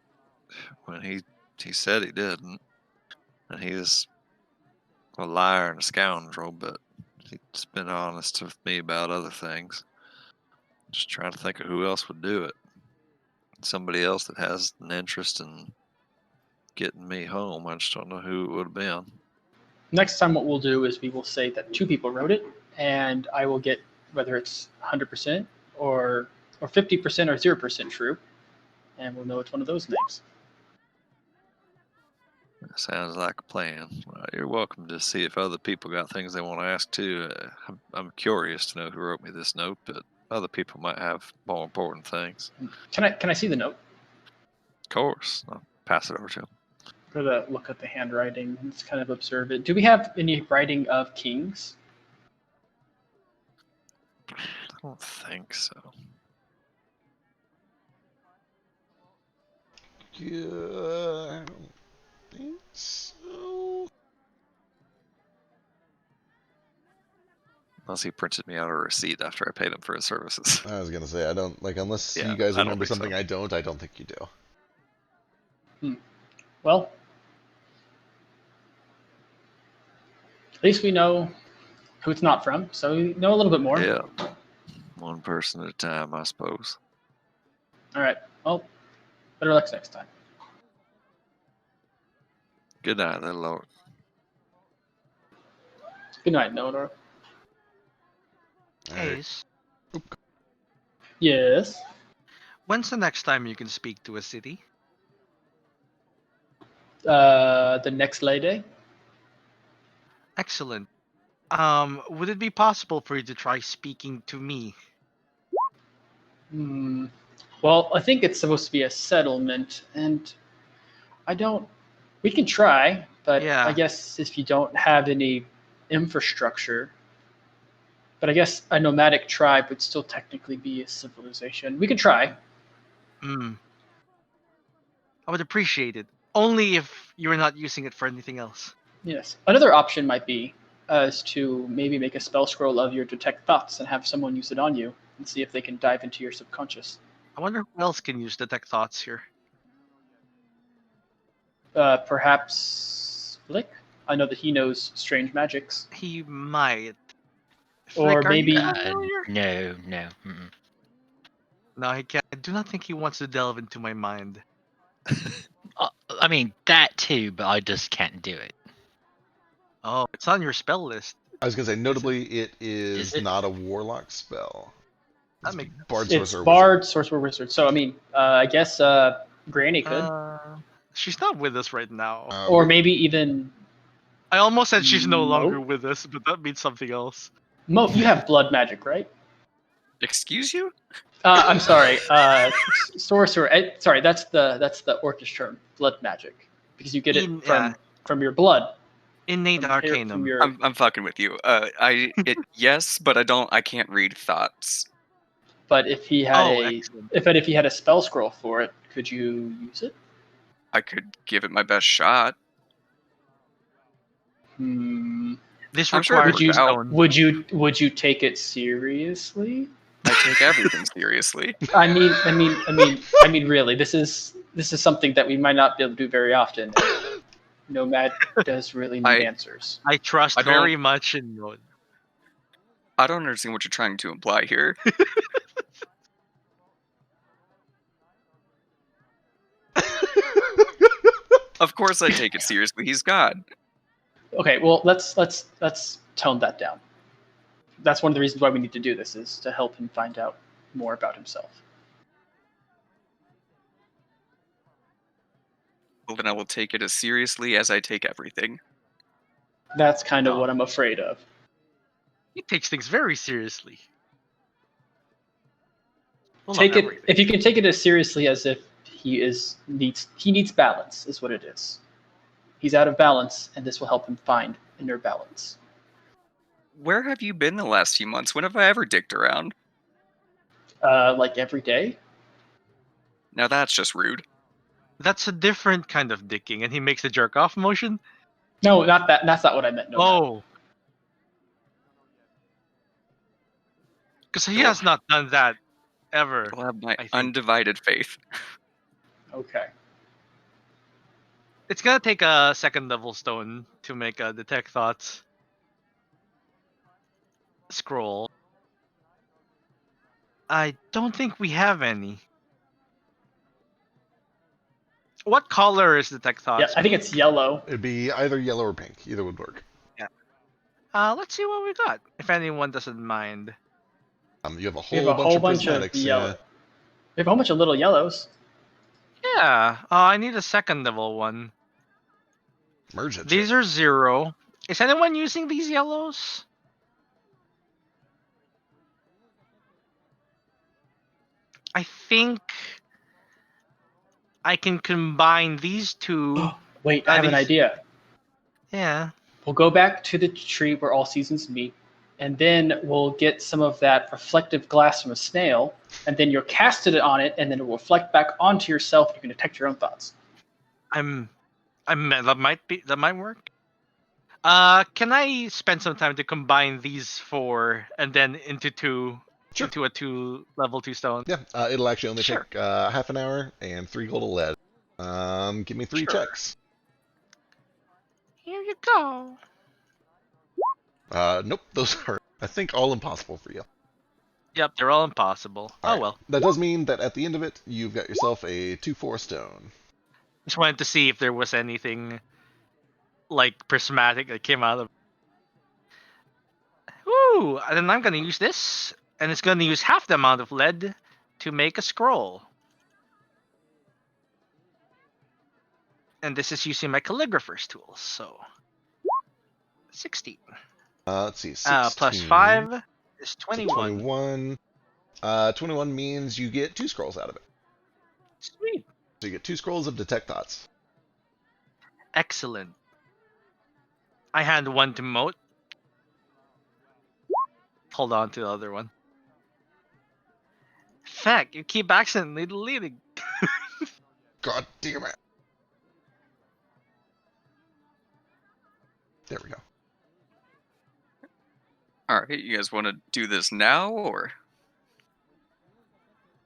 when he said he didn't, and he's a liar and a scoundrel, but he's been honest with me about other things. Just trying to think of who else would do it. Somebody else that has an interest in getting me home. I just don't know who it would have been. Next time, what we'll do is we will say that 2 people wrote it, and I will get whether it's 100% or 50% or 0% true, and we'll know it's one of those names. Sounds like a plan. You're welcome to see if other people got things they want to ask too. I'm curious to know who wrote me this note, but other people might have more important things. Can I see the note? Of course, I'll pass it over to him. I'm gonna look at the handwriting and just kind of observe it. Do we have any writing of kings? I don't think so. Yeah, I don't think so. Unless he printed me out a receipt after I paid him for his services. I was gonna say I don't like unless Yeah, you guys I don't remember think so. something I don't think you do. Well, at least we know who it's not from, so we know a little bit more. Yeah. One person at a time, I suppose. All right. Well, better luck next time. Good night, little Lord. Good night, Nodor. All right. Ace, Yes. when's the next time you can speak to a city? The next lay day. Excellent. Would it be possible for you to try speaking to me? Well, I think it's supposed to be a settlement, and I don't. We can try, but Yeah. I guess if you don't have any infrastructure, but I guess a nomadic tribe would still technically be a civilization. We can try. Hmm. I would appreciate it. Only if you were not using it for anything else. Yes. Another option might be is to maybe make a spell scroll of your detect thoughts and have someone use it on you and see if they can dive into your subconscious. I wonder who else can use detect thoughts here. Perhaps Flick. I know that he knows strange magics. He might. Or Flick, are maybe- you familiar? No. Mm-mm. No, he can't. I do not think he wants to delve into my mind. I mean that too, but I just can't do it. Oh, it's on your spell list. I was gonna say, notably, it Is is it? not a warlock spell. That It's makes Bard, It's Sorcerer, Bard, Sorcerer, Wizard. So I mean, I guess Granny could, She's not with us right now. Wizard. or maybe even I almost said she's no longer Moat? with us, but that means something else. Mo. You have blood magic, right? Excuse you? I'm sorry. Sorcerer. Sorry, that's the Orcish term, blood magic, because you get it from your blood. Innate From arcanum. your- I'm fucking with you. Yes, but I can't read thoughts. But if he had excellent. if he had a spell scroll for it, could you use it? I could give it my best shot. This I'm sure it requires works out. Would you take it seriously? I take everything seriously. I mean, really, this is something that we might not be able to do very often. Nomad does really need answers. I trust I don't- very much in Node. I don't understand what you're trying to imply here. Of course I take it seriously. He's God. Okay, well, let's tone that down. That's one of the reasons why we need to do this, is to help him find out more about himself. Well, then I will take it as seriously as I take everything. That's kind of what I'm afraid of. He takes things very seriously. Well, Take not it everything. if you can take it as seriously as if He needs balance, is what it is. He's out of balance, and this will help him find inner balance. Where have you been the last few months? When have I ever dicked around? Like every day. Now that's just rude. That's a different kind of dicking, and he makes a jerk off motion. No, not that. That's not what I meant. No. Oh, because he has not done that ever. I'll have my I think. undivided faith. Okay. It's gonna take a second level stone to make a detect thoughts scroll. I don't think we have any. What color is detect Yeah, thoughts? I think it's yellow. It'd be either yellow or pink. Either would work. Let's see what we got. If anyone doesn't mind. You have a We have whole a whole bunch bunch of of prismatics. yellow. We have a whole bunch of little yellows. Yeah. I need a second level one. Merge it. These are 0. Is anyone using these yellows? I think I can combine these two. Wait, I have an idea. Yeah. We'll go back to the tree where all seasons meet, and then we'll get some of that reflective glass from a snail, and then you'll cast it on it, and then it will reflect back onto yourself. You can detect your own thoughts. That might work. Can I spend some time to combine these 4 and then into 2 Sure. into a 2 level 2 stone? Yeah, it'll actually only Sure. take half an hour and 3 gold of lead. Give me 3 Sure. checks. Here you go. Nope, those are, I think, all impossible for you. Yep, they're all impossible. All right. Well. That does mean that at the end of it, you've got yourself a 2/4 stone. Just wanted to see if there was anything like prismatic that came out of. Ooh, and then I'm gonna use this, and it's gonna use half the amount of lead to make a scroll. And this is using my calligrapher's tools, so 16. Let's see. 16 plus 5 is 21. 21. 21 means you get 2 scrolls out of it. Sweet. So you get 2 scrolls of detect thoughts. Excellent. I hand one to Moat. Hold on to the other one. Feck, you keep accidentally deleting. God damn it. There we go. All right, you guys want to do this now, or?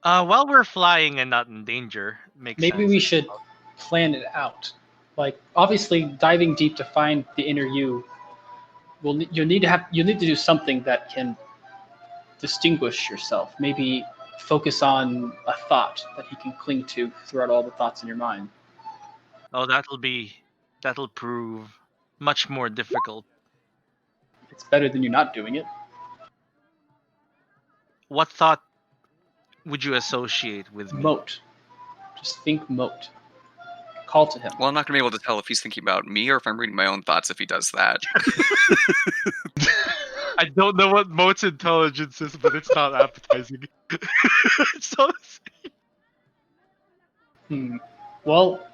While we're flying and not in danger, makes Maybe sense. we should plan it out. Like, obviously, diving deep to find the inner you, you'll need to do something that can distinguish yourself. Maybe focus on a thought that you can cling to throughout all the thoughts in your mind. Oh, that'll prove much more difficult. It's better than you not doing it. What thought would you associate with me? Moat. Just think Moat. Call to him. Well, I'm not going to be able to tell if he's thinking about me or if I'm reading my own thoughts if he does that. I don't know what Moat's intelligence is, but it's not appetizing. So Well,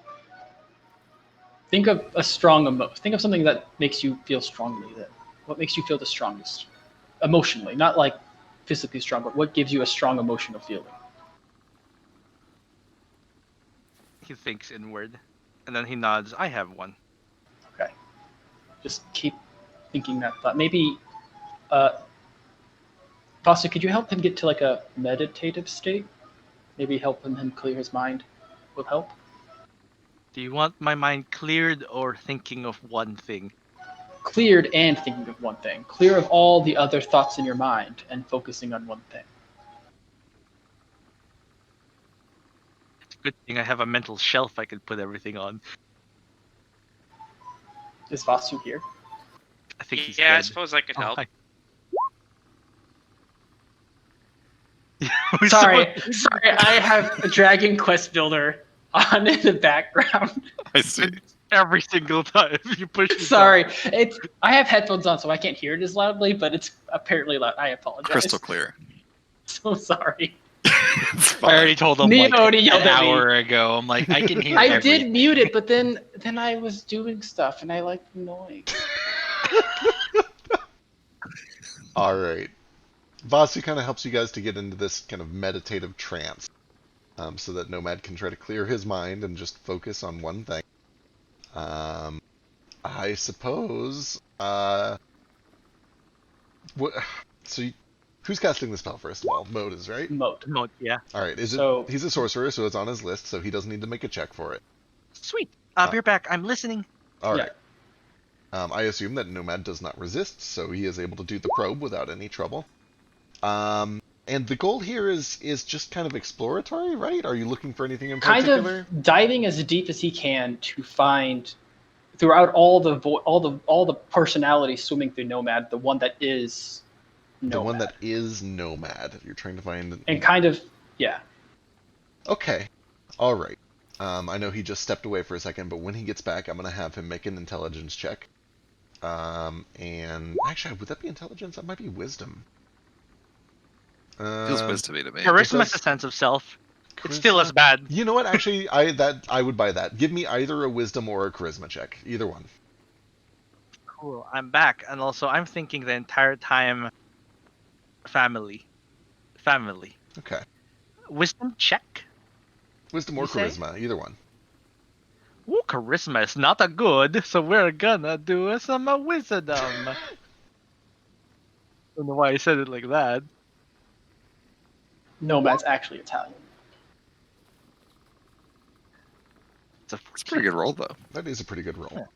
think of a strong emotion. Think of something that makes you feel strongly. What makes you feel the strongest? Emotionally, not like physically strong, but what gives you a strong emotional feeling? he thinks inward, and then he nods. I have one. Okay. Just keep thinking that thought. Maybe, Foster, could you help him get to like a meditative state? Maybe help him clear his mind will help. Do you want my mind cleared or thinking of one thing? Cleared and thinking of one thing. Clear of all the other thoughts in your mind and focusing on one thing. It's a good thing I have a mental shelf I could put everything on. Is Vasu here? I think he's Yeah, I dead. suppose I could Oh, help. hi. Sorry, I have a Dragon Quest Builder on in the background. I see. Every single time you push the Sorry, I have headphones on, so I can't hear it as loudly, but it's apparently loud. I apologize. Crystal clear. So sorry. It's I already fine. told him Neo like already an yelled at me. hour ago. I'm like, I can hear I everything. did mute it, but then I was doing stuff and I like the noise. All right. Vasu kind of helps you guys to get into this kind of meditative trance, so that Nomad can try to clear his mind and just focus on one thing. I suppose. What? So, who's casting the spell first of all? Mode is right. Moat. Mode, yeah. All right. Is So- it? He's a sorcerer, so it's on his list, so he doesn't need to make a check for it. Sweet. I'll be back. I'm listening. All Yeah. right. I assume that Nomad does not resist, so he is able to do the probe without any trouble. And the goal here is just kind of exploratory, right? Are you looking for anything in Kind particular? of diving as deep as he can to find throughout all the personalities swimming through Nomad, the one that is Nomad. The one that is Nomad. You're trying to find. And kind of, yeah. Okay. All right. I know he just stepped away for a second, but when he gets back, I'm gonna have him make an intelligence check. And actually, would that be intelligence? That might be wisdom. Feels wisdomy to me. Charisma does- is a sense of self. It's Charisma? still as bad. You know what? Actually, I would buy that. Give me either a wisdom or a charisma check. Either one. Cool. I'm back, and also I'm thinking the entire time. Family. Okay. Wisdom check. Wisdom or You say? charisma, either one. Ooh, charisma is not a good, so we're gonna do some wisdom. Don't know why I said it like that. Nomad's actually Italian. It's a It's a pretty good roll, though. That is a pretty good roll.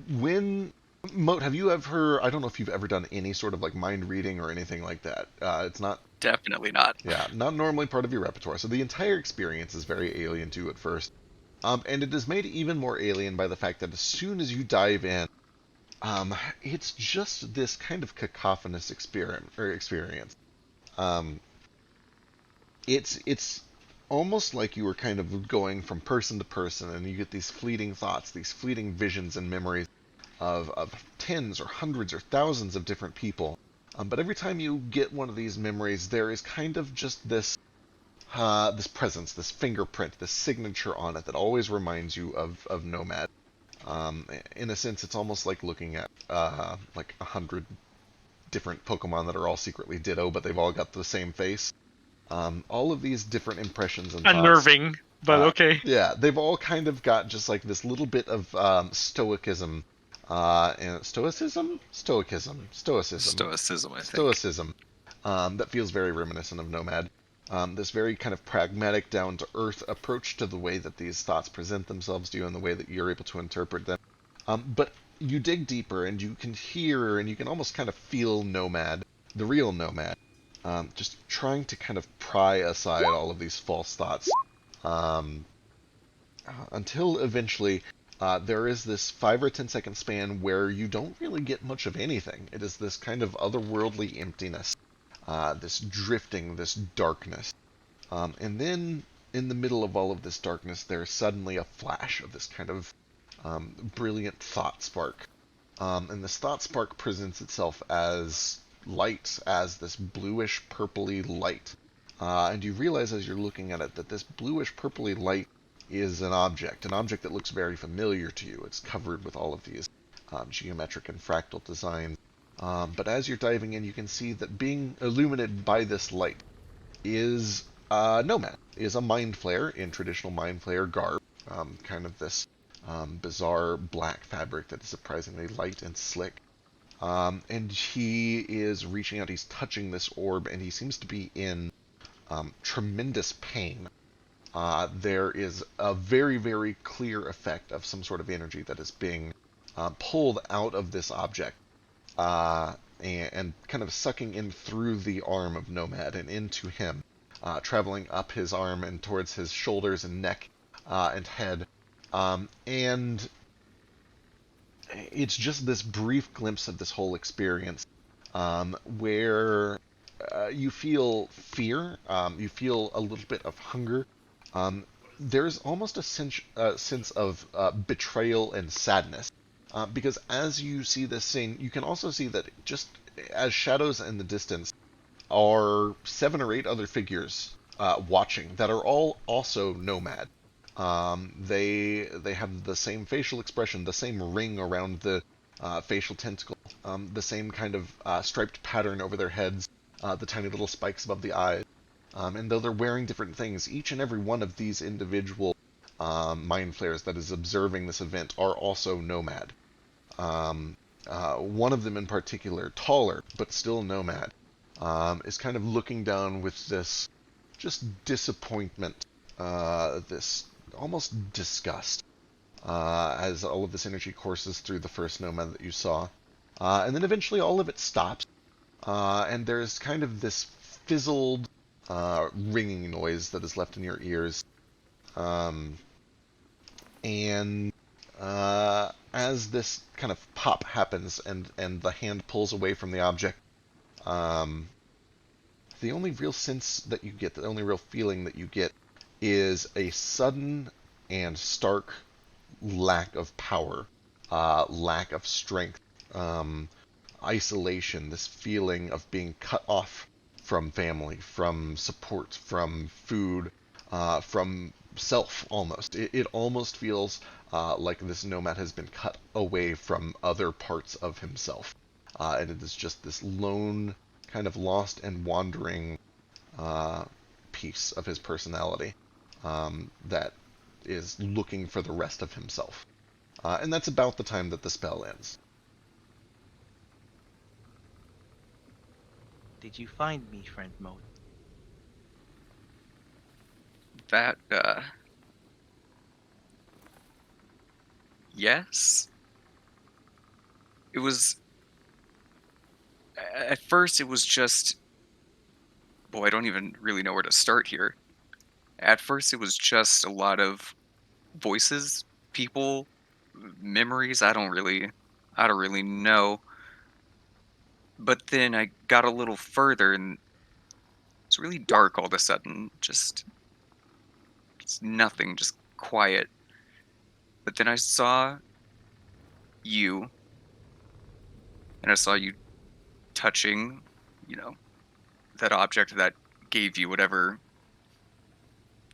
When Moat, have you ever? I don't know if you've ever done any sort of like mind reading or anything like that. It's not. Definitely not. Yeah, not normally part of your repertoire. So the entire experience is very alien to you at first. And it is made even more alien by the fact that as soon as you dive in, it's just this kind of cacophonous experience. It's almost like you were kind of going from person to person, and you get these fleeting thoughts, these fleeting visions and memories of tens or hundreds or thousands of different people. But every time you get one of these memories, there is kind of just this presence, this fingerprint, this signature on it that always reminds you of Nomad. In a sense, it's almost like looking at like 100 different Pokemon that are all secretly Ditto, but they've all got the same face. All of these different impressions and thoughts. unnerving, but okay. Yeah, they've all kind of got just like this little bit of stoicism. And stoicism, Stoicism, I think. stoicism. That feels very reminiscent of Nomad. This very kind of pragmatic, down-to-earth approach to the way that these thoughts present themselves to you and the way that you're able to interpret them. But you dig deeper and you can hear and you can almost kind of feel Nomad, the real Nomad, just trying to kind of pry aside all of these false thoughts. Until eventually there is this 5 or 10 second span where you don't really get much of anything. It is this kind of otherworldly emptiness, this drifting, this darkness. And then in the middle of all of this darkness, there's suddenly a flash of this kind of brilliant thought spark. And this thought spark presents itself as light, as this bluish purpley light. And you realize as you're looking at it that this bluish purpley light is an object that looks very familiar to you. It's covered with all of these geometric and fractal designs. But as you're diving in, you can see that being illuminated by this light is Nomad, is a Mind Flayer in traditional Mind Flayer garb, kind of this bizarre black fabric that is surprisingly light and slick. And he is reaching out, he's touching this orb, and he seems to be in tremendous pain. There is a very, very clear effect of some sort of energy that is being pulled out of this object and kind of sucking in through the arm of Nomad and into him, traveling up his arm and towards his shoulders and neck and head. And it's just this brief glimpse of this whole experience where you feel fear, you feel a little bit of hunger. There's almost a sense of betrayal and sadness. Because as you see this scene, you can also see that just as shadows in the distance, are 7 or 8 other figures watching that are all also nomad. They have the same facial expression, the same ring around the facial tentacle, the same kind of striped pattern over their heads, the tiny little spikes above the eyes. And though they're wearing different things, each and every one of these individual mind flayers that is observing this event are also nomad. One of them in particular, taller but still nomad, is kind of looking down with this just disappointment, this almost disgust, as all of this energy courses through the first nomad that you saw. And then eventually all of it stops, and there's kind of this fizzled, ringing noise that is left in your ears. And as this kind of pop happens and the hand pulls away from the object, the only real sense that you get, the only real feeling that you get, is a sudden and stark lack of power, lack of strength, isolation, this feeling of being cut off from family, from support, from food, from self almost. It almost feels like this nomad has been cut away from other parts of himself. And it is just this lone, kind of lost and wandering piece of his personality that is looking for the rest of himself. And that's about the time that the spell ends. Did you find me, friend Mode? That, yes. It was. At first, it was just. Boy, I don't even really know where to start here. At first, it was just a lot of voices, people, memories. I don't really know. But then I got a little further, and it's really dark all of a sudden. Just nothing, just quiet. But then I saw you, and I saw you touching, you know, that object that gave you whatever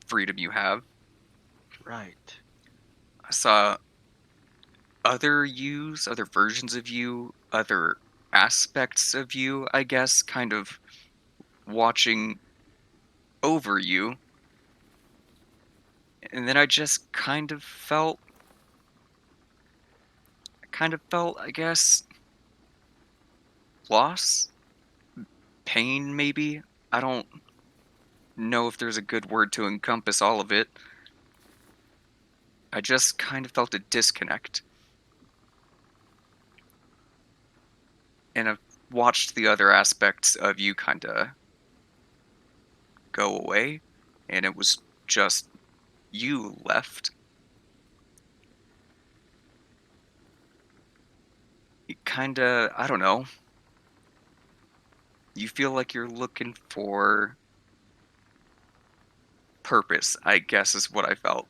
freedom you have. Right. I saw other yous, other versions of you, other aspects of you, I guess, kind of watching over you. And then I just kind of felt, I guess, loss, pain, maybe. I don't know if there's a good word to encompass all of it. I just kind of felt a disconnect. And I've watched the other aspects of you kind of go away, and it was just you left. It kind of, I don't know. You feel like you're looking for purpose, I guess is what I felt.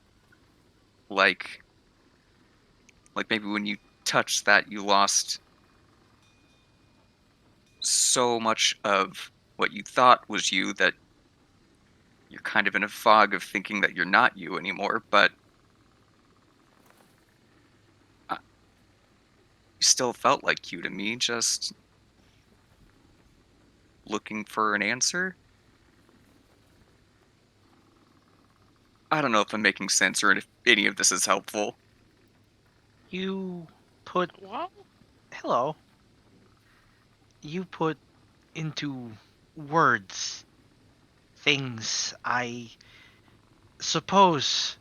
Like maybe when you touched that, you lost so much of what you thought was you that you're kind of in a fog of thinking that you're not you anymore, but you still felt like you to me, just looking for an answer. I don't know if I'm making sense or if any of this is helpful. You put. What? Hello. You put into words things I suppose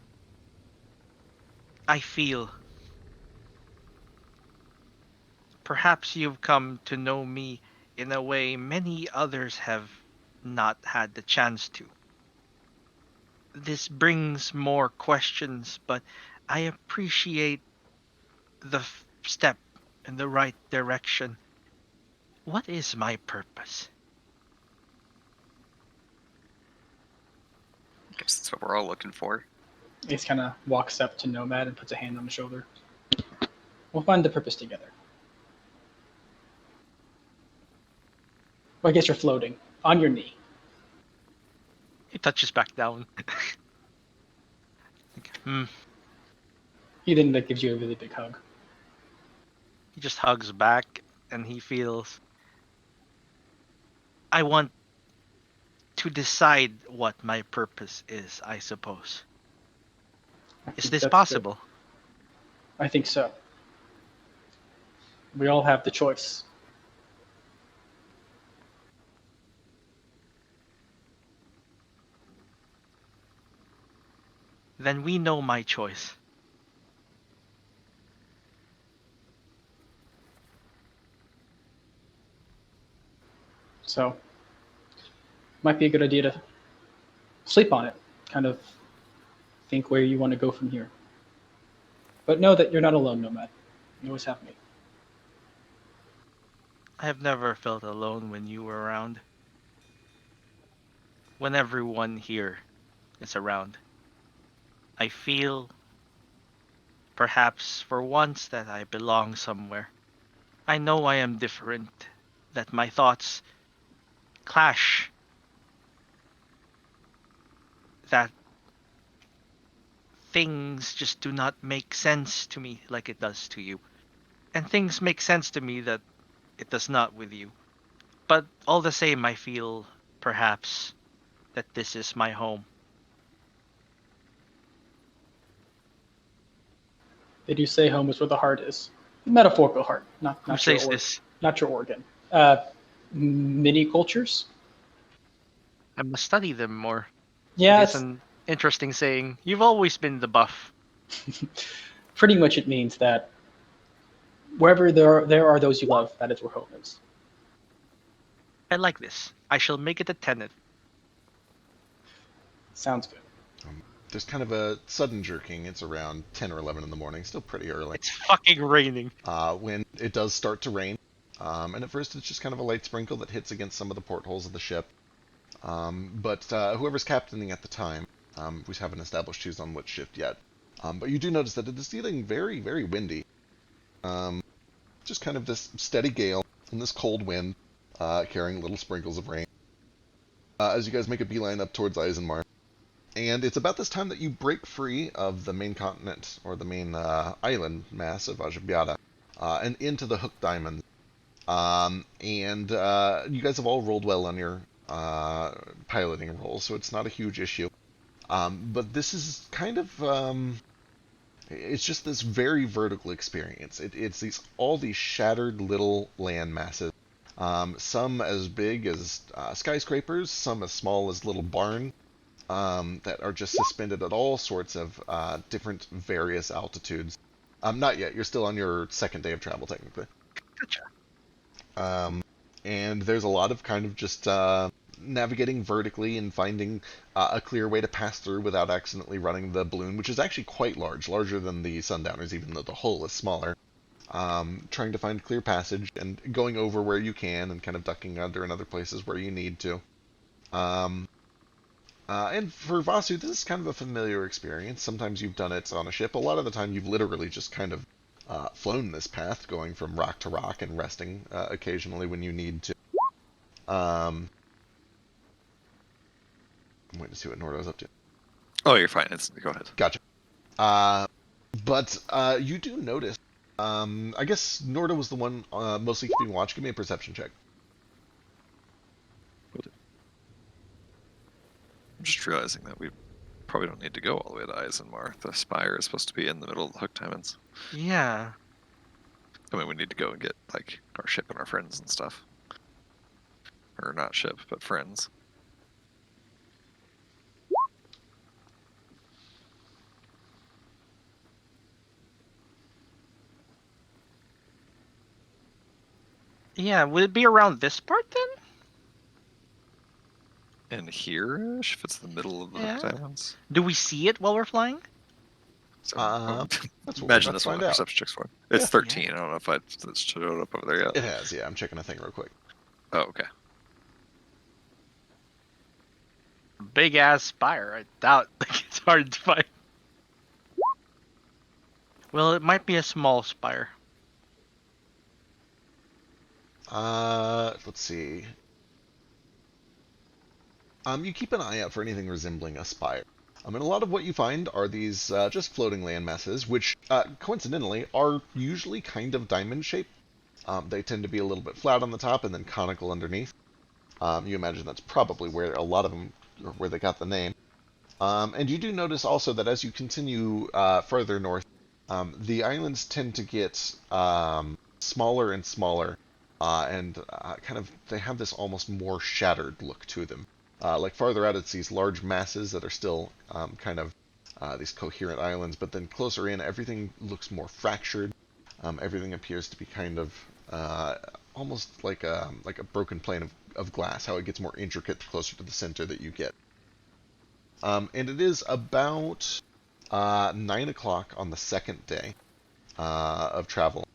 I feel. Perhaps you've come to know me in a way many others have not had the chance to. This brings more questions, but I appreciate the step in the right direction. What is my purpose? I guess that's what we're all looking for. Ace kind of walks up to Nomad and puts a hand on the shoulder. We'll find the purpose together. Well, I guess you're floating on your knee. He touches back down. He then like gives you a really big hug. He just hugs back and he feels, I want to decide what my purpose is, I suppose. I Is think this that's possible? I think so. We all have the choice. Then we know my choice. So, might be a good idea to sleep on it. Kind of think where you want to go from here. But know that you're not alone, Nomad. You always have me. I have never felt alone when you were around. When everyone here is around, I feel, perhaps for once, that I belong somewhere. I know I am different, that my thoughts clash, that things just do not make sense to me like it does to you. And things make sense to me that it does not with you. But all the same, I feel, perhaps, that this is my home. They do say home is where the heart is. Metaphorical heart, not Who not your says this? not your organ. Mini cultures. I must study them more. It Yeah, is it's an interesting saying. You've always been the buff. pretty much it means that wherever there are those you love, that is where home is. I like this. I shall make it a tenet. Sounds good. There's kind of a sudden jerking. It's around 10 or 11 in the morning, still pretty early. It's fucking raining. When it does start to rain. And at first it's just kind of a light sprinkle that hits against some of the portholes of the ship. But whoever's captaining at the time, we haven't established who's on which shift yet. But you do notice that it is getting very, very windy. Just kind of this steady gale and this cold wind carrying little sprinkles of rain. As you guys make a beeline up towards Eisenmar. And it's about this time that you break free of the main continent, or the main island mass of Ajabiata, and into the Hooked Diamond. And you guys have all rolled well on your piloting roll, so it's not a huge issue. But this is kind of it's just this very vertical experience. It's all these shattered little land masses. Some as big as skyscrapers, some as small as little barns. That are just suspended at all sorts of different various altitudes. Not yet. You're still on your second day of travel, technically. Gotcha. And there's a lot of kind of just navigating vertically and finding a clear way to pass through without accidentally running the balloon, which is actually quite large, larger than the Sundowners, even though the hull is smaller. Trying to find clear passage and going over where you can and kind of ducking under in other places where you need to. And for Vasu, this is kind of a familiar experience. Sometimes you've done it on a ship. A lot of the time, you've literally just kind of flown this path, going from rock to rock and resting occasionally when you need to. I'm waiting to see what Nordo's up to. Oh, you're fine. Go ahead. Gotcha. But you do notice. I guess Nordo was the one mostly keeping watch. Give me a perception check. I'm just realizing that we probably don't need to go all the way to Eisenmar. The spire is supposed to be in the middle of the Hooked Diamonds. Yeah. I mean, we need to go and get like our ship and our friends and stuff. Or not ship, but friends. Yeah, would it be around this part then? And here-ish, if it's the middle of the Hooked Yeah. Diamonds. Do we see it while we're flying? So, That's what we're imagine about that's to what find my out. perception checks for. It's Yeah. 13. I don't know if it's showed up over there yet. It has, yeah. I'm checking a thing real quick. Oh, okay. Big ass spire. I doubt it's hard to find. Well, it might be a small spire. Let's see. You keep an eye out for anything resembling a spire. And a lot of what you find are these just floating land masses, which coincidentally are usually kind of diamond shaped. They tend to be a little bit flat on the top and then conical underneath. You imagine that's probably where a lot of them, or where they got the name. And you do notice also that as you continue further north, the islands tend to get smaller and smaller, and kind of they have this almost more shattered look to them. Like farther out, it's these large masses that are still kind of these coherent islands, but then closer in, everything looks more fractured. Everything appears to be kind of almost like a broken plane of glass. How it gets more intricate the closer to the center that you get. And it is about 9 o'clock on the second day of travel.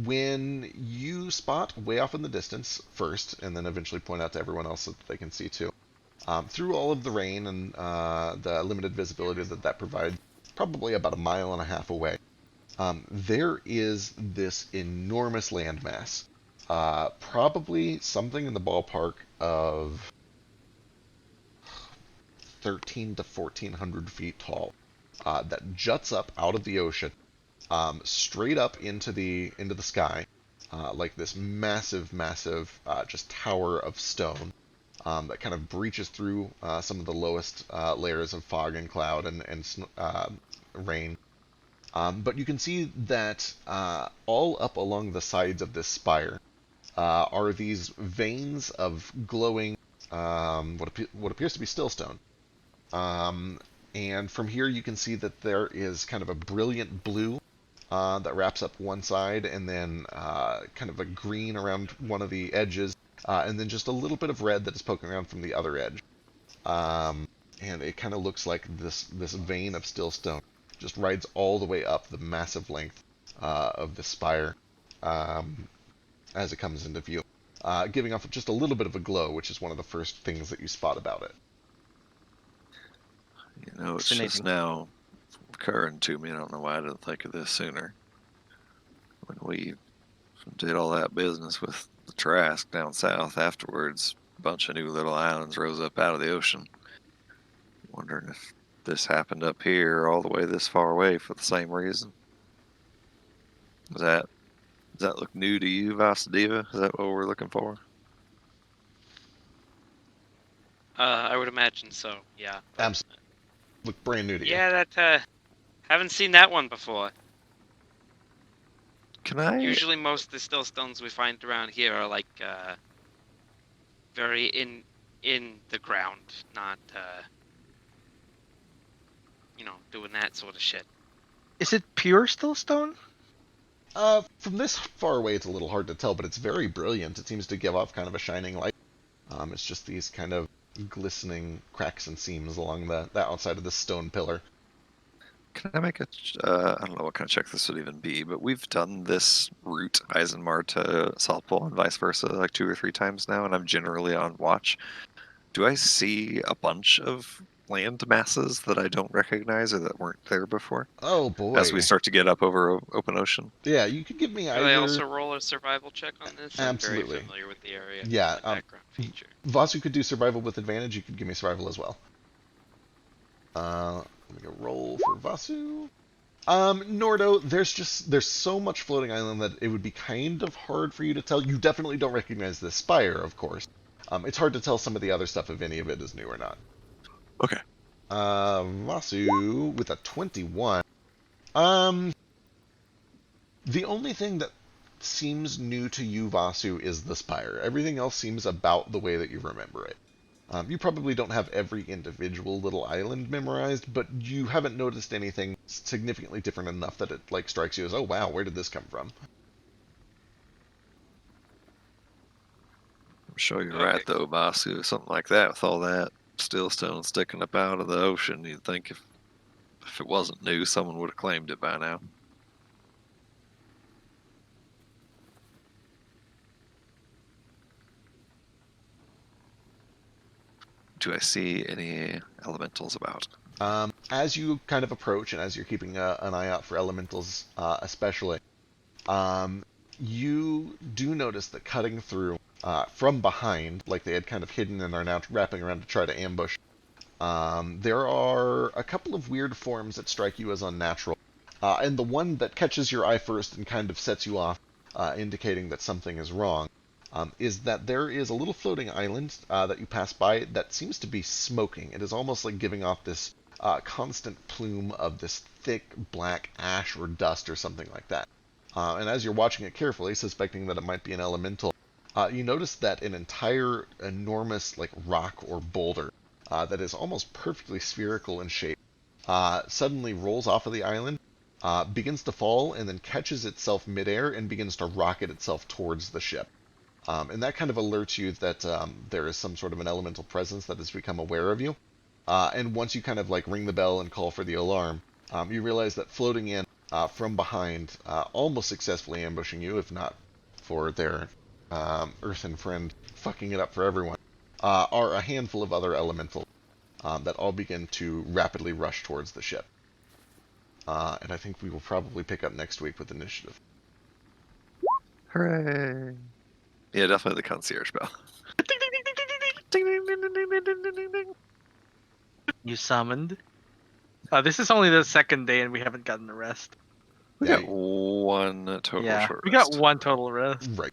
When you spot way off in the distance first, and then eventually point out to everyone else so that they can see too, through all of the rain and the limited visibility that provides, probably about a mile and a half away, there is this enormous landmass. Probably something in the ballpark of 13 to 1400 feet tall, that juts up out of the ocean, straight up into the sky, like this massive just tower of stone, that kind of breaches through some of the lowest layers of fog and cloud and rain. But you can see that all up along the sides of this spire are these veins of glowing what appears to be stillstone. And from here you can see that there is kind of a brilliant blue that wraps up one side, and then kind of a green around one of the edges, and then just a little bit of red that is poking around from the other edge. And it kind of looks like this vein of still stone just rides all the way up the massive length of the spire as it comes into view, giving off just a little bit of a glow, which is one of the first things that you spot about it. You know, it's Fascinating. just now occurring to me. I don't know why I didn't think of this sooner. When we did all that business with the Trask down south afterwards, a bunch of new little islands rose up out of the ocean. Wondering if this happened up here all the way this far away for the same reason. Does that look new to you, Vasudeva? Is that what we're looking for? I would imagine so. Yeah. Absolutely. Look brand new to you. Yeah, that haven't seen that one before. Can I? Usually, most of the still stones we find around here are like very in the ground, not doing that sort of shit. Is it pure stillstone? From this far away, it's a little hard to tell, but it's very brilliant. It seems to give off kind of a shining light. It's just these kind of glistening cracks and seams along the outside of this stone pillar. Can I make a? I don't know what kind of check this would even be, but we've done this route Eisenmar to Saltpole and vice versa like 2 or 3 times now, and I'm generally on watch. Do I see a bunch of land masses that I don't recognize or that weren't there before Oh boy! as we start to get up over open ocean? Yeah, you could give me Could either. I also roll a survival check on this? I'm Absolutely. very familiar with the area. Yeah, My background feature. Vasu could do survival with advantage. You could give me survival as well. Let me go roll for Vasu. Nordo, there's so much floating island that it would be kind of hard for you to tell. You definitely don't recognize this spire, of course. It's hard to tell some of the other stuff if any of it is new or not. Okay. Vasu with a 21. The only thing that seems new to you, Vasu, is the spire. Everything else seems about the way that you remember it. You probably don't have every individual little island memorized, but you haven't noticed anything significantly different enough that it strikes you as, oh wow, where did this come from? I'm sure you're Okay. right though, Basu. Something like that with all that stillstone sticking up out of the ocean, you'd think if it wasn't new, someone would have claimed it by now. Do I see any elementals about? As you kind of approach, and as you're keeping an eye out for elementals, especially, You do notice that cutting through from behind, like they had kind of hidden and are now wrapping around to try to ambush, there are a couple of weird forms that strike you as unnatural. And the one that catches your eye first and kind of sets you off, indicating that something is wrong, is that there is a little floating island that you pass by that seems to be smoking. It is almost like giving off this constant plume of this thick black ash or dust or something like that. And as you're watching it carefully, suspecting that it might be an elemental, you notice that an entire enormous like rock or boulder that is almost perfectly spherical in shape suddenly rolls off of the island, begins to fall, and then catches itself midair and begins to rocket itself towards the ship. And that kind of alerts you that there is some sort of an elemental presence that has become aware of you. And once you kind of like ring the bell and call for the alarm, you realize that floating in from behind, almost successfully ambushing you, if not for their earthen friend fucking it up for everyone, are a handful of other elementals that all begin to rapidly rush towards the ship. And I think we will probably pick up next week with initiative. Hooray! Yeah, definitely the concierge bell. You summoned. This is only the second day, and we haven't gotten a rest. We Yeah, got one total Yeah, short we rest. got one total rest. right.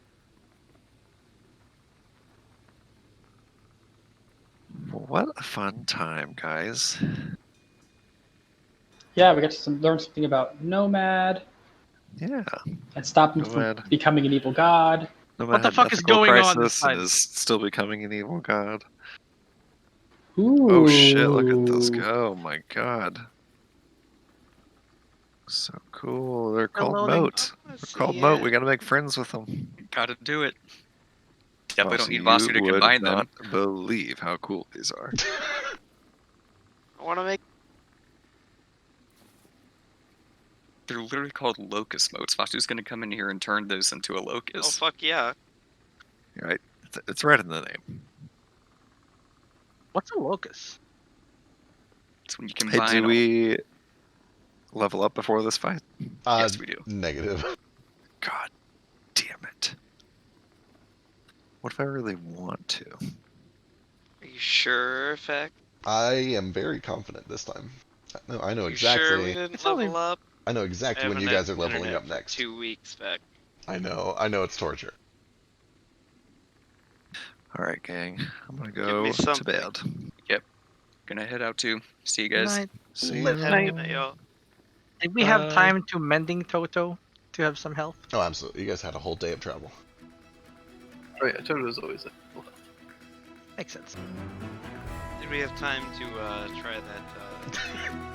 What a fun time, guys. Yeah, we got to learn something about Nomad Yeah. and stop him Nomad. from becoming an evil god. Nomad What the had fuck is ethical going on this crisis and time? is still becoming an evil god. Ooh. Oh shit, look at those go. Oh my god. So cool. They're called loading. moat. Let's They're called see moat. it. We gotta make friends with them. Gotta do it. Definitely don't Vasu, need Vasu to you would combine them. not believe how cool these are. I want to make. They're literally called locust moats. Vasu's gonna come in here and turn those into a Oh locust. fuck yeah! Right? It's right in the name. What's a locust? It's when you Hey, combine do all. we level up before this fight? Yes, we do. Negative. God damn it. What if I really want to? Are you sure, Feck? I am very confident this time. I know You sure we exactly. didn't It's level only- up? I know I exactly when you haven't guys are had leveling internet up for next. 2 weeks, Feck. I know it's torture. Alright, gang. I'm gonna Give go me to something. bed. Gonna head out too. See you guys. Night. See Let- you. Have a good night, y'all. Did we have Bye. time to mending Toto to have some health? Oh, absolutely. You guys had a whole day of travel. Oh yeah, Toto's always it. Makes sense. Did we have time to try that